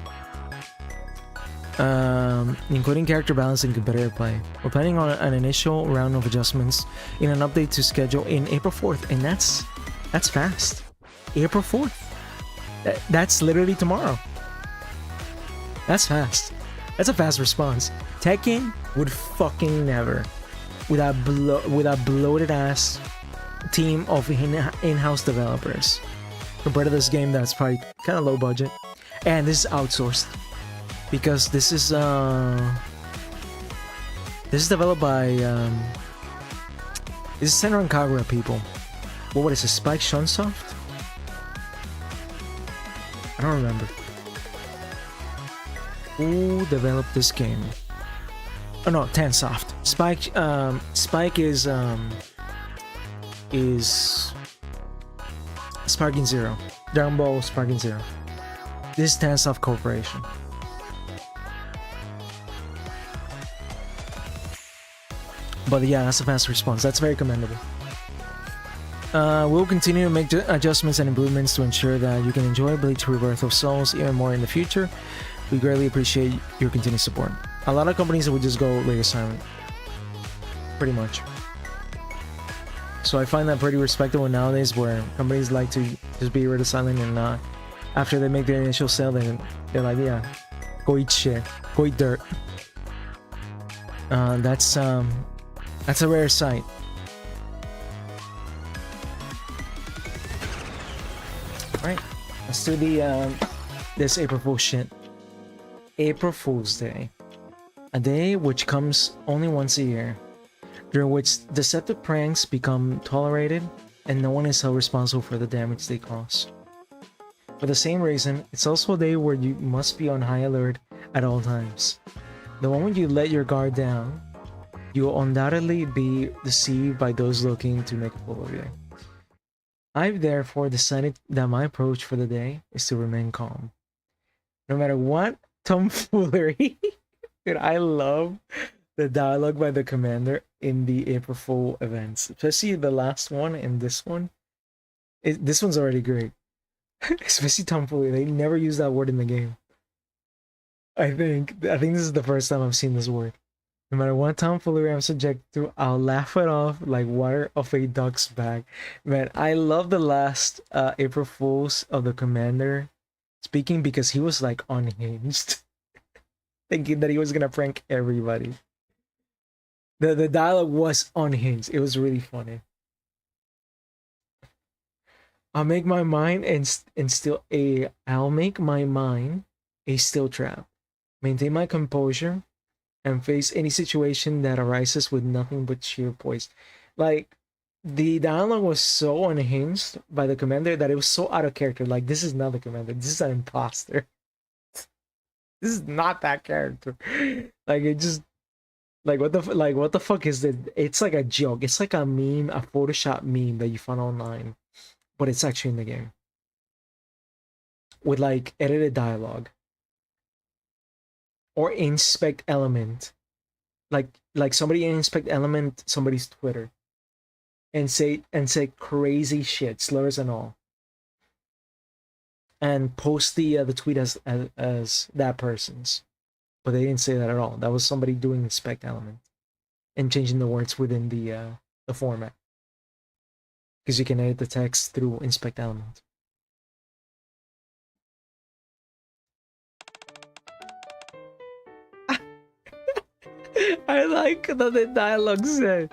Including character balance and competitive play. We're planning on an initial round of adjustments in an update to schedule in April 4th, and that's fast. April 4th. That's literally tomorrow. That's fast. That's a fast response. Tekken would fucking never, with a bloated ass team of in-house developers, compared to this game that's probably kind of low budget, and this is outsourced because this is developed by this is Senran Kagura people. What is it? Spike Chunsoft? I don't remember who developed this game. Oh no, Tensoft. Spike is Sparking Zero. Dragon Ball Sparking Zero. This is Tensoft Corporation. But yeah, that's a fast response. That's very commendable. We'll continue to make adjustments and improvements to ensure that you can enjoy Bleach Rebirth of Souls even more in the future. We greatly appreciate your continued support. A lot of companies would just go radio silent. Pretty much. So I find that pretty respectable nowadays, where companies like to just be radio silent and not After they make their initial sale, they're like, yeah, go eat shit, go eat dirt. That's a rare sight. Alright, let's do the this April Fool's shit. April Fool's Day. A day which comes only once a year, during which deceptive pranks become tolerated and no one is held responsible for the damage they cause. For the same reason, it's also a day where you must be on high alert at all times. The moment you let your guard down, you will undoubtedly be deceived by those looking to make a fool of you. I've therefore decided that my approach for the day is to remain calm. No matter what tomfoolery. Dude, I love the dialogue by the commander in the April Fool events. Especially the last one and this one. This one's already great. Especially tomfoolery. They never use that word in the game. I think this is the first time I've seen this word. No matter what tomfoolery I'm subject to, I'll laugh it off like water off a duck's back. Man, I love the last April Fools of the commander speaking because he was like unhinged. Thinking that he was gonna prank everybody. The dialogue was unhinged. It was really funny. I'll make my mind I'll make my mind a still trap. Maintain my composure and face any situation that arises with nothing but sheer poise. Like, the dialogue was so unhinged by the commander that it was so out of character. Like, this is not the commander. This is an imposter. This is not that character. Like, it just... Like, what the fuck is this? It's like a joke. It's like a meme, a Photoshop meme that you find online. But it's actually in the game. With, like, edited dialogue. Or inspect element. Like somebody inspect element somebody's Twitter. And say crazy shit, slurs and all. And post the tweet as that person's. But they didn't say that at all. That was somebody doing inspect element. And changing the words within the format. Because you can edit the text through inspect element. I like that the dialogue said,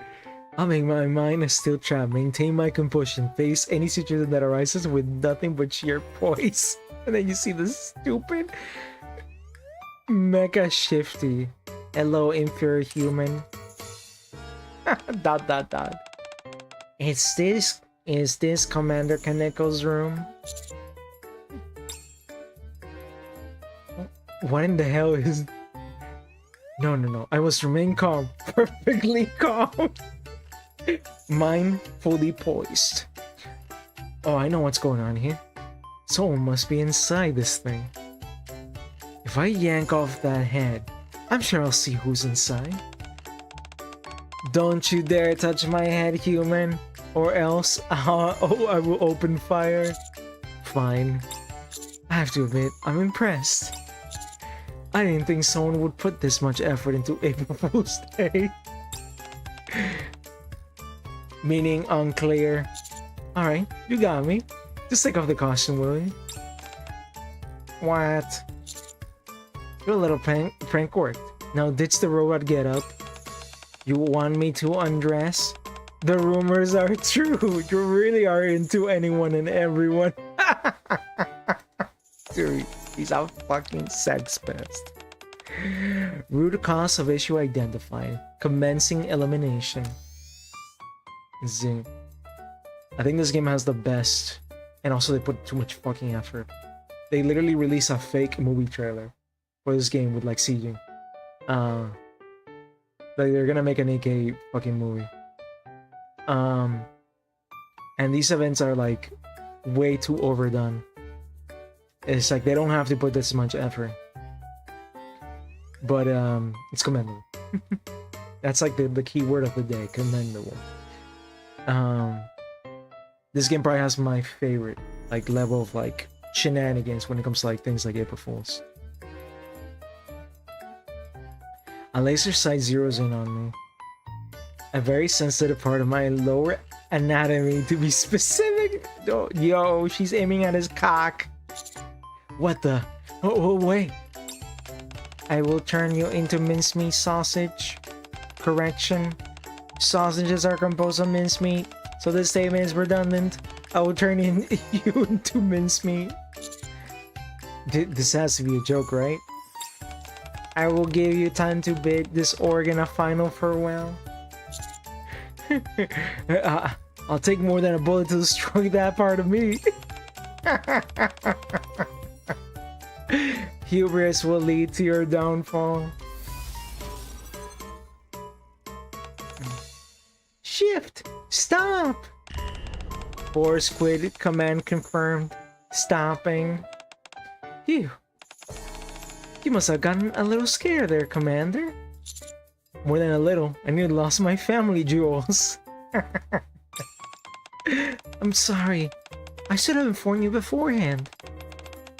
I'll make my mind a steel trap, maintain my composure, face any situation that arises with nothing but sheer poise. And then you see this stupid mecha shifty. Hello, inferior human. ... Is this Commander Kaneko's room? What in the hell is... No. I must remain calm. Perfectly calm. Mind fully poised. Oh, I know what's going on here. Someone must be inside this thing. If I yank off that head, I'm sure I'll see who's inside. Don't you dare touch my head, human, or else I will open fire. Fine. I have to admit, I'm impressed. I didn't think someone would put this much effort into April Fool's Day. Meaning unclear. Alright, you got me. Just take off the costume, will you? What? Your little prank worked. Now ditch the robot getup. You want me to undress? The rumors are true. You really are into anyone and everyone. Dude, he's a fucking sex pest. Root cause of issue identified. Commencing elimination. Zing. I think this game has the best, and also they put too much fucking effort. They literally release a fake movie trailer for this game with like CG. Like they're gonna make an AK fucking movie. And these events are like way too overdone. It's like they don't have to put this much effort. But it's commendable. That's like the key word of the day, commendable. This game probably has my favorite like level of like shenanigans when it comes to like things like April Fools. A laser sight zeroes in on me. A very sensitive part of my lower anatomy, to be specific. Yo, she's aiming at his cock. What the? Oh, wait. I will turn you into mincemeat sausage. Correction. Sausages are composed of mincemeat, so this statement is redundant. I will turn you into mincemeat. This has to be a joke, right? I will give you time to bid this organ a final farewell. I'll take more than a bullet to destroy that part of me. Hubris will lead to your downfall. Shift! Stop! Force quit. Command confirmed. Stopping. Phew. You must have gotten a little scared there, Commander. More than a little. I nearly lost my family jewels. I'm sorry. I should have informed you beforehand.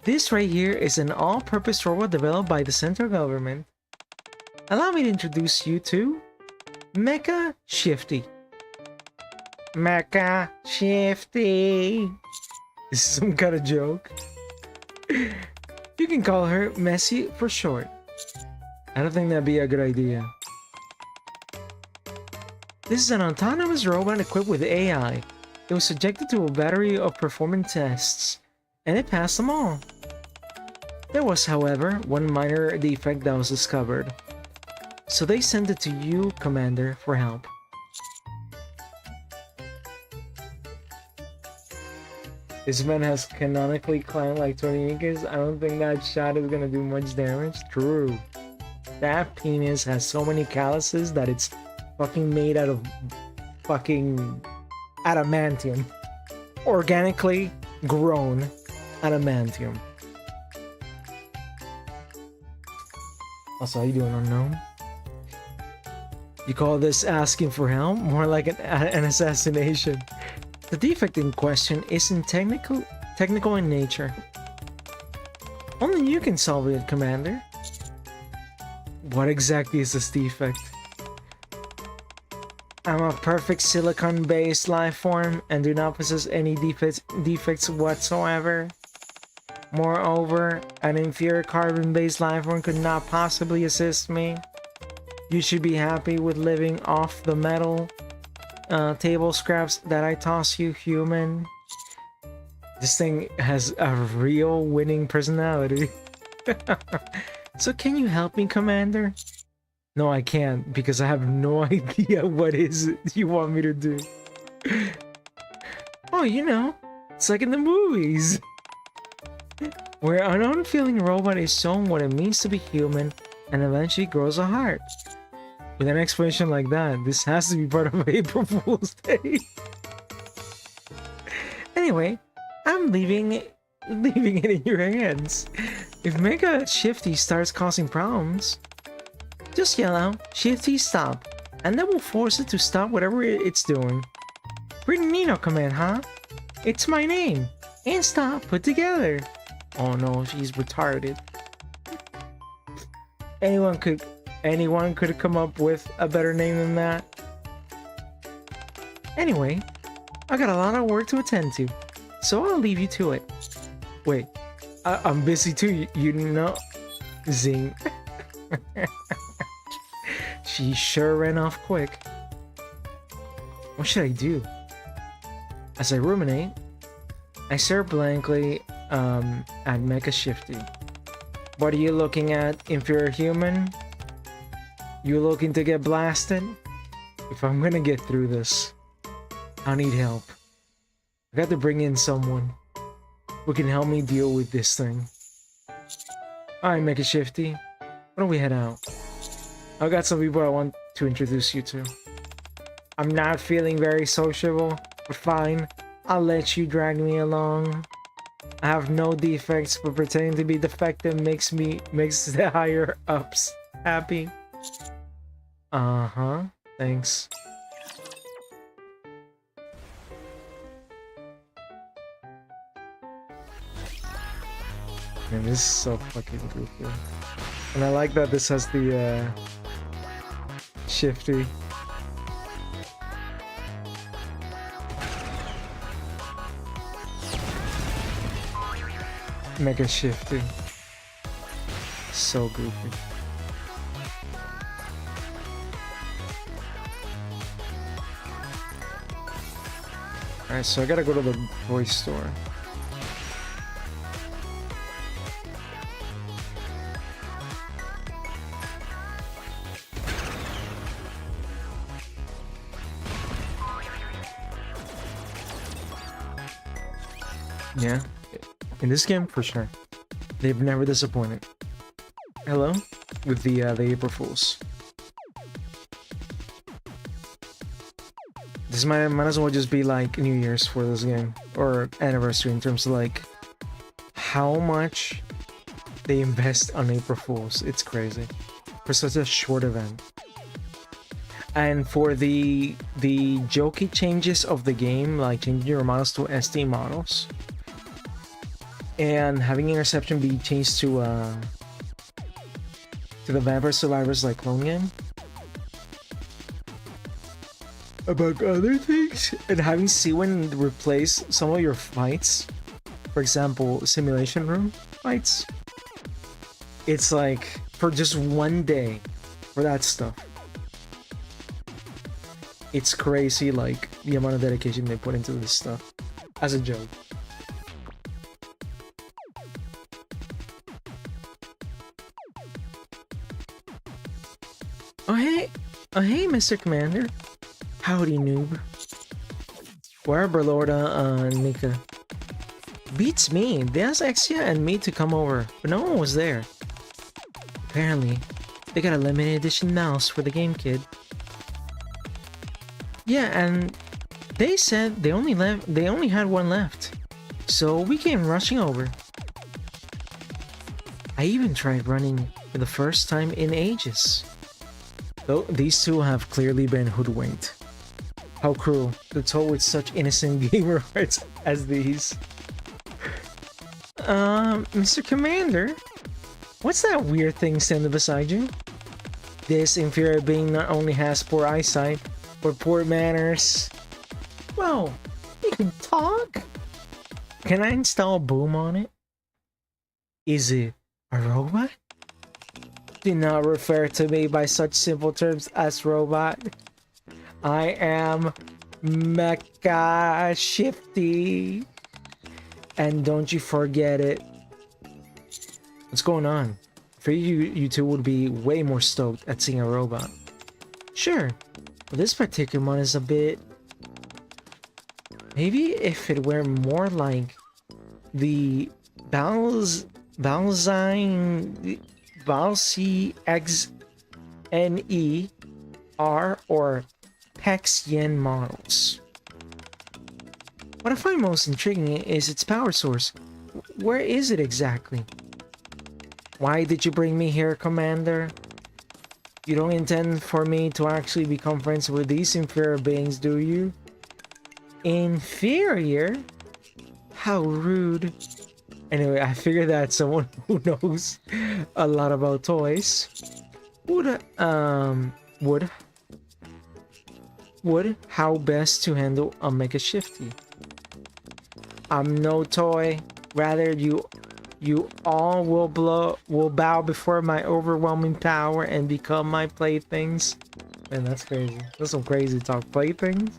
This right here is an all-purpose robot developed by the central government. Allow me to introduce you to Mecha Shifty. Mecha Shifty. This is some kind of joke. You can call her Messi for short. I don't think that'd be a good idea. This is an autonomous robot equipped with AI. It was subjected to a battery of performance tests, and it passed them all. There was, however, one minor defect that was discovered. So they sent it to you, Commander, for help. This man has canonically climbed like 20 acres. I don't think that shot is gonna do much damage. True. That penis has so many calluses that it's fucking made out of fucking adamantium. Organically grown adamantium. Also, how you doing, unknown? You call this asking for help? More like an assassination. The defect in question isn't technical in nature. Only you can solve it, Commander. What exactly is this defect? I'm a perfect silicon-based life form and do not possess any defects whatsoever. Moreover, an inferior carbon-based life form could not possibly assist me. You should be happy with living off the metal table scraps that I toss you, human. This thing has a real winning personality. So can you help me, Commander? No, I can't, because I have no idea what is it you want me to do. Oh, you know, it's like in the movies. Where an unfeeling robot is shown what it means to be human and eventually grows a heart. With an explanation like that, this has to be part of April Fool's Day. Anyway, I'm leaving it in your hands. If Mecha Shifty starts causing problems, just yell out, Shifty stop, and that will force it to stop whatever it's doing. Pretty neato command, huh? It's my name. And stop put together. Oh no, she's retarded. Anyone could come up with a better name than that. Anyway, I got a lot of work to attend to, so I'll leave you to it. Wait, I'm busy too, you know. Zing. She sure ran off quick. What should I do? As I ruminate, I stare blankly at Mecha Shifty. What are you looking at, inferior human? You looking to get blasted? If I'm gonna get through this, I need help. I got to bring in someone who can help me deal with this thing. Alright, Mecha Shifty. Why don't we head out? I got some people I want to introduce you to. I'm not feeling very sociable, but fine. I'll let you drag me along. I have no defects, but pretending to be defective makes the higher ups happy. Uh-huh. Thanks. Man, this is so fucking goofy. And I like that this has the Shifty. Mega Shifty. So goofy. Alright, so I gotta go to the toy store. Yeah, in this game for sure. They've never disappointed. Hello, with the April Fools. This might as well just be like New Year's for this game, or anniversary in terms of like how much they invest on April Fools. It's crazy for such a short event. And for the jokey changes of the game, like changing your models to SD models, and having interception be changed to the Vampire Survivors like clone game, among other things, and having Seawind replace some of your fights, for example, simulation room fights. It's like for just one day for that stuff. It's crazy, like the amount of dedication they put into this stuff as a joke. Oh hey, Mr. Commander. Howdy, noob. Where Berlorda, Nikke? Beats me. They asked Exia and me to come over, but no one was there. Apparently, they got a limited edition mouse for the game, kid. Yeah, and they said they only had one left, so we came rushing over. I even tried running for the first time in ages. Though these two have clearly been hoodwinked. How cruel to toy with such innocent gamer hearts as these. Mr. Commander, what's that weird thing standing beside you? This inferior being not only has poor eyesight, but poor manners. Whoa, you can talk? Can I install a boom on it? Is it a robot? Do not refer to me by such simple terms as robot. I am Mecha Shifty. And don't you forget it. What's going on? For you two would be way more stoked at seeing a robot. Sure, but this particular one is a bit... Maybe if it were more like the Balsi XNE R or Pexian models. What I find most intriguing is its power source. Where is it exactly? Why did you bring me here, Commander? You don't intend for me to actually become friends with these inferior beings, do you? Inferior? How rude. Anyway, I figured that someone who knows a lot about toys would how best to handle a Mega Shifty. I'm no toy, rather you all will bow before my overwhelming power and become my playthings. Man, that's crazy. That's some crazy talk. Playthings?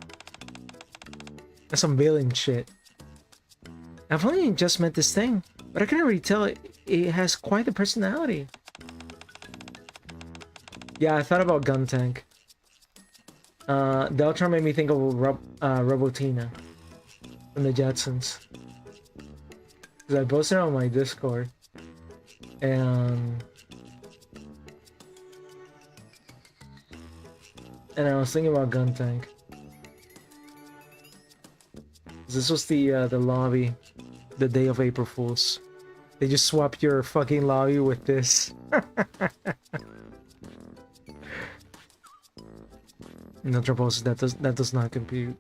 That's some villain shit. I've only just met this thing, but I can already tell it has quite the personality. Yeah, I thought about Gun Tank. Deltron made me think of Robotina from the Jetsons. Because I posted it on my Discord. And I was thinking about Gun Tank. This was the lobby, the day of April Fools. They just swap your fucking lobby with this. No troubles, that does not compute.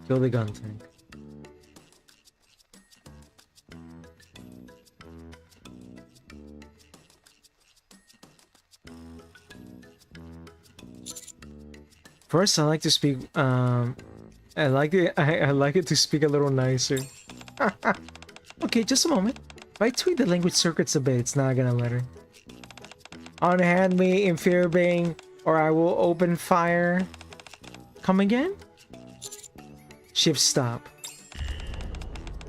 Kill the Gun Tank. First, I'd like to speak I like it. I like it to speak a little nicer. Okay, just a moment. If I tweak the language circuits a bit, it's not gonna let her. Unhand me in fear being, or I will open fire. Come again? Shift stop.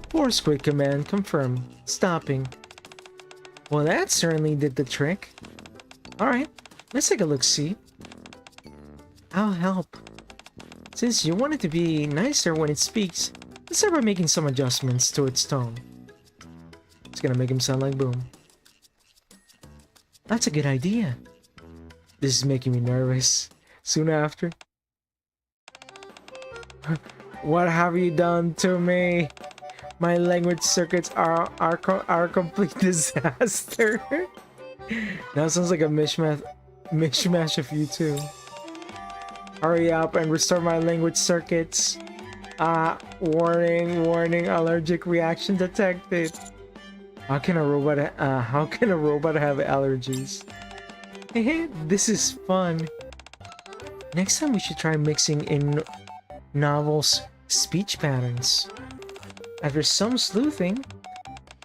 Force quick command confirm. Stopping. Well, that certainly did the trick. Alright, let's take a look-see. I'll help. Since you want it to be nicer when it speaks, let's start by making some adjustments to its tone. It's gonna make him sound like Boom. That's a good idea. This is making me nervous. Soon after. What have you done to me? My language circuits are a complete disaster. That sounds like a mishmash of you two. Hurry up and restore my language circuits. Warning, allergic reaction detected. How can a robot have allergies? This is fun. Next time we should try mixing in novels' speech patterns. After some sleuthing,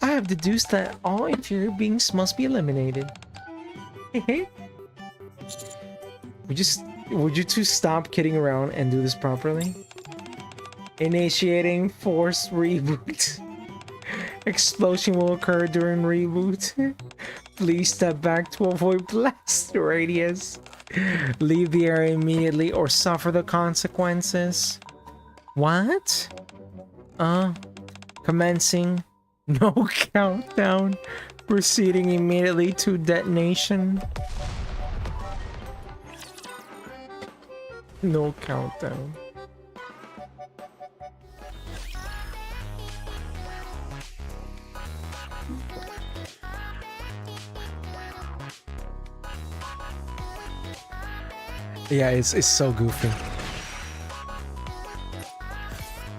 I have deduced that all inferior beings must be eliminated. Would you two stop kidding around and do this properly? Initiating forced reboot. Explosion will occur during reboot. Please step back to avoid blast radius. Leave the area immediately or suffer the consequences. What? Commencing. No countdown. Proceeding immediately to detonation. No countdown. Yeah, it's so goofy.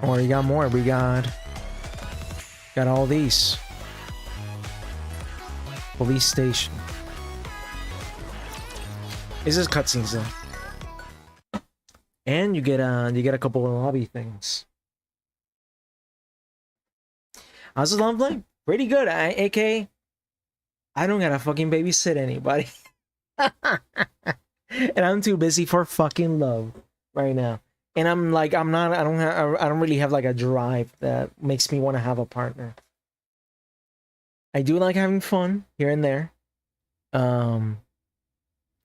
Or you got more. We got all these. Police station. This is cutscenes though. And you get a couple of lobby things. How's the love life? Pretty good. AK, I don't gotta fucking babysit anybody. And I'm too busy for fucking love right now. And I'm like, I don't really have like a drive that makes me want to have a partner. I do like having fun here and there. And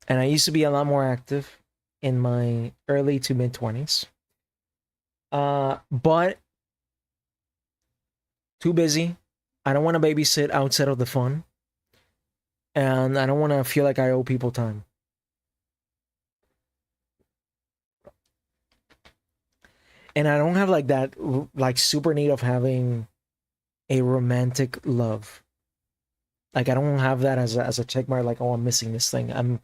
I used to be a lot more active in my early to mid 20s. But too busy. I don't want to babysit outside of the fun. And I don't want to feel like I owe people time. And I don't have like that like super need of having a romantic love. Like I don't have that as a check mark, like, oh, I'm missing this thing. I'm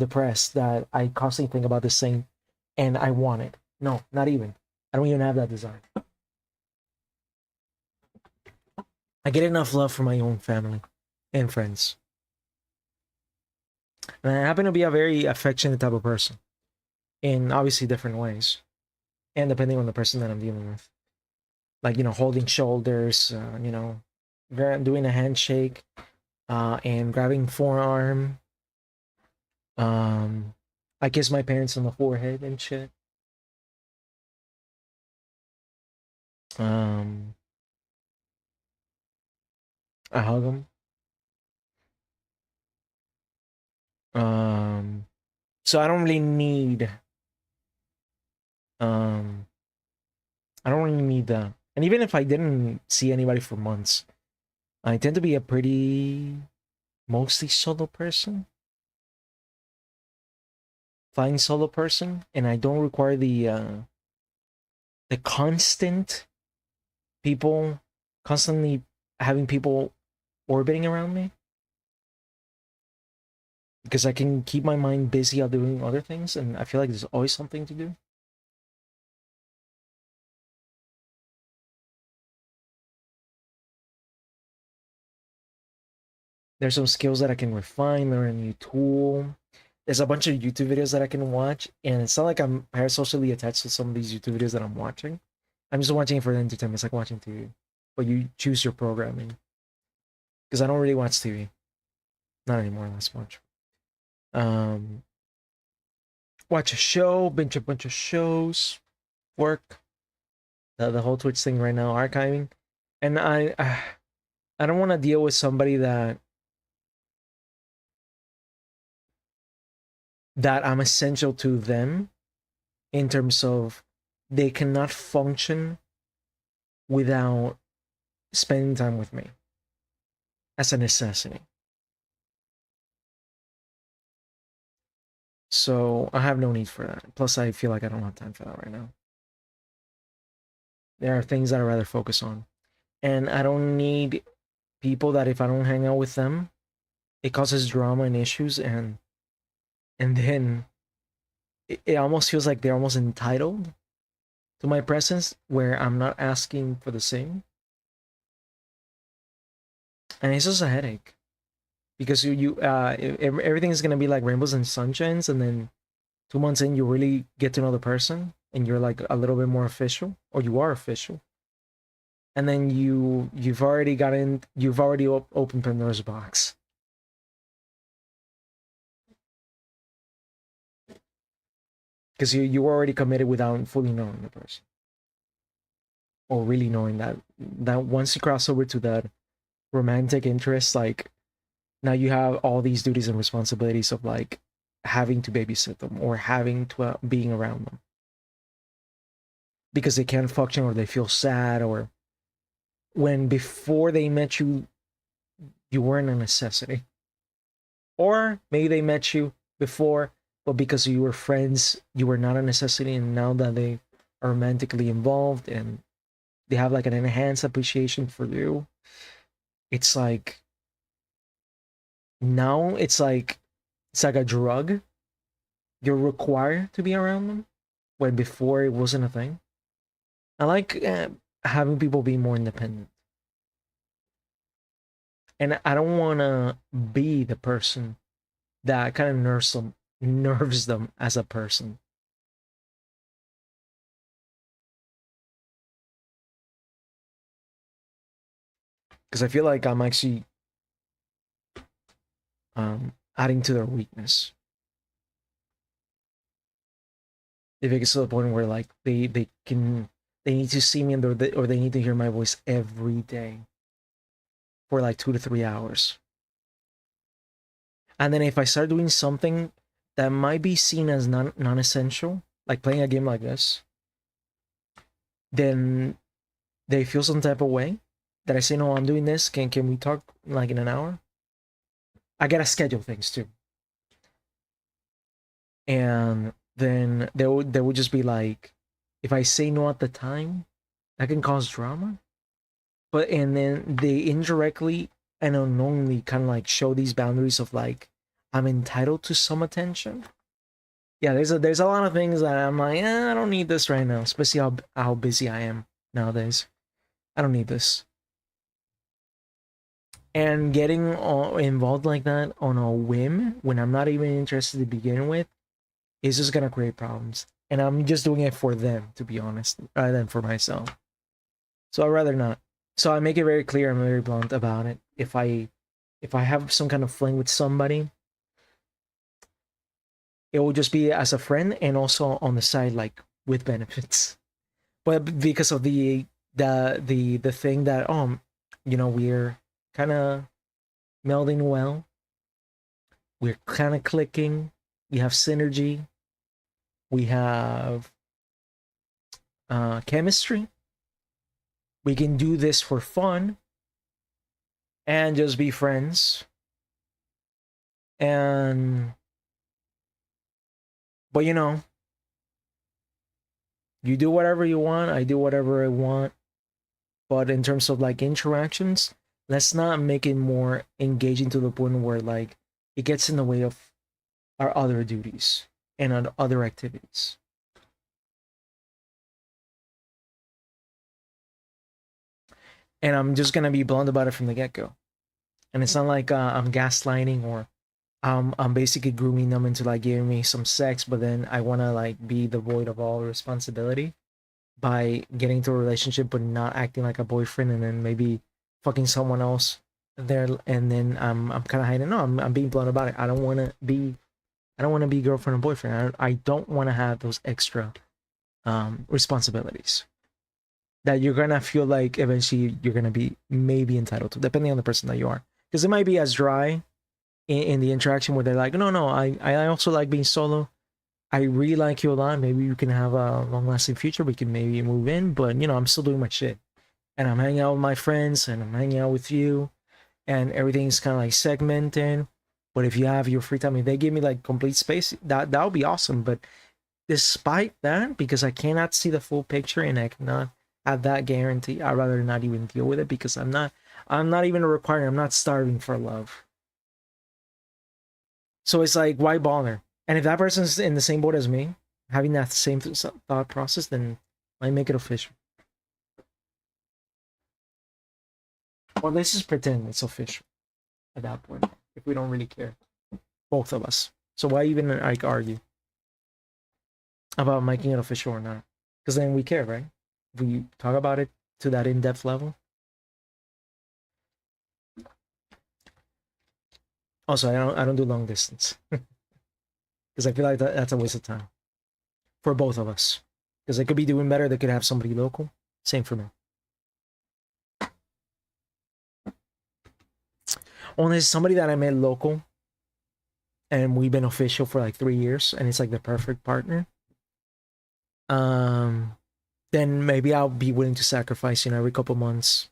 depressed that I constantly think about this thing and I want it. No, not even. I don't even have that desire. I get enough love from my own family and friends. And I happen to be a very affectionate type of person in obviously different ways. And depending on the person that I'm dealing with. Like, holding shoulders, doing a handshake, and grabbing forearm. I kiss my parents on the forehead and shit. I hug them. So I don't really need that. And even if I didn't see anybody for months, I tend to be a pretty mostly solo person. Flying solo person, and I don't require the constant people constantly having people orbiting around me. Because I can keep my mind busy on doing other things, and I feel like there's always something to do. There's some skills that I can refine, learn a new tool, there's a bunch of YouTube videos that I can watch, and it's not like I'm parasocially attached to some of these YouTube videos that I'm watching. I'm just watching it for the entertainment. It's like watching TV, but you choose your programming. Because I don't really watch TV, not anymore. Last much. Watch a show, binge a bunch of shows, work. The whole Twitch thing right now, archiving, and I don't want to deal with somebody that I'm essential to them in terms of they cannot function without spending time with me as a necessity. So I have no need for that. Plus, I feel like I don't have time for that right now. There are things that I'd rather focus on. And I don't need people that if I don't hang out with them, it causes drama and issues, and then it almost feels like they're almost entitled to my presence where I'm not asking for the same. And it's just a headache. Because everything is gonna be like rainbows and sunshines, and then 2 months in you really get to know the person and you're like a little bit more official, or you are official, and then you've already opened Pandora's box. Because you were already committed without fully knowing the person, or really knowing that once you cross over to that romantic interest, like now you have all these duties and responsibilities of like having to babysit them or having to being around them because they can't function or they feel sad, or when before they met you, you weren't a necessity. Or maybe they met you before, but because you were friends, you were not a necessity, and now that they are romantically involved and they have like an enhanced appreciation for you, it's like now it's like a drug. You're required to be around them, when before it wasn't a thing. I like having people be more independent. And I don't want to be the person that kind of nerves them as a person. Because I feel like I'm actually adding to their weakness. If it gets to the point where like they need to see me, or they need to hear my voice every day for like 2 to 3 hours. And then if I start doing something that might be seen as non-essential, like playing a game like this, then they feel some type of way that I say, no, I'm doing this. Can we talk like in an hour? I gotta schedule things too. And then there would just be like, if I say no at the time, that can cause drama. And then they indirectly and unknowingly kind of like show these boundaries of like, I'm entitled to some attention. Yeah, there's a lot of things that I'm like, I don't need this right now, especially how busy I am nowadays. I don't need this. And getting involved like that on a whim when I'm not even interested to begin with is just gonna create problems. And I'm just doing it for them, to be honest, rather than for myself. So I'd rather not. So I make it very clear, I'm very blunt about it. If I have some kind of fling with somebody, it will just be as a friend and also on the side, like with benefits. But because of the thing that we're kind of melding well, we're kind of clicking, we have synergy, we have chemistry, we can do this for fun and just be friends. But you do whatever you want, I do whatever I want. But in terms of like interactions, let's not make it more engaging to the point where like it gets in the way of our other duties and other activities. And I'm just gonna be blunt about it from the get-go. And it's not like I'm gaslighting or I'm basically grooming them into like giving me some sex, but then I want to like be devoid of all responsibility by getting into a relationship but not acting like a boyfriend, and then maybe fucking someone else there, and then I'm kind of hiding. No, I'm being blunt about it. I don't want to be girlfriend and boyfriend. I don't want to have those extra responsibilities that you're gonna feel like eventually you're gonna be maybe entitled to, depending on the person that you are. Because it might be as dry in the interaction where they're like, no, I also like being solo. I really like you a lot. Maybe you can have a long lasting future. We can maybe move in, but you know, I'm still doing my shit. And I'm hanging out with my friends and I'm hanging out with you, and everything's kind of like segmented. But if you have your free time, if they give me like complete space, that would be awesome. But despite that, because I cannot see the full picture and I cannot have that guarantee, I'd rather not even deal with it, because I'm not even requiring, I'm not starving for love. So it's like, why bother? And if that person's in the same boat as me, having that same thought process, then I make it official. Or let's just pretend it's official at that point, if we don't really care, both of us. So why even like argue about making it official or not? Because then we care, right? If we talk about it to that in-depth level. Also, I don't do long distance because I feel like that's a waste of time for both of us. Because they could be doing better. They could have somebody local. Same for me. Only somebody that I met local, and we've been official for like 3 years, and it's like the perfect partner. Then maybe I'll be willing to sacrifice, every couple months,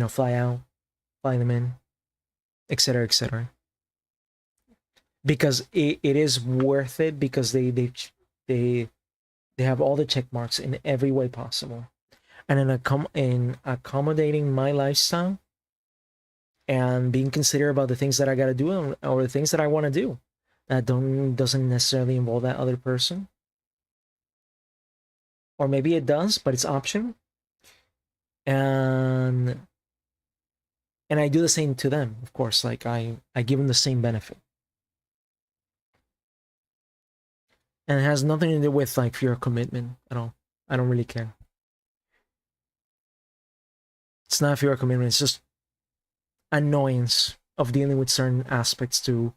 fly out, fly them in, etc., etc. Because it is worth it, because they have all the check marks in every way possible, and in accommodating my lifestyle and being considerate about the things that I gotta do, or the things that I want to do that doesn't necessarily involve that other person. Or maybe it does, but it's optional. And I do the same to them, of course. Like I give them the same benefit. And it has nothing to do with like fear of commitment at all. I don't really care. It's not fear of commitment, it's just annoyance of dealing with certain aspects to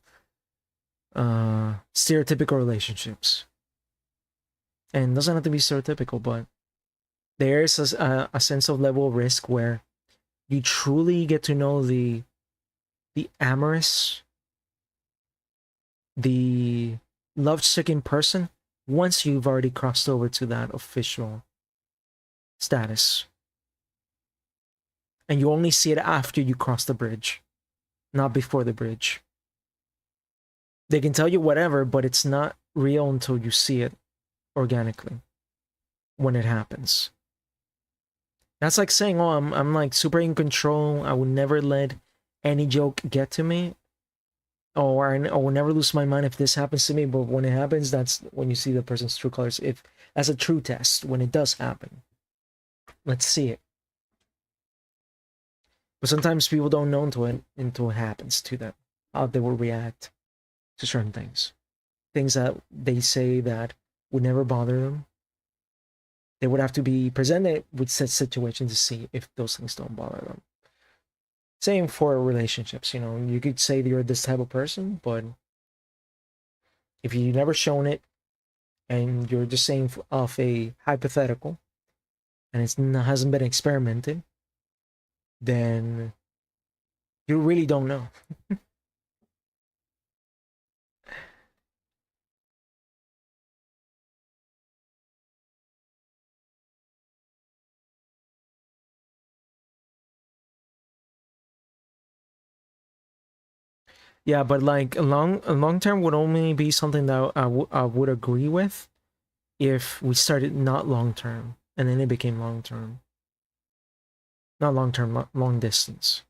stereotypical relationships. And it doesn't have to be stereotypical, but there's a sense of level of risk where you truly get to know the amorous, the love-stricken person once you've already crossed over to that official status. And you only see it after you cross the bridge, not before the bridge. They can tell you whatever, but it's not real until you see it organically when it happens. That's like saying, oh, I'm like super in control. I would never let any joke get to me. Or I will never lose my mind if this happens to me. But when it happens, that's when you see the person's true colors. If that's a true test, when it does happen, let's see it. But sometimes people don't know until it happens to them, how they will react to certain things. Things that they say that would never bother them. They would have to be presented with such situations to see if those things don't bother them. Same for relationships, you could say that you're this type of person, but if you've never shown it and you're just saying off a hypothetical and it hasn't been experimented, then you really don't know. Yeah, but like a long term would only be something that I would agree with if we started not long term and then it became long term. Not long term, long distance.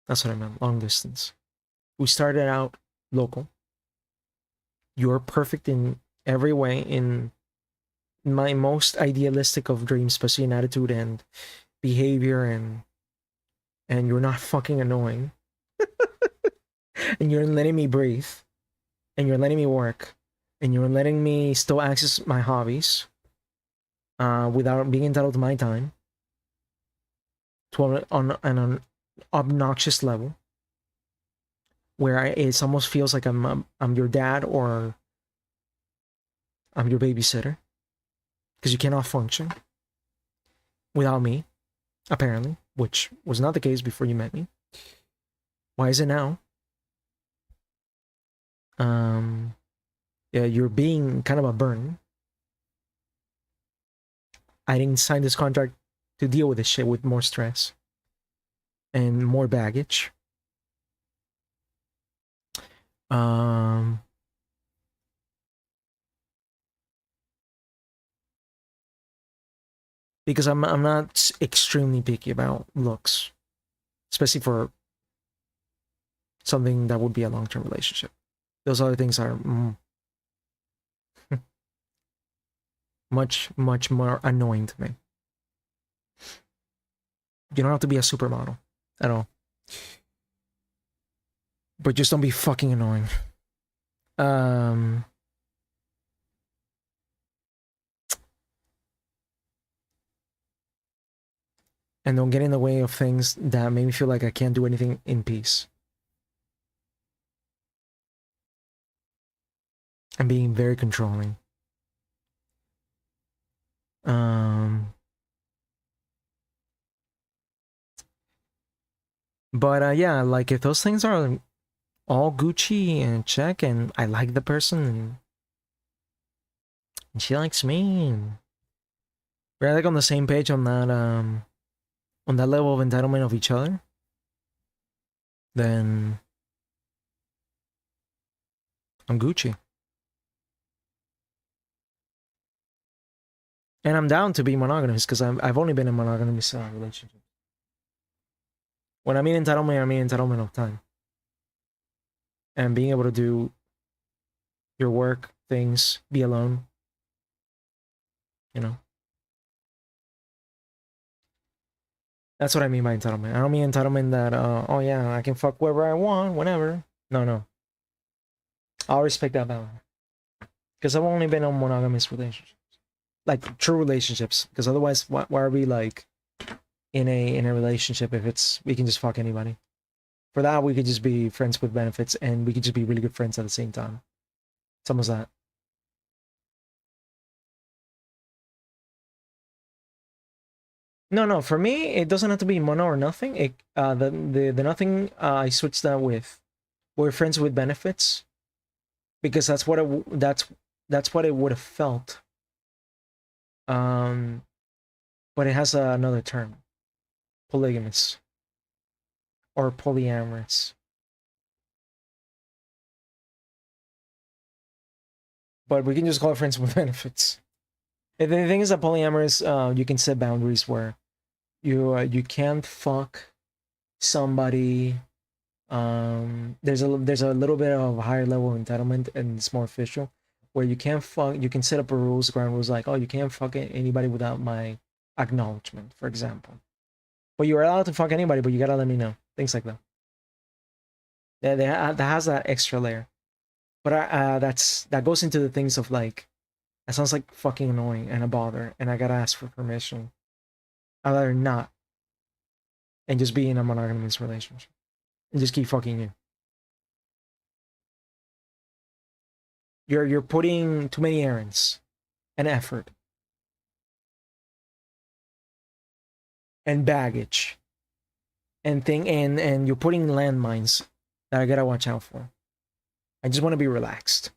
That's what I meant, long distance. We started out local. You're perfect in every way, in my most idealistic of dreams, especially in attitude and behavior and and you're not fucking annoying, and you're letting me breathe, and you're letting me work, and you're letting me still access my hobbies without being entitled to my time on an obnoxious level where it almost feels like I'm your dad or I'm your babysitter because you cannot function without me, apparently, which was not the case before you met me. Why is it now? Yeah, you're being kind of a burden. I didn't sign this contract to deal with this shit with more stress and more baggage. Because I'm not extremely picky about looks, especially for something that would be a long-term relationship. Those other things are much more annoying to me. You don't have to be a supermodel at all, but just don't be fucking annoying. And don't get in the way of things that make me feel like I can't do anything in peace. I'm being very controlling. But yeah, like if those things are all Gucci and check, and I like the person, and she likes me, and we're like on the same page on that level of entitlement of each other, then I'm Gucci. And I'm down to be monogamous because I've only been in monogamous relationships. When I mean entitlement of time. And being able to do your work, things, be alone. You know? That's what I mean by entitlement. I don't mean entitlement that, oh yeah, I can fuck whoever I want, whenever. No. I'll respect that balance. Because I've only been in monogamous relationships. Like, true relationships. Because otherwise, why are we, like, in a relationship if we can just fuck anybody? For that, we could just be friends with benefits, and we could just be really good friends at the same time. It's almost that. No, for me, it doesn't have to be mono or nothing. The nothing, I switched that with, we're friends with benefits, because that's what it would have felt. But it has another term, polygamous or polyamorous. But we can just call it friends with benefits. And the thing is that polyamorous, you can set boundaries where you can't fuck somebody. There's a little bit of a higher level of entitlement, and it's more official, where you can't fuck. You can set up ground rules like, oh, you can't fuck anybody without my acknowledgement, for example. But you're allowed to fuck anybody, but you gotta let me know. Things like that. That has that extra layer. But that goes into the things of like, that sounds like fucking annoying and a bother, and I gotta ask for permission. I'd rather not, and just be in a monogamous relationship, and just keep fucking you. You're putting too many errands, and effort, and baggage, and you're putting landmines that I gotta watch out for. I just want to be relaxed.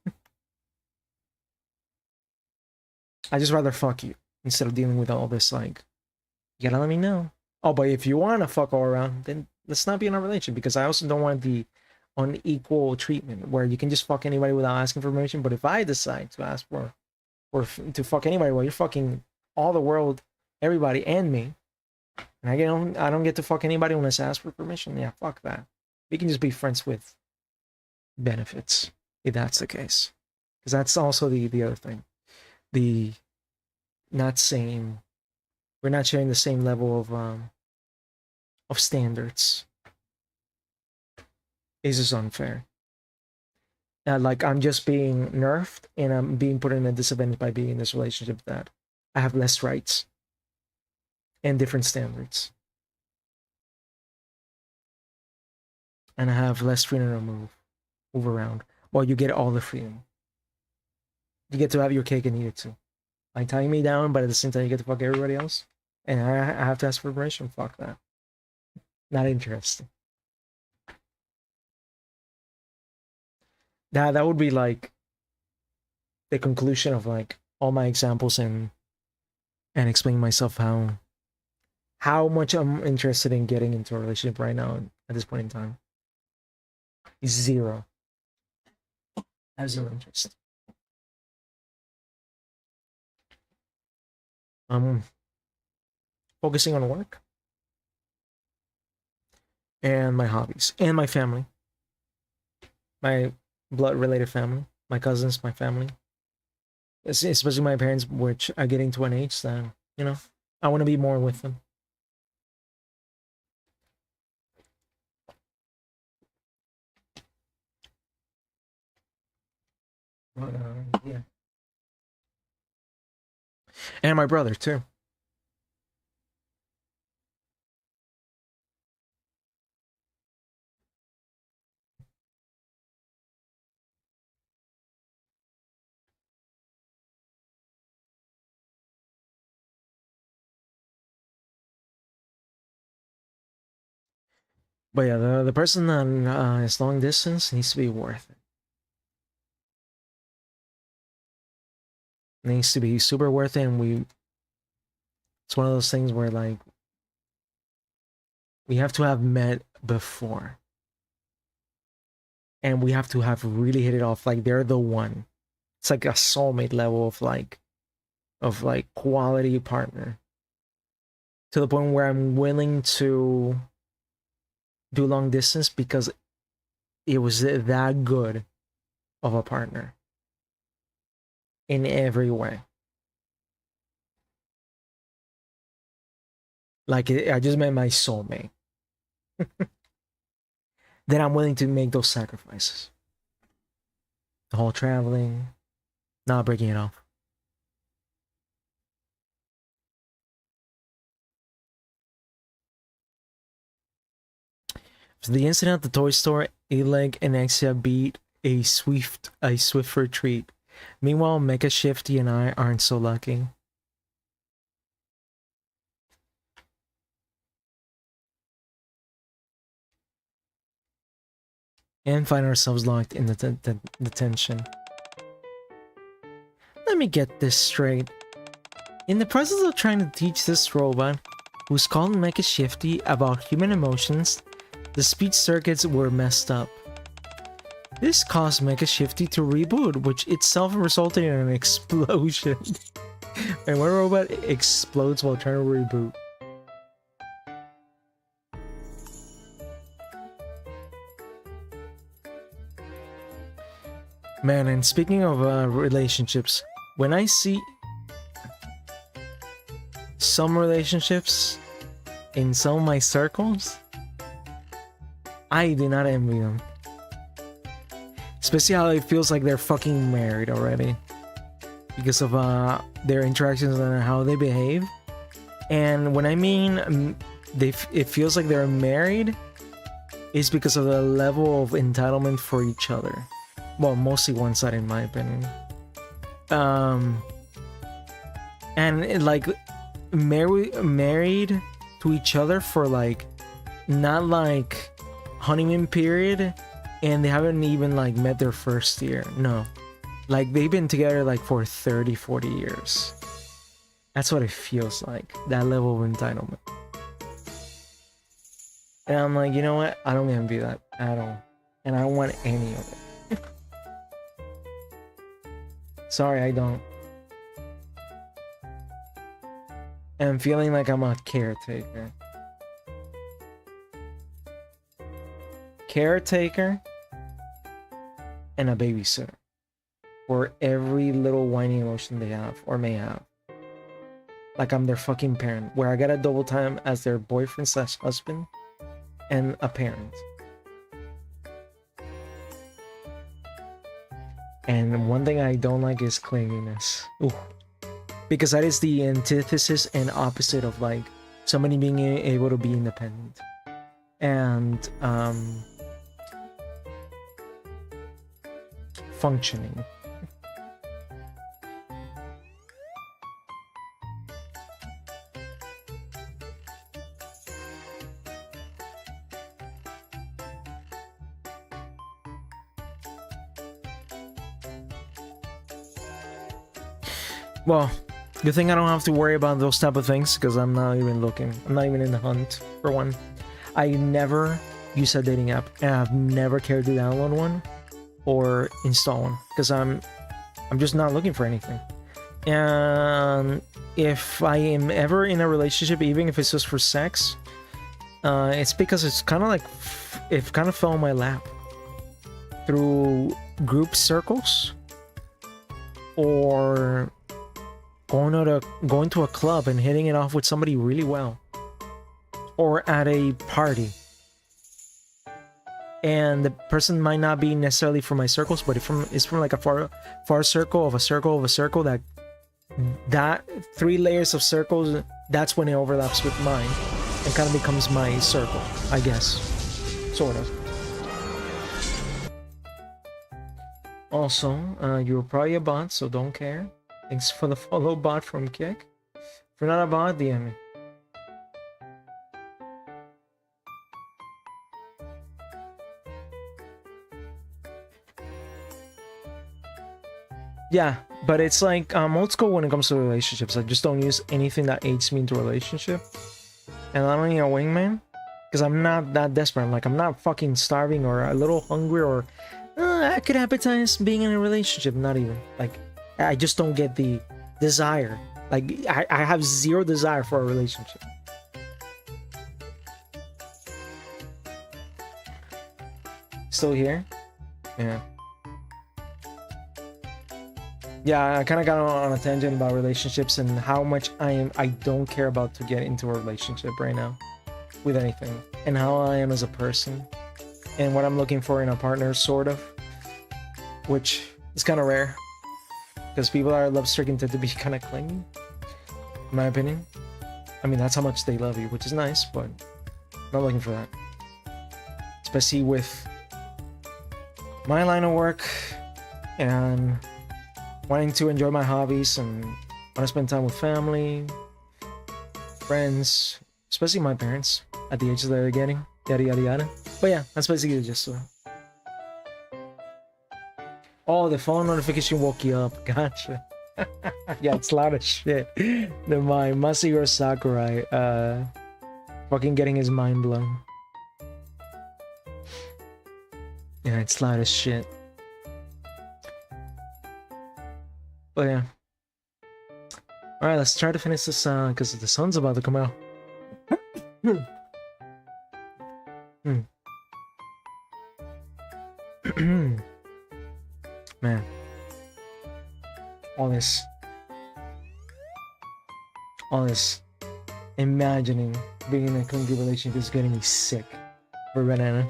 I just rather fuck you instead of dealing with all this, like, you gotta let me know. Oh, but if you want to fuck all around, then let's not be in a relationship, because I also don't want the unequal treatment where you can just fuck anybody without asking for permission. But if I decide to ask for or to fuck anybody while you're fucking all the world, everybody, and me, and I don't get to fuck anybody unless I ask for permission, yeah, fuck that. We can just be friends with benefits, if that's the case. Because that's also the other thing. We're not sharing the same level of standards is just unfair. Like, I'm just being nerfed and I'm being put in a disadvantage by being in this relationship that I have less rights and different standards. And I have less freedom to move around. While you get all the freedom. You get to have your cake and eat it too. Like tying me down, but at the same time you get to fuck everybody else. And I have to ask for permission. Fuck that. Not interesting. That would be like the conclusion of like all my examples and explaining myself how much I'm interested in getting into a relationship right now at this point in time. Is zero. I have zero interest. Focusing on work and my hobbies and my family, my blood-related family, my cousins, my family, especially my parents, which are getting to an age that, you know, I want to be more with them. But, yeah. And my brother too. But yeah, the person that is long distance needs to be worth it. Needs to be super worth it, and it's one of those things where like we have to have met before. And we have to have really hit it off. Like they're the one. It's like a soulmate level of like quality partner. To the point where I'm willing to do long distance because it was that good of a partner. In every way. Like I just met my soulmate. Then I'm willing to make those sacrifices. The whole traveling, not breaking it off. So the incident at the toy store, Oleg and Exia beat a swift retreat. Meanwhile, Mecha Shifty and I aren't so lucky. And find ourselves locked in the detention. Let me get this straight. In the process of trying to teach this robot, who's called Mecha Shifty, about human emotions, the speech circuits were messed up. This caused Mecha Shifty to reboot, which itself resulted in an explosion. And one robot explodes while trying to reboot. Man, and speaking of relationships, when I see some relationships in some of my circles, I do not envy them. Especially how it feels like they're fucking married already. Because of their interactions and how they behave. And when I mean it feels like they're married, it's because of the level of entitlement for each other. Well, mostly one side in my opinion. And like married to each other for like, not like honeymoon period, and they haven't even like met their first year. No, like they've been together like for 30-40 years. That's what it feels like, that level of entitlement. And I'm like, you know what, I don't envy that at all, and I don't want any of it. Sorry, I don't. And I'm feeling like I'm a caretaker. Caretaker and a babysitter for every little whiny emotion they have or may have. Like I'm their fucking parent, where I gotta double time as their boyfriend/husband and a parent. And one thing I don't like is clinginess. Ooh. Because that is the antithesis and opposite of like somebody being able to be independent. And functioning. Well, good thing I don't have to worry about those type of things because I'm not even looking. I'm not even in the hunt for one. I never use a dating app, and I've never cared to download one or install one because I'm just not looking for anything. And if I am ever in a relationship, even if it's just for sex, it's because it's kind of like it kind of fell in my lap through group circles or going to a club and hitting it off with somebody really well, or at a party, and the person might not be necessarily from my circles, but it's from like a far circle of a circle of a circle, that 3 layers of circles, that's when it overlaps with mine and kind of becomes my circle, I guess, sort of. Also, you're probably a bot, so don't care. Thanks for the follow, bot from Kick. If you're not a bot, DM me. Yeah, but it's like old school when it comes to relationships. I just don't use anything that aids me into a relationship. And I don't need a wingman because I'm not that desperate. I'm not fucking starving or a little hungry or I could appetize being in a relationship. Not even. Like, I just don't get the desire. Like, I have zero desire for a relationship. Still here? Yeah. Yeah, I kind of got on a tangent about relationships and how much I don't care about to get into a relationship right now with anything, and how I am as a person and what I'm looking for in a partner, sort of, which is kind of rare because people that are love-stricken tend to be kind of clingy, in my opinion. I mean, that's how much they love you, which is nice, but I'm not looking for that, especially with my line of work and wanting to enjoy my hobbies and want to spend time with family, friends, especially my parents at the age that they're getting, yada yada yada. But yeah, that's basically just so. Oh, the phone notification woke you up. Gotcha. Yeah, it's loud as shit. Never mind. Masahiro Sakurai, fucking getting his mind blown. Yeah, it's loud as shit. But yeah. Alright, let's try to finish this because the sun's about to come out. Man. All this imagining being in a clingy relationship is getting me sick for banana.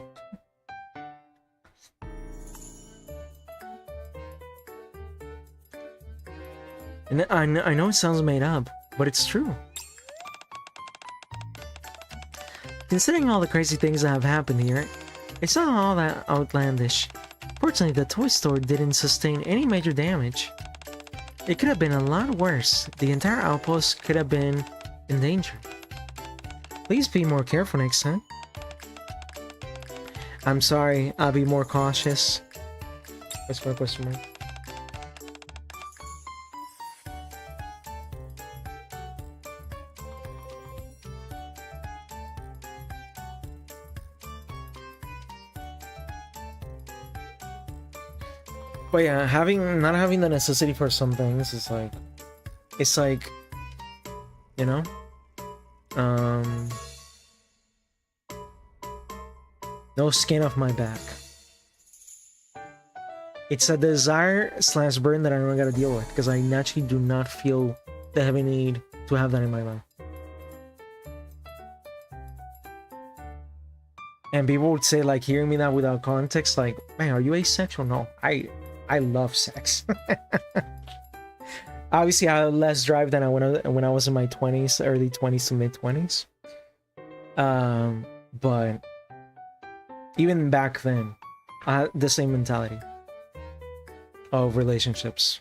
And I know it sounds made up, but it's true. Considering all the crazy things that have happened here, it's not all that outlandish. Fortunately, the toy store didn't sustain any major damage. It could have been a lot worse. The entire outpost could have been in danger. Please be more careful next time. I'm sorry, I'll be more cautious. That's my question mark. But yeah, not having the necessity for some things is like, it's like, you know, no skin off my back. It's a desire / burden that I don't gotta deal with because I naturally do not feel the heavy need to have that in my life. And people would say, like, hearing me that without context, like, man, are you asexual? No, I love sex. Obviously, I had less drive than when I was in my 20s, early 20s to mid 20s. But even back then, I had the same mentality of relationships.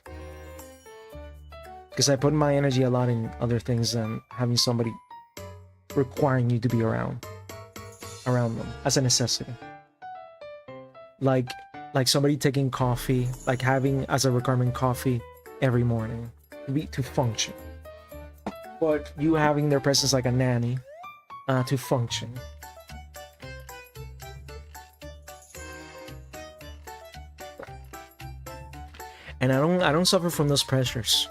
Because I put my energy a lot in other things than having somebody requiring you to be around them as a necessity. Like somebody taking coffee, like having as a requirement coffee every morning to function. But you having their presence like a nanny to function. And I don't suffer from those pressures.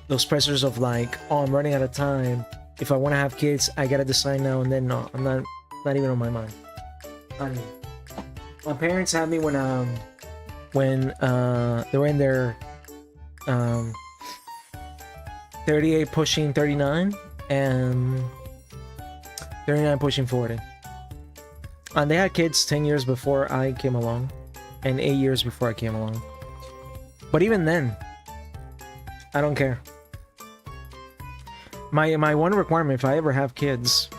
Those pressures of like, oh, I'm running out of time. If I want to have kids, I gotta decide now and then. No, I'm not even on my mind. I mean, my parents had me when they were in their 38 pushing 39 and 39 pushing 40. And they had kids 10 years before I came along and 8 years before I came along. But even then, I don't care. My one requirement, if I ever have kids,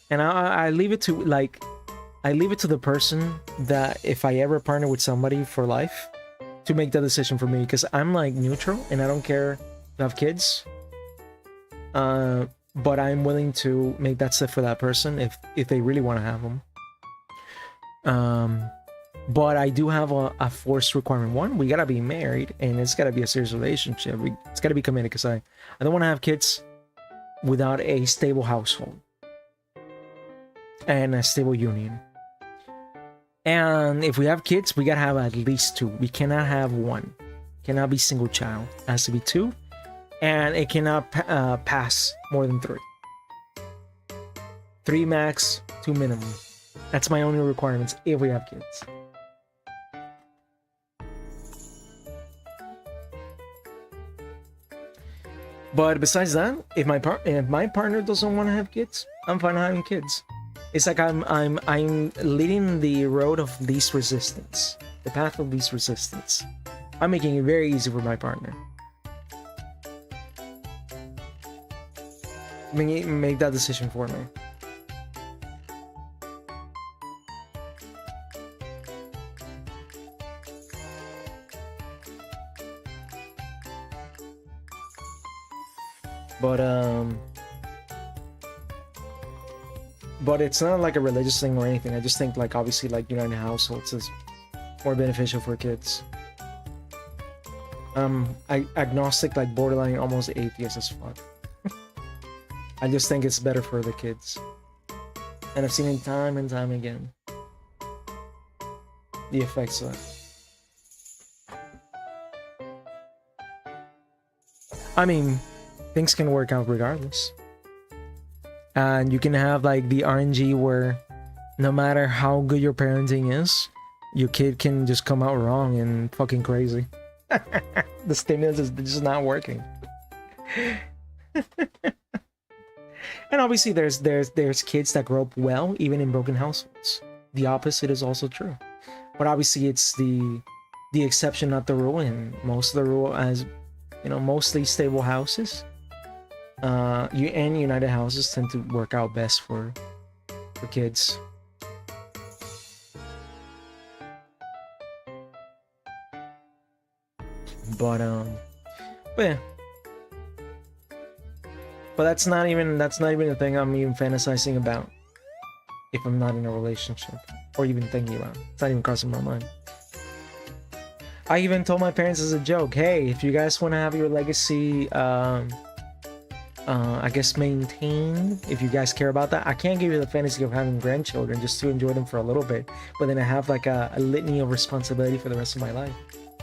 and I leave it to the person that if I ever partner with somebody for life to make that decision for me, because I'm like neutral and I don't care to have kids. But I'm willing to make that step for that person if they really want to have them. But I do have a forced requirement. One, we gotta be married, and it's gotta be a serious relationship. It's gotta be committed, because I don't want to have kids without a stable household and a stable union. And if we have kids, we gotta have at least 2. We cannot have 1. It cannot be single child. It has to be 2, and it cannot pass more than 3. 3 max, 2 minimum. That's my only requirements if we have kids. But besides that, if my partner doesn't want to have kids, I'm fine having kids. It's like I'm leading the road of least resistance, the path of least resistance. I'm making it very easy for my partner. Make that decision for me. But it's not like a religious thing or anything. I just think, like, obviously, like, uniting households is more beneficial for kids. I agnostic, like borderline almost atheist as fuck. I just think it's better for the kids. And I've seen it time and time again. The effects of it. I mean, things can work out regardless. And you can have like the RNG where no matter how good your parenting is, your kid can just come out wrong and fucking crazy. The stimulus is just not working. And obviously there's kids that grow up well even in broken households. The opposite is also true. But obviously it's the exception, not the rule, and most of the rule, as you know, mostly stable houses and united houses tend to work out best for kids. But yeah. But that's not even the thing I'm even fantasizing about if I'm not in a relationship or even thinking about. It's not even crossing my mind. I even told my parents as a joke, hey, if you guys want to have your legacy I guess maintained, if you guys care about that, I can't give you the fantasy of having grandchildren just to enjoy them for a little bit, but then I have like a litany of responsibility for the rest of my life.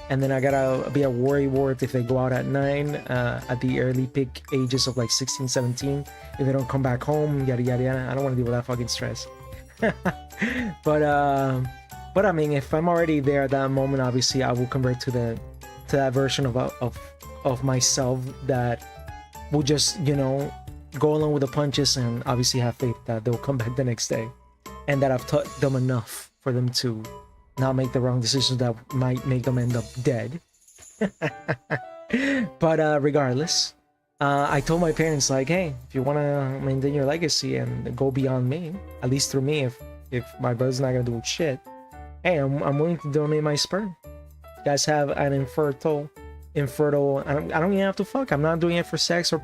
And then I gotta be a worry wart if they go out at 9 at the early peak ages of like 16, 17, if they don't come back home, yada yada yada. I don't want to deal with that fucking stress. But I mean, if I'm already there at that moment, obviously I will convert to that version of myself that will just, you know, go along with the punches and obviously have faith that they'll come back the next day, and that I've taught them enough for them to not make the wrong decisions that might make them end up dead. But regardless, I told my parents, like, hey, if you want to maintain your legacy and go beyond me, at least through me, if my brother's not gonna do shit, hey, I'm willing to donate my sperm. You guys have an infertile, I don't even have to fuck. I'm not doing it for sex or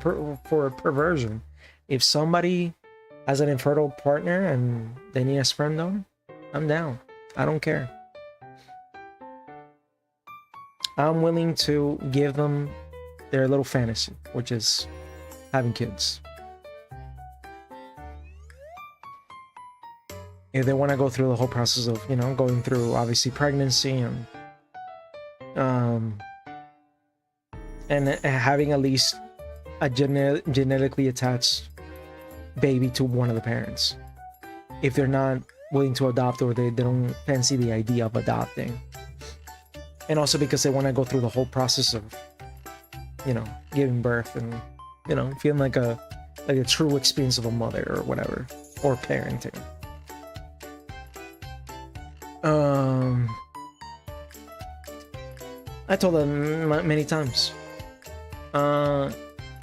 for perversion. If somebody has an infertile partner and they need a sperm donor, I'm down. I don't care. I'm willing to give them their little fantasy, which is having kids. If they want to go through the whole process of, you know, going through obviously pregnancy and having at least a genetically attached baby to one of the parents, if they're not willing to adopt or they don't fancy the idea of adopting, and also because they want to go through the whole process of, you know, giving birth and, you know, feeling like a true experience of a mother or whatever, or parenting. I told them many times, and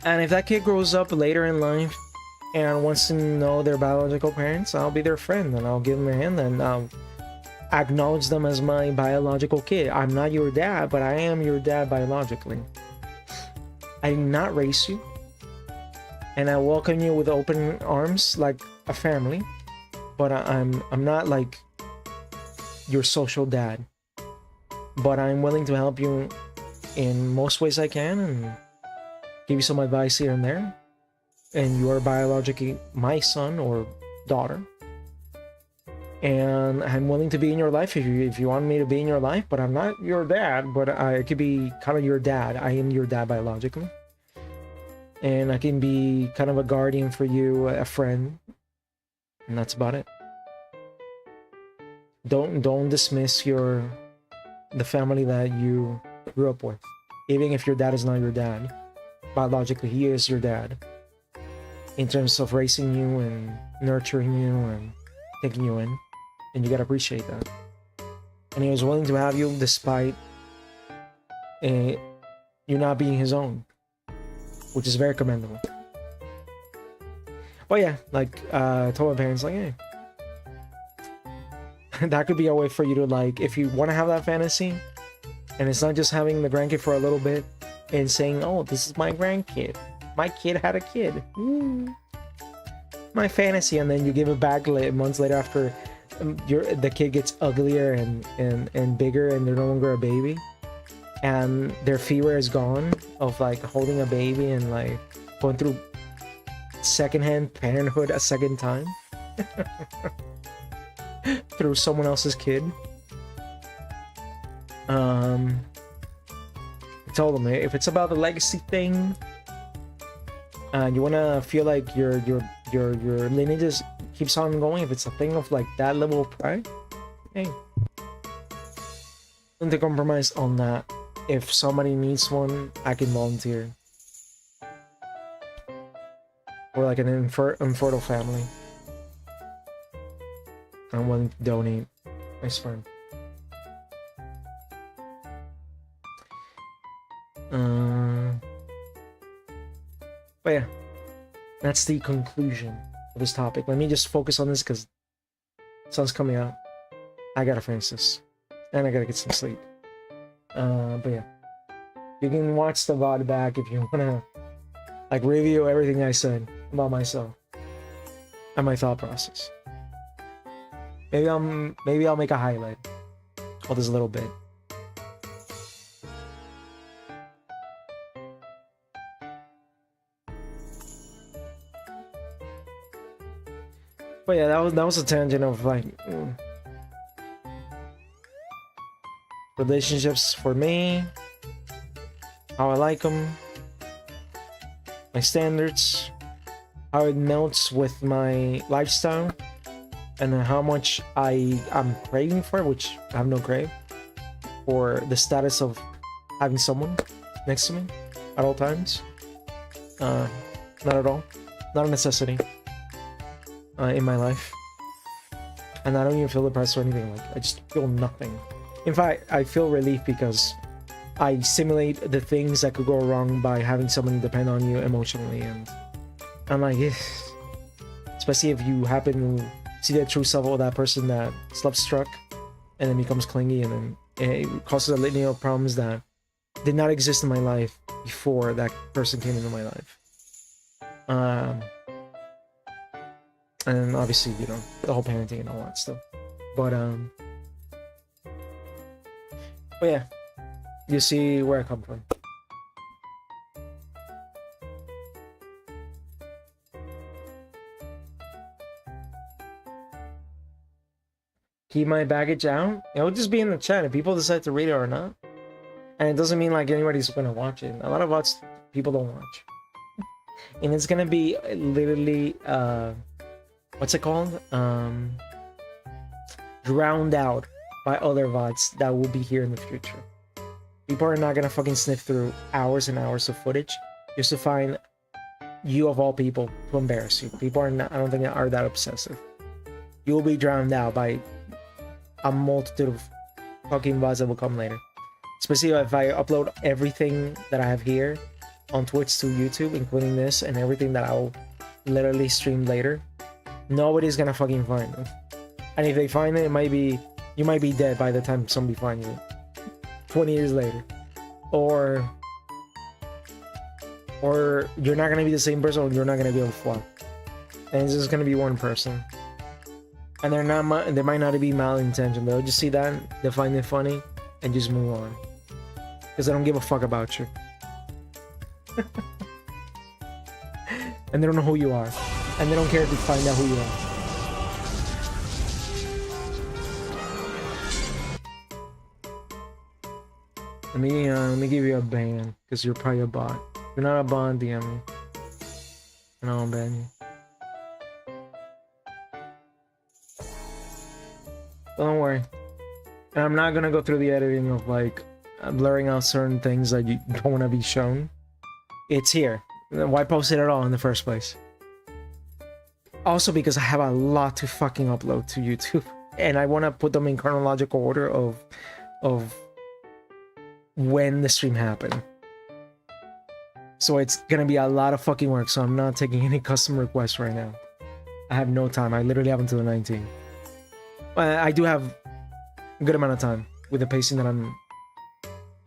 if that kid grows up later in life and wants to know their biological parents, I'll be their friend and I'll give them a hand and I'll acknowledge them as my biological kid. I'm not your dad, but I am your dad biologically. I did not raise you, and I welcome you with open arms like a family, but I'm not like your social dad. But I'm willing to help you in most ways I can and give you some advice here and there. And you are biologically my son or daughter. And I'm willing to be in your life if you want me to be in your life, but I'm not your dad, but I could be kind of your dad. I am your dad biologically. And I can be kind of a guardian for you, a friend. And that's about it. Don't dismiss the family that you grew up with. Even if your dad is not your dad, biologically he is your dad. In terms of raising you and nurturing you and taking you in. And you gotta appreciate that. And he was willing to have you despite you not being his own, which is very commendable. But yeah, like I told my parents, like, hey, that could be a way for you to, like, if you want to have that fantasy, and it's not just having the grandkid for a little bit and saying, oh, this is my grandkid, my kid had a kid, my fantasy, and then you give it back months later after the kid gets uglier and bigger and they're no longer a baby and their fever is gone of like holding a baby and like going through secondhand parenthood a second time through someone else's kid. I told them, if it's about the legacy thing and you want to feel like your lineage keeps on going, if it's a thing of like that level of pride, hey, don't compromise on that. If somebody needs one, I can volunteer. Or like an infertile family, I'm willing to donate my sperm. But yeah, that's the conclusion of this topic. Let me just focus on this because sun's coming out. I gotta finish this, and I gotta get some sleep. But yeah, you can watch the VOD back if you wanna like review everything I said about myself and my thought process. Maybe I'll make a highlight of this little bit. But yeah, that was a tangent of like relationships for me, how I like them, my standards, how it melts with my lifestyle, and how much I'm craving for it, which I have no crave for the status of having someone next to me at all times. Not at all. not a necessity in my life. And I don't even feel depressed or anything. Like, I just feel nothing. In fact, I feel relief because I simulate the things that could go wrong by having somebody depend on you emotionally, and I'm like, eh. Especially if you happen to see the true self of that person that slept struck and then becomes clingy, and then it causes a litany of problems that did not exist in my life before that person came into my life. And obviously, you know, the whole parenting and all that stuff. But yeah, you see where I come from. Keep my baggage out. It'll just be in the chat if people decide to read it or not. And it doesn't mean like anybody's gonna watch it. A lot of bots people don't watch. And it's gonna be literally what's it called? Drowned out by other VODs that will be here in the future. People are not gonna fucking sniff through hours and hours of footage just to find you of all people to embarrass you. People are not, I don't think, are that obsessive. You will be drowned out by a multitude of fucking VODs that will come later. Especially if I upload everything that I have here on Twitch to YouTube, including this and everything that I'll literally stream later. Nobody's gonna fucking find them. And if they find it, you might be dead by the time somebody finds it. 20 years later. Or you're not gonna be the same person, or you're not gonna be able to fuck. And it's just gonna be one person. And they might not be malintentioned. They'll just see that, they find it funny, and just move on. Because they don't give a fuck about you. And they don't know who you are. And they don't care if you find out who you are. Let me give you a ban, because you're probably a bot. If you're not a bot, DM me. And I'll ban you. Don't worry. And I'm not gonna go through the editing of like blurring out certain things that you don't want to be shown. It's here. Why post it at all in the first place? Also because I have a lot to fucking upload to YouTube, and I want to put them in chronological order of when the stream happened. So it's gonna be a lot of fucking work, so I'm not taking any custom requests right now. I have no time. I literally have until the 19th. I do have a good amount of time with the pacing that I'm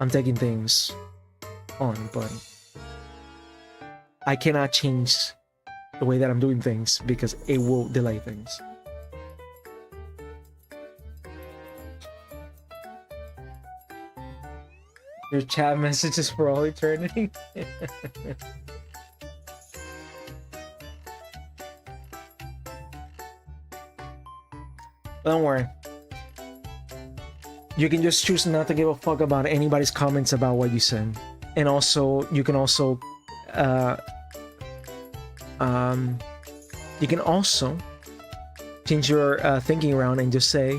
taking things on, but I cannot change the way that I'm doing things because it will delay things. Your chat messages for all eternity? Don't worry. You can just choose not to give a fuck about anybody's comments about what you send. And also, you can also change your thinking around and just say,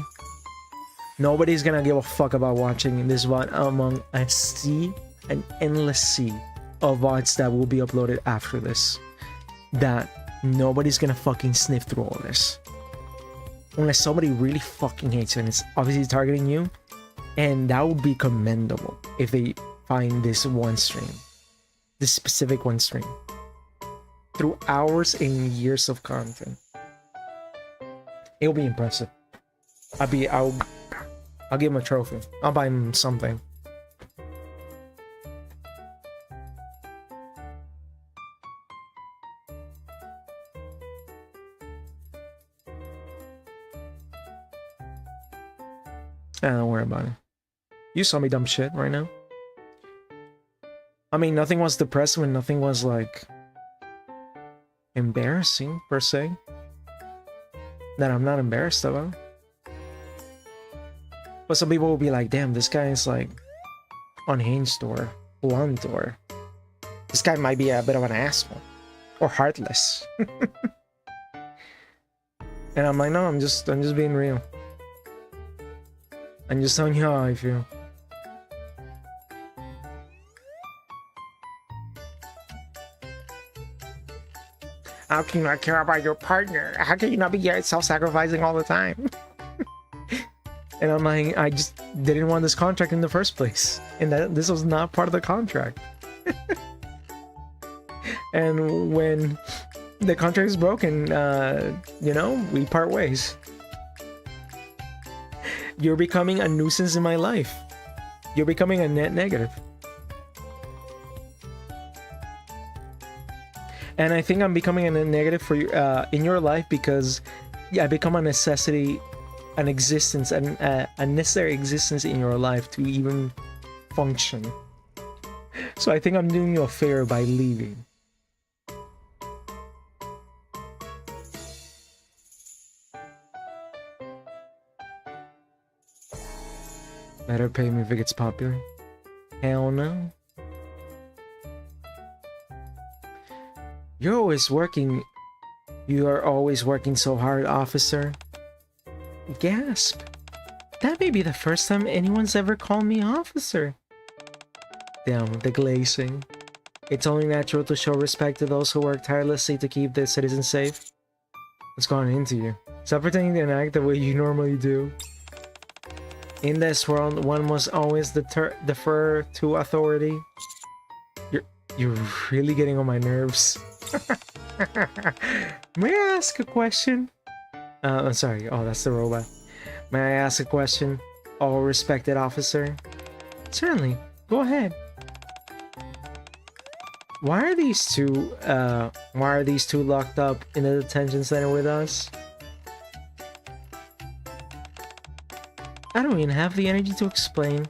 nobody's gonna give a fuck about watching this VOD among a sea, an endless sea of VODs that will be uploaded after this. That nobody's gonna fucking sniff through all this. Unless somebody really fucking hates you and it's obviously targeting you. And that would be commendable if they find this one stream. This specific one stream. Through hours and years of content. It'll be impressive. I'll give him a trophy. I'll buy him something. Don't worry about it. You saw me dumb shit right now. I mean, nothing was depressing and nothing was like embarrassing per se. That I'm not embarrassed about. But some people will be like, damn, this guy is like unhinged or blunt, or this guy might be a bit of an asshole or heartless. And I'm like, no, I'm just being real. I'm just telling you how I feel. How can you not care about your partner? How can you not be self-sacrificing all the time? And I'm like, I just didn't want this contract in the first place. And that this was not part of the contract. And when the contract is broken, you know, we part ways. You're becoming a nuisance in my life. You're becoming a net negative. And I think I'm becoming a net negative for you in your life because I become a necessity, an existence, a necessary existence in your life to even function. So I think I'm doing you a favor by leaving. Better pay me if it gets popular. Hell no. You're always working. You are always working so hard, officer. Gasp. That may be the first time anyone's ever called me officer. Damn, the glazing. It's only natural to show respect to those who work tirelessly to keep the citizens safe. What's gone into you? Stop pretending to act the way you normally do. In this world, one must always defer to authority. You're really getting on my nerves. May I ask a question? I'm sorry. Oh, that's the robot. May I ask a question? Oh, respected officer. Certainly. Go ahead. Why are these two locked up in the detention center with us? I don't even have the energy to explain.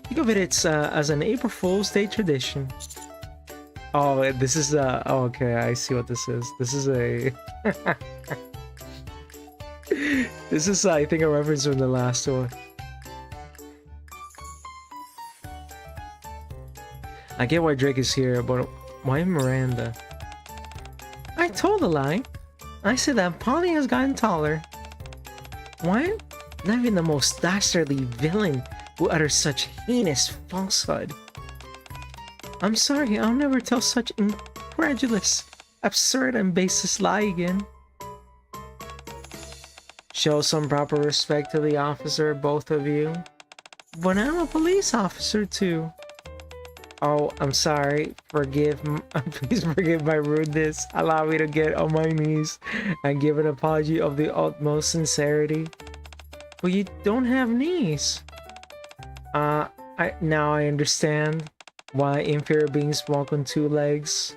Think of it as an April Fool's Day tradition. Oh, this is oh, okay, I see what this is. This is a this is I think a reference from the last one. I get why Drake is here, but why Miranda? I told a lie. I said that Polly has gotten taller. What? Not even the most dastardly villain who utters such heinous falsehood. I'm sorry, I'll never tell such incredulous, absurd, and baseless lie again. Show some proper respect to the officer, both of you. But I'm a police officer too. Oh, I'm sorry. Please forgive my rudeness. Allow me to get on my knees and give an apology of the utmost sincerity. But you don't have knees. Now I understand why inferior beings walk on two legs.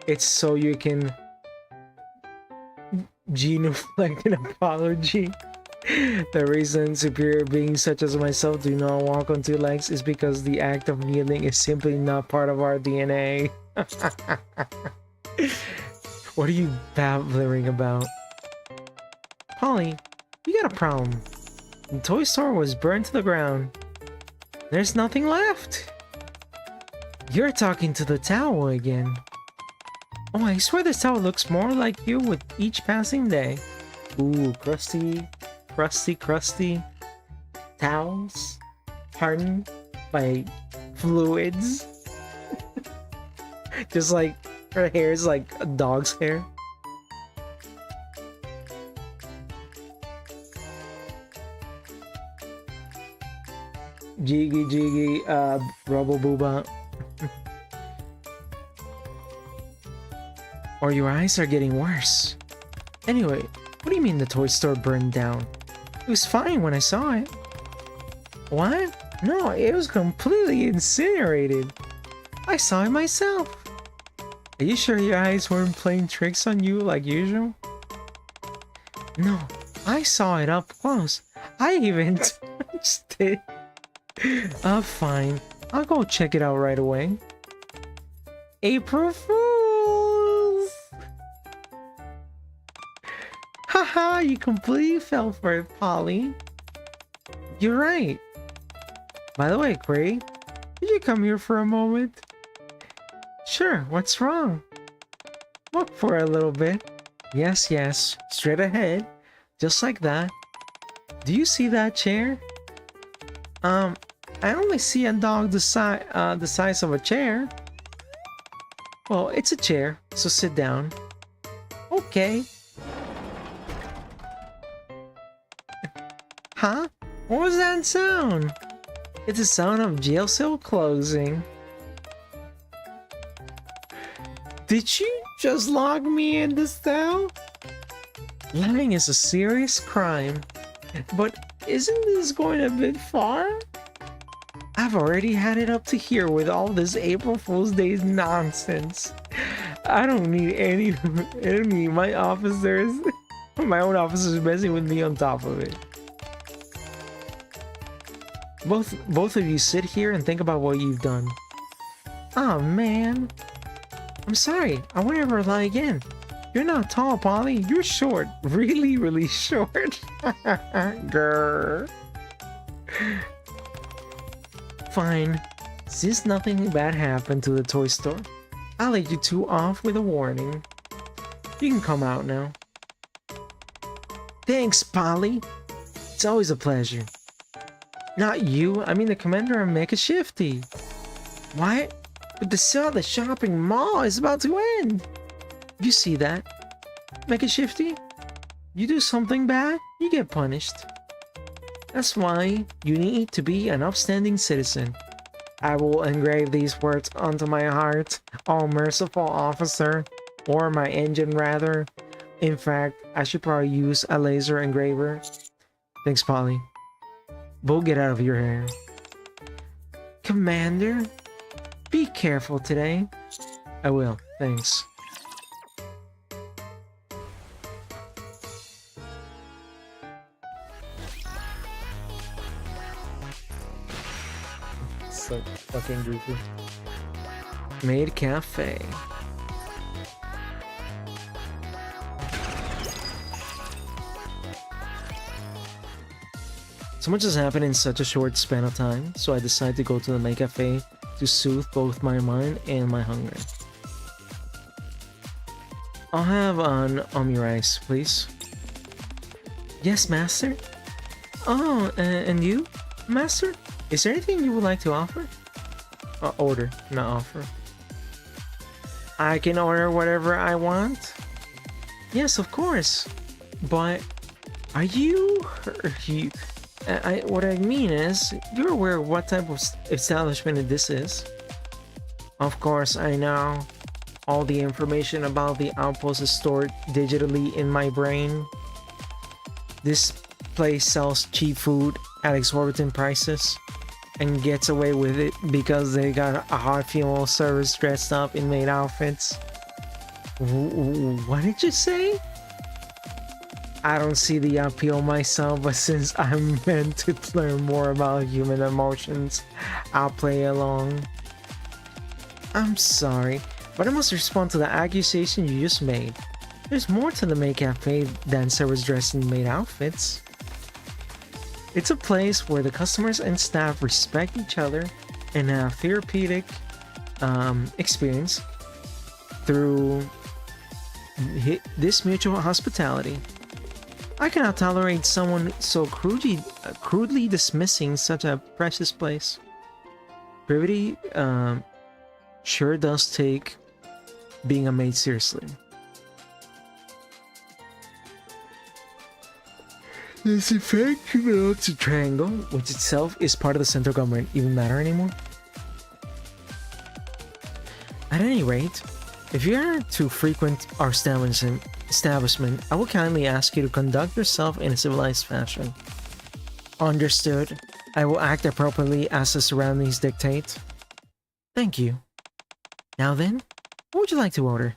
It's so you can genuflect an apology. The reason superior beings such as myself do not walk on two legs is because the act of kneeling is simply not part of our DNA. What are you babbling about? Polly, you got a problem. The toy store was burned to the ground. There's nothing left. You're talking to the towel again. Oh, I swear this towel looks more like you with each passing day. Ooh, crusty towels hardened by fluids. Just like her hair is like a dog's hair. Jiggy, Robo Booba. Or your eyes are getting worse. Anyway, what do you mean the toy store burned down? It was fine when I saw it. What? No, it was completely incinerated. I saw it myself. Are you sure your eyes weren't playing tricks on you like usual? No, I saw it up close. I even touched it. Fine. I'll go check it out right away. April Fools! Haha, you completely fell for it, Polly. You're right. By the way, Gray, did you come here for a moment? Sure, what's wrong? Walk for a little bit. Yes, straight ahead. Just like that. Do you see that chair? I only see a dog the size of a chair. Well, it's a chair, so sit down. Okay. Huh? What was that sound? It's the sound of jail cell closing. Did you just lock me in the cell? Lying is a serious crime, but isn't this going a bit far? I've already had it up to here with all this April Fool's Day nonsense. I don't need any my officers, my own officers messing with me on top of it. Both of you sit here and think about what you've done. Oh man. I'm sorry, I won't ever lie again. You're not tall, Polly. You're short. Really, really short. Grr. Fine. Since nothing bad happened to the toy store, I'll let you two off with a warning. You can come out now. Thanks, Polly. It's always a pleasure. Not you, I mean the commander and Nikke Shifty. What? But the sale at the shopping mall is about to end. You see that? Nikke Shifty? You do something bad, you get punished. That's why you need to be an upstanding citizen. I will engrave these words onto my heart, all merciful officer, or my engine rather. In fact, I should probably use a laser engraver. Thanks, Polly. We'll get out of your hair. Commander, be careful today. I will, thanks. So fucking goofy. Maid Cafe. So much has happened in such a short span of time, so I decided to go to the Maid Cafe to soothe both my mind and my hunger. I'll have an omurice, please. Yes, master? Oh, and you, master? Is there anything you would like to offer? Order, not offer. I can order whatever I want? Yes, of course. But are you... what I mean is, you're aware of what type of establishment this is? Of course, I know. All the information about the outpost is stored digitally in my brain. This place sells cheap food at exorbitant prices and gets away with it because they got a hot female service dressed up in maid outfits. What did you say? I don't see the appeal myself, but since I'm meant to learn more about human emotions, I'll play along. I'm sorry, but I must respond to the accusation you just made. There's more to the Maid Cafe than servers dressed in maid outfits. It's a place where the customers and staff respect each other and have therapeutic experience through this mutual hospitality. I cannot tolerate someone so crudely dismissing such a precious place. Brevity sure does take being a maid seriously. Does the fact you belong to Triangle, which itself is part of the central government, even matter anymore? At any rate, if you are to frequent our establishment, I will kindly ask you to conduct yourself in a civilized fashion. Understood. I will act appropriately as the surroundings dictate. Thank you. Now then, what would you like to order?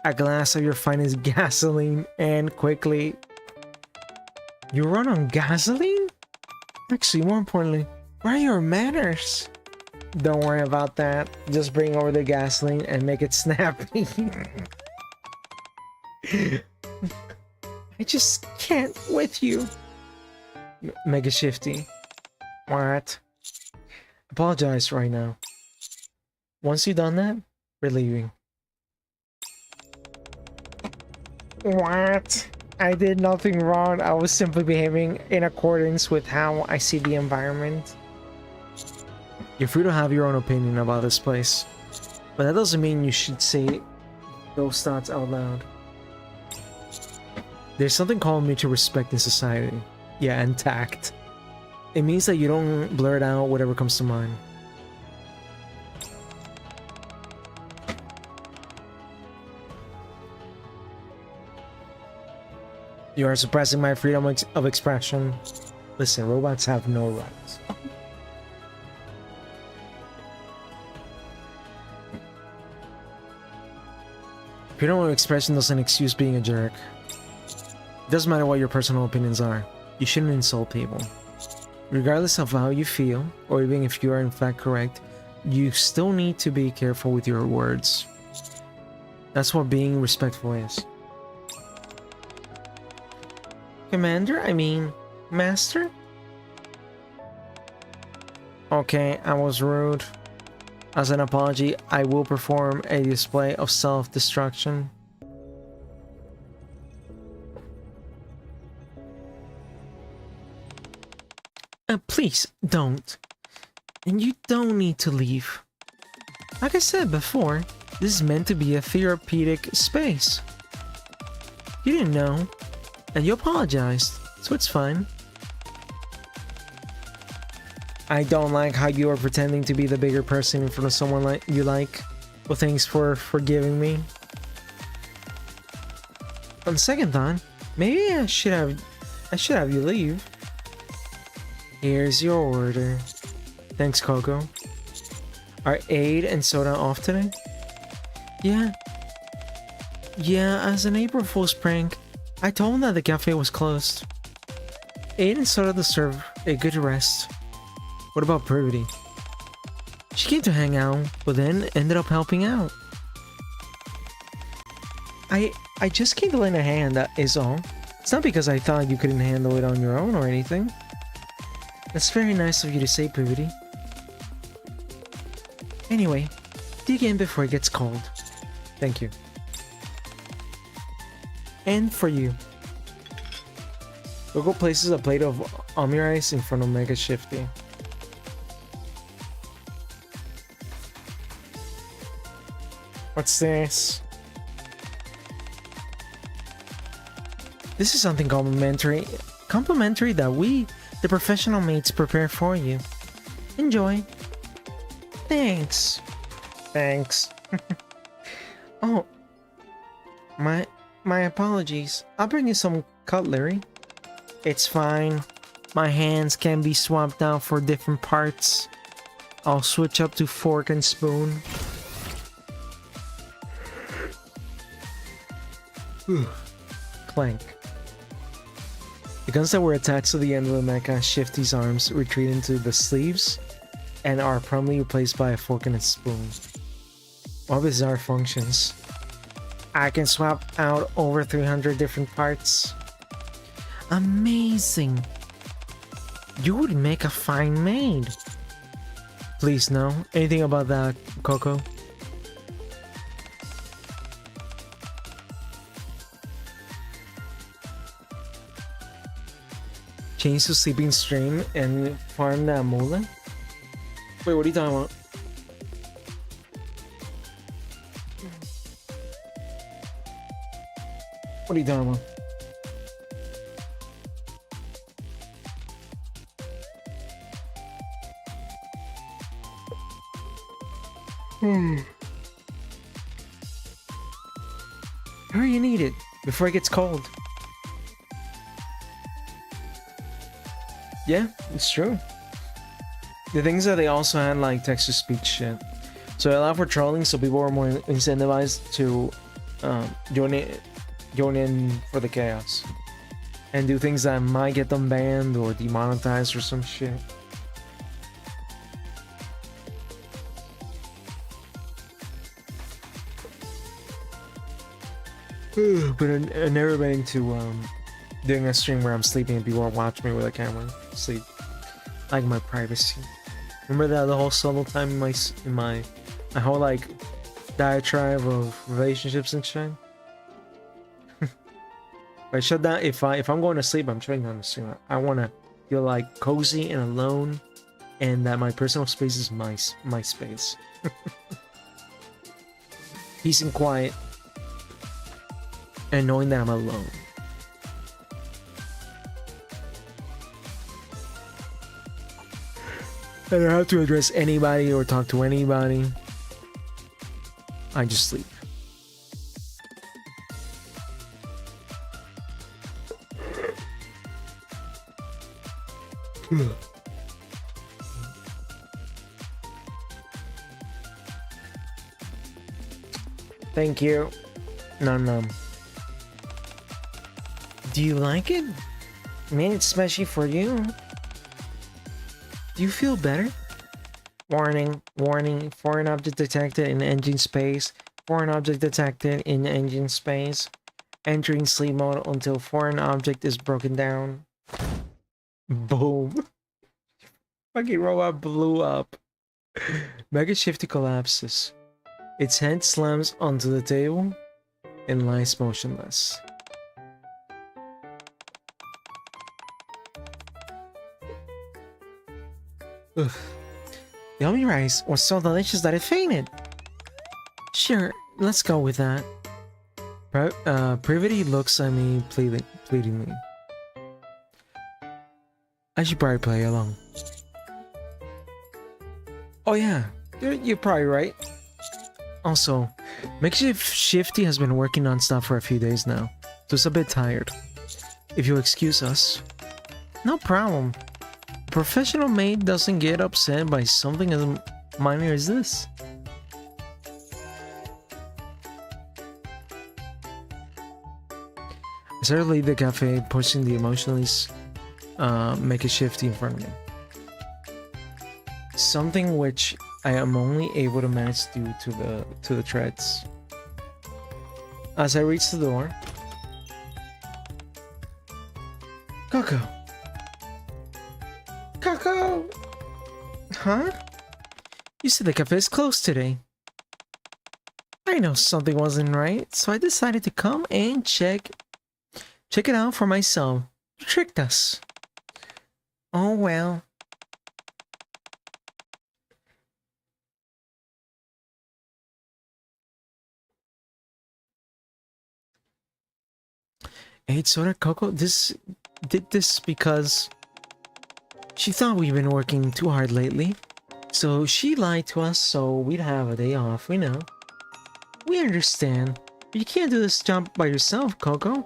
A glass of your finest gasoline, and quickly. You run on gasoline? Actually, more importantly, what are your manners? Don't worry about that. Just bring over the gasoline and make it snappy. I just can't with you. Mega Shifty. What? Apologize right now. Once you've done that, we're leaving. What? I did nothing wrong. I was simply behaving in accordance with how I see the environment. You're free to have your own opinion about this place. But that doesn't mean you should say those thoughts out loud. There's something called mutual respect in society. Yeah, and tact. It means that you don't blurt out whatever comes to mind. You are suppressing my freedom of expression. Listen, robots have no rights. Freedom of expression doesn't excuse being a jerk. It doesn't matter what your personal opinions are. You shouldn't insult people. Regardless of how you feel, or even if you are in fact correct, you still need to be careful with your words. That's what being respectful is. Commander? I mean, Master? Okay, I was rude. As an apology, I will perform a display of self-destruction. Please, don't. And you don't need to leave. Like I said before, this is meant to be a therapeutic space. You didn't know, and you apologized, so it's fine. I don't like how you are pretending to be the bigger person in front of someone you like. Well, thanks for forgiving me. On second thought, maybe I should have you leave. Here's your order. Thanks, Coco. Are aid and soda off today? Yeah, as an April Fool's prank, I told him that the cafe was closed. Aid and soda deserve a good rest. What about Privity? She came to hang out, but then ended up helping out. I just came to lend a hand, that is all. It's not because I thought you couldn't handle it on your own or anything. That's very nice of you to say, Privity. Anyway, dig in before it gets cold. Thank you. And for you. Gogo places a plate of omurice in front of Mega Shifty. What's this? This is something complimentary that we, the professional mates, prepare for you. Enjoy. Thanks. Oh, my apologies. I'll bring you some cutlery. It's fine. My hands can be swapped out for different parts. I'll switch up to fork and spoon. Clank. The guns that were attached to the end of the mecha Shifty's arms retreat into the sleeves and are promptly replaced by a fork and a spoon. What bizarre functions. I can swap out over 300 different parts. Amazing! You would make a fine maid. Please, no. Anything about that, Coco? Change to sleeping stream and farm that mole? Wait, what are you talking about? What are you talking about? Hurry, you need it before it gets cold. Yeah, it's true. The things that they also had like text-to-speech shit. So it allowed for trolling, so people were more incentivized to join in for the chaos. And do things that might get them banned or demonetized or some shit. But I've never been into doing a stream where I'm sleeping and people are watching me with a camera. Sleep. Like my privacy. Remember that the whole solo time in my whole like diatribe of relationships and shit? I shut down if I'm going to sleep, I'm shutting down the stream. I wanna feel like cozy and alone and that my personal space is my space. peace and quiet, and knowing that I'm alone. I don't have to address anybody or talk to anybody. I just sleep. Thank you. No. Do you like it? Made it specially for you. Do you feel better? Warning, warning, foreign object detected in engine space. Foreign object detected in engine space. Entering sleep mode until foreign object is broken down. Boom. Fucking robot blew up. Mega Shifty collapses. Its head slams onto the table and lies motionless. Ugh. The yummy rice was so delicious that it fainted. Sure, let's go with that. Privity looks at me pleadingly. I should probably play along. Oh yeah, you're probably right. Also, Makeshift Shifty has been working on stuff for a few days now, so it's a bit tired. If you'll excuse us. No problem. A professional maid doesn't get upset by something as minor as this. I started to leave the cafe, pushing the emotionally Make a Shifty in front of me. Something which I am only able to manage due to the treads. As I reach the door, Coco! Coco! Huh? You said the cafe is closed today. I know something wasn't right, so I decided to come and check it out for myself. You tricked us. Oh well. Hey, Soda Coco, did this because she thought we've been working too hard lately. So she lied to us so we'd have a day off, we know. We understand. But you can't do this job by yourself, Coco.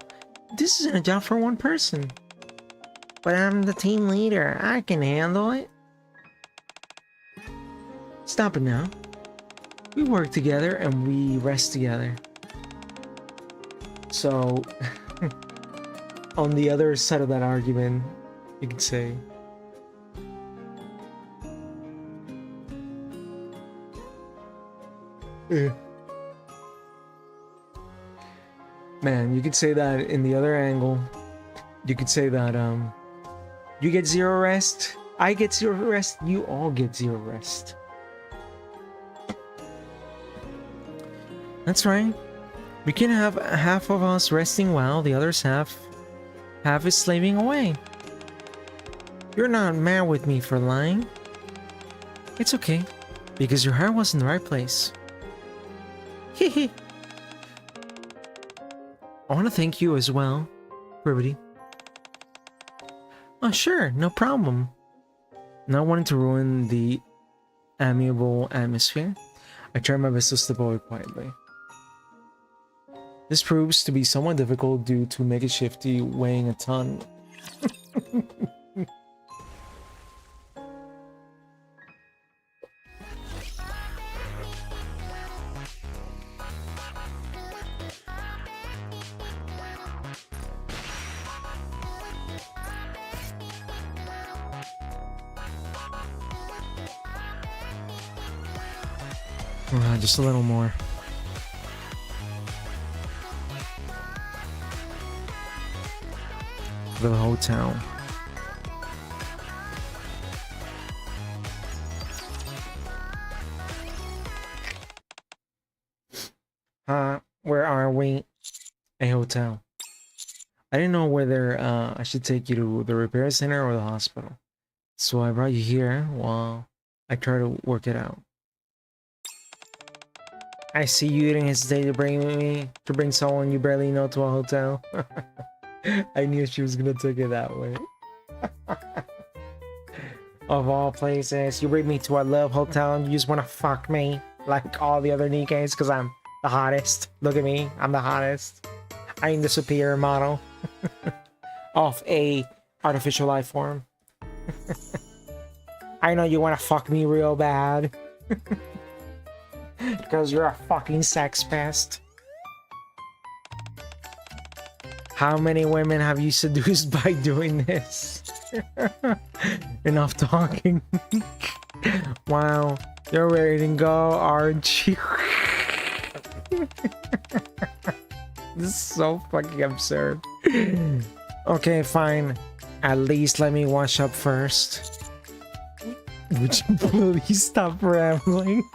This isn't a job for one person. But I'm the team leader. I can handle it. Stop it now. We work together and we rest together. So, on the other side of that argument, you could say, man, you could say that in the other angle. You could say that you get zero rest, I get zero rest, you all get zero rest. That's right. We can have half of us resting while the other's half is slaving away. You're not mad with me for lying. It's okay, because your heart was in the right place. Hehe. I want to thank you as well, Brevity. Oh sure, no problem. Not wanting to ruin the amiable atmosphere, I try my best to slip away quietly. This proves to be somewhat difficult due to Mega Shifty weighing a ton. Just a little more. The hotel. Where are we? A hotel. I didn't know whether I should take you to the repair center or the hospital. So I brought you here while I try to work it out. I see you didn't hesitate to bring someone you barely know to a hotel. I knew she was gonna take it that way. Of all places, you bring me to a love hotel and you just wanna fuck me like all the other Nikkes because I'm the hottest. Look at me, I'm the hottest. I'm the superior model of a artificial life form. I know you wanna fuck me real bad. Because you're a fucking sex pest. How many women have you seduced by doing this? Enough talking. Wow, you're ready to go, aren't you? This is so fucking absurd. Okay, fine. At least let me wash up first. Would you please stop rambling?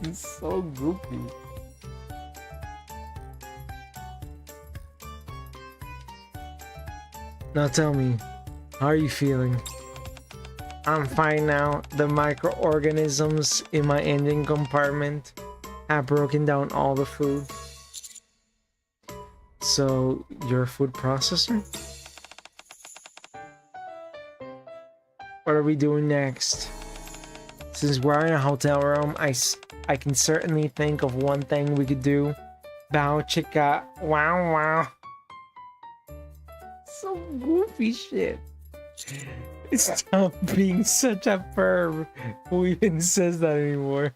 It's so goofy. Now tell me, how are you feeling? I'm fine now. The microorganisms in my engine compartment have broken down all the food. So, you're a food processor? What are we doing next? Since we're in a hotel room, I can certainly think of one thing we could do. Bow chicka, wow wow. So goofy shit. Stop being such a perv. Who even says that anymore?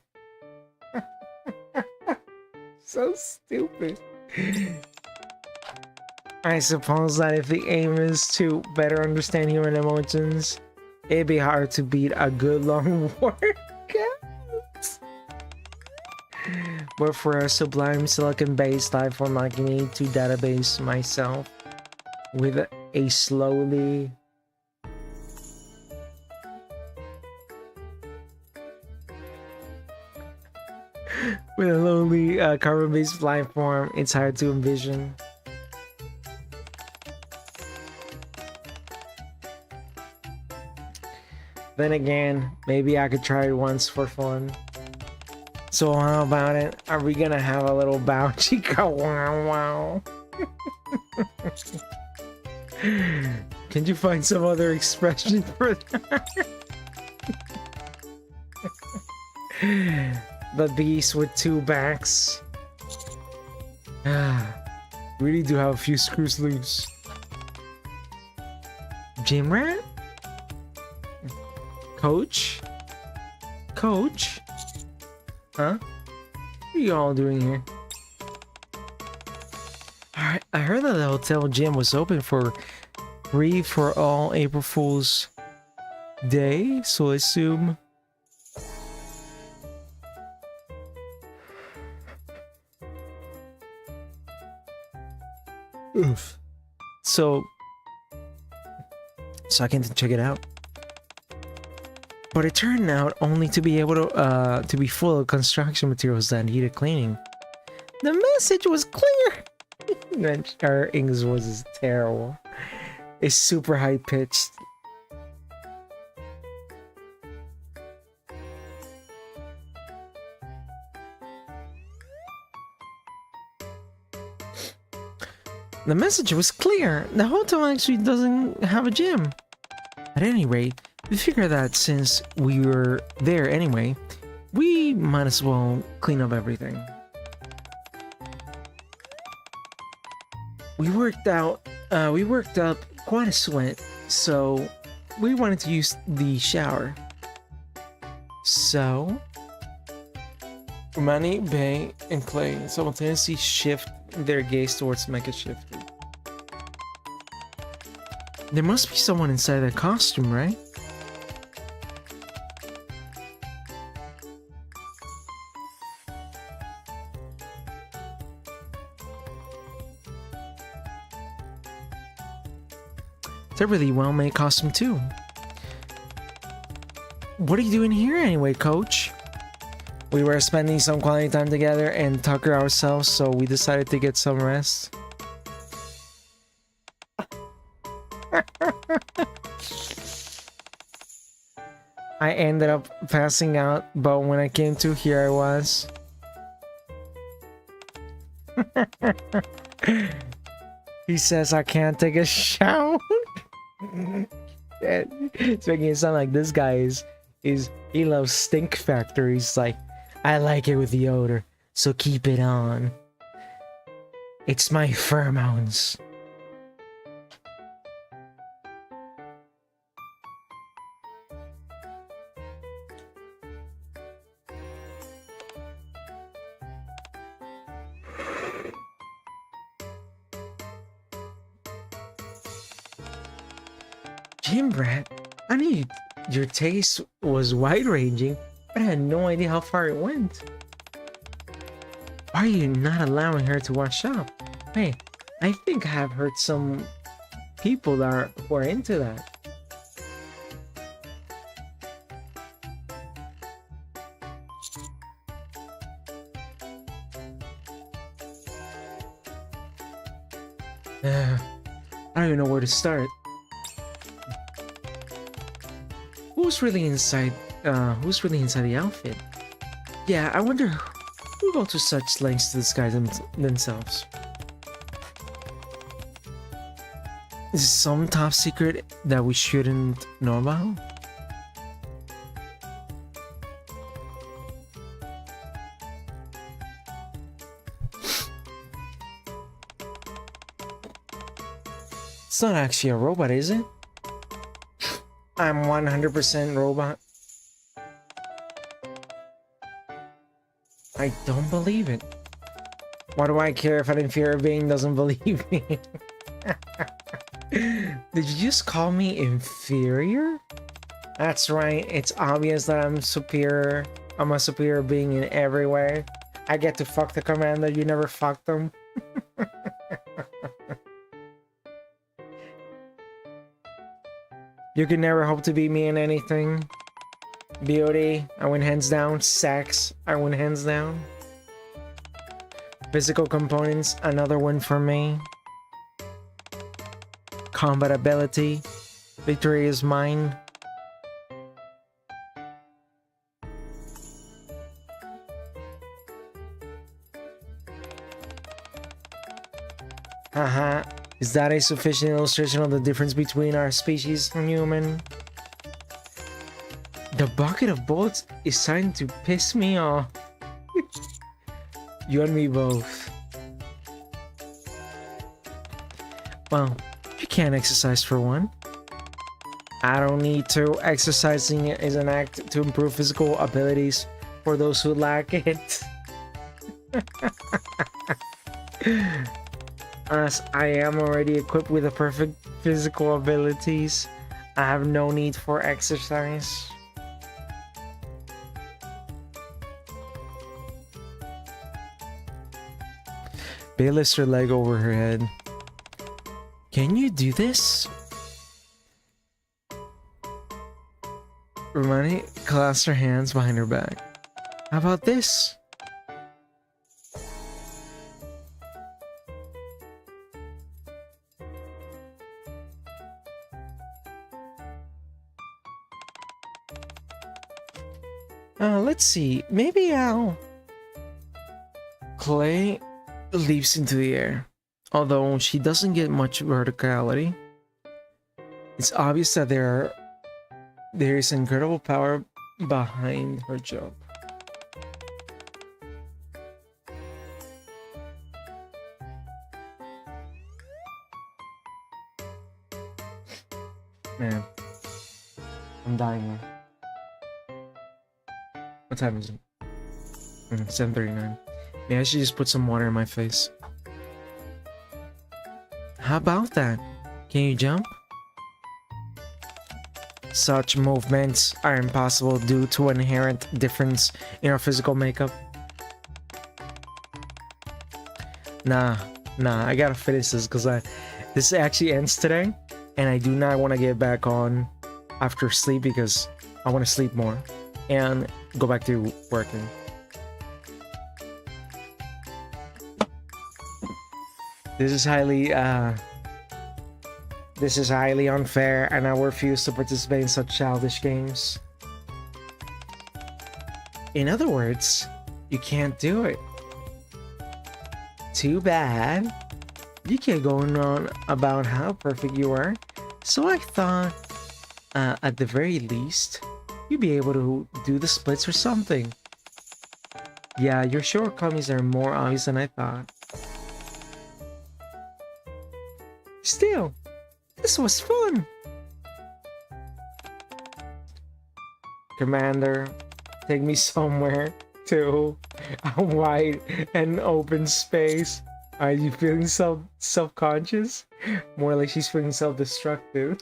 So stupid. I suppose that if the aim is to better understand human emotions, it'd be hard to beat a good long workout. But for a sublime silicon-based life form, I need to database myself with a slowly with a lonely carbon-based life form. It's hard to envision. Then again, maybe I could try it once for fun. So how about it? Are we gonna have a little bow chica wow wow? Can you find some other expression for that? The beast with two backs. Really do have a few screws loose. Gym rat? Coach? Coach? Huh? What are you all doing here? Alright, I heard that the hotel gym was open for free for all April Fools Day, so I assume... Oof. So I can check it out. But it turned out only to be able to be full of construction materials that needed cleaning. The message was clear. Our English was terrible. It's super high pitched. The message was clear. The hotel actually doesn't have a gym. At any rate, we figured that since we were there anyway, we might as well clean up everything. We worked up quite a sweat, so we wanted to use the shower. So, Manny, Bay, and Clay simultaneously shift their gaze towards Mecha Shifter. There must be someone inside that costume, right? It's a really well-made costume too. What are you doing here anyway, coach? We were spending some quality time together and tucker ourselves, so we decided to get some rest. I ended up passing out, but when I came to, here I was. He says I can't take a shower. It's making it sound like this guy is he loves stink factor. He's like, I like it with the odor, so keep it on. It's my pheromones. Jim Rat, I knew your taste was wide-ranging, but I had no idea how far it went. Why are you not allowing her to wash up? Hey, I think I have heard some people who are into that. I don't even know where to start. Who's really inside the outfit? Yeah, I wonder who go to such lengths to disguise themselves. Is it some top secret that we shouldn't know about? It's not actually a robot, is it? I'm 100% robot. I don't believe it. Why do I care if an inferior being doesn't believe me? Did you just call me inferior? That's right, it's obvious that I'm superior. I'm a superior being in every way. I get to fuck the commander, you never fucked them. You can never hope to beat me in anything. Beauty, I win hands down. Sex, I win hands down. Physical components, another win for me. Combat ability, victory is mine. Haha. Is that a sufficient illustration of the difference between our species and human? The bucket of bullets is starting to piss me off. You and me both. Well, you can't exercise for one. I don't need to. Exercising is an act to improve physical abilities for those who lack it. As I am already equipped with the perfect physical abilities, I have no need for exercise. Bae lifts her leg over her head. Can you do this? Romani clasps her hands behind her back. How about this? Let's see. Maybe I'll... Clay leaps into the air. Although she doesn't get much verticality, it's obvious that there is incredible power behind her jump. Man, I'm dying here. What time is it? 7:39. Maybe I should just put some water in my face. How about that? Can you jump? Such movements are impossible due to an inherent difference in our physical makeup. Nah, I gotta finish this because this actually ends today, and I do not want to get back on after sleep because I want to sleep more and go back to working. This is highly unfair, and I refuse to participate in such childish games. In other words, you can't do it. Too bad. You kept going on about how perfect you are, so I thought, at the very least, you'd be able to do the splits or something. Yeah, your shortcomings are more obvious than I thought. Still, this was fun! Commander, take me somewhere to a wide and open space. Are you feeling self-conscious? More like she's feeling self-destructive.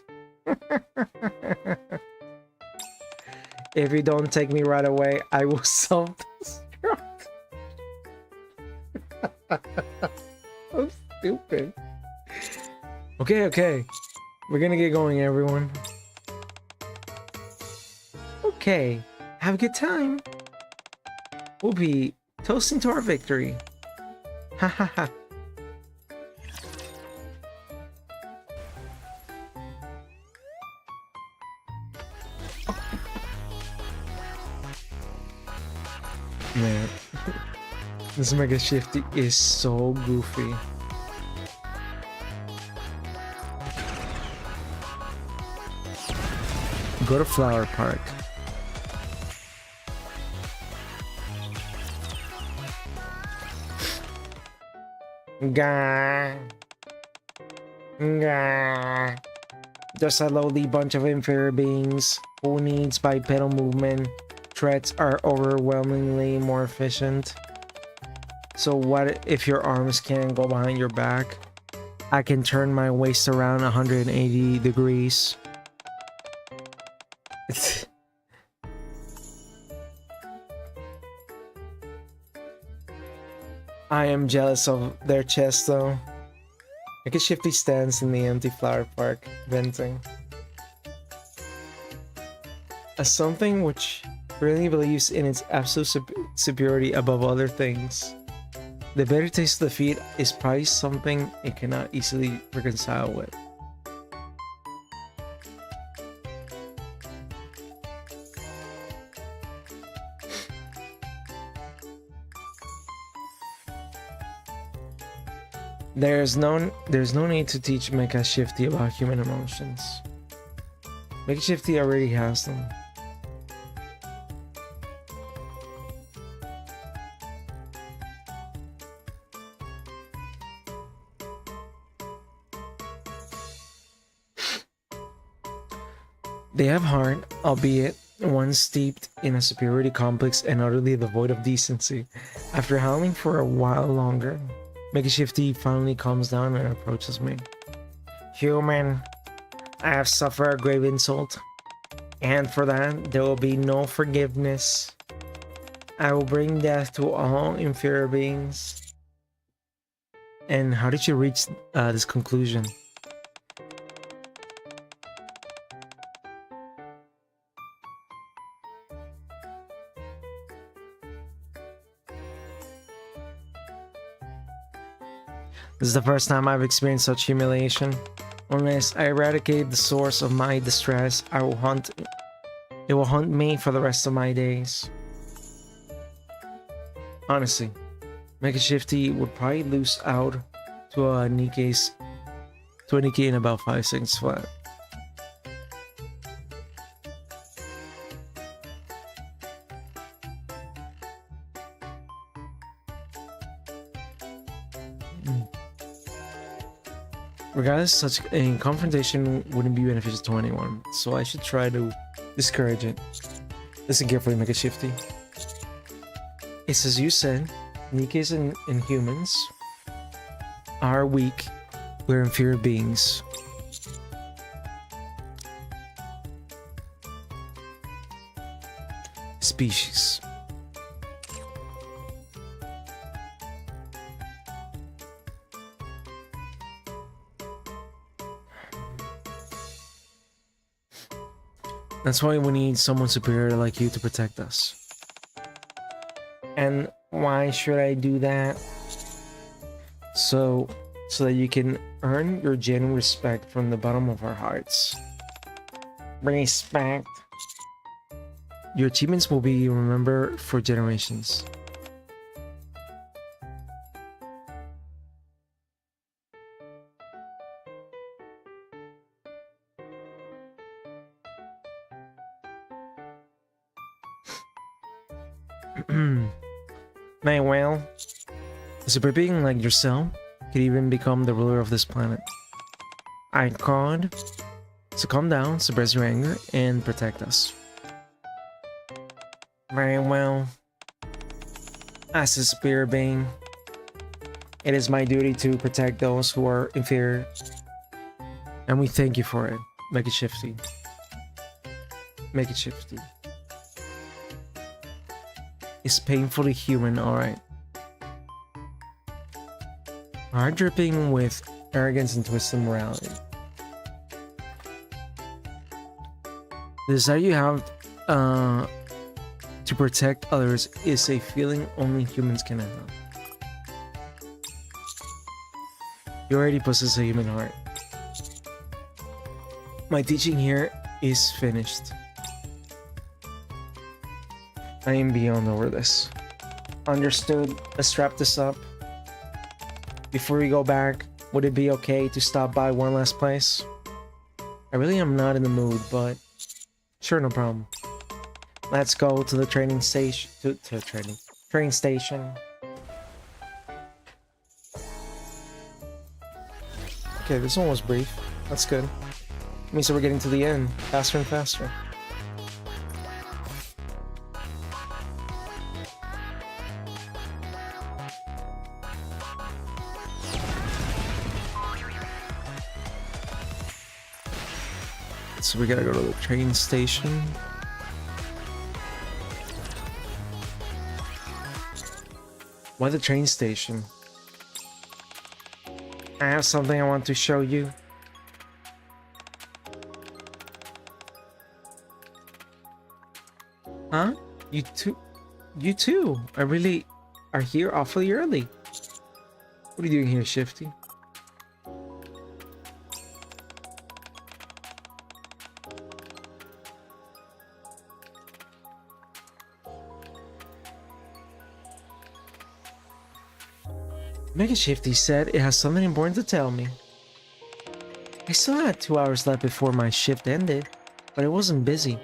If you don't take me right away, I will self-destruct. So stupid. Okay. We're gonna get going, everyone. Okay, have a good time. We'll be toasting to our victory. Ha ha ha. Man, this Mega Shifty is so goofy. Go to Flower Park. Gah. Gah. Just a lowly bunch of inferior beings who needs bipedal movement. Threats are overwhelmingly more efficient. So what if your arms can't go behind your back? I can turn my waist around 180 degrees. I am jealous of their chest though. Like a Shifty stands in the empty flower park, venting. As something which really believes in its absolute superiority above other things. The better taste of defeat is probably something it cannot easily reconcile with. There's no need to teach Mecha Shifty about human emotions. Mecha Shifty already has them. They have heart, albeit one steeped in a superiority complex and utterly devoid of decency. After howling for a while longer, Mega Shifty finally calms down and approaches me. Human, I have suffered a grave insult, and for that there will be no forgiveness. I will bring death to all inferior beings. And how did you reach this conclusion? This is the first time I've experienced such humiliation. Unless I eradicate the source of my distress, it will haunt me for the rest of my days. Honestly, Mega Shifty would probably lose out to a Nikke in about 5 seconds flat. Regardless, such a confrontation wouldn't be beneficial to anyone, so I should try to discourage it. Listen carefully, Mega Shifty. It's as you said, Nikkes and humans are weak. We're inferior beings. Species. That's why we need someone superior like you to protect us. And why should I do that? So that you can earn your genuine respect from the bottom of our hearts. Respect. Your achievements will be remembered for generations. May well, a super being like yourself could even become the ruler of this planet. I called, so calm down, suppress your anger, and protect us. Very well. As a superior being, it is my duty to protect those who are inferior. And we thank you for it. Make it shifty. Make it shifty. It's painfully human, alright. Are dripping with arrogance and twisted morality. The desire you have to protect others is a feeling only humans can have. You already possess a human heart. My teaching here is finished. I am beyond over this. Understood. Let's wrap this up. Before we go back, would it be okay to stop by one last place? I really am not in the mood, but sure, no problem. Let's go to the training station. Train station. Okay, this one was brief. That's good. It means that we're getting to the end faster and faster. So we gotta go to the train station. Why the train station? I have something I want to show you. Huh? You too? You too? I really are here awfully early. What are you doing here, Shifty? Mega Shifty said it has something important to tell me. I still had 2 hours left before my shift ended, but I wasn't busy.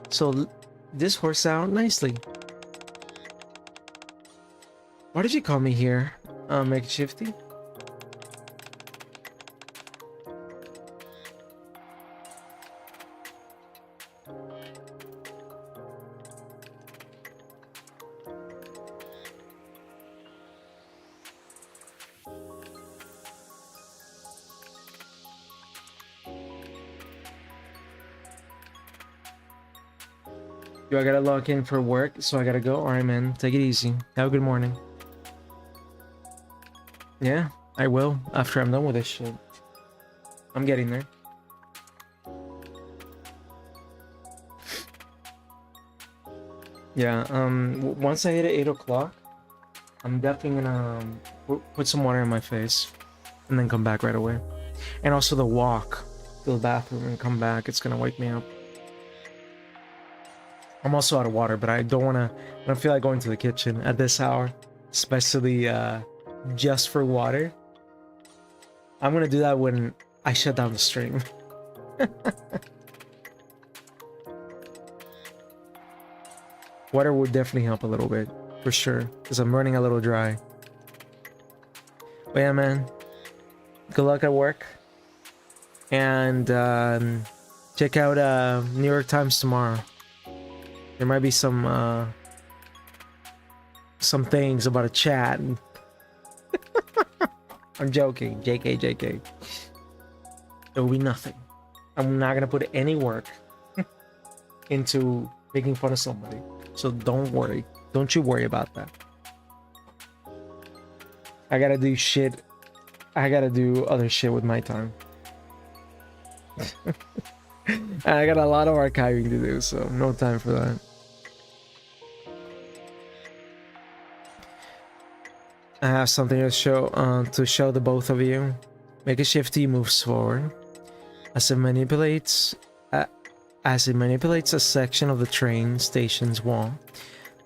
So this works out nicely. Why did you call me here, Mega Shifty? Do I gotta log in for work, so I gotta go? Alright, man. Take it easy. Have a good morning. Yeah, I will, after I'm done with this shit. I'm getting there. Yeah, once I hit 8 o'clock, I'm definitely gonna put some water in my face and then come back right away. And also the walk to the bathroom and come back, it's gonna wake me up. I'm also out of water, but I don't feel like going to the kitchen at this hour, especially just for water. I'm gonna do that when I shut down the stream. Water would definitely help a little bit, for sure, because I'm running a little dry. But yeah, man, good luck at work, and check out New York Times tomorrow. There might be some things about a chat. I'm joking. JK. There will be nothing. I'm not gonna put any work into making fun of somebody. So don't worry. Don't you worry about that. I gotta do shit. I gotta do other shit with my time. I got a lot of archiving to do, so no time for that. I have something to show the both of you. Make a Shifty moves forward. As it manipulates as it manipulates a section of the train station's wall.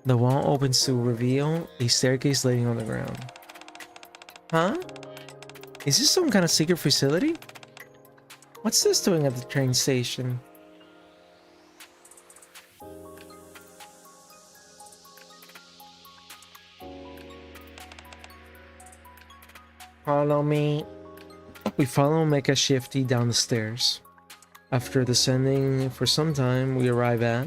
The wall opens to reveal a staircase leading on the ground. Huh? Is this some kind of secret facility? What's this doing at the train station? Follow me. We follow Mecha Shifty down the stairs. After descending for some time, we arrive at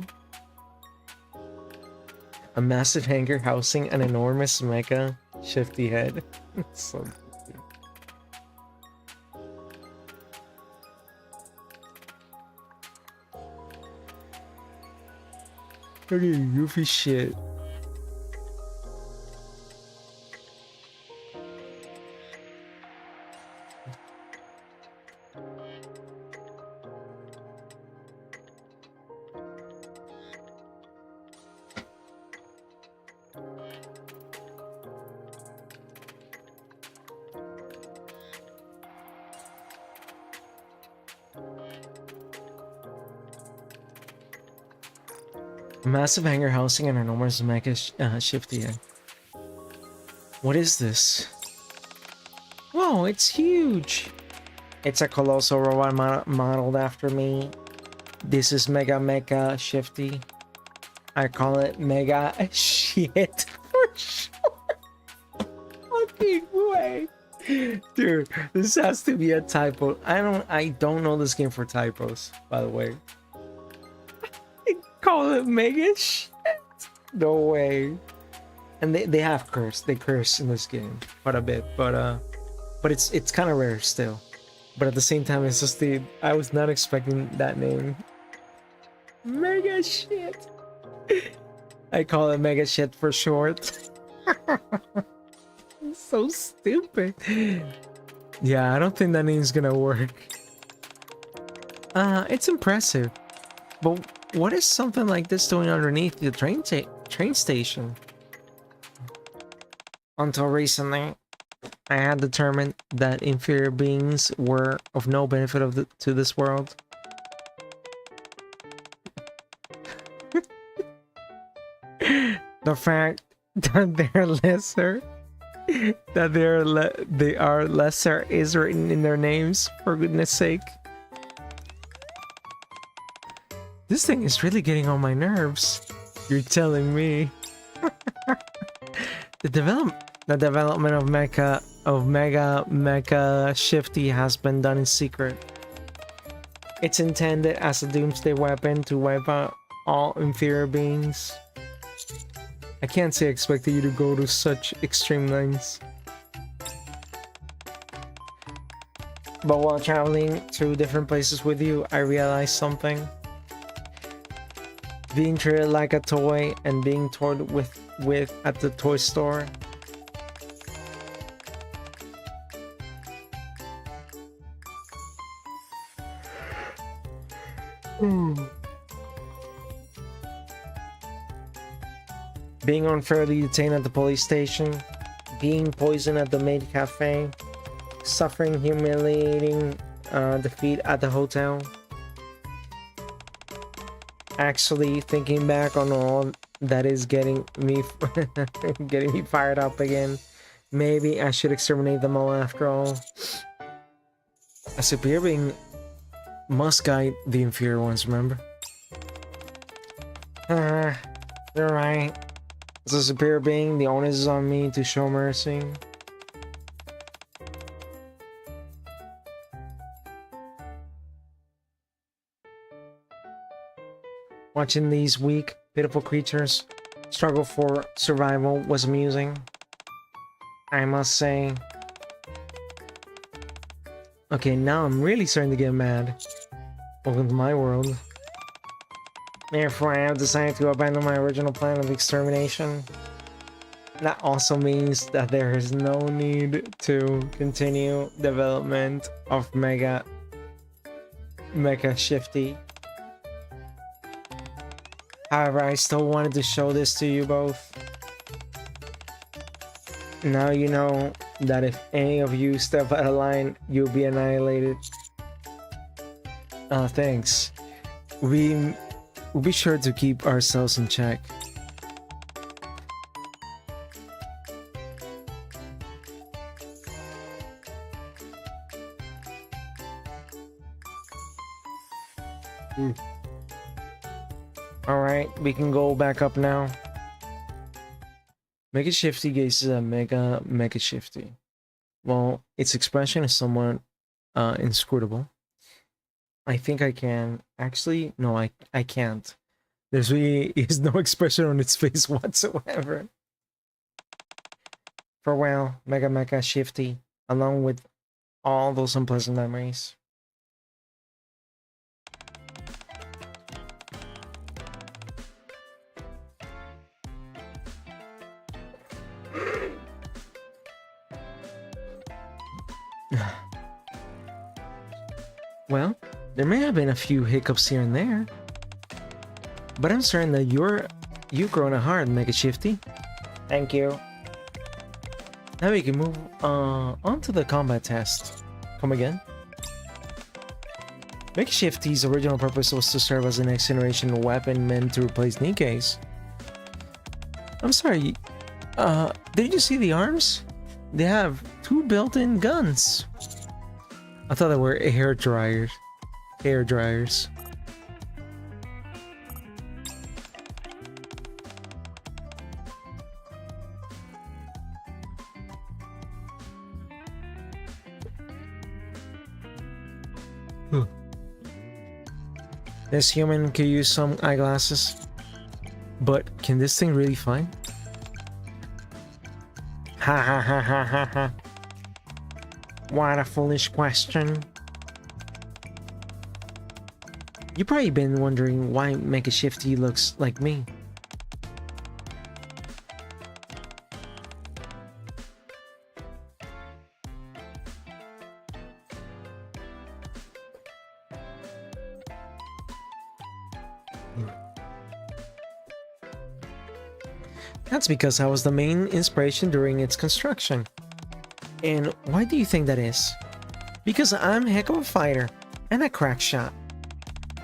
a massive hangar housing an enormous Mecha Shifty head. So cute. Look at you goofy shit. A massive hangar housing an enormous Mecha Shifty head. What is this? Whoa, it's huge! It's a colossal robot modeled after me. This is Mecha Shifty. I call it Mega Shit for sure. Fucking way. Dude, this has to be a typo. I don't know this game for typos, by the way. Call it Mega Shit. No way. And they have curse. They curse in this game quite a bit, but it's kind of rare still. But at the same time, it's just I was not expecting that name. Mega Shit. I call it Mega Shit for short. So stupid. Yeah, I don't think that name's gonna work. It's impressive, but what is something like this doing underneath the train station? Until recently, I had determined that inferior beings were of no benefit to this world. The fact that they're lesser, they are lesser is written in their names, for goodness sake. This thing is really getting on my nerves. You're telling me. The development of Mega Shifty has been done in secret. It's intended as a doomsday weapon to wipe out all inferior beings. I can't say I expected you to go to such extreme lengths. But while traveling to different places with you, I realized something. Being treated like a toy and being toyed with at the toy store. Being unfairly detained at the police station, being poisoned at the maid cafe, suffering humiliating defeat at the hotel. Actually, thinking back on all that is getting me fired up again. Maybe I should exterminate them all after all. A superior being must guide the inferior ones, remember? You're right. As a superior being, the onus is on me to show mercy. Watching these weak, pitiful creatures struggle for survival was amusing, I must say. Okay, now I'm really starting to get mad. Welcome to my world. Therefore, I have decided to abandon my original plan of extermination. That also means that there is no need to continue development of Mecha Shifty. However, I still wanted to show this to you both. Now you know that if any of you step out of line, you'll be annihilated. Thanks. we'll be sure to keep ourselves in check. Alright, we can go back up now. Mega Shifty gazes at Mega Shifty. Well, its expression is somewhat inscrutable. I think I can. Actually, no, I can't. There's really is no expression on its face whatsoever. Farewell, Mega Shifty, along with all those unpleasant memories. Well, there may have been a few hiccups here and there, but I'm certain that you've grown a heart, Mega Shifty. Thank you. Now we can move on to the combat test. Come again? Mega Shifty's original purpose was to serve as a next generation weapon meant to replace Nikke's. I'm sorry, did you see the arms? They have 2 built-in guns. I thought they were hair dryers. Hair dryers. This human could use some eyeglasses, but can this thing really fly? Ha ha ha ha ha ha. What a foolish question. You've probably been wondering why Mega Shifty looks like me. That's because I was the main inspiration during its construction. And why do you think that is? Because I'm a heck of a fighter and a crack shot.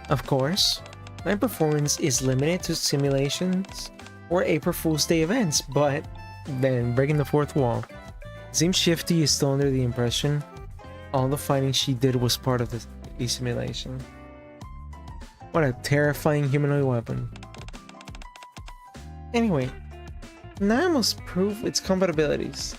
Of course, my performance is limited to simulations or April Fool's Day events, but then breaking the fourth wall. Seems Shifty is still under the impression all the fighting she did was part of the simulation. What a terrifying humanoid weapon. Anyway, now I must prove its compatibilities.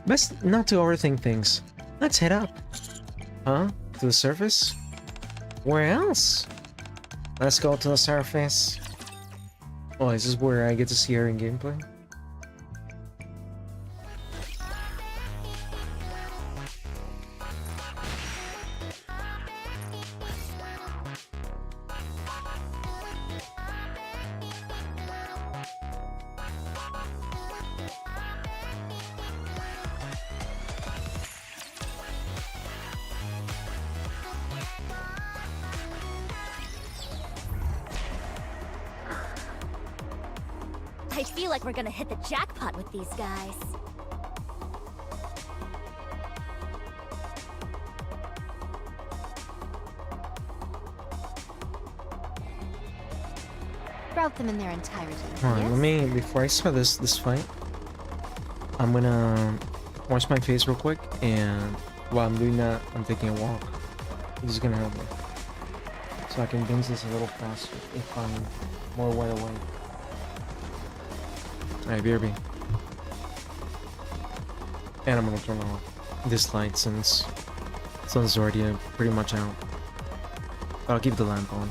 Best not to overthink things. Let's head up. Huh? To the surface? Where else? Let's go to the surface. Oh, is this where I get to see her in gameplay? I feel like we're gonna hit the jackpot with these guys. Route them in their entirety. Alright, yes? let me, before I start this fight, I'm gonna wash my face real quick, and while I'm doing that, I'm taking a walk. This is gonna help me. So I can binge this a little faster if I'm more wide awake. Alright, BRB. And I'm gonna turn off this light since the sun's already pretty much out. But I'll keep the lamp on.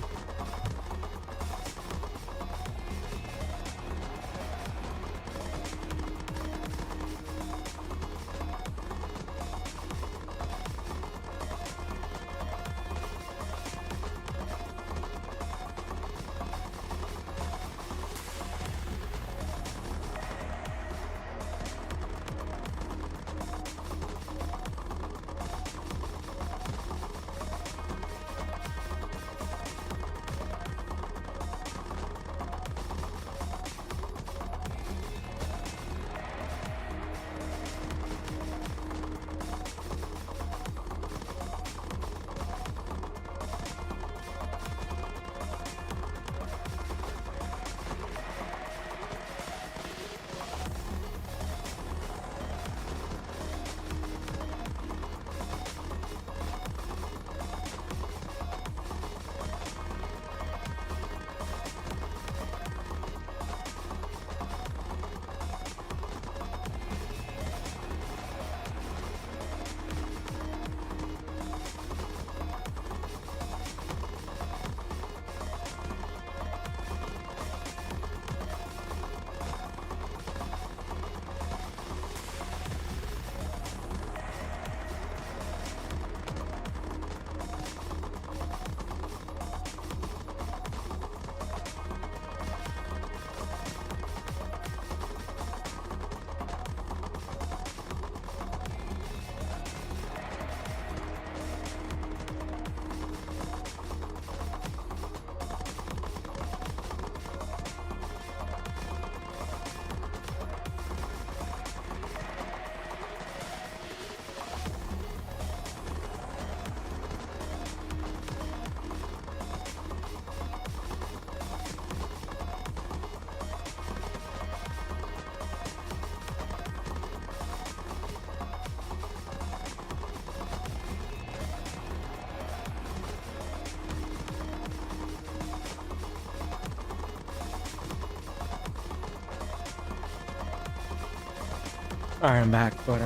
Alright, I'm back, but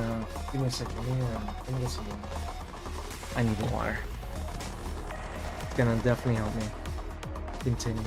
give me a second here. Let me get some water. I need the water. It's gonna definitely help me continue.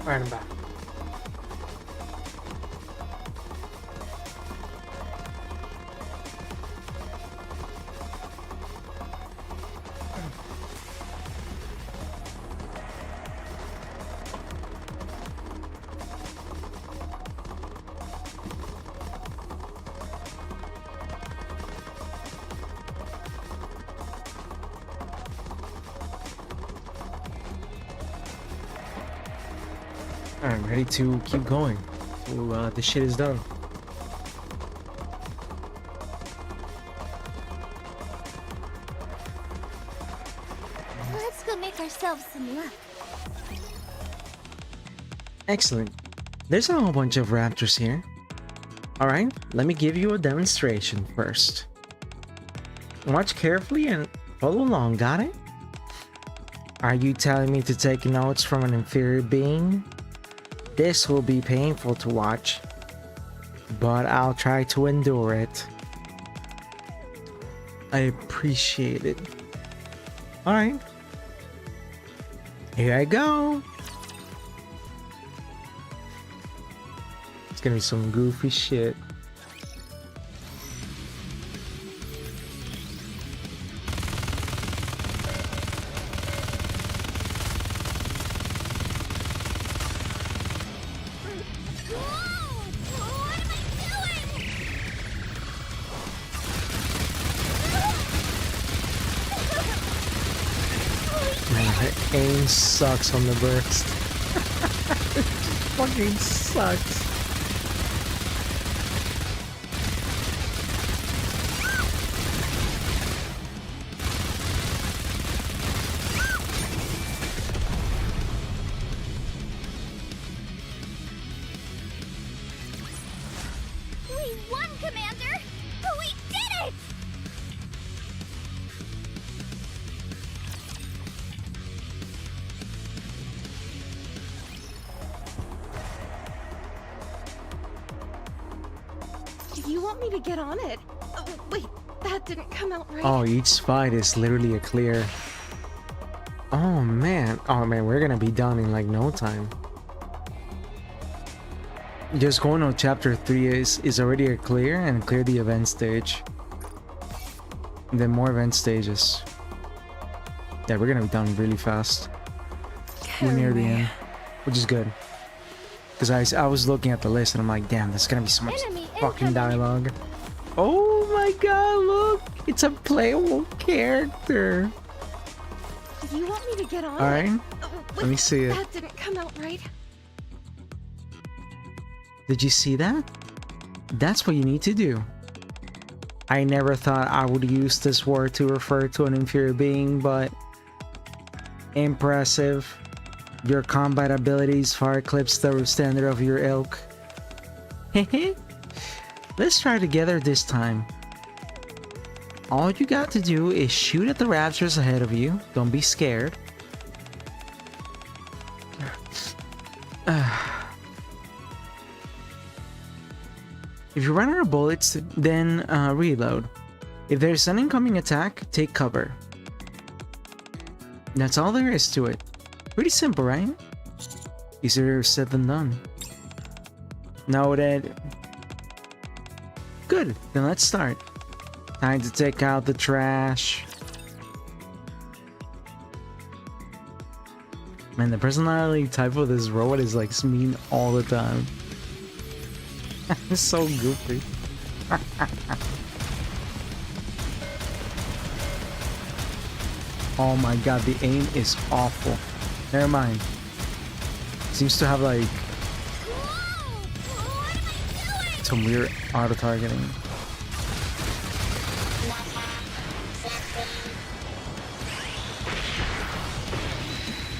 Alright, I'm back. I'm ready to keep going. So, this shit is done. Let's go make ourselves some luck. Excellent. There's a whole bunch of raptors here. Alright, let me give you a demonstration first. Watch carefully and follow along, got it? Are you telling me to take notes from an inferior being? This will be painful to watch, but I'll try to endure it. I appreciate it. Alright. Here I go. It's gonna be some goofy shit. Aim sucks on the burst. It just fucking sucks. You want me to get on it? Oh, wait, that didn't come out right. Oh, each fight is literally a clear. Oh man, we're gonna be done in like no time. Just going on chapter 3 is already a clear, and clear the event stage. And then more event stages. Yeah, we're gonna be done really fast. We're near the end, which is good. Because I was looking at the list and I'm like, damn, there's gonna be so much Enemy fucking incoming. dialogue. Oh my god, look! It's a playable character. You want me to get on Alright, it? Oh, let me see it. That didn't come out right. Did you see that? That's what you need to do. I never thought I would use this word to refer to an inferior being, but impressive. Your combat abilities far eclipse the standard of your ilk. Hehe. Let's try together this time. All you got to do is shoot at the raptors ahead of you. Don't be scared. If you run out of bullets, then reload. If there's an incoming attack, take cover. That's all there is to it. Pretty simple, right? Easier said than done. Noted. Good, then let's start. Time to take out the trash. Man, the personality type of this robot is like mean all the time. It's so goofy. Oh my god, the aim is awful. Never mind. Seems to have like some weird auto targeting.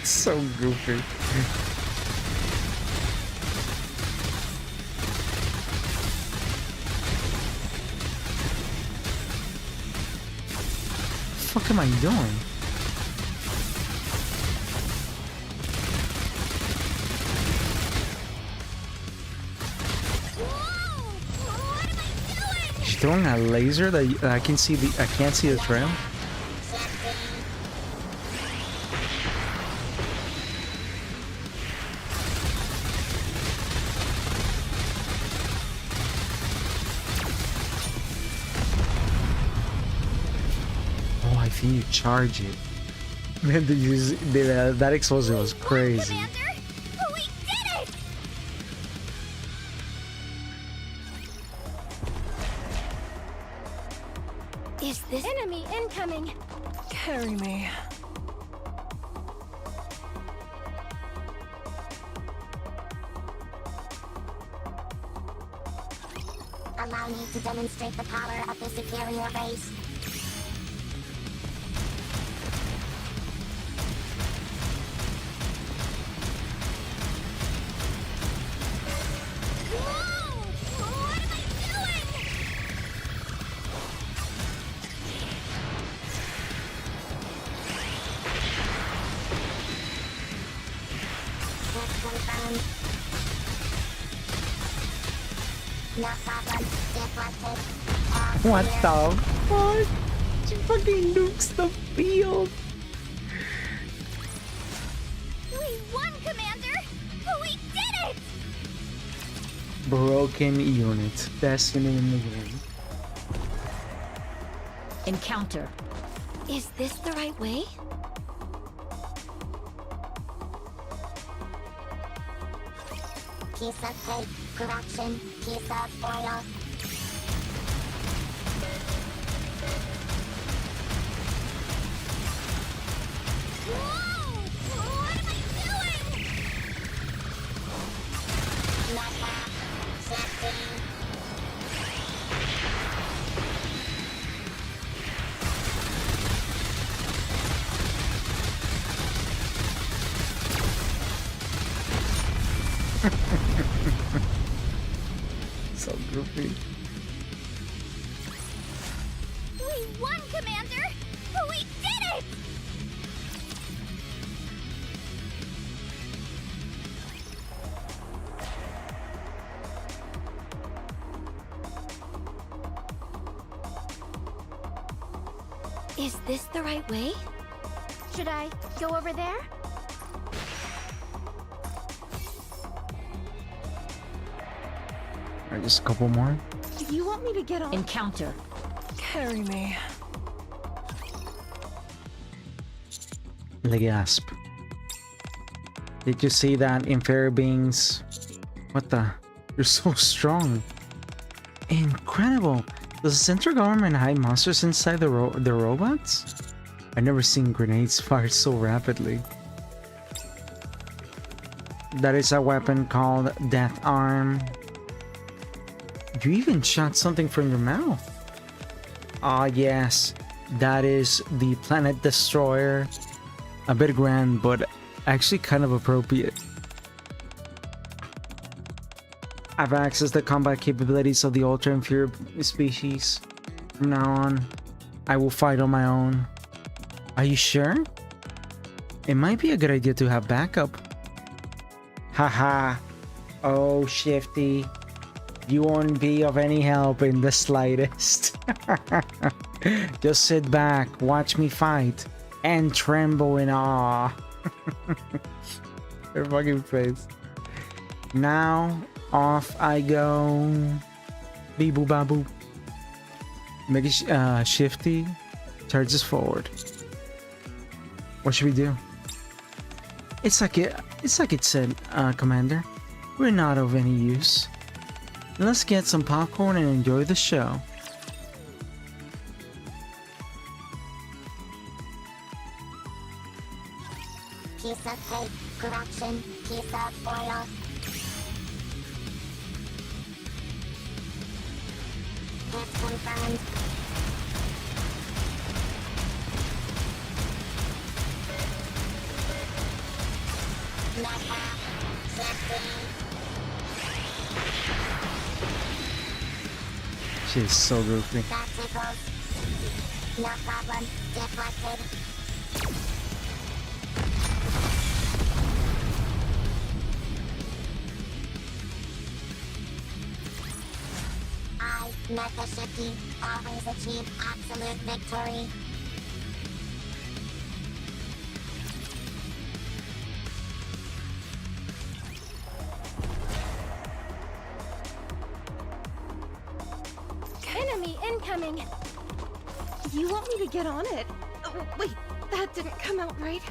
So goofy. What the fuck am I doing? She's throwing a laser that I can see I can't see the trail. You charge it. Man, that explosion was crazy. Commander, we did it! Is this enemy incoming? Carry me. Allow me to demonstrate the power of the superior race. What the fuck? She fucking nukes the field. We won, Commander! We did it! Broken unit. Best unit in the game. Encounter. Is this the right way? Piece of cake, correction, piece of oil. So goofy. We won, Commander! We did it! Is this the right way? Should I go over there? Alright, just a couple more. You want me to get on? Encounter. Carry me. The gasp. Did you see that, inferior beings? What the? You're so strong. Incredible. Does the central government hide monsters inside the robots? I've never seen grenades fired so rapidly. That is a weapon called Death Arm. You even shot something from your mouth. Ah, yes. That is the Planet Destroyer. A bit grand, but actually kind of appropriate. I've accessed the combat capabilities of the ultra inferior species. From now on, I will fight on my own. Are you sure? It might be a good idea to have backup. Haha. Oh, Shifty. You won't be of any help in the slightest. Just sit back, watch me fight, and tremble in awe. Their fucking face. Now, off I go. Beep-boop, baboop. Make it Shifty charges forward. What should we do? It's like it said, Commander. We're not of any use. Let's get some popcorn and enjoy the show. Piece of cake, correction, piece of foil. Hit confirmed. Nikke, She's so goofy. that tickles. No problem, deflected. I, Nikke Shifty, always achieve absolute victory. Enemy incoming. You want me to get on it? Oh, wait, that didn't come out right.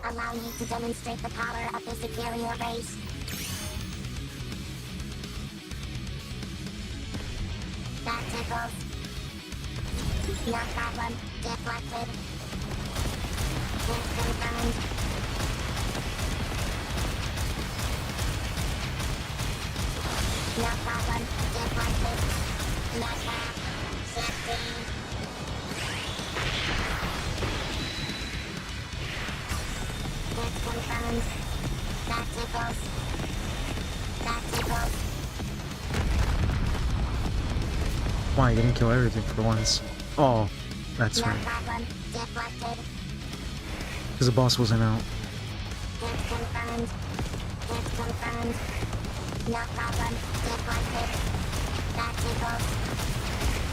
Allow me to demonstrate the power of the superior race. That tickles. No problem, deflected. Hit confirmed. No problem, deflected. Nikke, Shifty. Hit confirmed. That tickles. That tickles. Why, you didn't kill everything for once. Oh, that's No right. problem, deflected. Because the boss wasn't out. Hit confirmed. Hit confirmed. No problem, deflected. That tickles.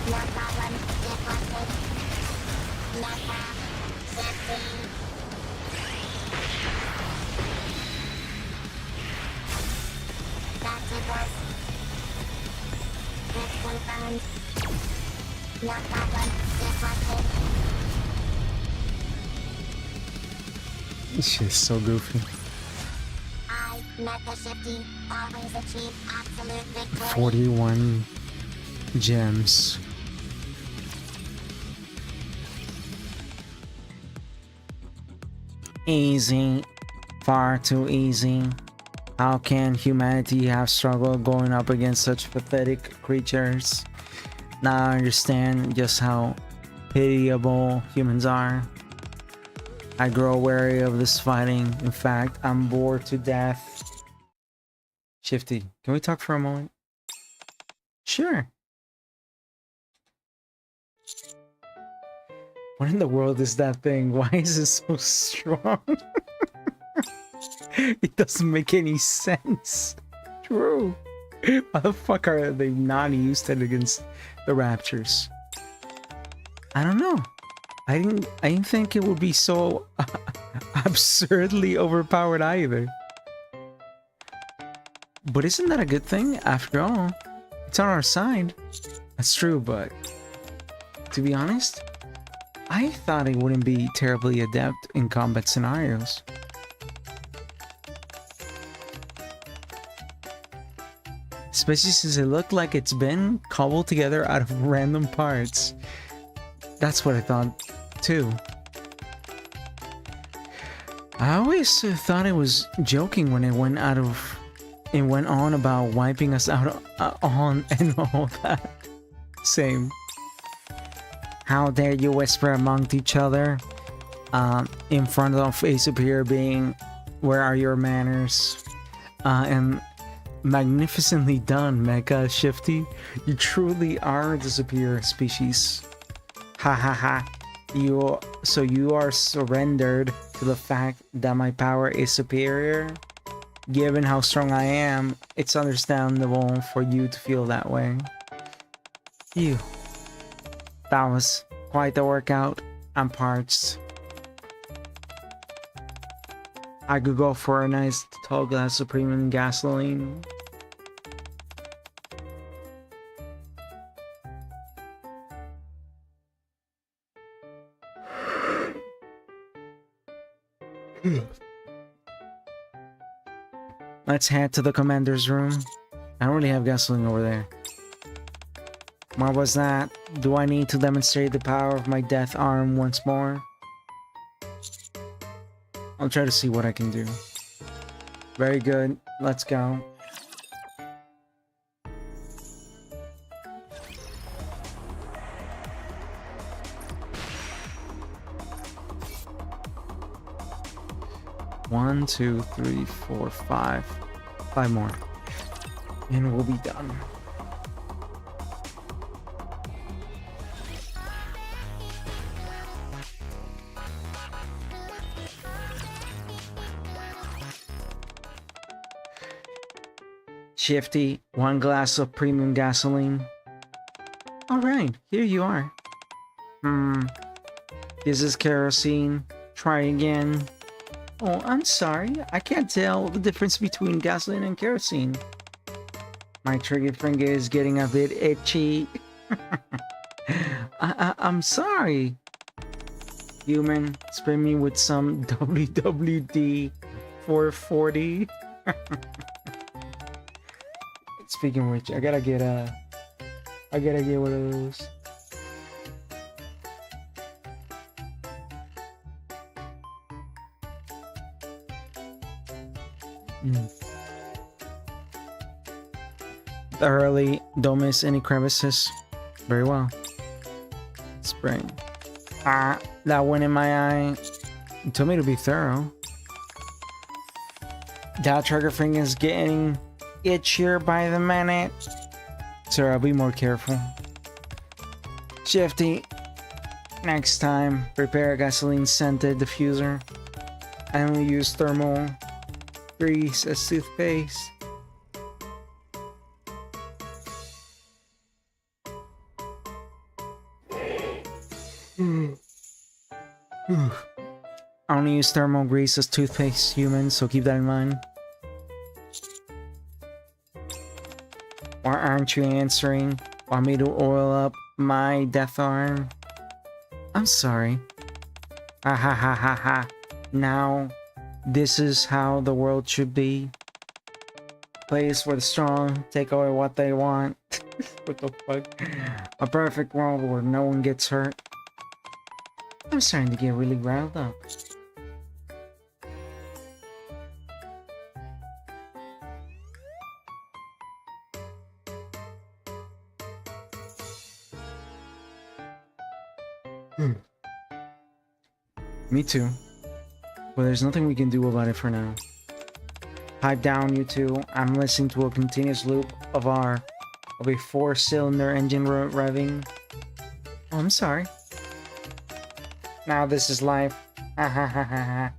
No problem, deflected. Nikke, Shifty. That tickles. Hit confirmed. No problem, deflected. She's so goofy. I, Nikke Shifty, always achieve absolute victory. 41 gems. Easy. Far too easy. How can humanity have struggled going up against such pathetic creatures? Now I understand just how pitiable humans are. I grow wary of this fighting. In fact, I'm bored to death. Shifty, can we talk for a moment? Sure. What in the world is that thing? Why is it so strong? It doesn't make any sense. True. Why the fuck are they not used it against the Raptors? I don't know. I didn't think it would be so absurdly overpowered either. But isn't that a good thing? After all, it's on our side. That's true, but to be honest, I thought it wouldn't be terribly adept in combat scenarios. Especially since it looked like it's been cobbled together out of random parts. That's what I thought too. I always thought it was joking when it went on about wiping us out on and all that. Same. How dare you whisper among each other in front of a superior being? Where are your manners? And magnificently done, Mecha Shifty. You truly are the superior species. Ha ha ha. You are surrendered to the fact that my power is superior? Given how strong I am, it's understandable for you to feel that way. Phew. That was quite the workout. I'm parched. I could go for a nice tall glass of premium gasoline. Let's head to the commander's room. I don't really have gasoline over there. What was that? Do I need to demonstrate the power of my death arm once more? I'll try to see what I can do. Very good. Let's go. One, two, three, four, five. 5 more. And we'll be done. Shifty, 1 glass of premium gasoline. Alright, here you are. This is kerosene. Try again. Oh, I'm sorry. I can't tell the difference between gasoline and kerosene. My trigger finger is getting a bit itchy. I'm sorry. Human, spray me with some WWD 440. Speaking of which, I gotta get one of those. Thoroughly, don't miss any crevices. Very well. Spring. Ah, that one in my eye. You told me to be thorough. That trigger finger is getting itchier by the minute. Sir, I'll be more careful. Shifty. Next time, prepare a gasoline-scented diffuser. I only use thermal grease as toothpaste. I only use thermal grease as toothpaste, humans, so keep that in mind. Why aren't you answering? Want me to oil up my death arm? I'm sorry. Ha ha ha ha ha. Now, this is how the world should be. Place where the strong take away what they want. What the fuck? A perfect world where no one gets hurt. I'm starting to get really riled up. Me too. But there's nothing we can do about it for now. Pipe down, you two. I'm listening to a continuous loop of a 4-cylinder engine revving. Oh, I'm sorry. Now this is life. Ha ha ha ha ha.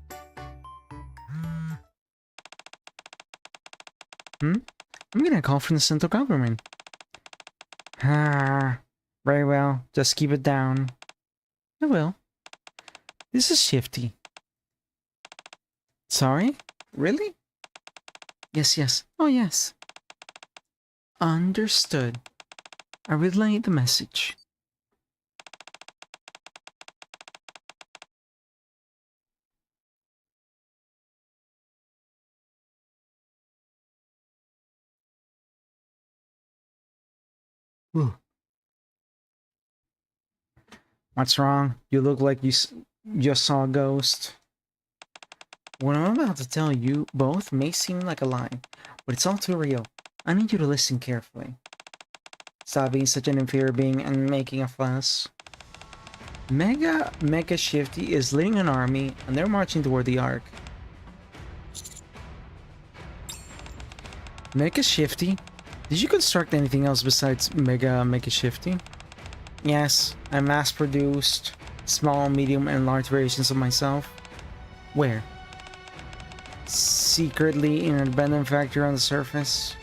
I'm getting a call from the central government. Ah, very well. Just keep it down. I will. This is shifty. Sorry? Really? Yes, yes. Oh, yes. Understood. I relayed the message. Ooh. What's wrong? You look like you just saw a ghost. What I'm about to tell you both may seem like a lie, but it's all too real. I need you to listen carefully. Stop being such an inferior being and making a fuss. Mecha Shifty is leading an army, and they're marching toward the Ark. Mecha Shifty? Did you construct anything else besides Mecha Shifty? Yes, I mass-produced small, medium, and large variations of myself. Where? Secretly in an abandoned factory on the surface.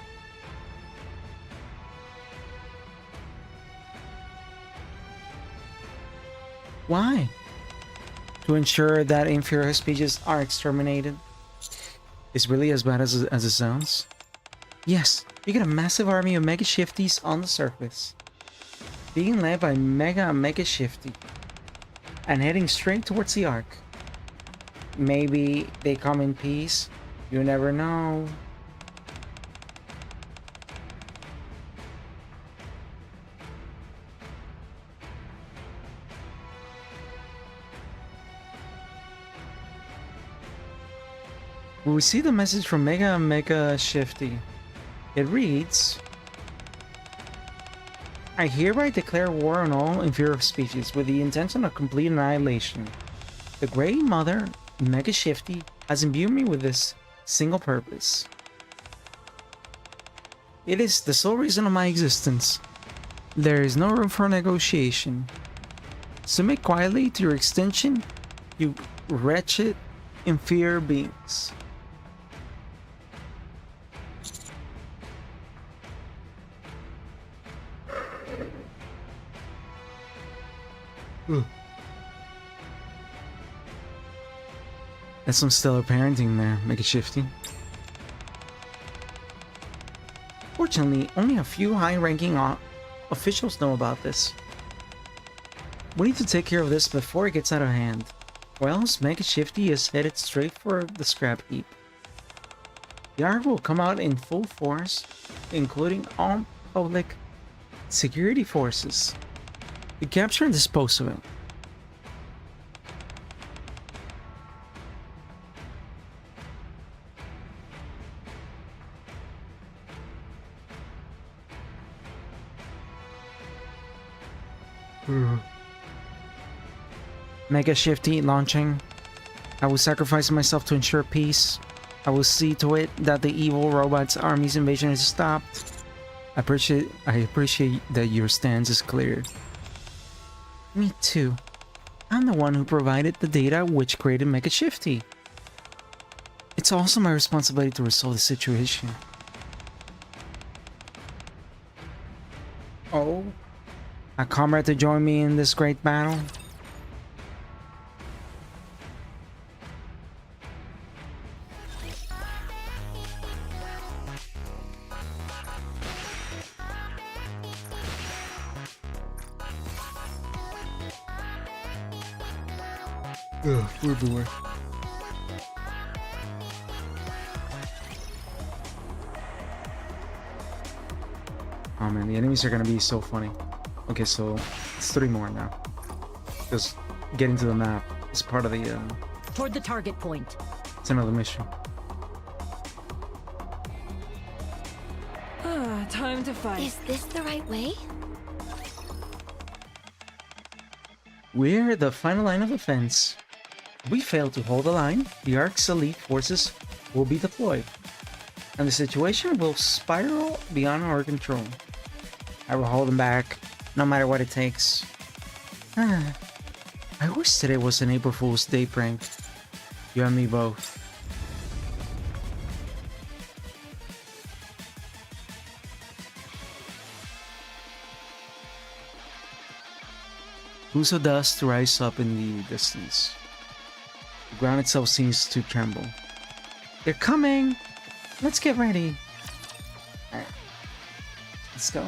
Why? To ensure that inferior species are exterminated. It's really as bad as it sounds. Yes, we get a massive army of Mega Shifties on the surface, being led by Mega Shifty, and heading straight towards the Ark. Maybe they come in peace. You never know. We see the message from Mega Shifty. It reads, I hereby declare war on all inferior species with the intention of complete annihilation. The Great Mother, Mega Shifty, has imbued me with this single purpose. It is the sole reason of my existence. There is no room for negotiation. Submit quietly to your extinction, you wretched, inferior beings. That's some stellar parenting there, Make It Shifty. Fortunately, only a few high-ranking officials know about this. We need to take care of this before it gets out of hand, or else Make It Shifty is headed straight for the scrap heap. The Ark will come out in full force, including all public security forces, to capture and dispose of it. Mega Shifty launching. I will sacrifice myself to ensure peace. I will see to it that the evil robots' army's invasion is stopped. I appreciate that your stance is clear. Me too. I'm the one who provided the data which created Mega Shifty. It's also my responsibility to resolve the situation. Oh? A comrade to join me in this great battle? Ugh, we're bored. Oh man, the enemies are gonna be so funny. Okay, so it's 3 more now. Just getting to the map is part of the Toward the target point. it's another mission. Time to fight. Is this the right way? We're the final line of defense. If we fail to hold the line, the Ark's elite forces will be deployed, and the situation will spiral beyond our control. I will hold them back, no matter what it takes. I wish today was an April Fool's Day prank. You and me both. Plumes of dust rise up in the distance. The ground itself seems to tremble. They're coming! Let's get ready. Alright. Let's go.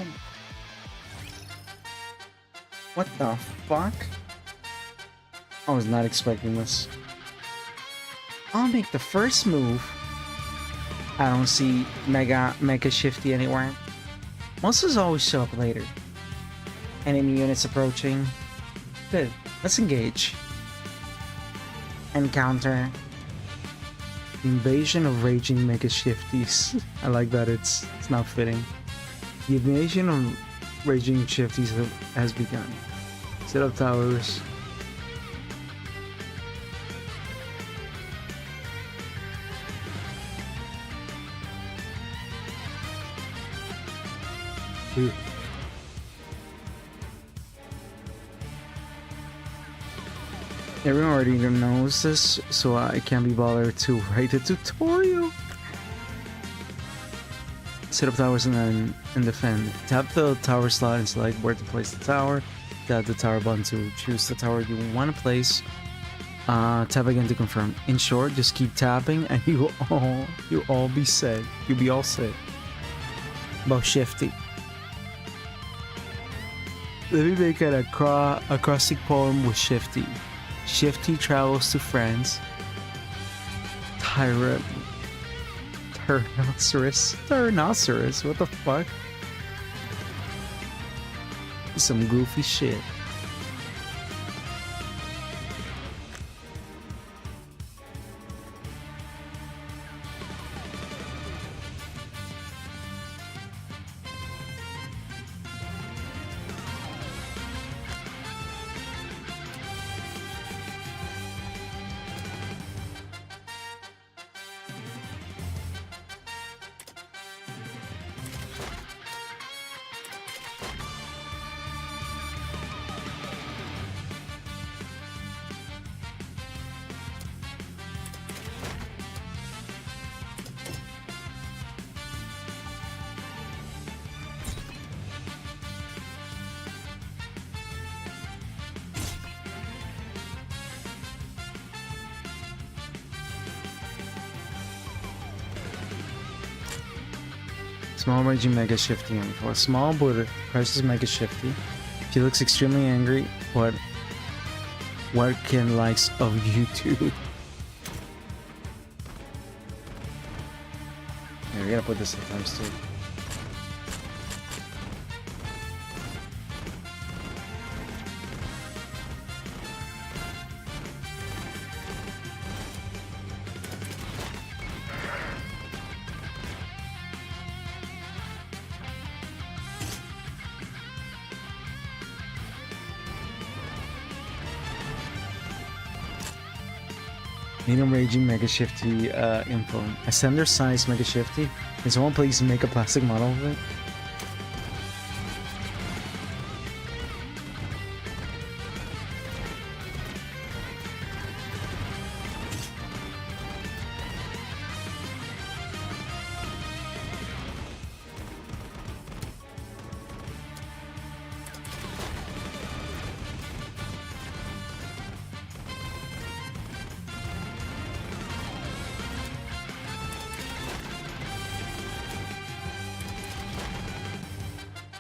What the fuck? I was not expecting this. I'll make the first move. I don't see Mecha Shifty anywhere. Monsters always show up later. Enemy units approaching. Good. Let's engage. Encounter. Invasion of raging Mecha Shifties. I like that it's not fitting. The invasion of raging Shifties has begun. Set up towers. Dude. Everyone already knows this, so I can't be bothered to write a tutorial. Set up towers and then defend. Tap the tower slot and select where to place the tower. Tap the tower button to choose the tower you want to place. Tap again to confirm. In short, just keep tapping and you'll all be set. You'll be all set. About Shifty. Let me make an acrostic poem with Shifty. Shifty travels to France. Tyrannosaurus, what the fuck? Some goofy shit. Small raging Mega Shifty info. Small but precious Mega Shifty. She looks extremely angry. What can likes of you do? Yeah, we gotta put this in times 2. Medium Raging Mega Shifty info. A standard size Mega Shifty. Can someone please make a plastic model of it?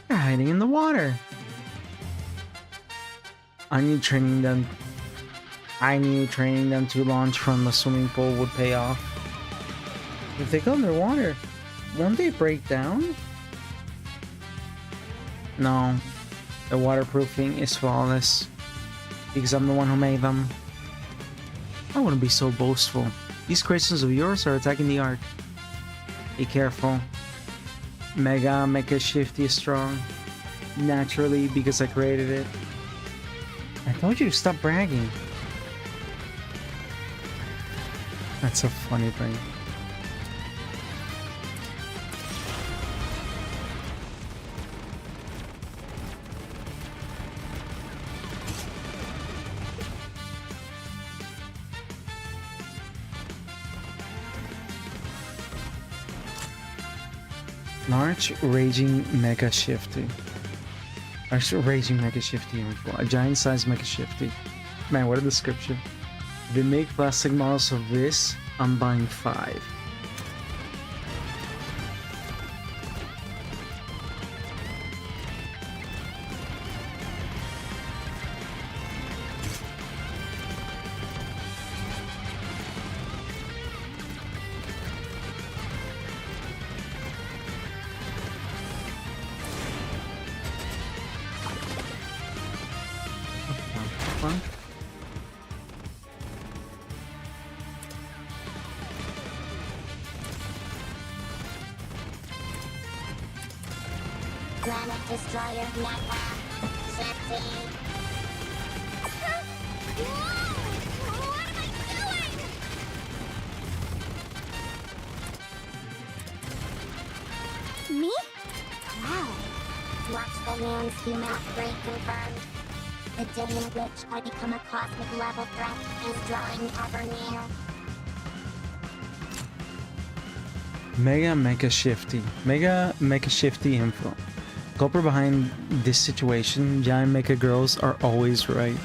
They're hiding in the water. I knew training them to launch from the swimming pool would pay off. If they go underwater, won't they break down? No, the waterproofing is flawless because I'm the one who made them. I wouldn't be so boastful. These creations of yours are attacking the Ark. Be careful. Mecha Shifty is strong. Naturally, because I created it. I told you to stop bragging. That's a funny thing. Large Raging Mega Shifty. I should Raging Mecha Shifty info. A giant size Mecha Shifty. Man, what a description. They make plastic models of this. I'm buying 5. Planet Destroyer Network. Safety. What am I doing? Me? Wow. Watch the hands human upgrade confirmed. The day in which I become a cosmic level threat is drawing ever near. Mega Mecha Shifty. Mega Mecha Shifty info. Culprit behind this situation, giant mecha girls are always right.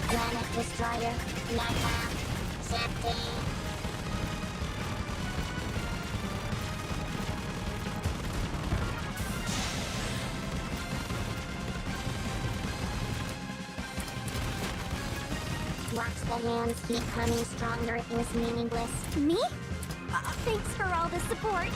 Planet Destroyer, Network, Safety. Watch the hands keep coming stronger is meaningless. Me? Thanks for all the support.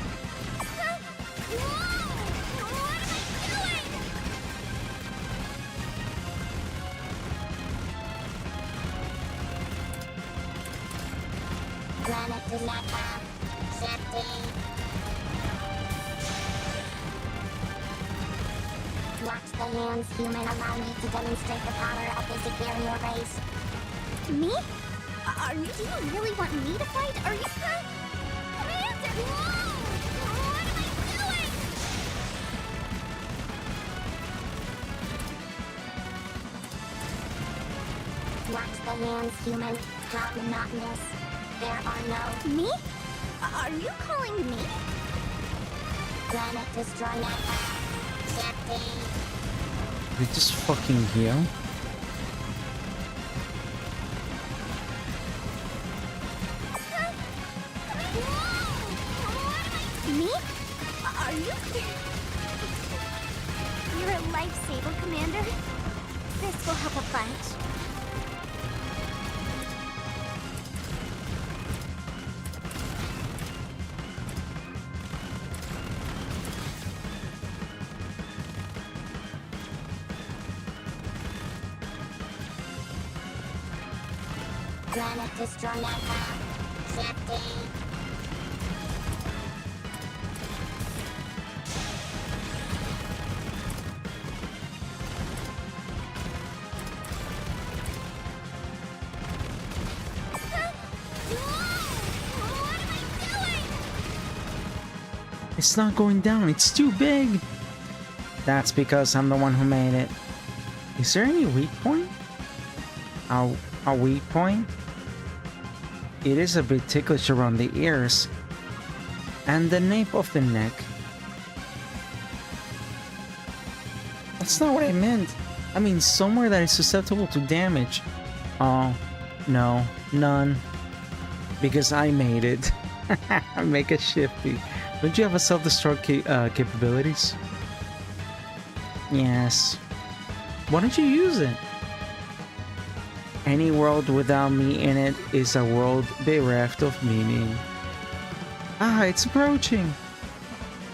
Planet to Network, Safety. Watch the hands human allow me to demonstrate the power of the superior race. Me? Do you really want me to fight? Are you... Commander! Whoa! What am I doing? Watch the hands, human. How monotonous. There are no... Me? Are you calling me? Planet Destroy Network. Safety. They just fucking heal. Me? Are you... You're a lifesaver, Commander. This will help a bunch. Planet Destroy Network. Safety. It's not going down. It's too big. That's because I'm the one who made it. Is there any weak point? A weak point? It is a bit ticklish around the ears and the nape of the neck. That's not what I meant. I mean somewhere that is susceptible to damage. Oh, no, none. Because I made it. Make it shifty. Don't you have a self-destruct capabilities? Yes. Why don't you use it? Any world without me in it is a world bereft of meaning. Ah, it's approaching.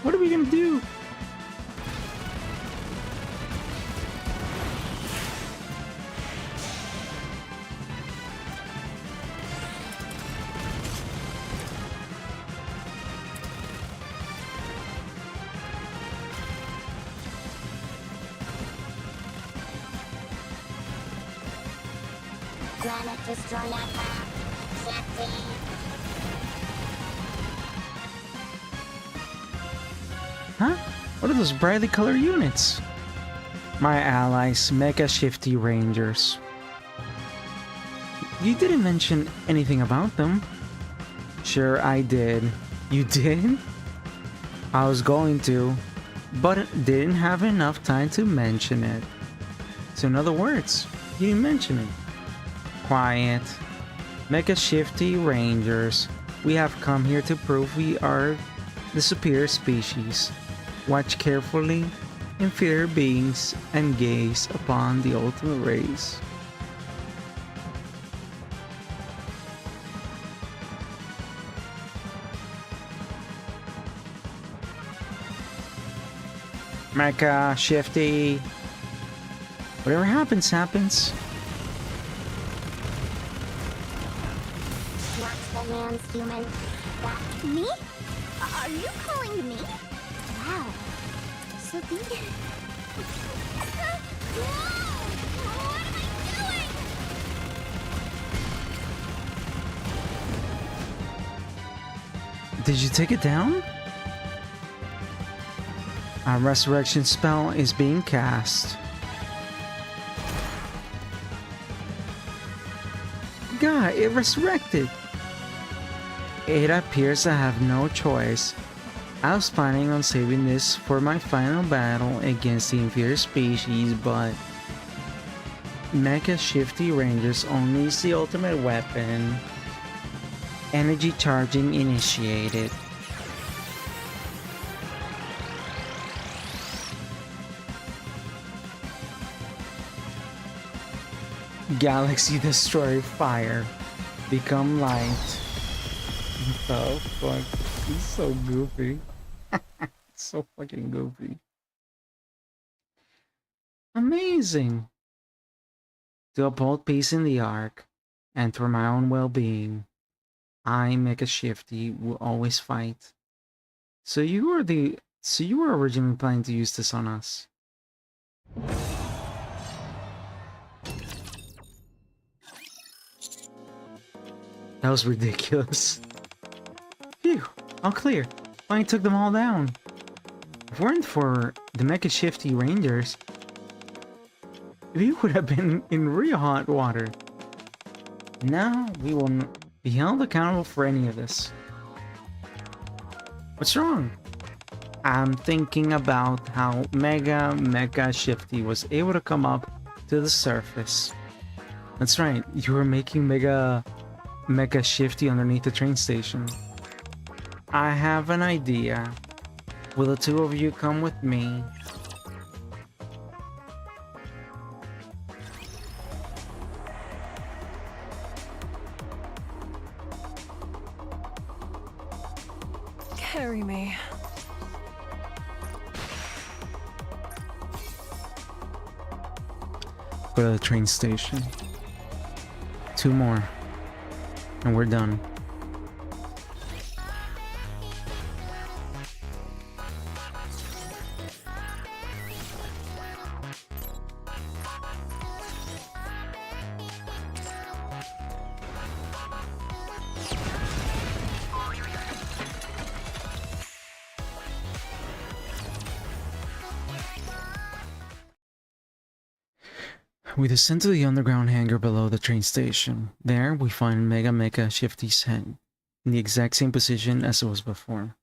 What are we gonna do? Planet Destroy Network. Safety. Huh? What are those brightly colored units? My allies, Mecha Shifty Rangers. You didn't mention anything about them. Sure, I did. You did? I was going to, but didn't have enough time to mention it. So in other words, you didn't mention it. Quiet. Mecha Shifty Rangers. We have come here to prove we are the superior species. Watch carefully, inferior beings, and gaze upon the ultimate race. Mecha Shifty. Whatever happens, happens. That's the man's human. That me? Are you calling me? Wow. So the... Whoa! What am I doing? Did you take it down? Our resurrection spell is being cast. God, it resurrected. It appears I have no choice. I was planning on saving this for my final battle against the inferior species, but Mecha Shifty Rangers only is the ultimate weapon. Energy charging initiated. Galaxy Destroyer Fire. Become light. What the fuck? He's so goofy. So fucking goofy. Amazing. To uphold peace in the Ark, and for my own well-being, I, Mecha Shifty, will always fight. So you were originally planning to use this on us. That was ridiculous. Phew, all clear. Finally took them all down. If it weren't for the Mecha Shifty Rangers, we would have been in real hot water. Now we will be held accountable for any of this. What's wrong? I'm thinking about how Mecha Shifty was able to come up to the surface. That's right, you were making Mecha Shifty underneath the train station. I have an idea. Will the two of you come with me? Carry me. Go to the train station. 2 more. And we're done. We descend to the underground hangar below the train station. There, we find Mecha Shifty's head, in the exact same position as it was before.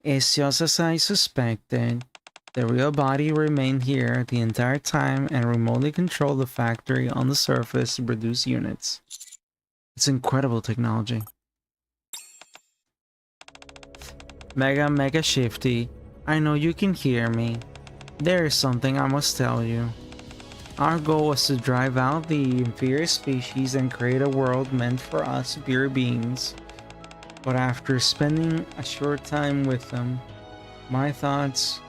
It's just as I suspected. The real body remained here the entire time and remotely controlled the factory on the surface to produce units. It's incredible technology. Mecha Shifty, I know you can hear me. There is something I must tell you. Our goal was to drive out the inferior species and create a world meant for us superior beings. But after spending a short time with them, my thoughts...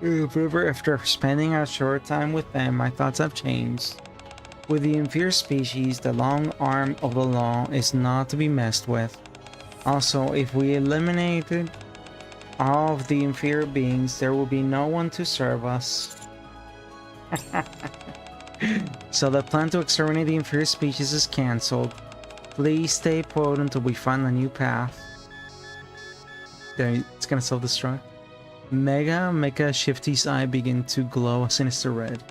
After spending a short time with them, my thoughts have changed. With the inferior species, the long arm of the law is not to be messed with. Also, if we eliminated all of the inferior beings, there will be no one to serve us. So the plan to exterminate the inferior species is cancelled. Please stay put until we find a new path. There, it's gonna self-destruct. Mecha Shifty's eye begin to glow a sinister red.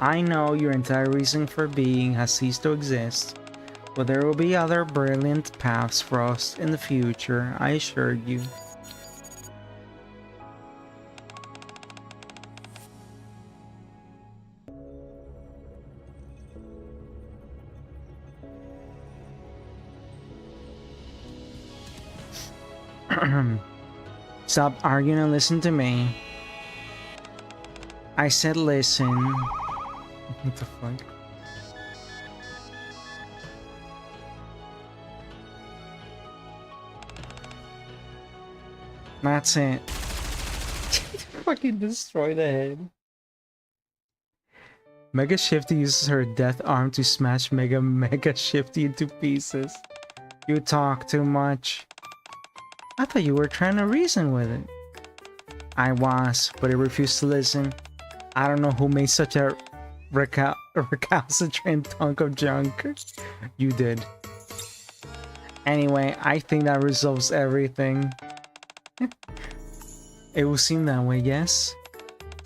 I know your entire reason for being has ceased to exist, but there will be other brilliant paths for us in the future, I assure you. Stop arguing and listen to me. I said listen. What the fuck? That's it. Fucking destroy the head. Mega Shifty uses her death arm to smash Mega Shifty into pieces. You talk too much. I thought you were trying to reason with it. I was, but it refused to listen. I don't know who made such a recalcitrant hunk of junk. You did. Anyway, I think that resolves everything. It will seem that way, yes?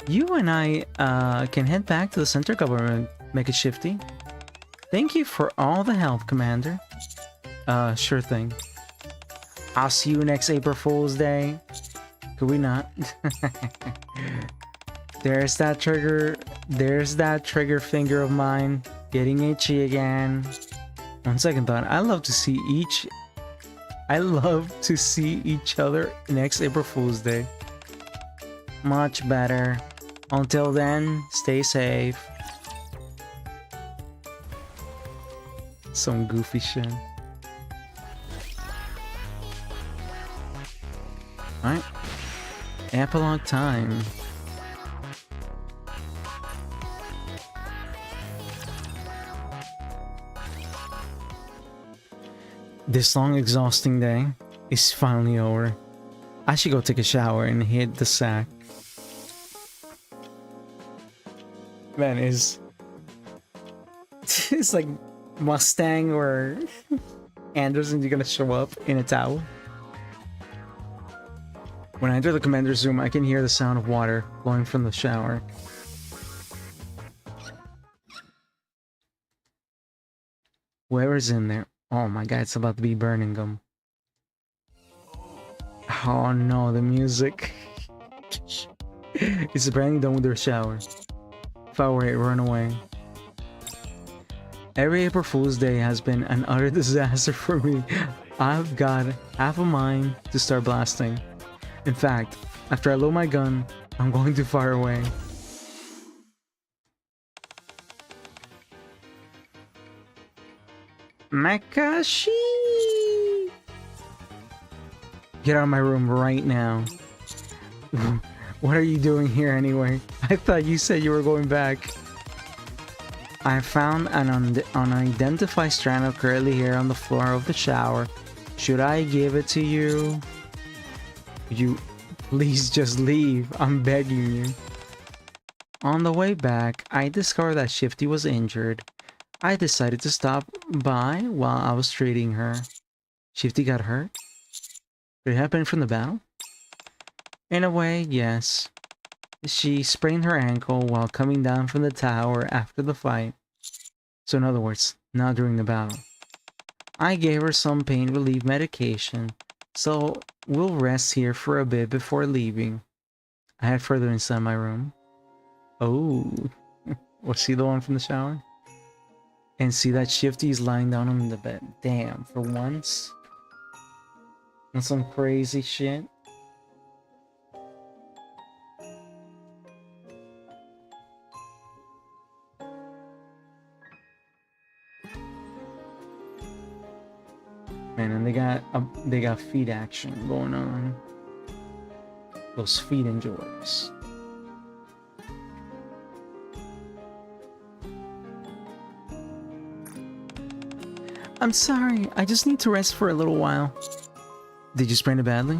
You and I can head back to the center government, Make It Shifty. Thank you for all the help, Commander. Sure thing. I'll see you next April Fool's Day. Could we not? There's that trigger finger of mine getting itchy again. On second thought, I love to see each other next April Fool's Day. Much better. Until then, stay safe. Some goofy shit. Alright. Epilogue time. This long, exhausting day is finally over. I should go take a shower and hit the sack. Man, it's like Mustang or Anderson's gonna show up in a towel. When I enter the commander's room, I can hear the sound of water flowing from the shower. Whoever's in there. Oh my god, it's about to be burning them. Oh no, the music. It's apparently done with their shower. If I were it, run away. Every April Fool's Day has been an utter disaster for me. I've got half a mind to start blasting. In fact, after I load my gun, I'm going to fire away. Makashi! Get out of my room right now. What are you doing here anyway? I thought you said you were going back. I found an unidentified strand of curly hair on the floor of the shower. Should I give it to you? You please just leave. I'm begging you. On the way back, I discovered that Shifty was injured. I decided to stop by while I was treating her. Shifty got hurt? Did it happen from the battle? In a way, yes. She sprained her ankle while coming down from the tower after the fight. So in other words, not during the battle. I gave her some pain relief medication, so we'll rest here for a bit before leaving. I head further inside my room. Oh, was she the one from the shower? And see that Shifty is lying down on the bed. Damn, for once. That's some crazy shit. Man, and they got feet action going on. Those feet enjoyers. I'm sorry, I just need to rest for a little while. Did you sprain it badly?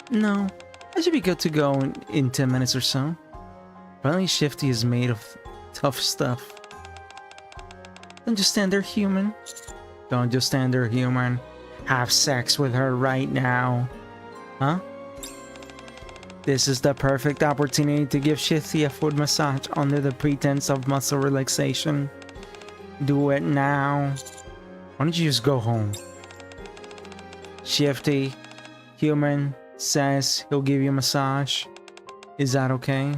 No, I should be good to go in 10 minutes or so. Apparently Shifty is made of tough stuff. Don't just stand there, human. Don't just stand there, human. Have sex with her right now. Huh? This is the perfect opportunity to give Shifty a foot massage under the pretense of muscle relaxation. Do it now. Why don't you just go home? Shifty, human, says he'll give you a massage. Is that okay?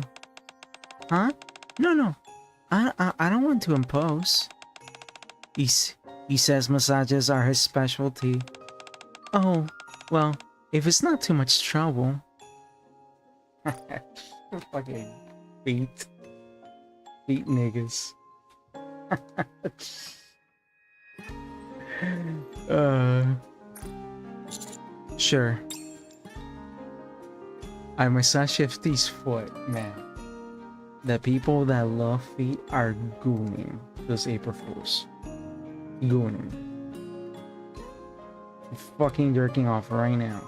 Huh? No. I don't want to impose. He says massages are his specialty. Oh, well, if it's not too much trouble. Fucking beat niggas. Sure. I massage Shifty's foot, man. The people that love feet are gooning those April Fools. Gooning. I'm fucking jerking off right now.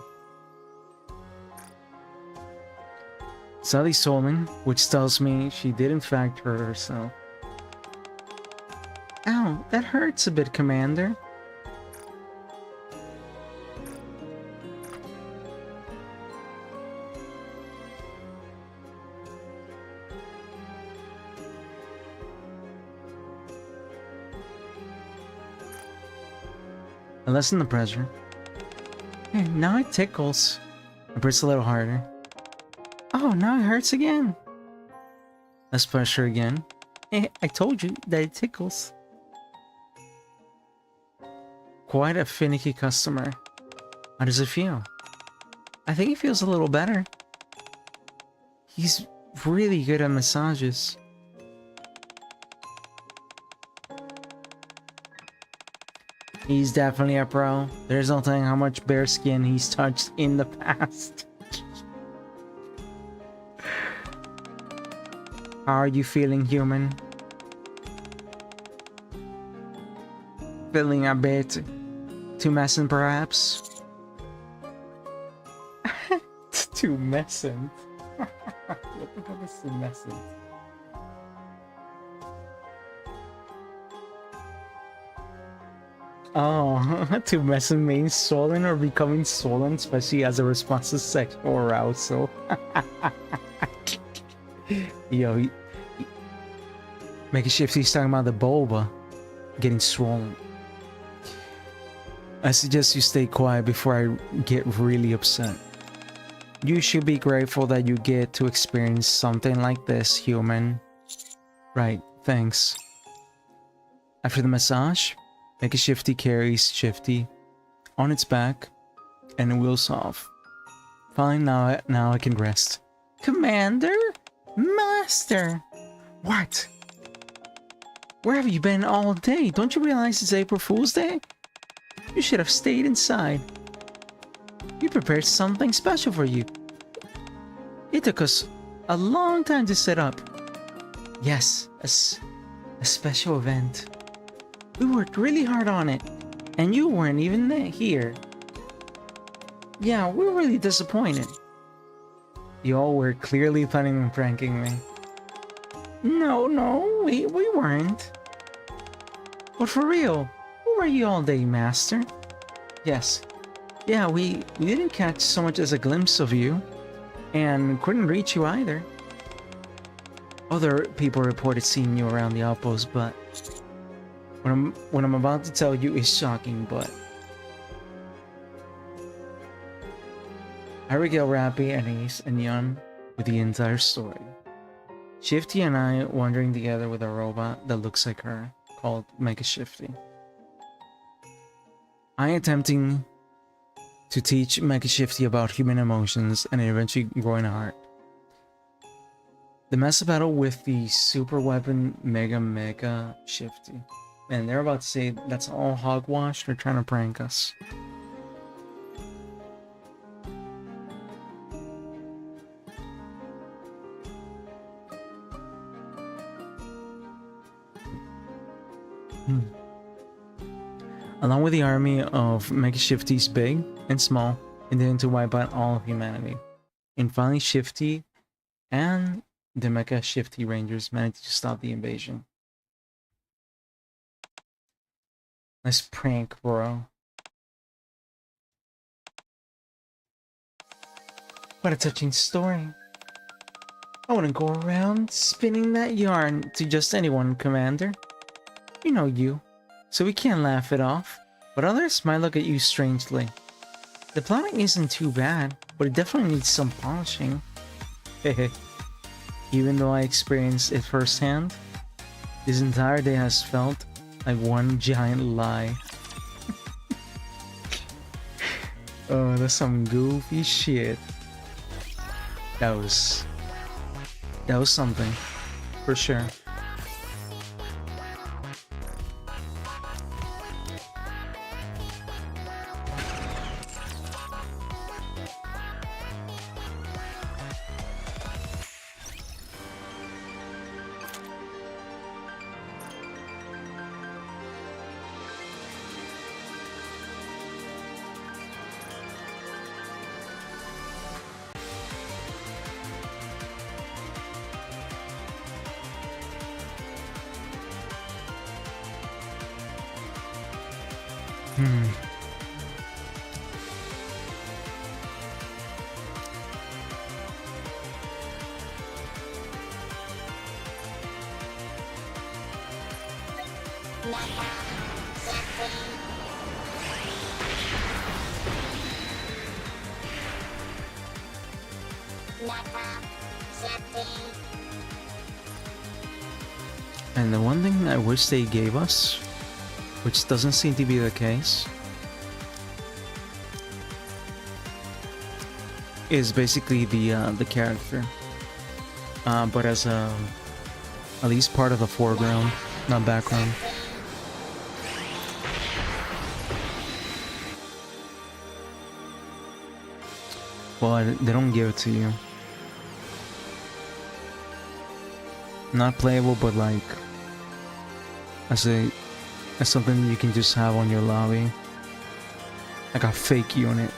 Sally's swollen, which tells me she did in fact hurt herself. Ow, that hurts a bit, Commander. I lessen the pressure. Hey, now it tickles. I press a little harder. Oh, now it hurts again. Less pressure again. Hey, I told you that it tickles. Quite a finicky customer. How does it feel? I think it feels a little better. He's really good at massages. He's definitely a pro. There's no telling how much bare skin he's touched in the past. How are you feeling, human? Feeling a bit too messing, perhaps? Too messing? What the fuck is too messing? Oh, to messing means swollen or becoming swollen, especially as a response to sexual arousal. Yo, make a shift. He's talking about the vulva getting swollen. I suggest you stay quiet before I get really upset. You should be grateful that you get to experience something like this, human. Right, thanks. After the massage, make a Shifty carries Shifty on its back and it wheels off. Fine, now I can rest. Commander? Master! What? Where have you been all day? Don't you realize it's April Fool's Day? You should have stayed inside. We prepared something special for you. It took us a long time to set up. Yes, a special event. We worked really hard on it, and you weren't even here. Yeah, we're really disappointed. You all were clearly planning on pranking me. No, we weren't. But for real, where were you all day, Master? Yes. Yeah, we didn't catch so much as a glimpse of you, and couldn't reach you either. Other people reported seeing you around the outpost, but what I'm about to tell you is shocking, but I regale Rappy and Ace and Yun with the entire story. Shifty and I wandering together with a robot that looks like her, called Mega Shifty. I attempting to teach Mega Shifty about human emotions and eventually growing a heart. The massive battle with the super weapon Mega Shifty. And they're about to say that's all hogwash. They're trying to prank us. Along with the army of Mega Shifties big and small, intending to wipe out all of humanity. And finally Shifty and the Mega Shifty Rangers managed to stop the invasion. Nice prank, bro. What a touching story. I wouldn't go around spinning that yarn to just anyone, Commander. You know you, so we can't laugh it off, but others might look at you strangely. The plotting isn't too bad, but it definitely needs some polishing. Hehe. Even though I experienced it firsthand, this entire day has felt like one giant lie. Oh, that's some goofy shit. That was something, for sure. And the one thing I wish they gave us, which doesn't seem to be the case, is basically the character, but as a at least part of the foreground, not background. Well, they don't give it to you. Not playable, but like as something you can just have on your lobby, like a fake unit.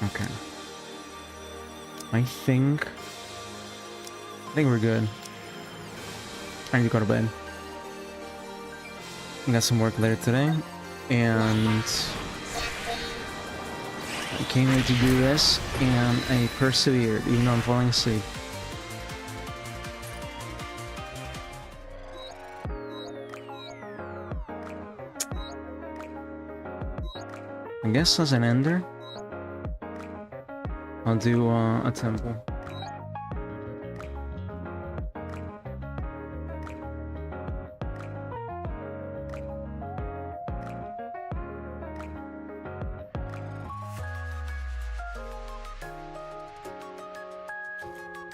Okay. I think we're good. I need to go to bed. I got some work later today, and I came here to do this, and I persevered, even though I'm falling asleep. I guess as an ender, I'll do a temple.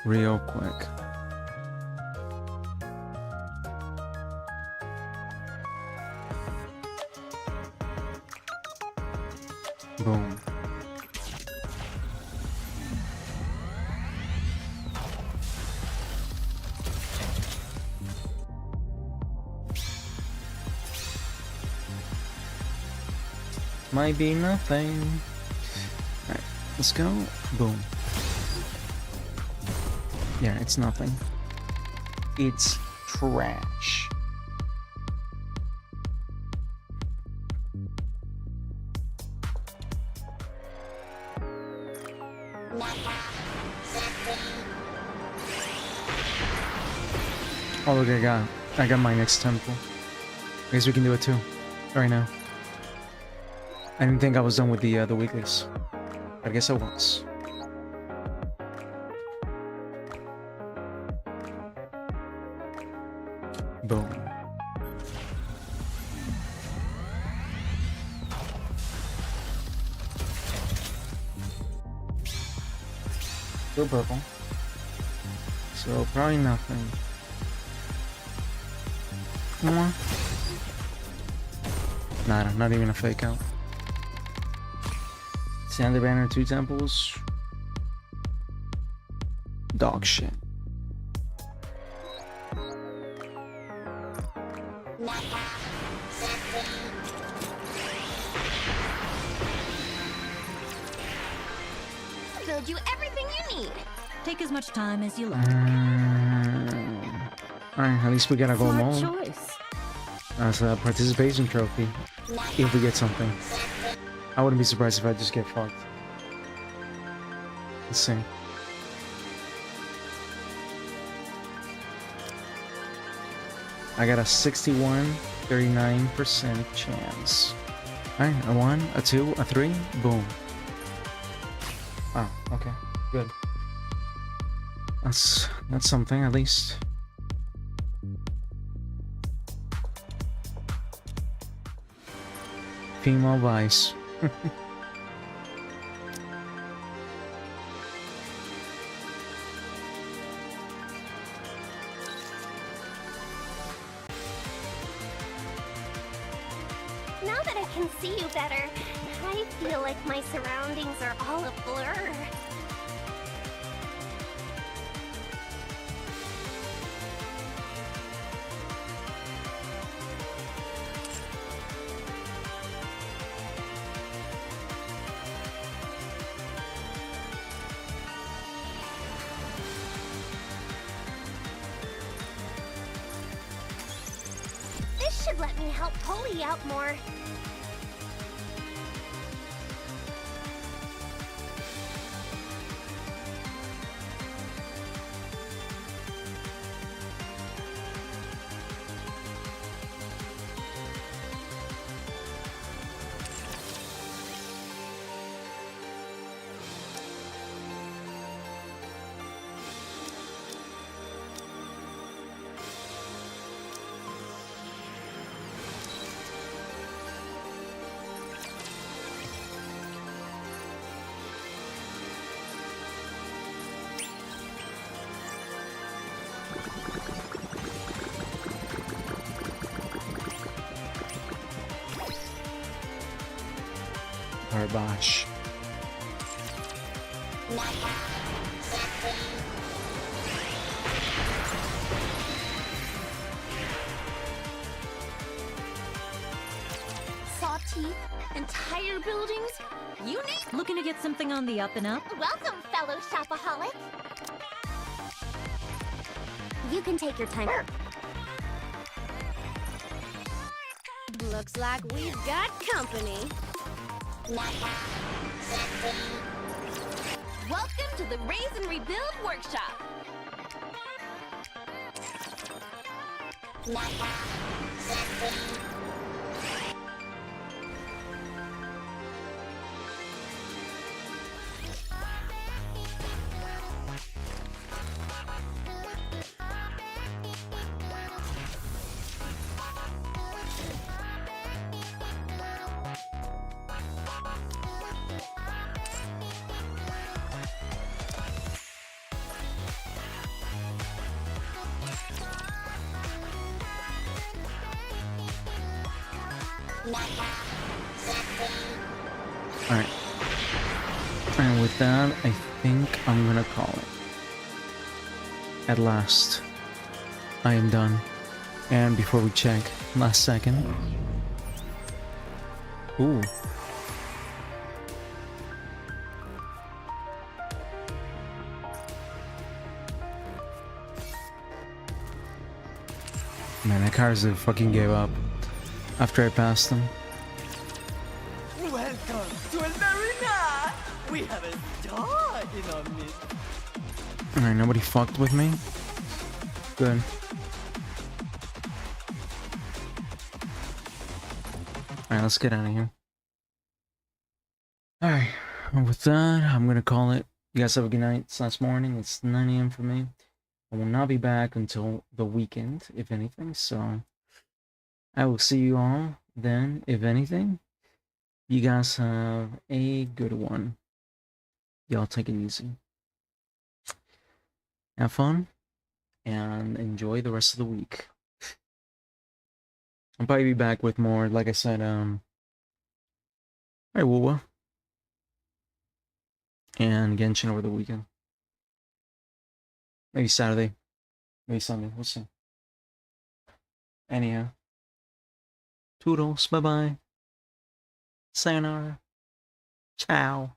Real quick. Boom. Might be nothing. Alright, let's go. Boom. Yeah, it's nothing. It's trash. Oh look, I got my next temple. I guess we can do it too. Right now. I didn't think I was done with the weeklies. I guess I was. Boom. Still purple. So probably nothing. Come on. Nada, not even a fake out. Sander banner, 2 temples. Dog shit. Build you everything you need. Take as much time as you like. Alright, at least we got a gold Smart mole. choice. That's a participation trophy. If we get something. I wouldn't be surprised if I just get fucked. Let's see. I got a 39% chance. Alright, a 1, a 2, a 3, boom. Oh, okay, good. That's something at least. Female vice. Now that I can see you better, I feel like my surroundings are all a blur. This should let me help Polly out more. Harbash. Saw teeth, entire buildings. You need. Looking to get something on the up and up? Welcome, fellow shopaholic. You can take your time. Looks like we've got company. Welcome to the Raise and Rebuild Workshop. Alright. And with that, I think I'm gonna call it. At last, I am done. And before we check, last second. Ooh. Man, that Karza fucking gave up after I passed him. Welcome to El Marina! We have a star in our midst. Alright, nobody fucked with me. Good. Alright, let's get out of here. Alright, And with that, I'm gonna call it. You guys have a good night. It's last morning. It's 9 a.m. for me. I will not be back until the weekend, if anything. So I will see you all then, if anything. You guys have a good one. Y'all take it easy. Have fun and enjoy the rest of the week. I'll probably be back with more, like I said, Wuwa and Genshin over the weekend. Maybe Saturday. Maybe Sunday. We'll see. Anyhow. Toodles. Bye-bye. Sayonara. Ciao.